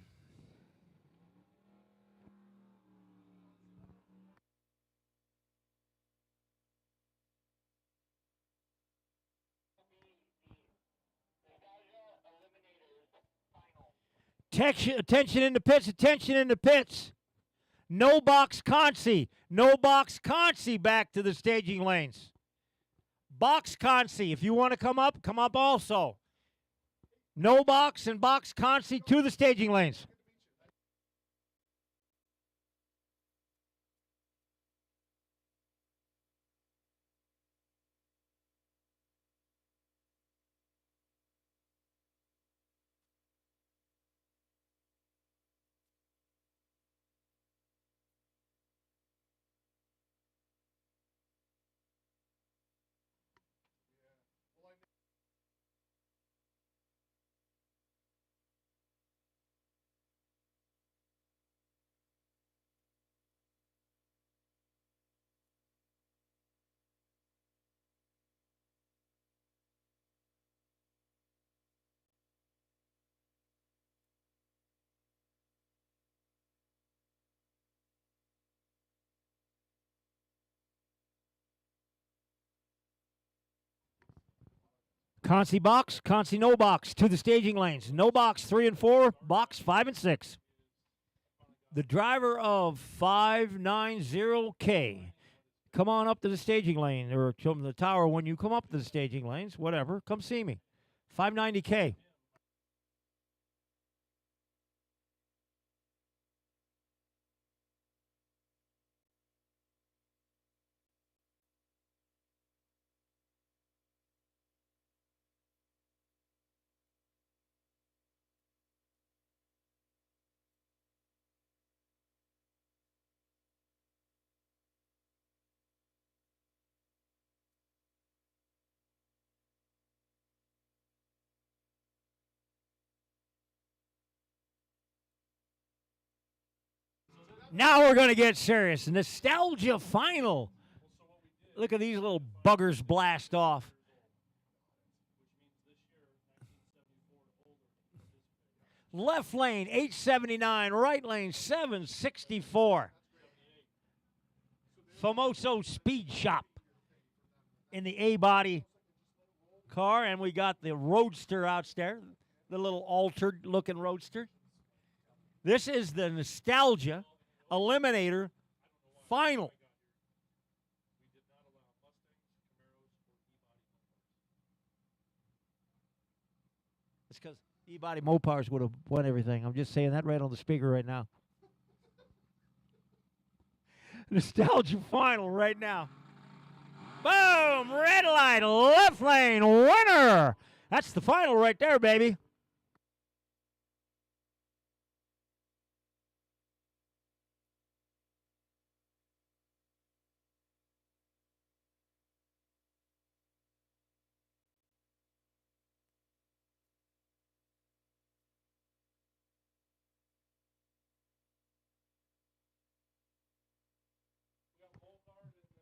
Attention in the pits. Attention in the pits. No box Consi. No box Consi back to the staging lanes. Box Consi, if you want to come up also. No box and box Consi to the staging lanes. Consi box, Consi no box to the staging lanes. No box 3 and 4, box 5 and 6. The driver of 590K. Come on up to the staging lane or from the tower when you come up to the staging lanes, whatever. Come see me. 590K. Now we're going to get serious. Nostalgia final. Look at these little buggers blast off. Left lane, 879. Right lane, 764. Famoso Speed Shop in the A-body car. And we got the Roadster out there, the little altered-looking Roadster. This is the Nostalgia Eliminator final. It's because E-body Mopars would have won everything. I'm just saying that right on the speaker right now. Nostalgia final right now. Boom! Red light, left lane, winner! That's the final right there, baby.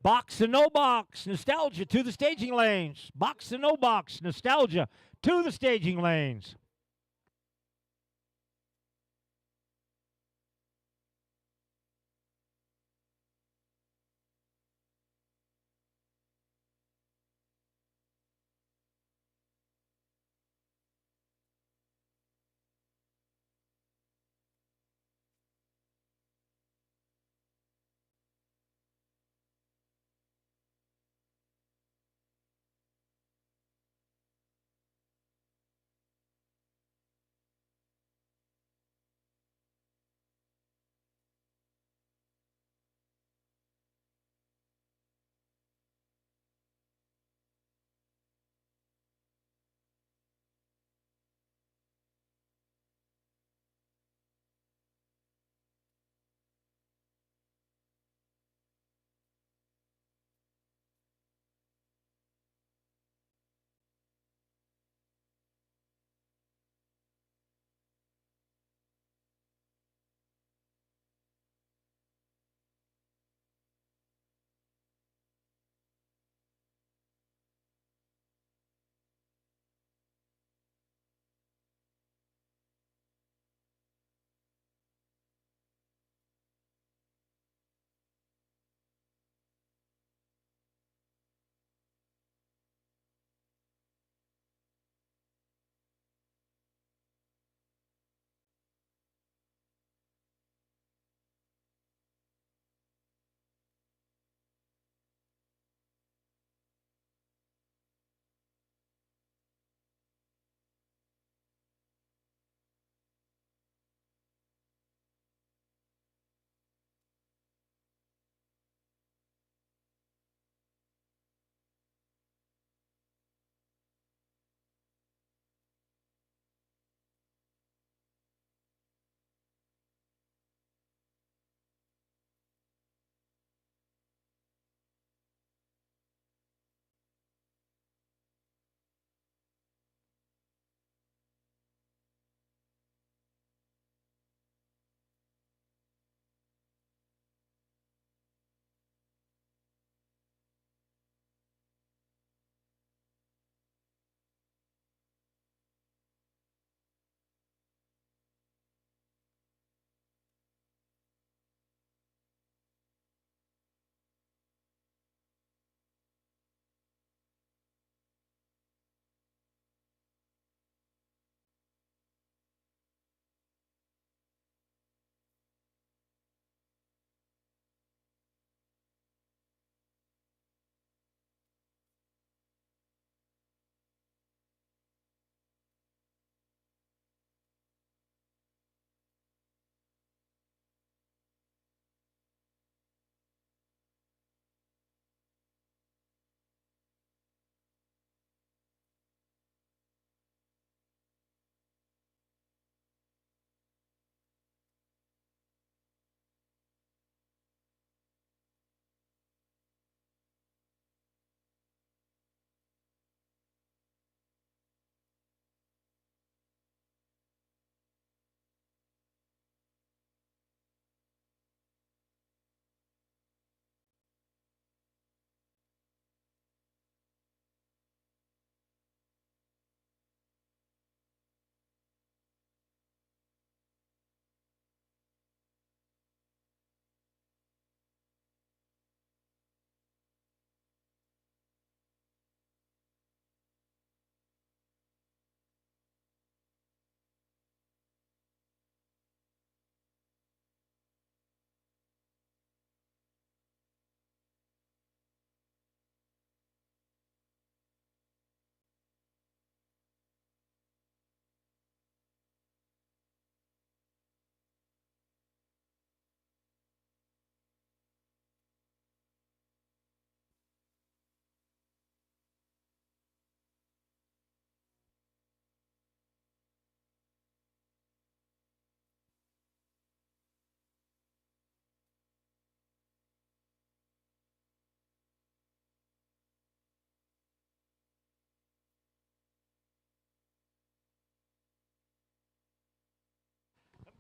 Box and no box, Nostalgia to the staging lanes. Box and no box, Nostalgia to the staging lanes.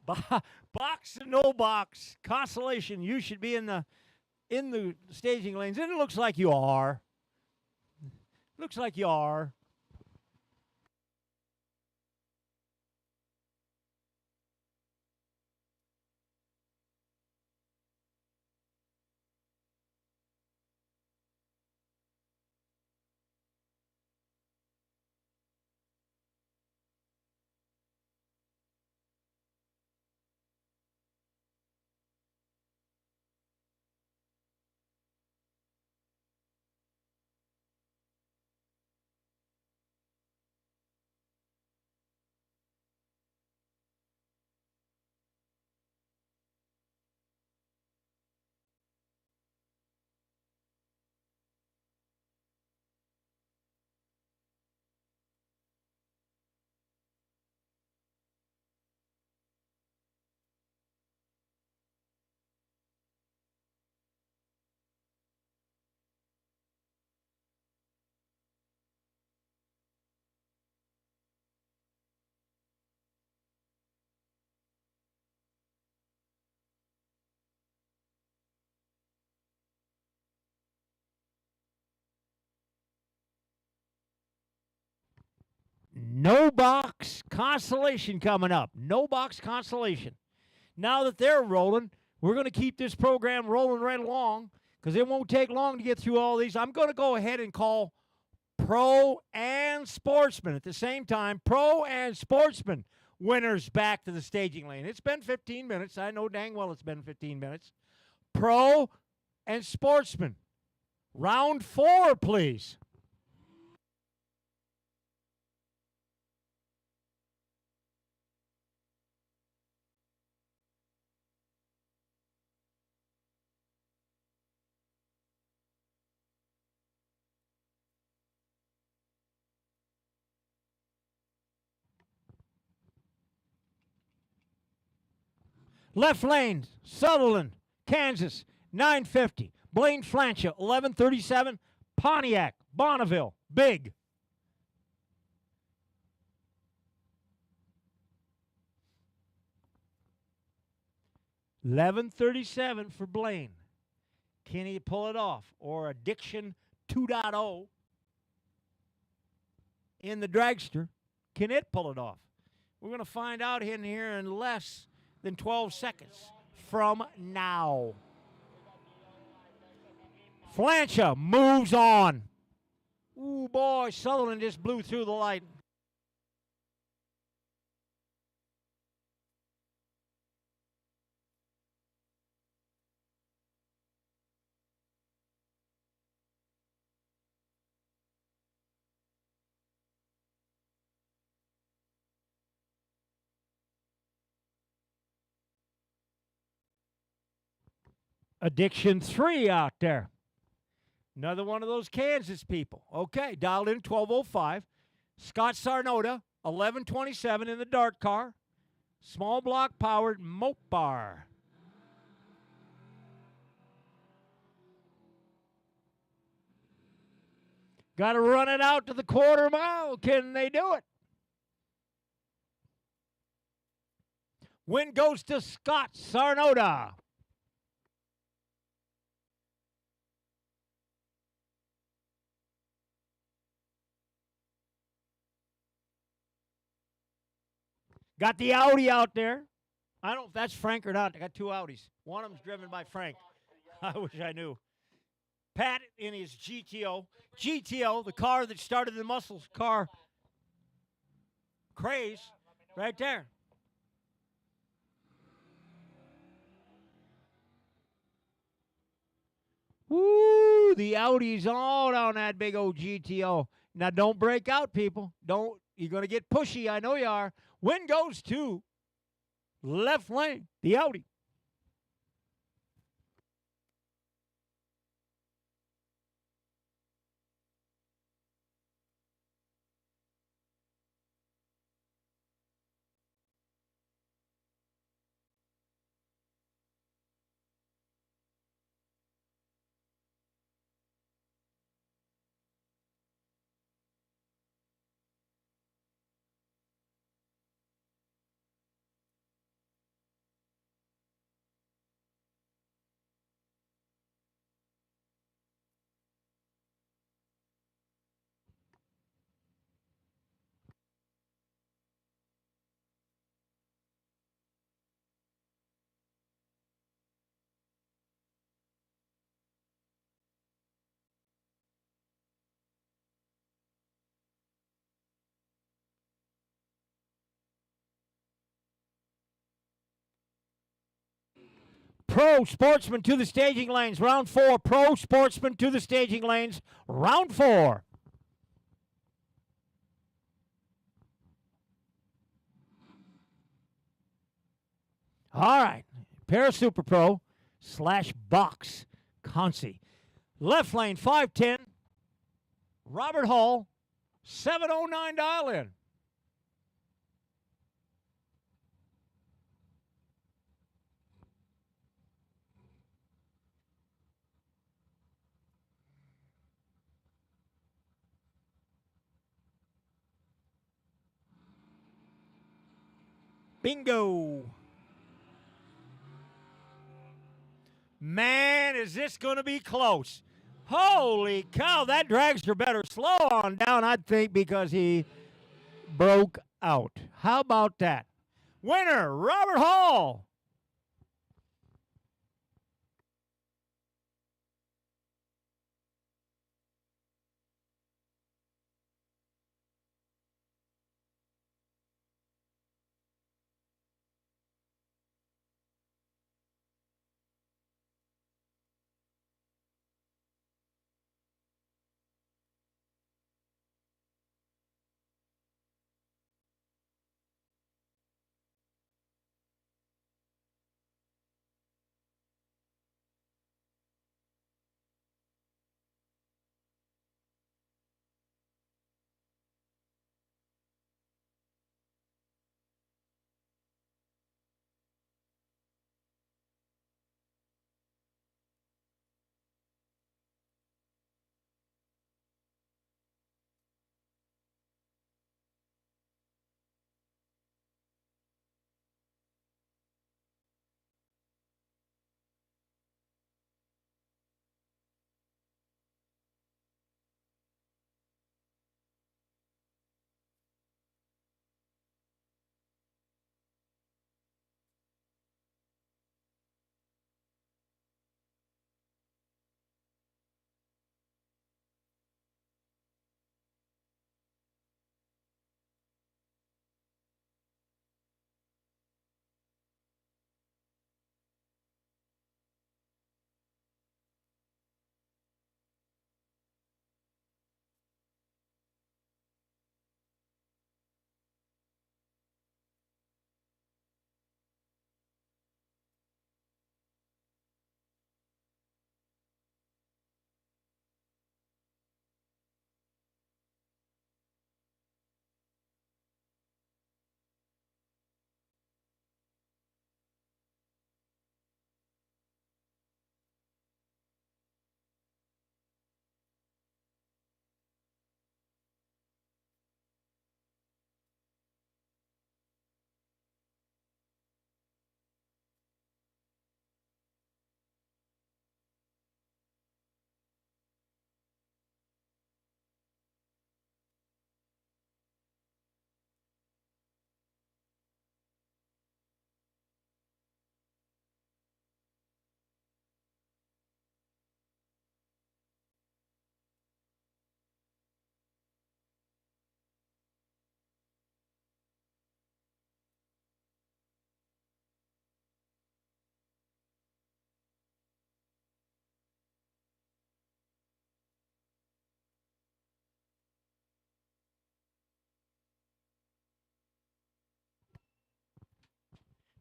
Box and no box. Consolation, you should be in the staging lanes. And it looks like you are. Looks like you are. No box consolation coming up. No box consolation. Now that they're rolling, we're going to keep this program rolling right along because it won't take long to get through all these. I'm going to go ahead and call Pro and Sportsman at the same time. Pro and Sportsman winners back to the staging lane. It's been 15 minutes. I know dang well it's been 15 minutes. Pro and Sportsman. Round 4, please. Left lane, Sutherland, Kansas, 950. Blaine Flancha, 1137. Pontiac, Bonneville, big. $11.37 for Blaine. Can he pull it off? Or Addiction 2.0 in the dragster, can it pull it off? We're going to find out in here in less than 12 seconds from now. Flancha moves on. Ooh, boy, Sutherland just blew through the light. Addiction 3 out there. Another one of those Kansas people. Okay, dialed in 1205. Scott Sarnota, 1127 in the dart car. Small block powered Mopar. Got to run it out to the quarter mile. Can they do it? Win goes to Scott Sarnota. Got the Audi out there. I don't know if that's Frank or not. I got 2 Audis. One of them's driven by Frank. I wish I knew. Pat in his GTO. GTO, the car that started the muscles car craze, right there. Woo, the Audi's all on that big old GTO. Now, don't break out, people. Don't. You're going to get pushy. I know you are. Win goes to left lane, the Audi. Pro Sportsman to the staging lanes. Round 4. Pro Sportsman to the staging lanes. Round 4. All right. Pair Super Pro / box. Concy. Left lane 510. Robert Hall. 709 dial in. Bingo. Man, is this going to be close. Holy cow, that dragster better slow on down, I'd think, because he broke out. How about that? Winner, Robert Hall.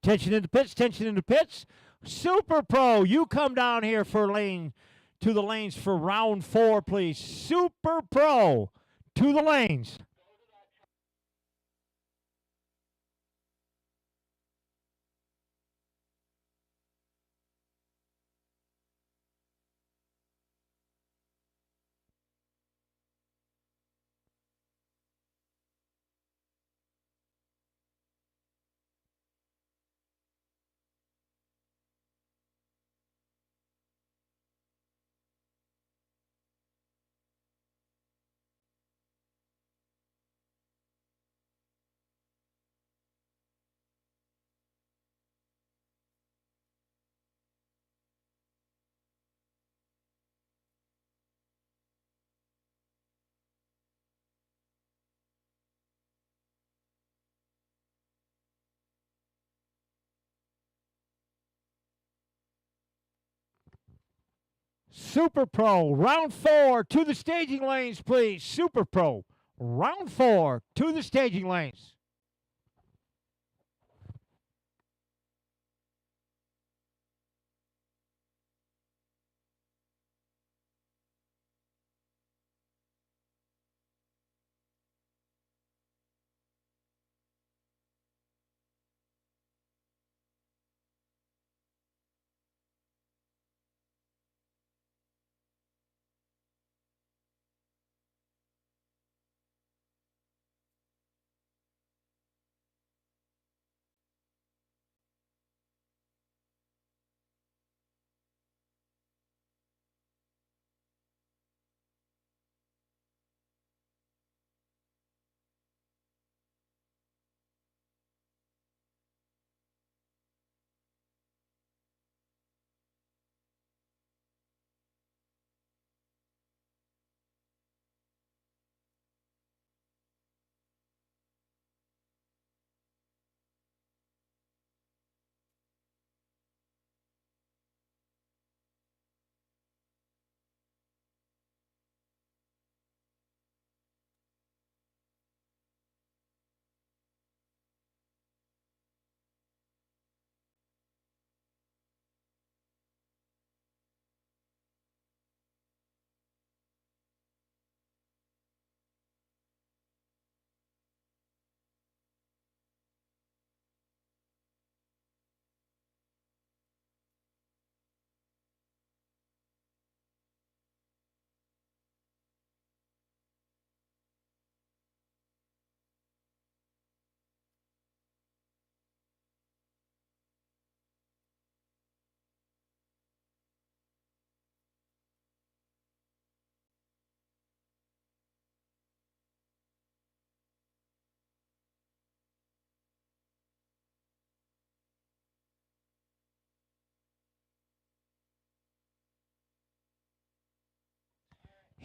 Tension in the pits, tension in the pits. Super Pro, you come down here for to the lanes for round 4, please. Super Pro to the lanes. Super Pro, round 4, to the staging lanes, please. Super Pro, round 4, to the staging lanes.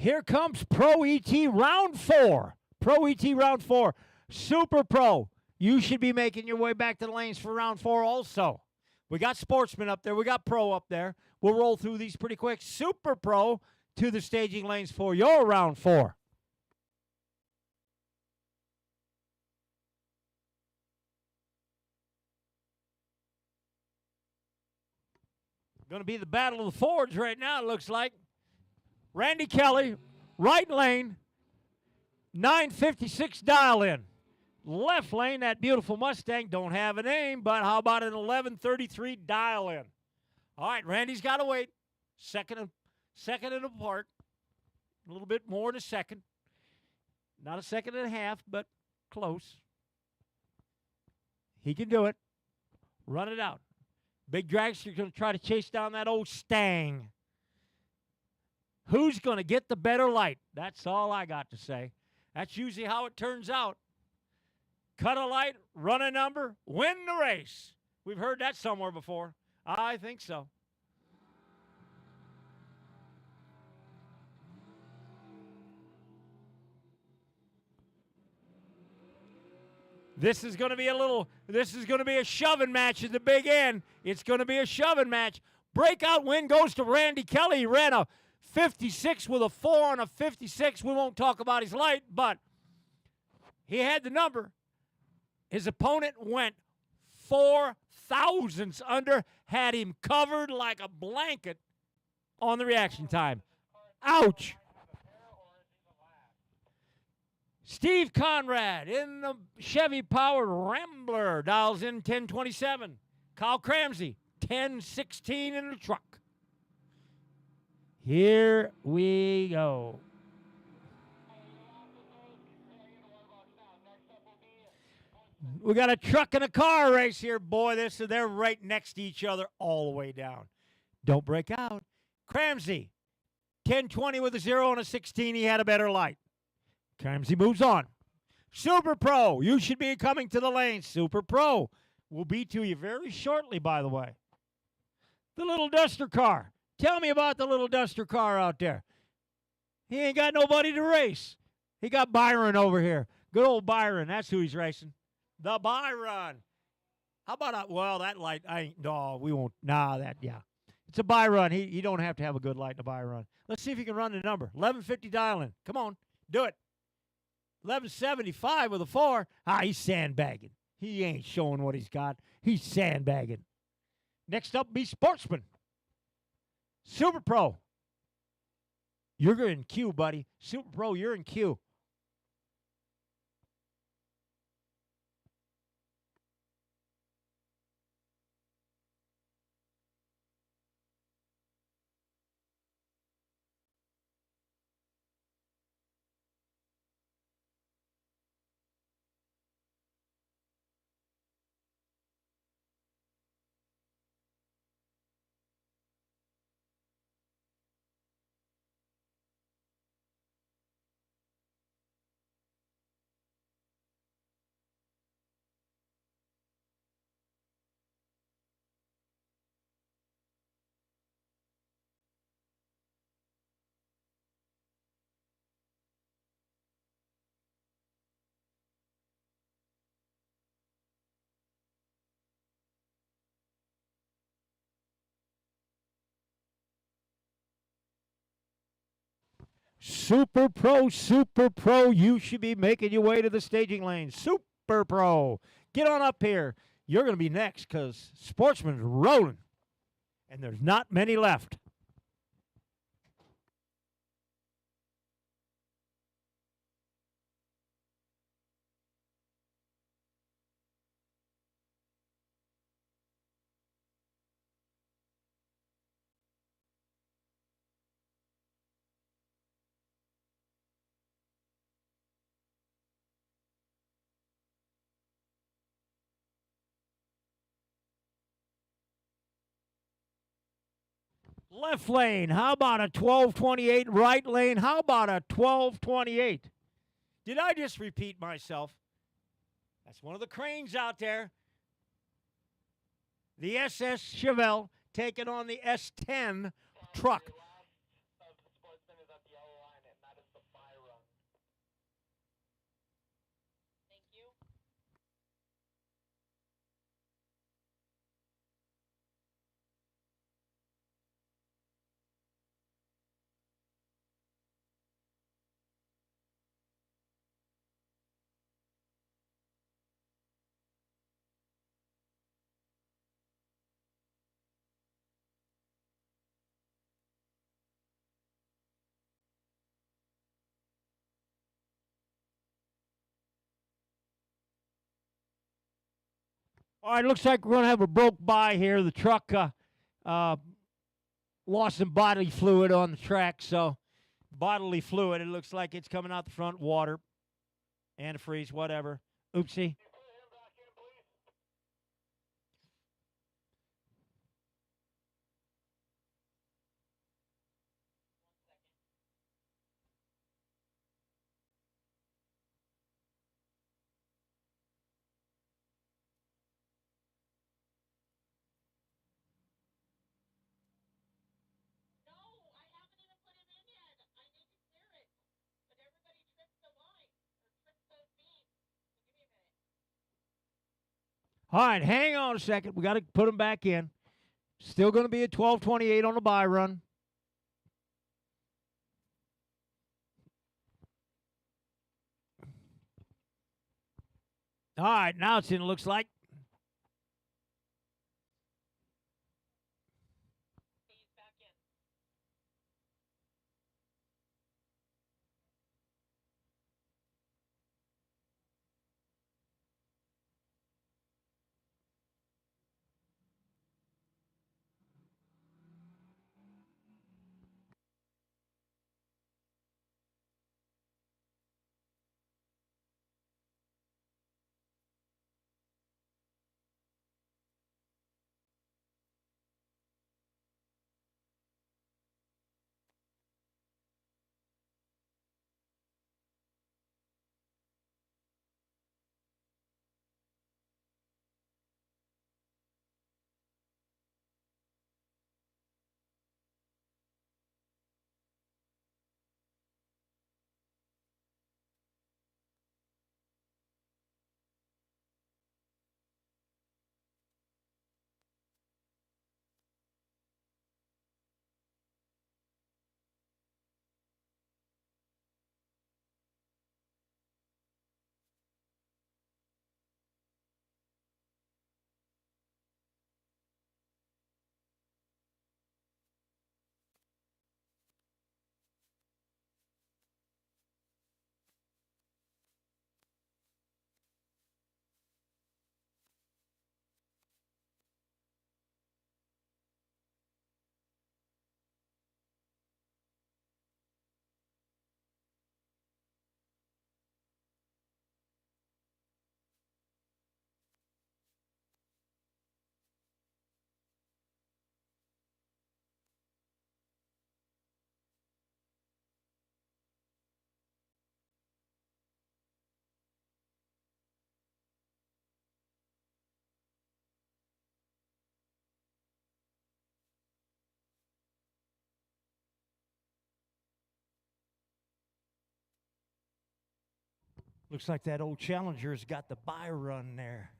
Here comes Pro ET round 4. Pro ET round 4. Super Pro. You should be making your way back to the lanes for round 4 also. We got Sportsman up there. We got Pro up there. We'll roll through these pretty quick. Super Pro to the staging lanes for your round 4. Going to be the battle of the Fords right now, it looks like. Randy Kelly, right lane, 956 dial in. Left lane, that beautiful Mustang, don't have a name, but how about an 1133 dial in? All right, Randy's got to wait. Second and apart. A little bit more than a second. Not a second and a half, but close. He can do it. Run it out. Big dragster's going to try to chase down that old Stang. Who's going to get the better light? That's all I got to say. That's usually how it turns out. Cut a light, run a number, win the race. We've heard that somewhere before. I think so. This is going to be a shoving match at the big end. It's going to be a shoving match. Breakout win goes to Randy Kelly. He ran a 56 with a 4 on a 56. We won't talk about his light, but he had the number. His opponent went 4 thousandths under, had him covered like a blanket on the reaction time. Ouch. Steve Conrad in the Chevy-powered Rambler dials in 1027. Kyle Cramsey, 1016 in the truck. Here we go. We got a truck and a car race here, boy. They're right next to each other all the way down. Don't break out. Cramsey, 1020 with a 0 and a 16. He had a better light. Cramsey moves on. Super Pro, you should be coming to the lane. Super Pro will be to you very shortly, by the way. The little duster car. Tell me about the little duster car out there. He ain't got nobody to race. He got Byron over here. Good old Byron. That's who he's racing. The Byron. How about, well, that light, we won't, yeah. It's a buy run. You don't have to have a good light in a buy run. Let's see if you can run the number. 1150 dial in. Come on. Do it. 1175 with a 4. He's sandbagging. He ain't showing what he's got. He's sandbagging. Next up be Sportsman. Super Pro. You're in queue, buddy. Super Pro, you're in queue. Super Pro, you should be making your way to the staging lane. Super Pro, get on up here. You're going to be next because Sportsman's rolling, and there's not many left. Left lane, how about a 1228? Right lane, how about a 1228? Did I just repeat myself? That's one of the cranes out there. The SS Chevelle taking on the S10 truck. Your last of the Sportsman is at the yellow line, and that is the buy run. Thank you. All right, looks like we're going to have a broke by here. The truck lost some bodily fluid on the track, so bodily fluid. It looks like it's coming out the front, water, antifreeze, whatever. Oopsie. No, I haven't even put him in yet. I need to clear it. But everybody tripped the line, or tripped the beam. So give me a minute. All right, hang on a second. We got to put them back in. Still going to be a 1228 on the buy run. All right, now it's in, it looks like. He's back in. Looks like that old Challenger's got the buy run there.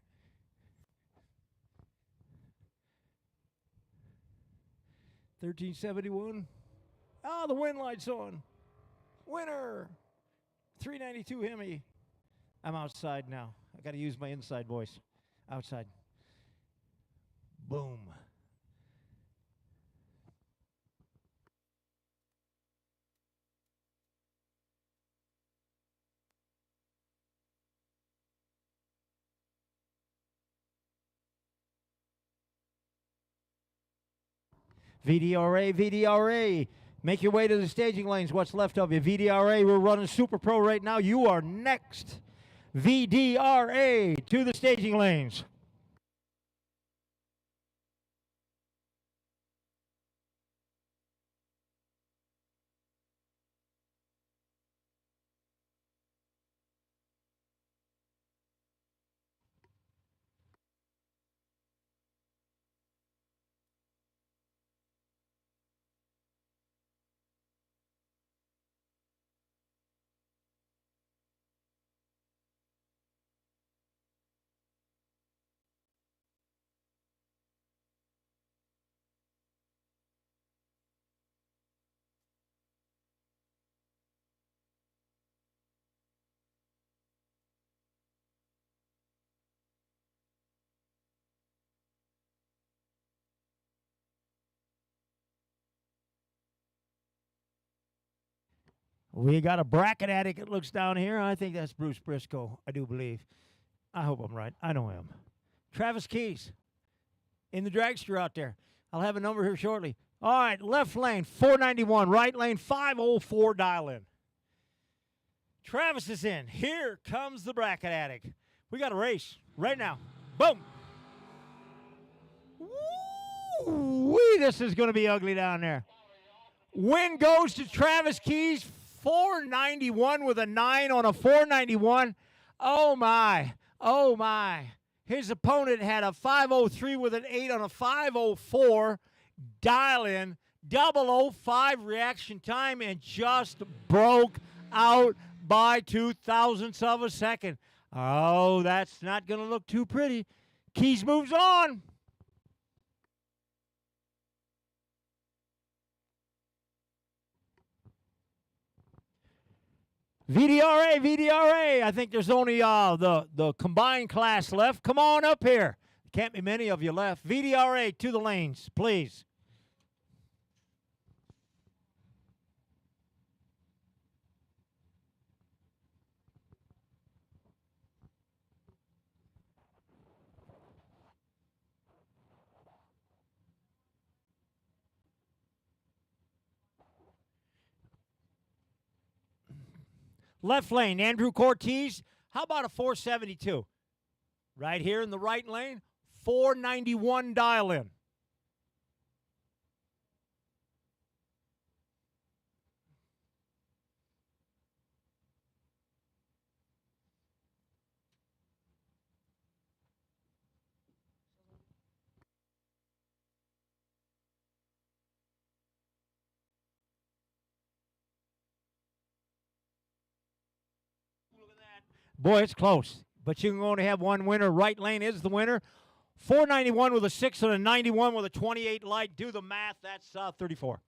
$13.71. Oh, the wind light's on. Winner. $3.92 Hemi. I'm outside now. I got to use my inside voice. Outside. Boom. VDRA, VDRA. Make your way to the staging lanes. What's left of you? VDRA, we're running Super Pro right now. You are next. VDRA to the staging lanes. We got a bracket addict, it looks down here. I think that's Bruce Briscoe, I do believe. I hope I'm right. I know him. Travis Keys in the dragster out there. I'll have a number here shortly. All right, left lane, 491. Right lane, 504, dial in. Travis is in. Here comes the bracket addict. We got a race right now. Boom. Woo-wee, this is going to be ugly down there. Win goes to Travis Keys, 491 with a 9 on a 491. Oh, my. Oh, my. His opponent had a 503 with an 8 on a 504. Dial in, 005 reaction time, and just broke out by 0.02 of a second. Oh, that's not going to look too pretty. Keys moves on. VDRA, VDRA. I think there's only the combined class left. Come on up here. Can't be many of you left. VDRA to the lanes, please. Left lane, Andrew Cortez. How about a 472? Right here in the right lane, 491 dial in. Boy, it's close. But you can only have one winner. Right lane is the winner. 491 with a 6 and a 91 with a 28 light. Do the math. That's 34.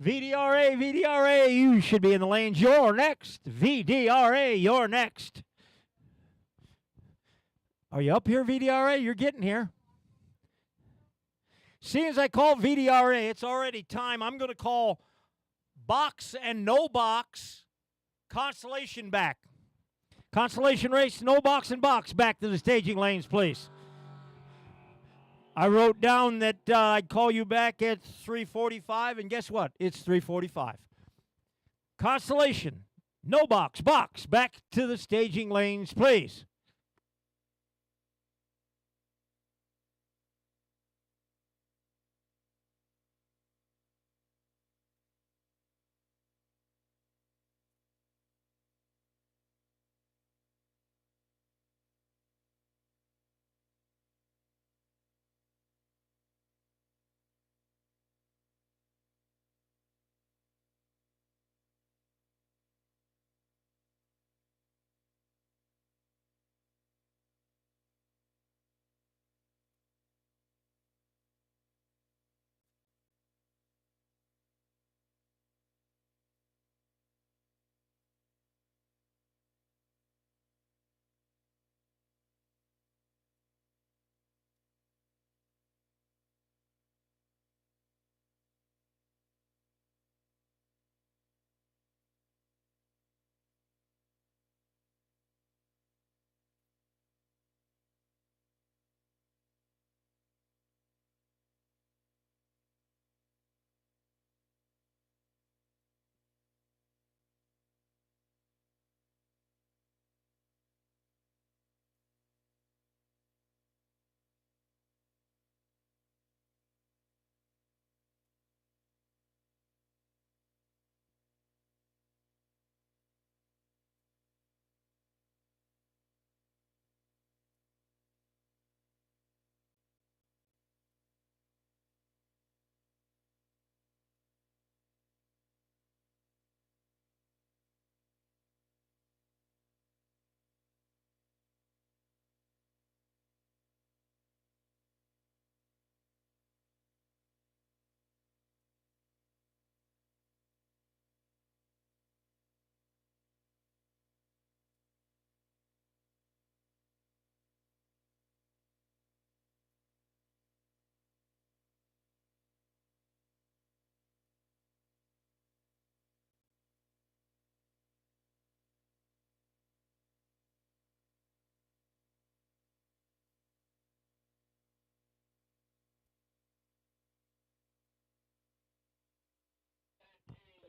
VDRA, VDRA, you should be in the lanes. You're next. VDRA, you're next. Are you up here, VDRA? You're getting here. Seeing as I call VDRA, it's already time. I'm going to call box and no box, Constellation back. Constellation race, no box and box. Back to the staging lanes, please. I wrote down that I'd call you back at 3:45, and guess what? It's 3:45. Constellation, no box, box. Back to the staging lanes, please.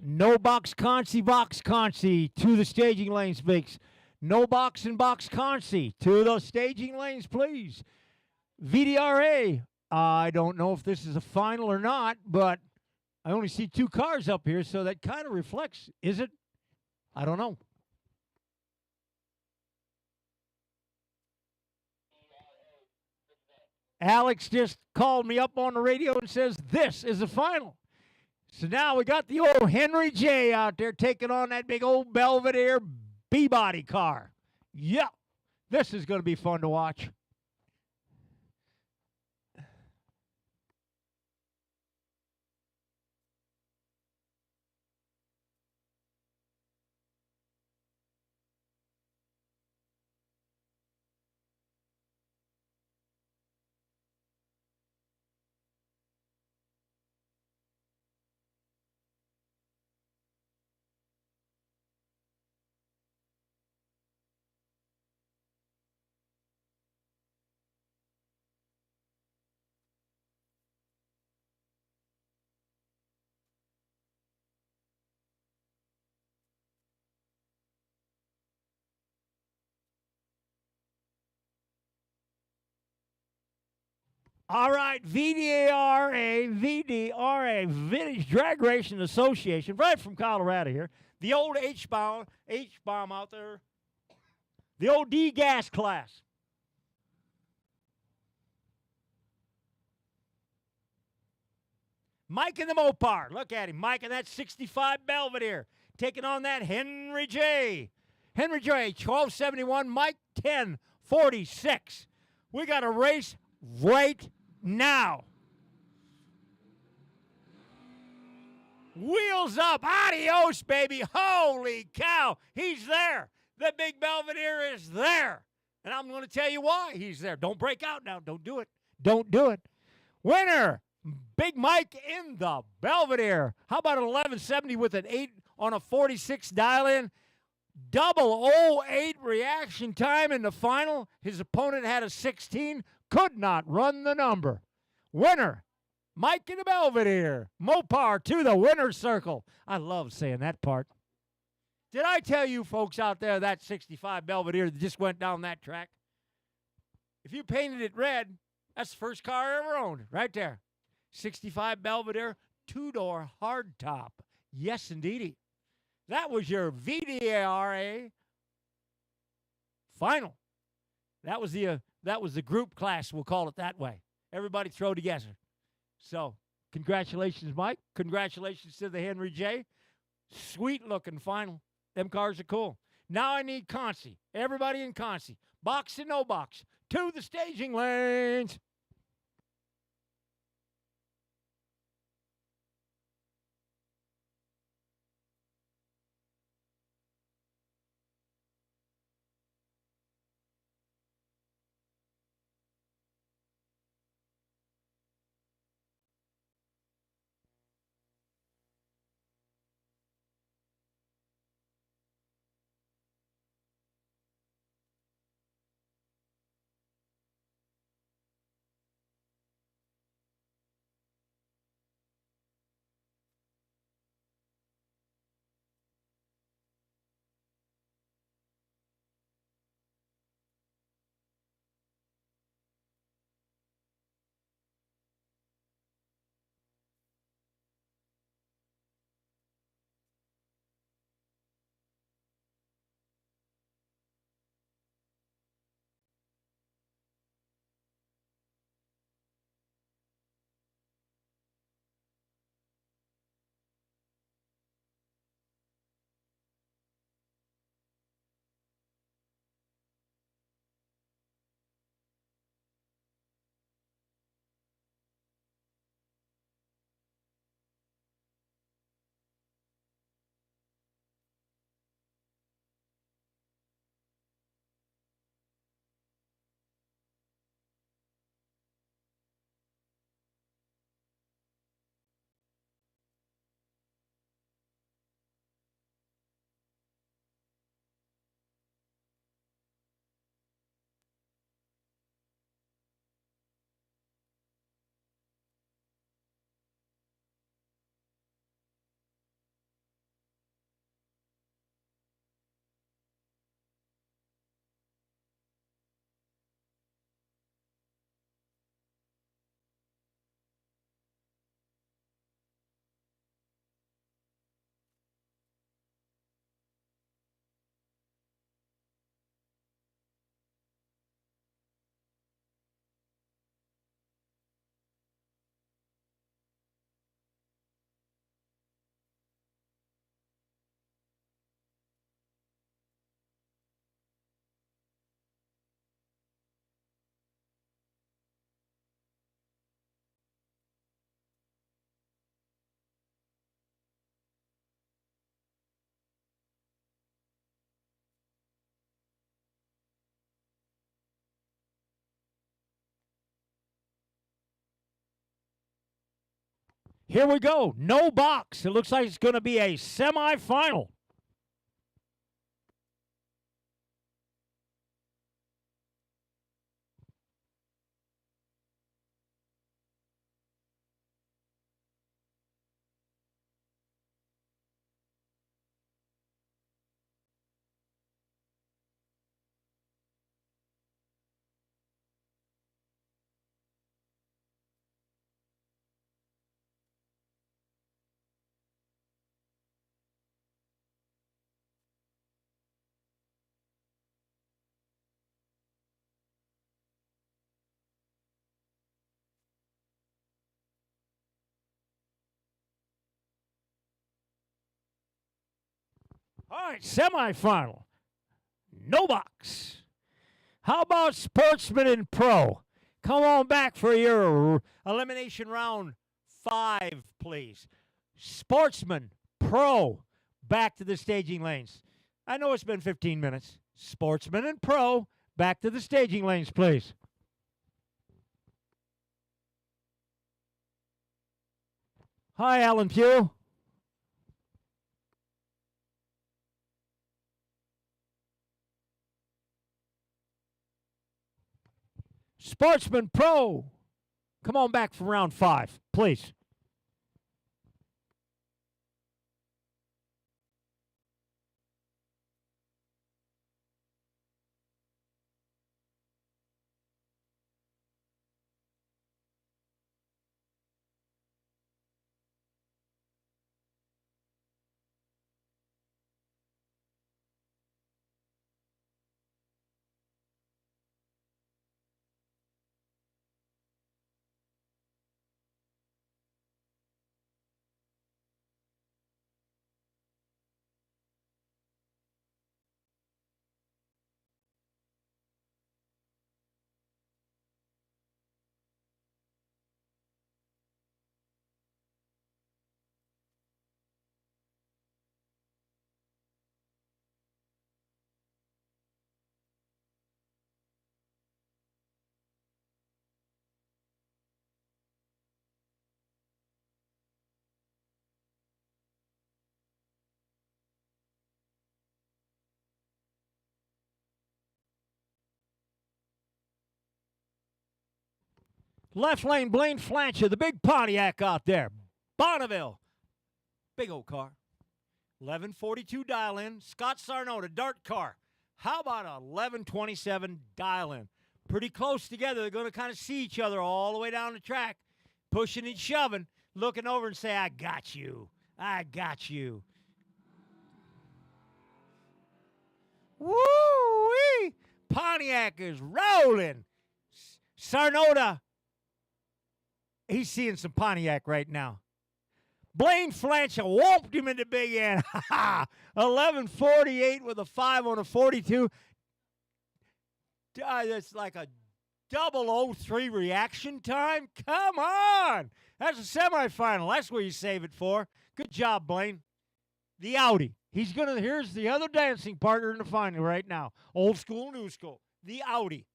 No box concy to the staging lanes, Biggs. No box and box concy to the staging lanes, please. VDRA, I don't know if this is a final or not, but I only see 2 cars up here, so that kind of reflects. Is it? I don't know. Alex just called me up on the radio and says this is the final. So now we got the old Henry J out there taking on that big old Belvedere B-body car. Yeah, this is going to be fun to watch. All right, VDRA, Vintage Drag Racing Association, right from Colorado here. The old H-bomb out there. The old D-gas class. Mike in the Mopar. Look at him. Mike in that 65 Belvedere. Taking on that Henry J. Henry J, 1271. Mike, 1046. We got a race right now. Wheels up. Adios, baby. Holy cow. He's there. The big Belvedere is there. And I'm going to tell you why he's there. Don't break out now. Don't do it. Don't do it. Winner, Big Mike in the Belvedere. How about an 1170 with an 8 on a 46 dial-in? 008 reaction time in the final. His opponent had a 16. Could not run the number. Winner, Mike in the Belvedere. Mopar to the winner's circle. I love saying that part. Did I tell you folks out there that 65 Belvedere that just went down that track? If you painted it red, that's the first car I ever owned, right there. 65 Belvedere, 2-door hardtop. Yes, indeedy. That was your VDRA final. That was the group class, we'll call it that way. Everybody throw together. So, congratulations, Mike. Congratulations to the Henry J. Sweet-looking final. Them cars are cool. Now I need Concy. Everybody in Concy. Box and no box. To the staging lanes. Here we go. No box. It looks like it's going to be a semifinal. All right, semifinal. No box. How about Sportsman and Pro? Come on back for your elimination round 5, please. Sportsman, Pro, back to the staging lanes. I know it's been 15 minutes. Sportsman and Pro, back to the staging lanes, please. Hi, Alan Pugh. Sportsman Pro, come on back for round 5, please. Left lane, Blaine Flancher, the big Pontiac out there. Bonneville, big old car. 1142 dial in. Scott Sarnota, dart car. How about a 1127 dial in? Pretty close together. They're going to kind of see each other all the way down the track, pushing and shoving, looking over and say, I got you. I got you. Woo-wee! Pontiac is rolling. Sarnota, he's seeing some Pontiac right now. Blaine Flancher whooped him in the big end. 11:48 with a 5 on a 42. That's like a 003 reaction time. Come on. That's a semifinal. That's what you save it for. Good job, Blaine. The Audi. Here's the other dancing partner in the final right now. Old school, new school. The Audi.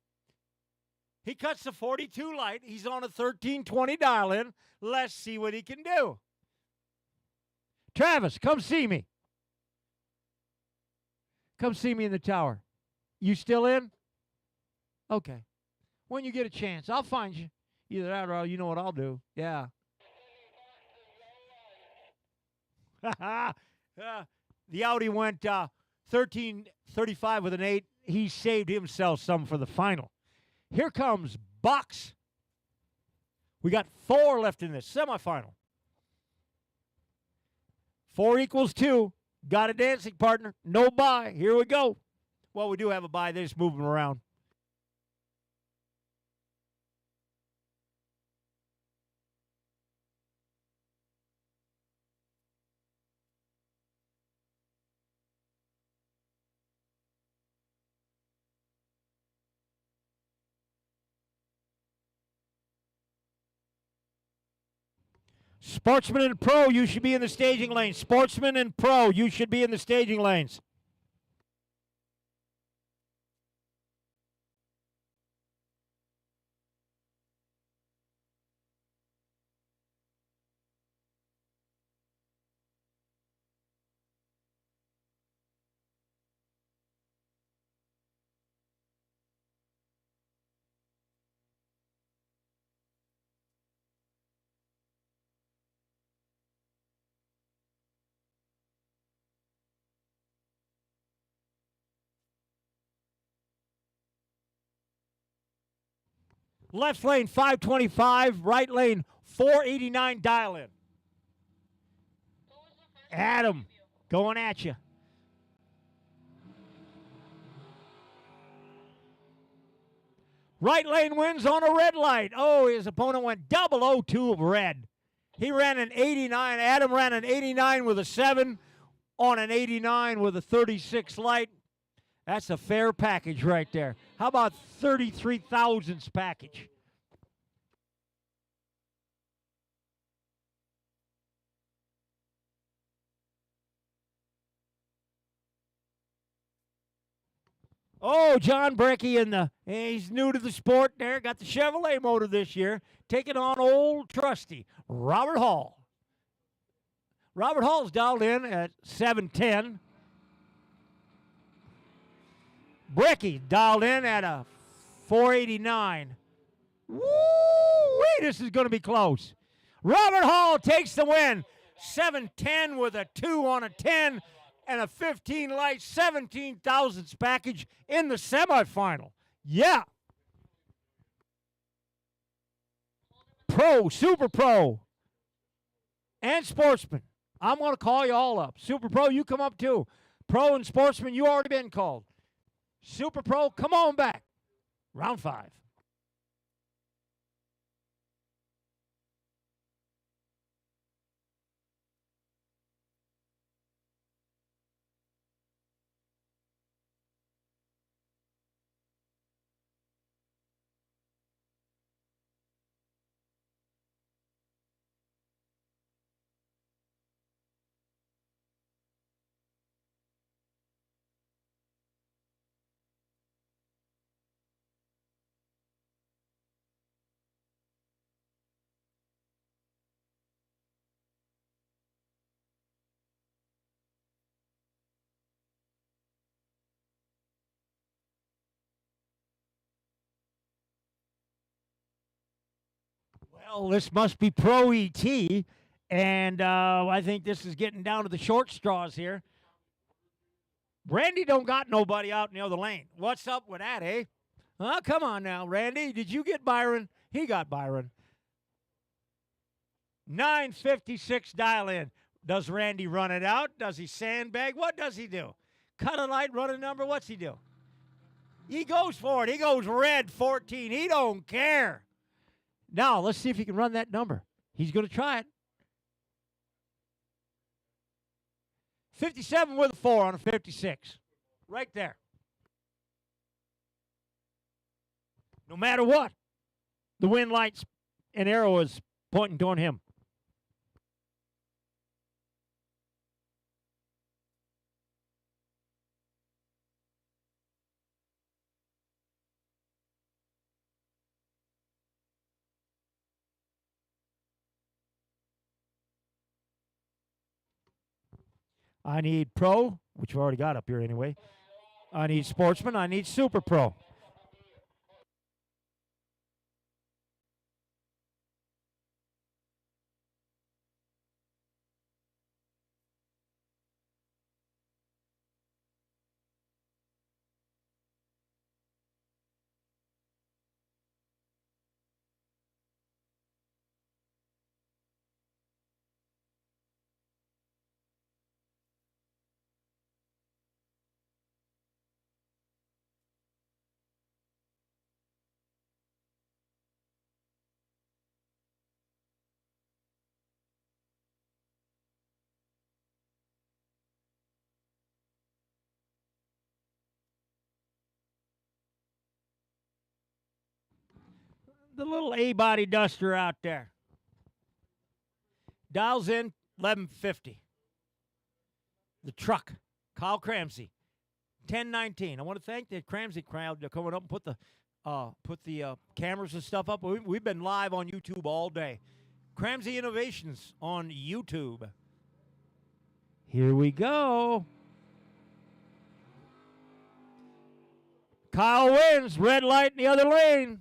He cuts the 42 light. He's on a 1320 dial in. Let's see what he can do. Travis, come see me. Come see me in the tower. You still in? Okay. When you get a chance, I'll find you. Either that or you know what I'll do. Yeah. The Audi went 1335 with an 8. He saved himself some for the final. Here comes box. We got 4 left in this semifinal. 4 equals 2. Got a dancing partner. No bye. Here we go. Well, we do have a bye. They just move them around. Sportsman and Pro, you should be in the staging lanes. Sportsman and Pro, you should be in the staging lanes. Left lane 525, right lane 489. Dial in. Adam, going at you. Right lane wins on a red light. Oh, his opponent went 002 of red. He ran an 89. Adam ran an 89 with a 7 on an 89 with a 36 light. That's a fair package right there. How about 33 thousandths package? Oh, John Brecky he's new to the sport there. Got the Chevrolet motor this year. Taking on old trusty Robert Hall. Robert Hall's dialed in at 710. Brecky dialed in at a 489. Woo! This is going to be close. Robert Hall takes the win. 710 with a 2 on a 10. And a 15 light 17 thousandths package in the semifinal. Yeah. Pro, Super Pro, and Sportsman. I'm going to call you all up. Super Pro, you come up too. Pro and Sportsman, you already been called. Super Pro, come on back. Round 5. Well, this must be Pro ET, and I think this is getting down to the short straws here. Randy don't got nobody out in the other lane. What's up with that, eh? Oh, come on now, Randy. Did you get Byron? He got Byron. 956 dial in. Does Randy run it out? Does he sandbag? What does he do? Cut a light, run a number? What's he do? He goes for it. He goes red 14. He don't care. Now, let's see if he can run that number. He's going to try it. 57 with a 4 on a 56. Right there. No matter what, the wind lights and arrow is pointing toward him. I need Pro, which we've already got up here anyway. I need Sportsman. I need Super Pro. The little A-body duster out there. Dials in 1150. The truck, Kyle Cramsey, 1019. I want to thank the Cramsey crowd. They're coming up and put the cameras and stuff up. We've been live on YouTube all day. Cramsey Innovations on YouTube. Here we go. Kyle wins. Red light in the other lane.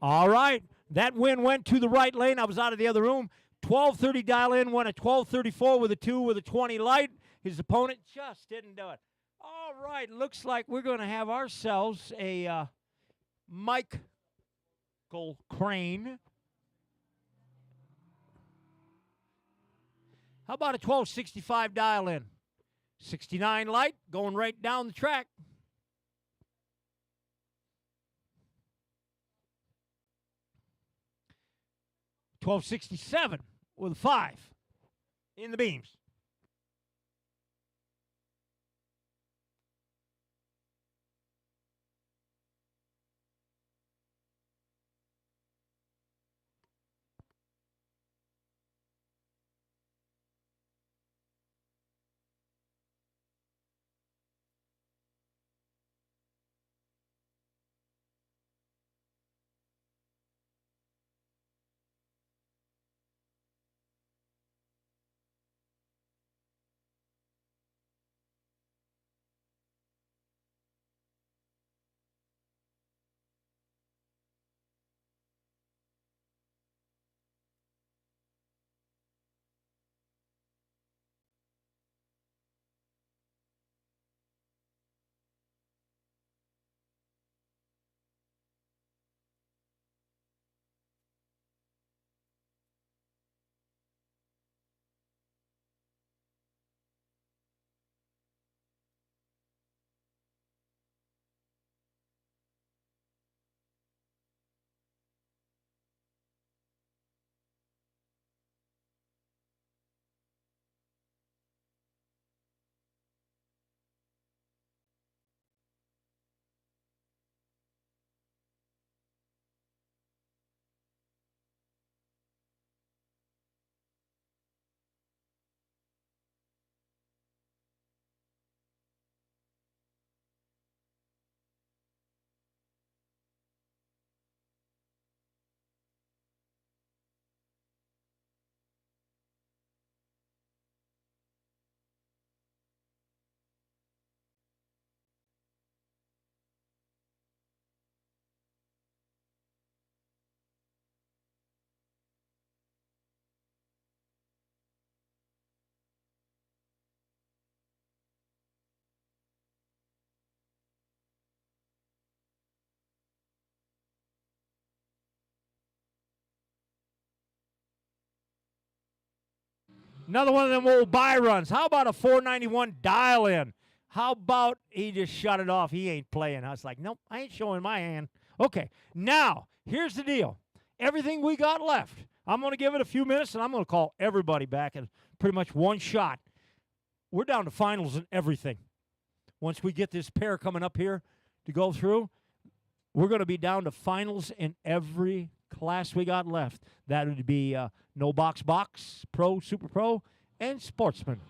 All right. That win went to the right lane. I was out of the other room. 12:30 dial in, won at 12:34 with a 2 with a 20 light. His opponent just didn't do it. All right. Looks like we're going to have ourselves a Michael Crane. How about a 12:65 dial in? 69 light going right down the track. $12.67 with a 5 in the beams. Another one of them old buy runs. How about a 491 dial in? How about he just shut it off? He ain't playing. I was like, nope, I ain't showing my hand. Okay, now, here's the deal. Everything we got left, I'm going to give it a few minutes, and I'm going to call everybody back in pretty much one shot. We're down to finals and everything. Once we get this pair coming up here to go through, we're going to be down to finals in every class we got left. That would be no box, pro, super pro, and sportsman.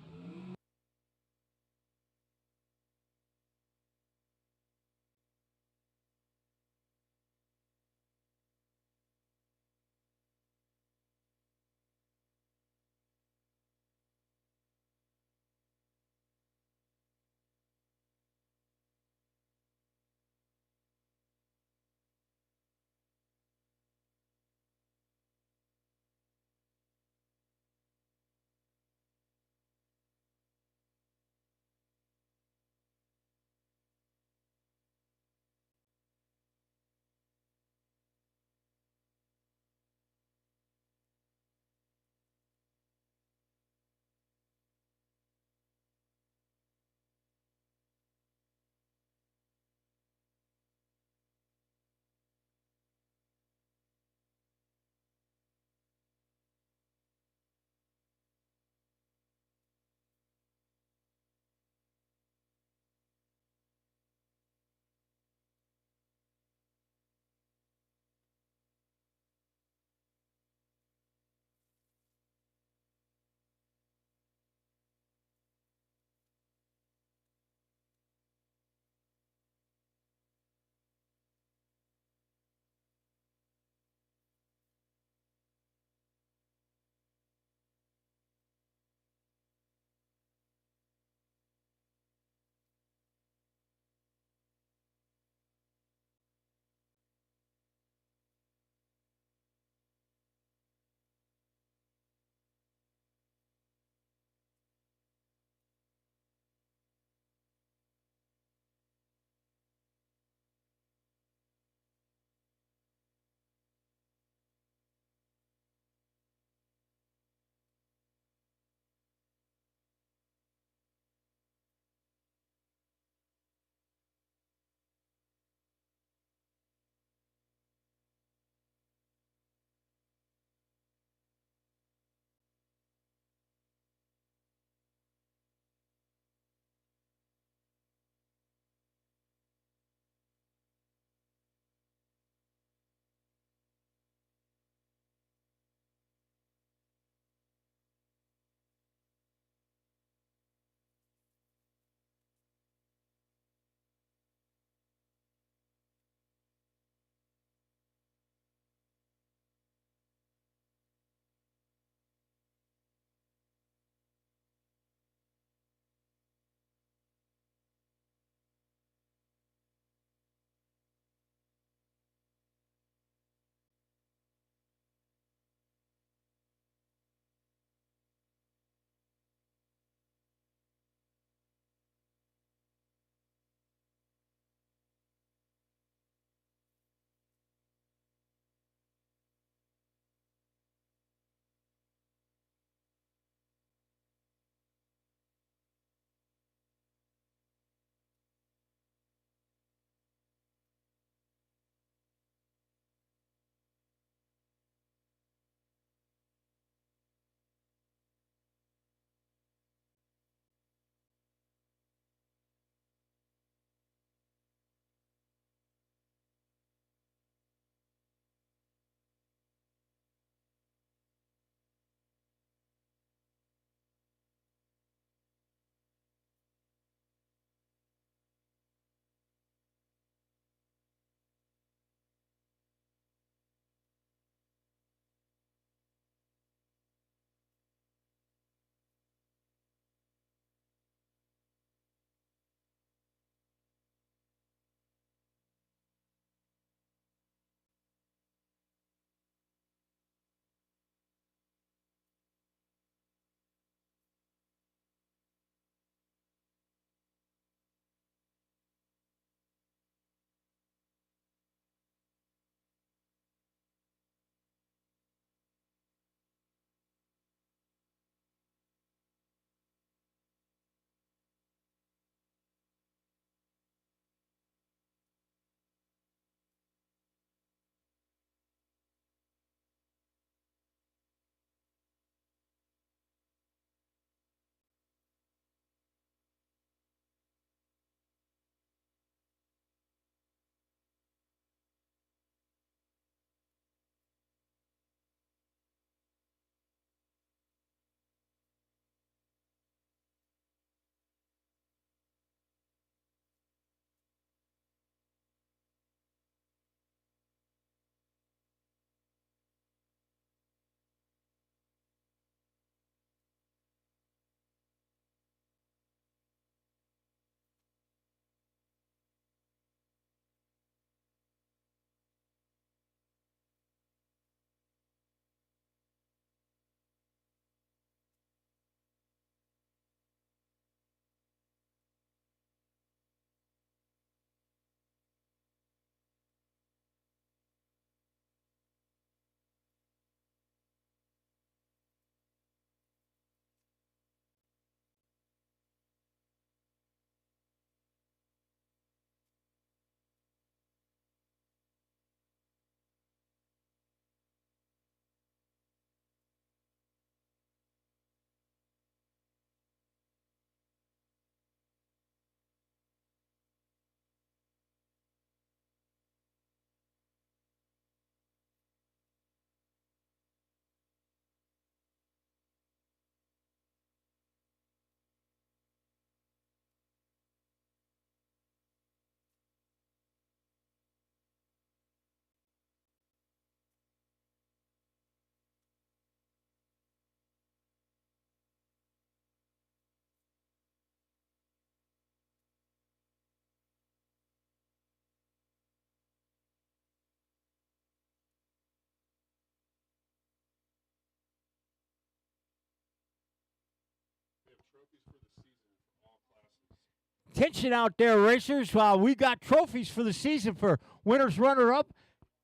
Attention out there, racers. We got trophies for the season for winners, runner-up.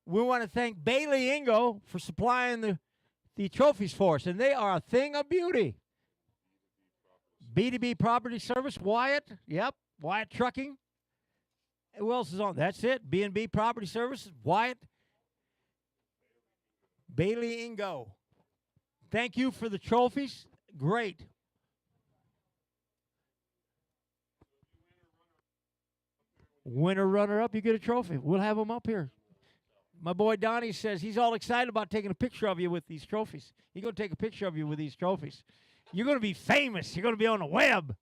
We want to thank Bailey Ingo for supplying the trophies for us, and they are a thing of beauty. B2B Property Service, Wyatt. Yep, Wyatt Trucking. Who else is on? That's it. B&B Property Services, Wyatt. Bailey Ingo. Thank you for the trophies. Great. Winner, runner-up, you get a trophy. We'll have them up here. My boy Donnie says he's all excited about taking a picture of you with these trophies. He's going to take a picture of you with these trophies. You're going to be famous. You're going to be on the web.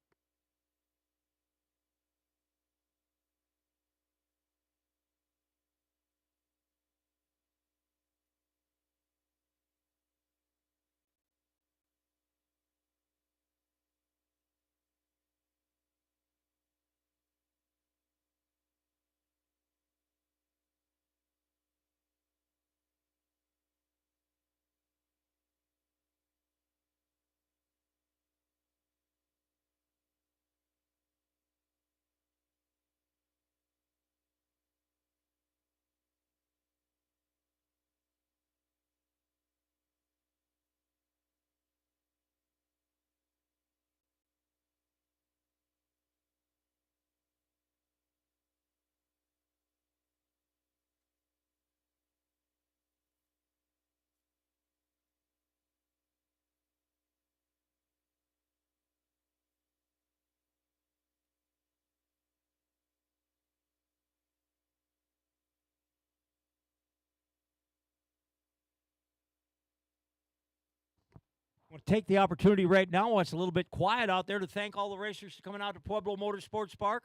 I want to take the opportunity right now while it's a little bit quiet out there to thank all the racers for coming out to Pueblo Motorsports Park.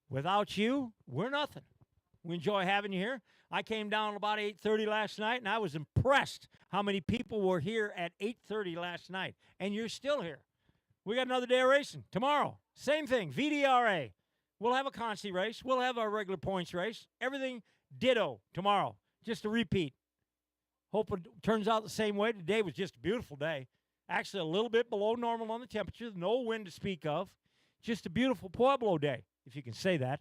Without you, we're nothing. We enjoy having you here. I came down about 8:30 last night, and I was impressed how many people were here at 8:30 last night. And you're still here. We got another day of racing. Tomorrow, same thing, VDRA. We'll have a consi race. We'll have our regular points race. Everything ditto tomorrow, just a repeat. Hope it turns out the same way. Today was just a beautiful day. Actually, a little bit below normal on the temperature. No wind to speak of. Just a beautiful Pueblo day, if you can say that.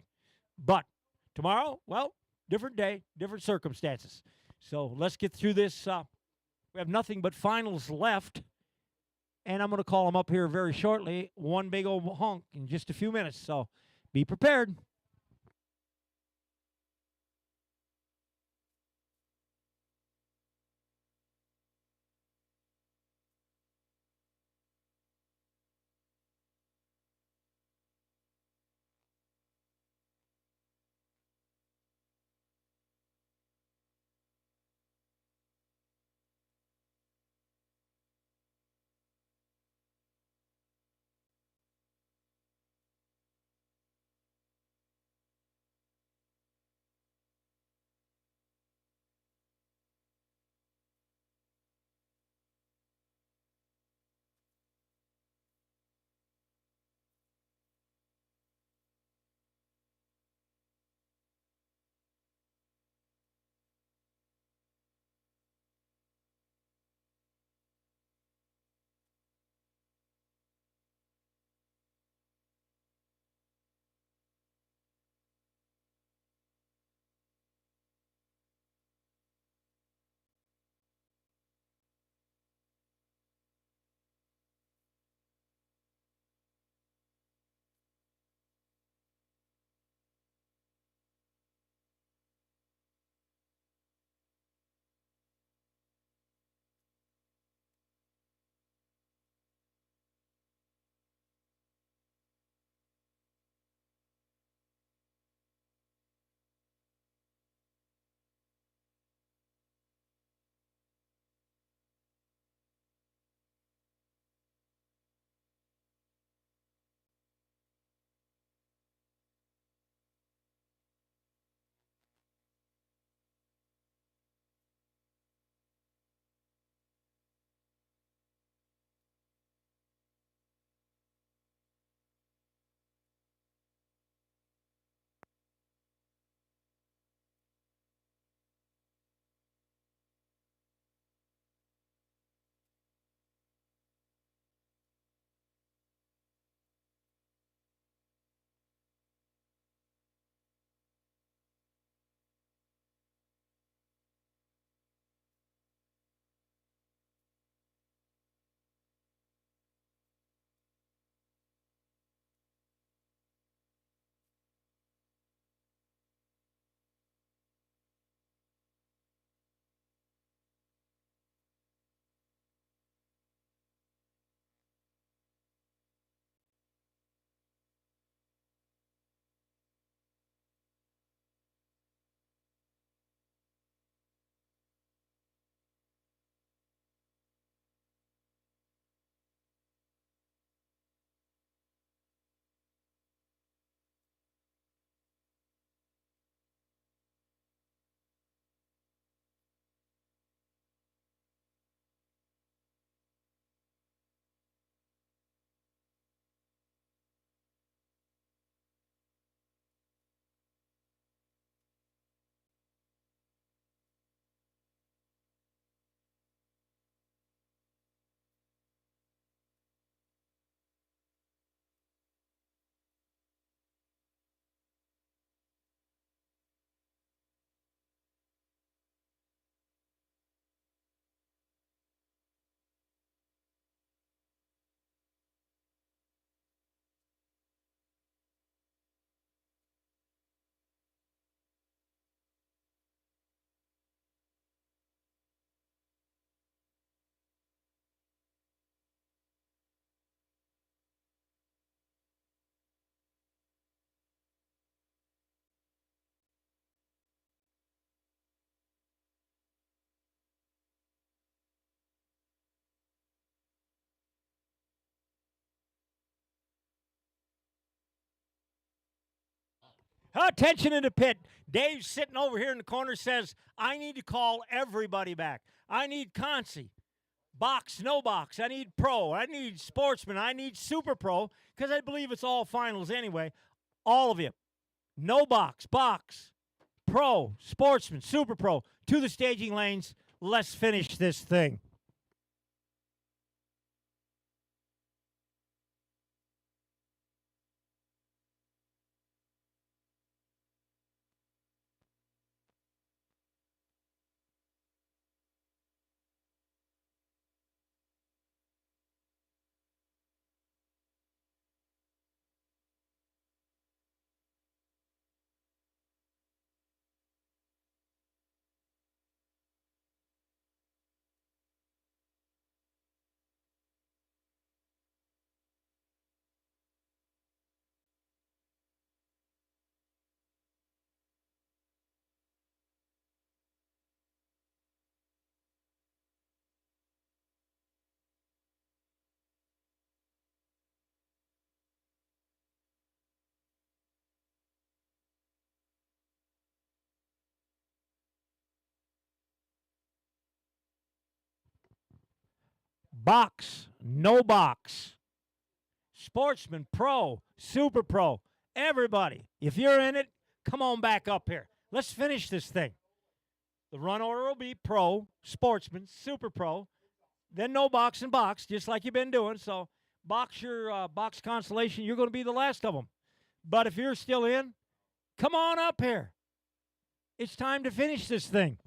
But tomorrow, well, different day, different circumstances. So let's get through this. We have nothing but finals left. And I'm going to call them up here very shortly. One big old honk in just a few minutes. So be prepared. Attention in the pit. Dave's sitting over here in the corner, says, I need to call everybody back. I need Consi. Box, no box. I need pro. I need sportsman. I need super pro, because I believe it's all finals anyway. All of you. No box, box, pro, sportsman, super pro, to the staging lanes. Let's finish this thing. Box, no box. Sportsman, pro, super pro, everybody. If you're in it, come on back up here. Let's finish this thing. The run order will be pro, sportsman, super pro, then no box and box, just like you've been doing. So box your box constellation, you're going to be the last of them. But if you're still in, come on up here. It's time to finish this thing.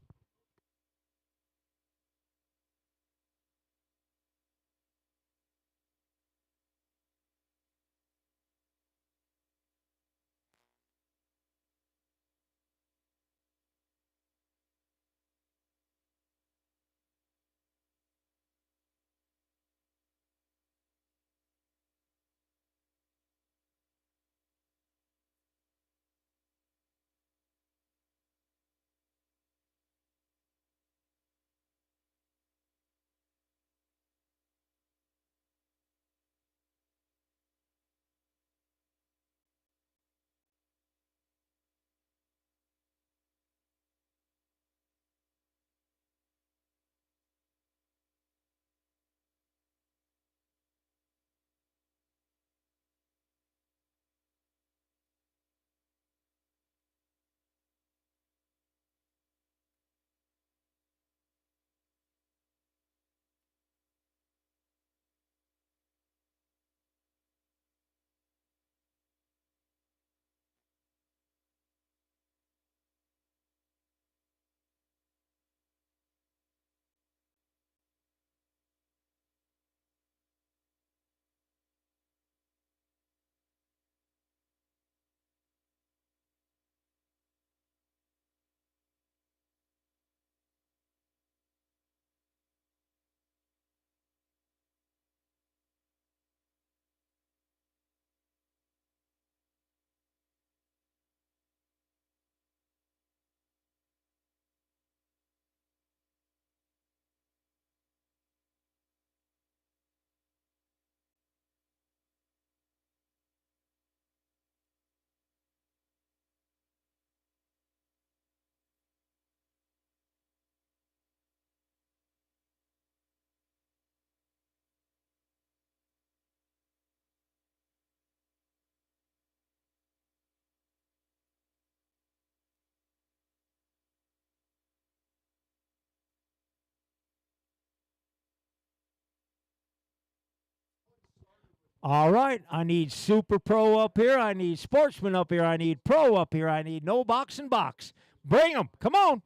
All right, I need super pro up here. I need sportsman up here. I need pro up here. I need no box and box. Bring them. Come on.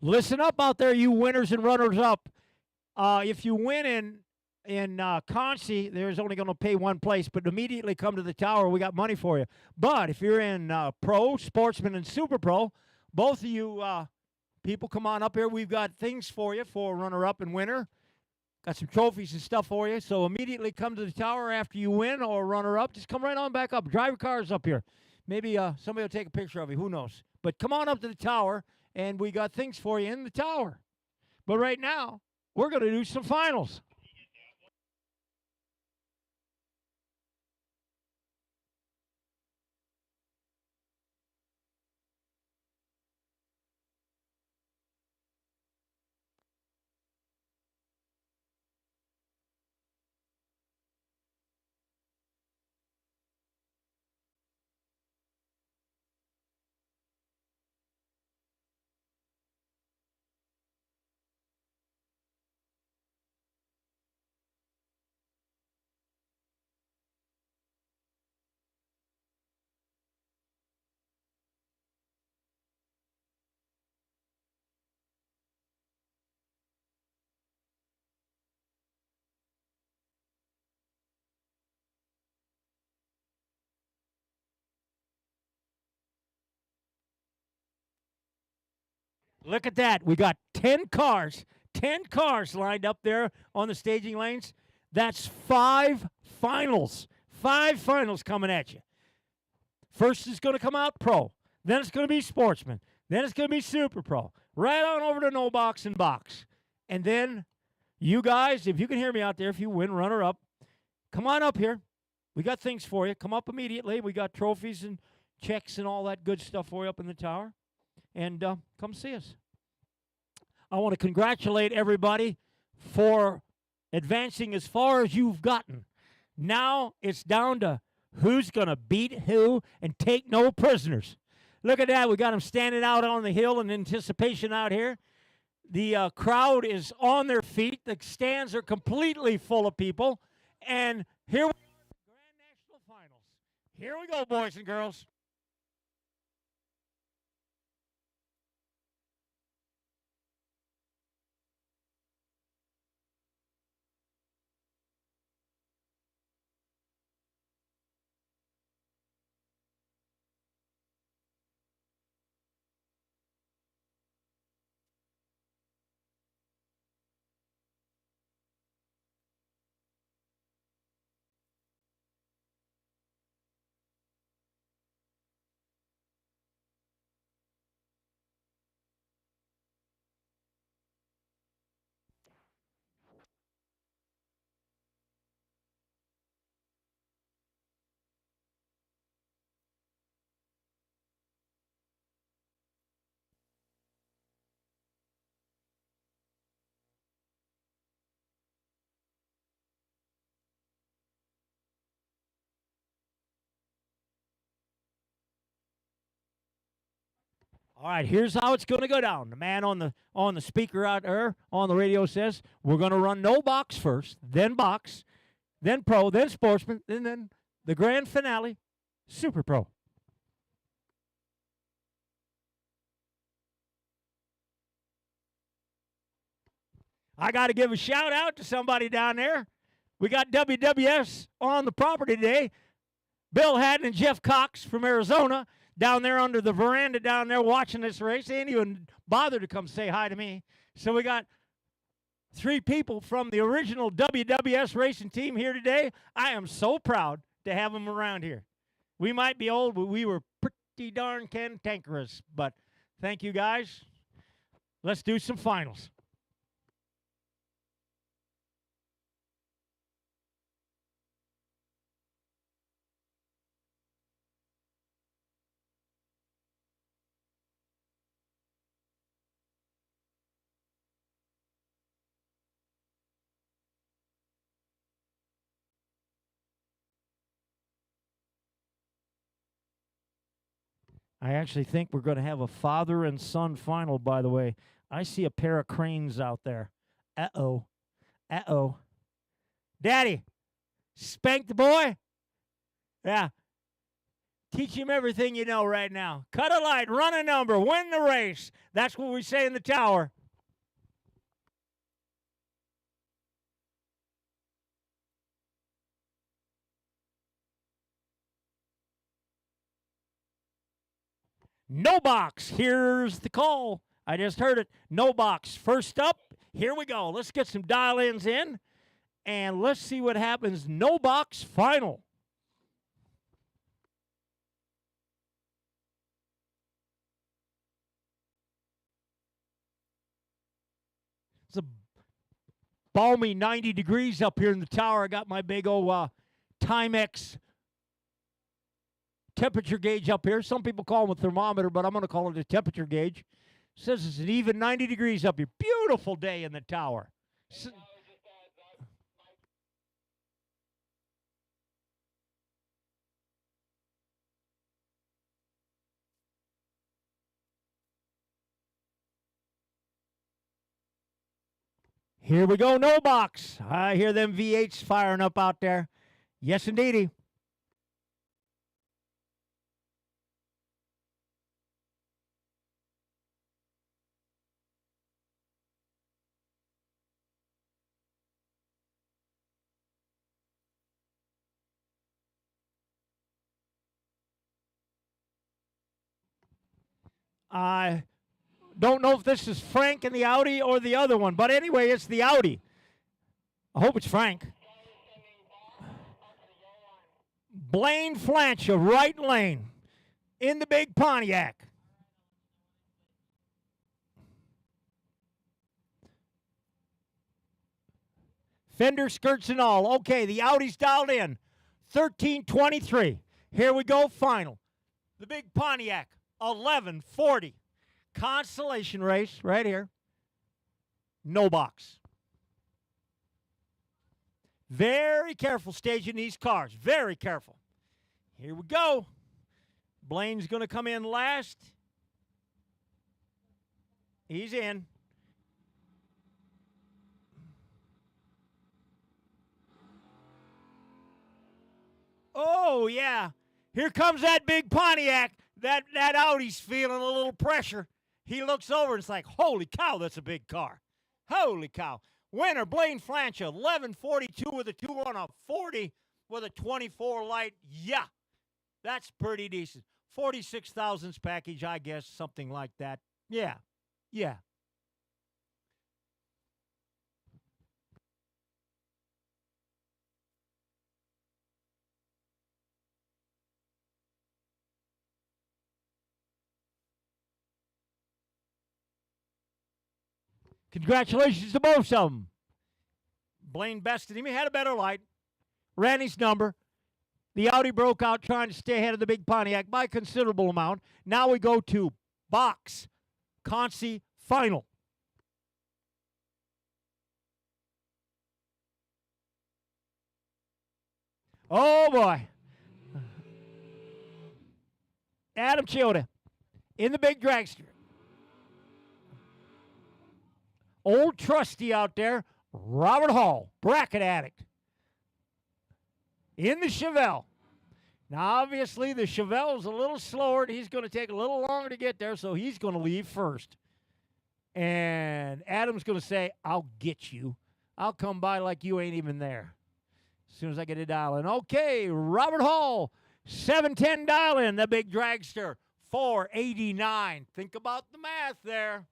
Listen up out there, you winners and runners up. If you win in Consi, there's only going to pay one place, but immediately come to the tower. We got money for you. But if you're in pro, sportsman, and super pro, both of you people come on up here. We've got things for you for runner-up and winner. Got some trophies and stuff for you. So immediately come to the tower after you win or runner-up. Just come right on back up. Drive your cars up here. Maybe somebody will take a picture of you. Who knows? But come on up to the tower, and we got things for you in the tower. But right now, we're going to do some finals. Look at that. We got 10 cars lined up there on the staging lanes. That's 5 finals. 5 finals coming at you. First is going to come out pro. Then it's going to be Sportsman. Then it's going to be Super Pro. Right on over to No Box and Box. And then you guys, if you can hear me out there, if you win runner-up, come on up here. We got things for you. Come up immediately. We got trophies and checks and all that good stuff for you up in the tower. And come see us. I want to congratulate everybody for advancing as far as you've gotten. Now it's down to who's going to beat who and take no prisoners. Look at that. We got them standing out on the hill in anticipation out here. The crowd is on their feet. The stands are completely full of people. And here we are at the Grand National Finals. Here we go, boys and girls. All right, here's how it's going to go down. The man on the speaker out there on the radio says we're going to run no box first, then pro, then Sportsman, and then the grand finale, Super Pro. I got to give a shout out to somebody down there. We got WWS on the property today. Bill Haddon and Jeff Cox from Arizona down there under the veranda down there watching this race. They didn't even bother to come say hi to me. So we got 3 people from the original WWS racing team here today. I am so proud to have them around here. We might be old, but we were pretty darn cantankerous. But thank you, guys. Let's do some finals. I actually think we're going to have a father and son final, by the way. I see a pair of cranes out there. Uh-oh. Uh-oh. Daddy, spank the boy? Yeah. Teach him everything you know right now. Cut a light, run a number, win the race. That's what we say in the tower. No box. Here's the call. I just heard it. No box. First up, here we go. Let's get some dial-ins in, and let's see what happens. No box final. It's a balmy 90 degrees up here in the tower. I got my big old Timex temperature gauge up here. Some people call them a thermometer, but I'm going to call it a temperature gauge. Says it's an even 90 degrees up here. Beautiful day in the tower. Here we go, no box. I hear them V8s firing up out there. Yes, indeedy. I don't know if this is Frank in the Audi or the other one, but anyway, it's the Audi. I hope it's Frank. Blaine Flancha, right lane, in the big Pontiac. Fender skirts and all. Okay, the Audi's dialed in. 13:23. Here we go, final. The big Pontiac, 11:40. Consolation race right here. No box. Very careful staging these cars. Very careful. Here we go. Blaine's going to come in last. He's in. Oh, yeah. Here comes that big Pontiac. That Audi's feeling a little pressure. He looks over and it's like, holy cow, that's a big car. Holy cow. Winner, Blaine Flancha, 11:42 with a 2:40 with a 24 light. Yeah, that's pretty decent. 46,000s package, I guess, something like that. Yeah, yeah. Congratulations to both of them. Blaine bested him. He had a better light. Ran his number. The Audi broke out trying to stay ahead of the big Pontiac by a considerable amount. Now we go to box Consi final. Oh, boy. Adam Chioda in the big dragster. Old trusty out there, Robert Hall, bracket addict. In the Chevelle. Now, obviously, the Chevelle is a little slower. He's going to take a little longer to get there, so he's going to leave first. And Adam's going to say, I'll get you. I'll come by like you ain't even there. As soon as I get a dial in. Okay, Robert Hall, 710 dial in, the big dragster, 489. Think about the math there.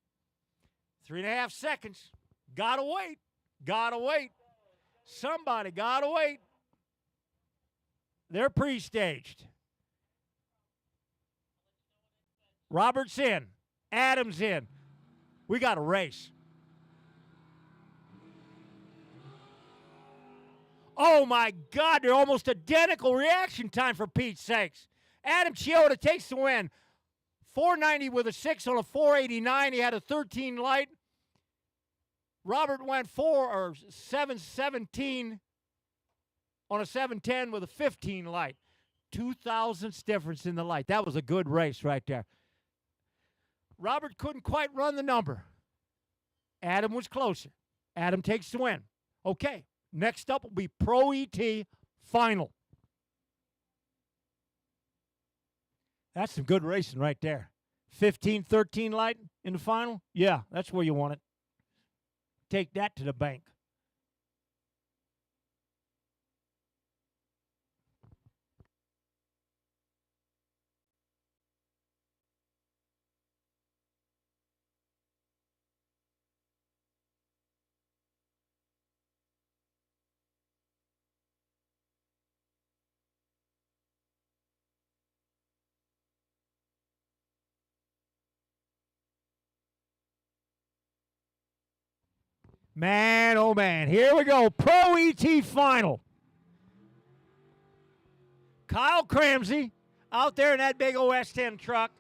3.5 seconds. Gotta wait. Gotta wait. Somebody gotta wait. They're pre-staged. Robert's in. Adams in. We got a race. Oh, my God. They're almost identical reaction time, for Pete's sakes. Adam Chioda takes the win. 490 with a 6 on a 489. He had a 13 light. Robert went 717 on a 710 with a 15 light. 2,000ths difference in the light. That was a good race right there. Robert couldn't quite run the number. Adam was closer. Adam takes the win. Okay, next up will be Pro ET final. That's some good racing right there. 15, 13 light in the final? Yeah, that's where you want it. Take that to the bank. Man, oh man. Here we go. Pro ET final. Kyle Cramsey out there in that big OS10 truck,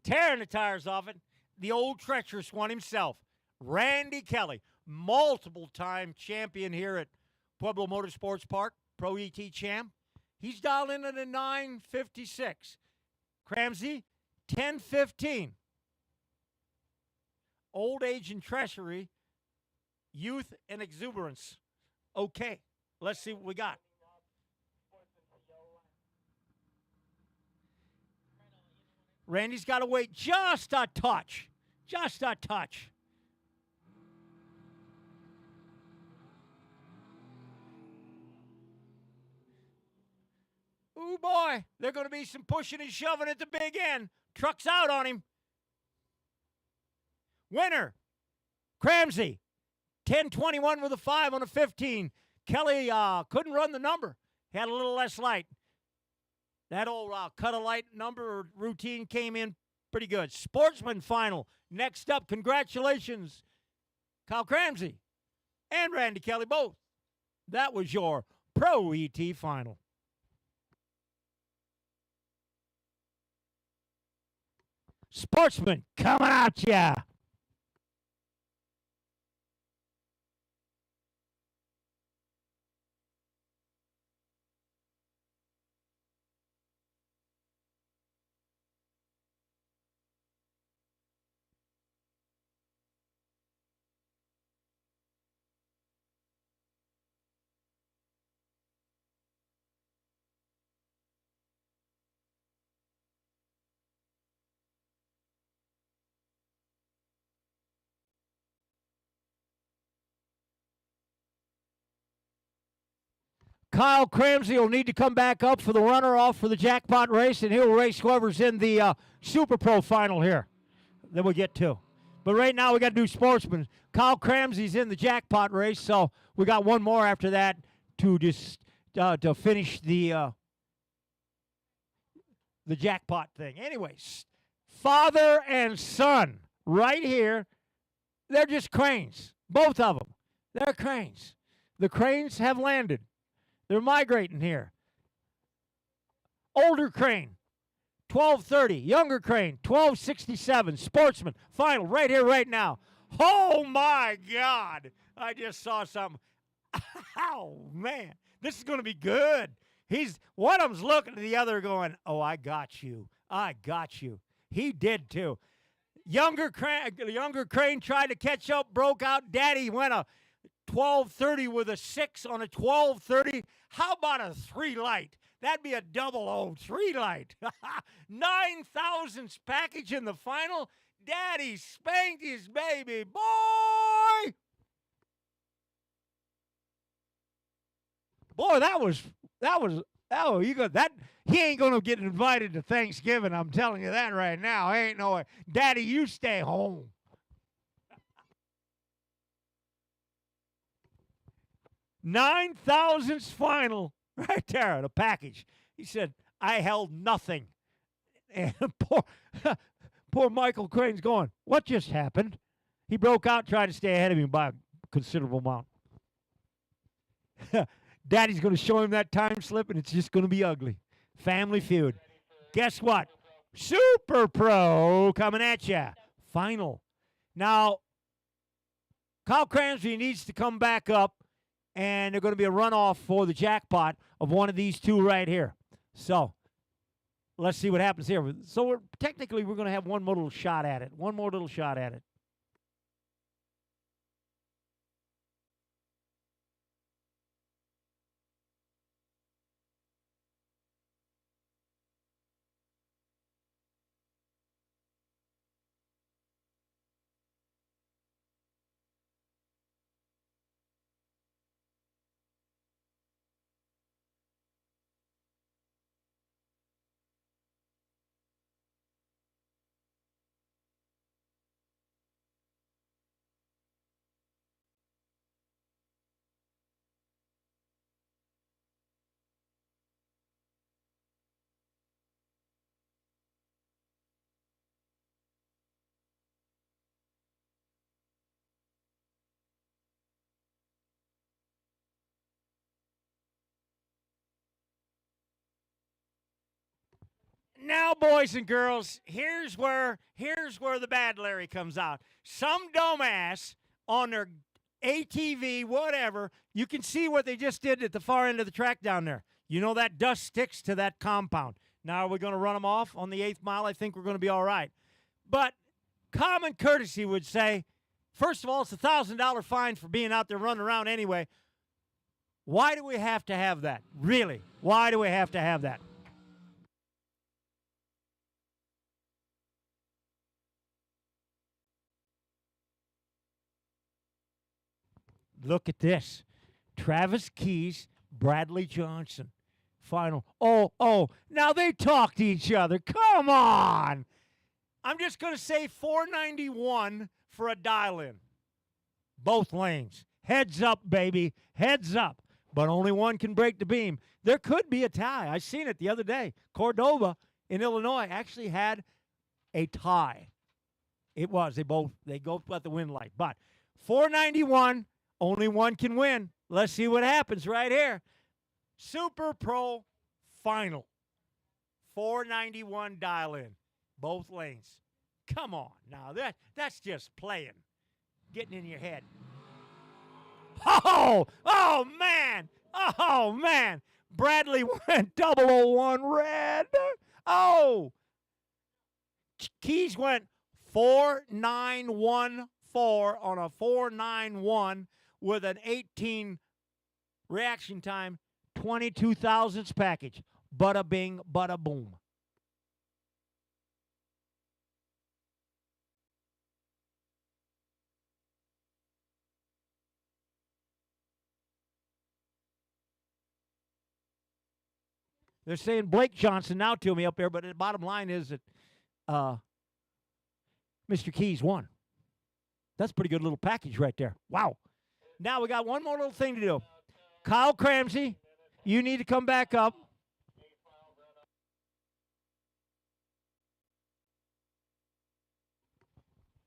tearing the tires off it. The old treacherous one himself, Randy Kelly, multiple-time champion here at Pueblo Motorsports Park, Pro ET champ. He's dialed in at a 9:56. Cramsey, 10:15. Old age and treachery, youth and exuberance. Okay, let's see what we got. Randy's got to wait just a touch. Just a touch. Ooh, boy. There's going to be some pushing and shoving at the big end. Truck's out on him. Winner, Cramsey. 10:21 with a 5 on a 15. Kelly couldn't run the number. Had a little less light. That old cut a light number routine came in pretty good. Sportsman final. Next up, congratulations, Kyle Cramsey and Randy Kelly both. That was your Pro ET final. Sportsman coming at ya. Kyle Cramsey will need to come back up for the runner-off for the jackpot race, and he'll race whoever's in the Super Pro final here that we'll get to. But right now we got to do Sportsman. Kyle Cramsey's in the jackpot race, so we got one more after that to just to finish the jackpot thing. Anyways, father and son right here, they're just cranes, both of them. They're cranes. The cranes have landed. They're migrating here. Older crane, 1230. Younger crane, 1267. Sportsman, final, right here, right now. Oh, my God. I just saw something. Oh, man. This is going to be good. One of them's looking at the other going, oh, I got you. I got you. He did, too. Younger crane tried to catch up, broke out. Daddy went a 1230 with a 6 on a 1230. How about a 3 light? That'd be a double O 3 light. 9,000s package in the final. Daddy spanked his baby boy. Boy, oh, you got that. He ain't gonna get invited to Thanksgiving. I'm telling you that right now. Ain't no way. Daddy, you stay home. 9,000s final right there, the package. He said, I held nothing. And poor Michael Crane's going, what just happened? He broke out, tried to stay ahead of him by a considerable amount. Daddy's going to show him that time slip, and it's just going to be ugly. Family feud. Guess what? Super Pro coming at you. Final. Now, Kyle Cramsey needs to come back up, and they're going to be a runoff for the jackpot of one of these two right here. So, let's see what happens here. So, technically, we're going to have one more little shot at it. One more little shot at it. Now, boys and girls, here's where the bad Larry comes out. Some dumbass on their ATV, whatever, you can see what they just did at the far end of the track down there. You know that dust sticks to that compound. Now, are we going to run them off on the 8th mile? I think we're going to be all right. But common courtesy would say, first of all, it's a $1,000 fine for being out there running around anyway. Why do we have to have that? Really? Why do we have to have that? Look at this. Travis Keys, Bradley Johnson. Final. Oh, now they talk to each other. Come on. I'm just going to say 491 for a dial-in. Both lanes. Heads up, baby. Heads up. But only one can break the beam. There could be a tie. I seen it the other day. Cordova in Illinois actually had a tie. It was. They both got the win light. But 491, only one can win. Let's see what happens right here. Super Pro Final. 491 dial-in. Both lanes. Come on. Now, that's just playing. Getting in your head. Oh, man. Oh, man. Bradley went 001 red. Oh. Keys went 4914 on a 491 with an 18 reaction time, 22 thousandths package. Bada bing, bada boom. They're saying Blake Johnson now to me up there, but the bottom line is that Mr. Keys won. That's a pretty good little package right there. Wow. Now we got one more little thing to do. Kyle Cramsey, you need to come back up.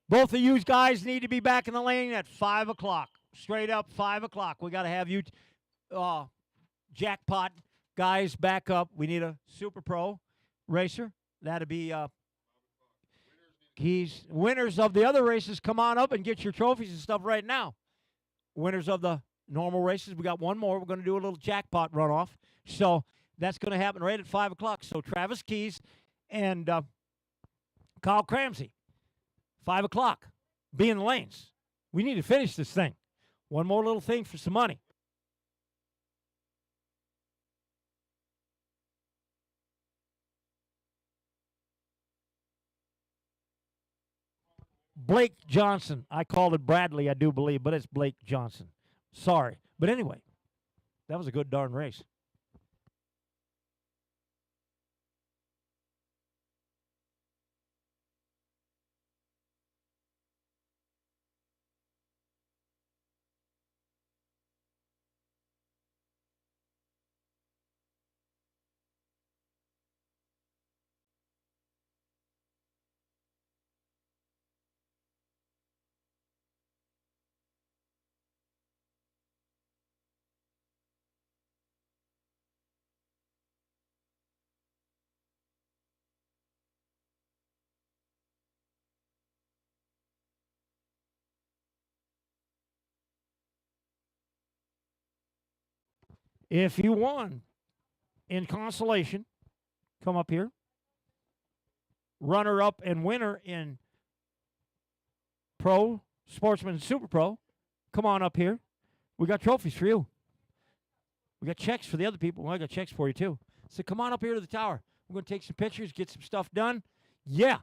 Both of you guys need to be back in the lane at 5 o'clock. Straight up 5 o'clock. We got to have you jackpot guys back up. We need a Super Pro racer. That'll be Keys. Winners of the other races, come on up and get your trophies and stuff right now. Winners of the normal races, we got one more. We're going to do a little jackpot runoff. So that's going to happen right at 5 o'clock. So Travis Keys and Kyle Cramsey, 5 o'clock. Be in the lanes. We need to finish this thing. One more little thing for some money. Blake Johnson. I called it Bradley, I do believe, but it's Blake Johnson. Sorry. But anyway, that was a good darn race. If you won in consolation, come up here. Runner-up and winner in Pro, Sportsman, and Super Pro, come on up here. We got trophies for you. We got checks for the other people. Well, I got checks for you, too. So come on up here to the tower. We're going to take some pictures, get some stuff done. Yeah.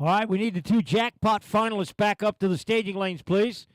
All right, we need the two jackpot finalists back up to the staging lanes, please.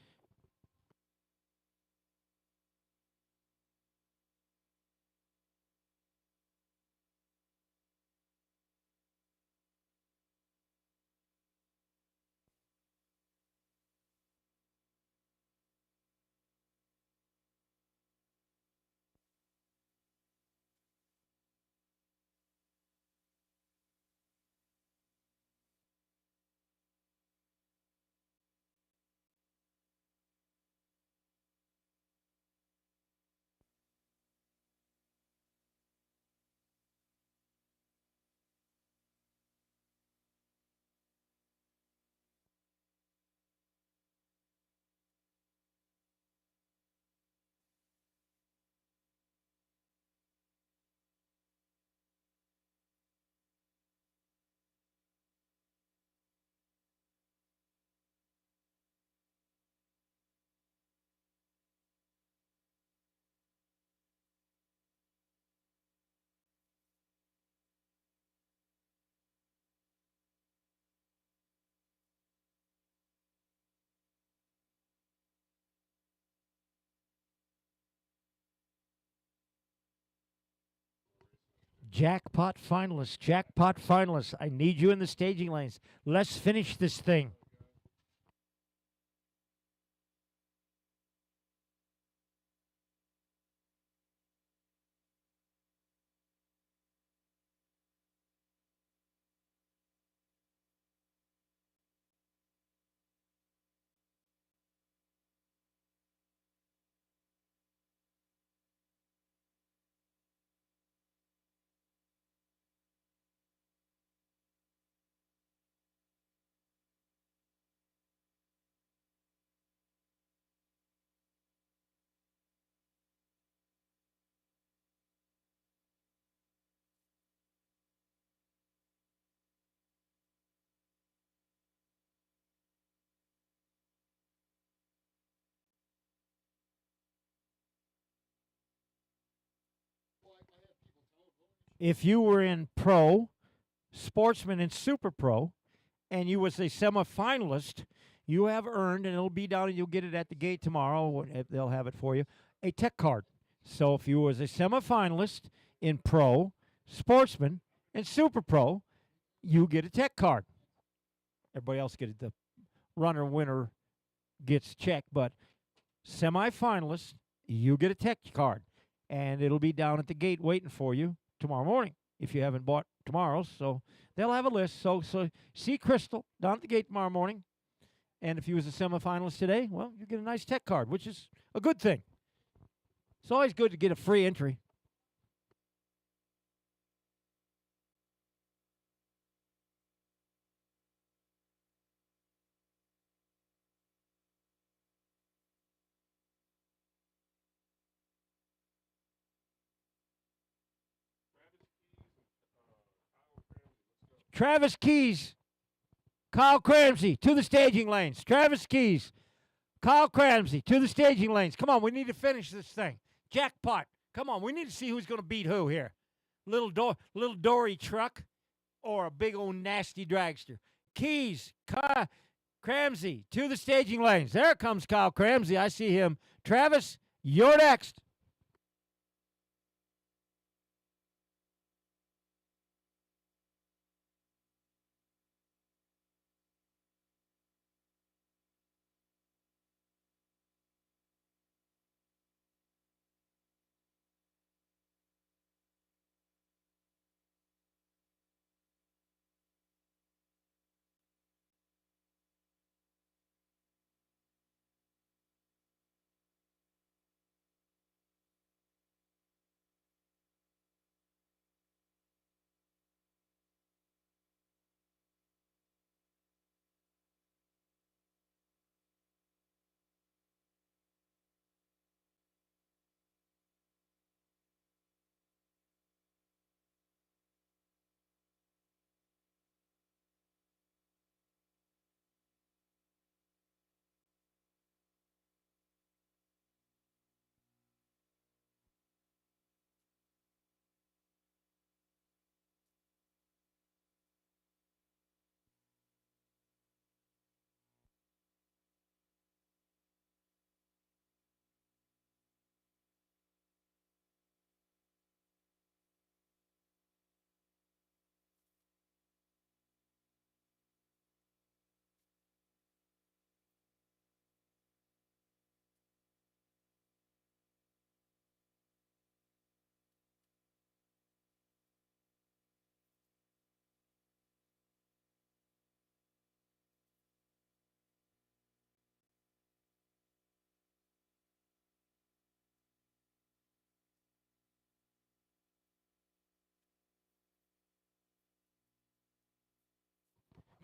Jackpot finalists. I need you in the staging lanes. Let's finish this thing. If you were in pro, sportsman, and super pro, and you was a semifinalist, you have earned, and it'll be down, and you'll get it at the gate tomorrow. They'll have it for you, a tech card. So if you was a semifinalist in pro, sportsman, and super pro, you get a tech card. Everybody else gets it. The runner winner gets checked, but semifinalists, you get a tech card, and it'll be down at the gate waiting for you tomorrow morning if you haven't bought tomorrow's. So they'll have a list. So see Crystal down at the gate tomorrow morning. And if you was a semifinalist today, well, you get a nice tech card, which is a good thing. It's always good to get a free entry. Travis Keys, Kyle Cramsey to the staging lanes. Travis Keys, Kyle Cramsey to the staging lanes. Come on, we need to finish this thing. Jackpot. Come on, we need to see who's going to beat who here. Little Dory truck or a big old nasty dragster. Keys, Cramsey to the staging lanes. There comes Kyle Cramsey. I see him. Travis, you're next.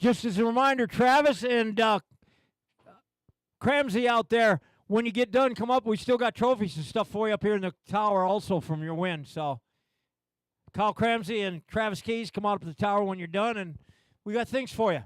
Just as a reminder, Travis and Cramsey out there, when you get done, come up. We still got trophies and stuff for you up here in the tower also from your win. So Kyle Cramsey and Travis Keys, come on up to the tower when you're done, and we got things for you.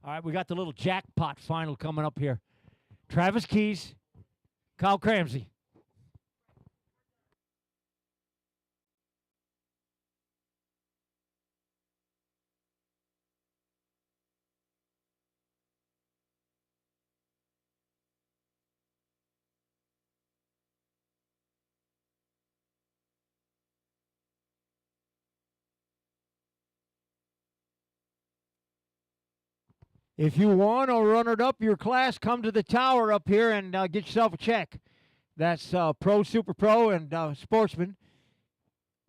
All right, we got the little jackpot final coming up here. Travis Keys, Kyle Cramsey. If you won or runnered up your class, come to the tower up here and get yourself a check. That's Pro, Super Pro, and Sportsman.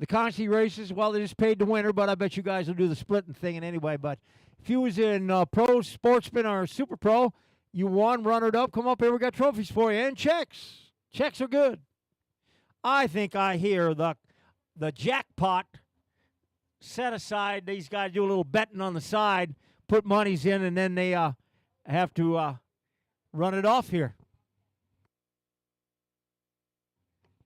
The Concy races, well, they just paid the winner, but I bet you guys will do the splitting thing anyway. But if you was in Pro, Sportsman, or Super Pro, you won, runnered up, come up here, we got trophies for you, and checks. Checks are good. I think I hear the jackpot set aside. These guys do a little betting on the side, put monies in, and then they have to run it off here.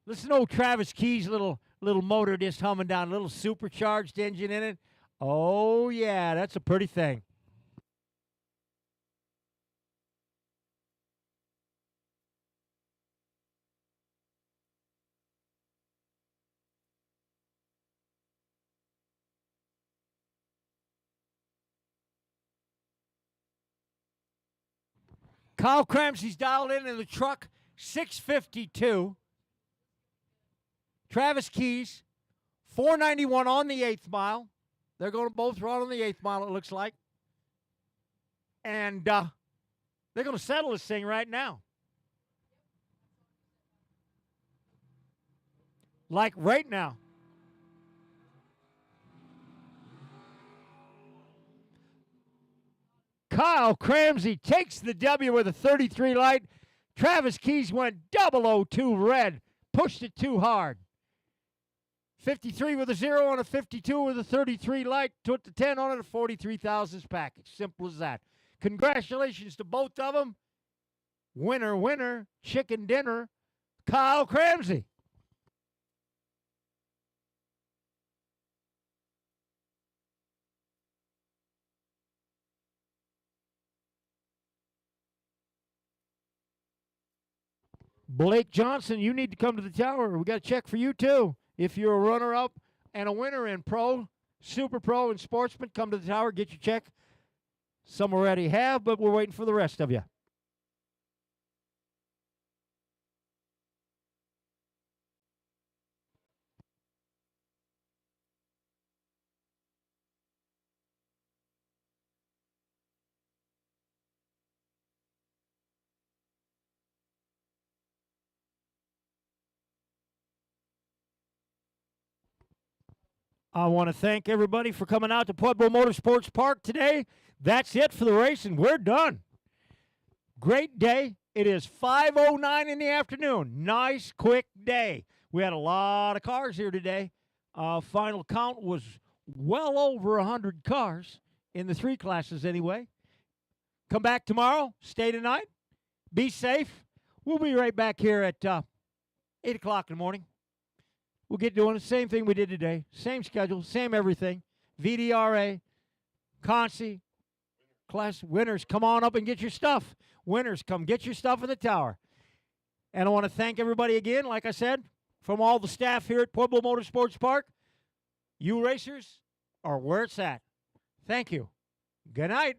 Listen to old Travis Keys' little motor just humming down, a little supercharged engine in it. Oh, yeah, that's a pretty thing. Kyle Cramsey's dialed in the truck, 652. Travis Keys, 491 on the 8th mile. They're going to both run on the 8th mile, it looks like. And they're going to settle this thing right now. Like right now. Kyle Cramsey takes the W with a 33 light. Travis Keys went 002 red. Pushed it too hard. 53 with a 0 on a 52 with a 33 light. Put the 10 on it, a 43,000 package. Simple as that. Congratulations to both of them. Winner, winner, chicken dinner, Kyle Cramsey. Blake Johnson, you need to come to the tower. We got a check for you, too. If you're a runner-up and a winner in Pro, Super Pro, and Sportsman, come to the tower, get your check. Some already have, but we're waiting for the rest of you. I want to thank everybody for coming out to Pueblo Motorsports Park today. That's it for the race, and we're done. Great day. It is 5:09 in the afternoon. Nice, quick day. We had a lot of cars here today. Final count was well over 100 cars in the 3 classes anyway. Come back tomorrow. Stay tonight. Be safe. We'll be right back here at 8 o'clock in the morning. We'll get doing the same thing we did today. Same schedule, same everything. VDRA, Consi, class winners, come on up and get your stuff. Winners, come get your stuff in the tower. And I want to thank everybody again, like I said, from all the staff here at Pueblo Motorsports Park. You racers are where it's at. Thank you. Good night.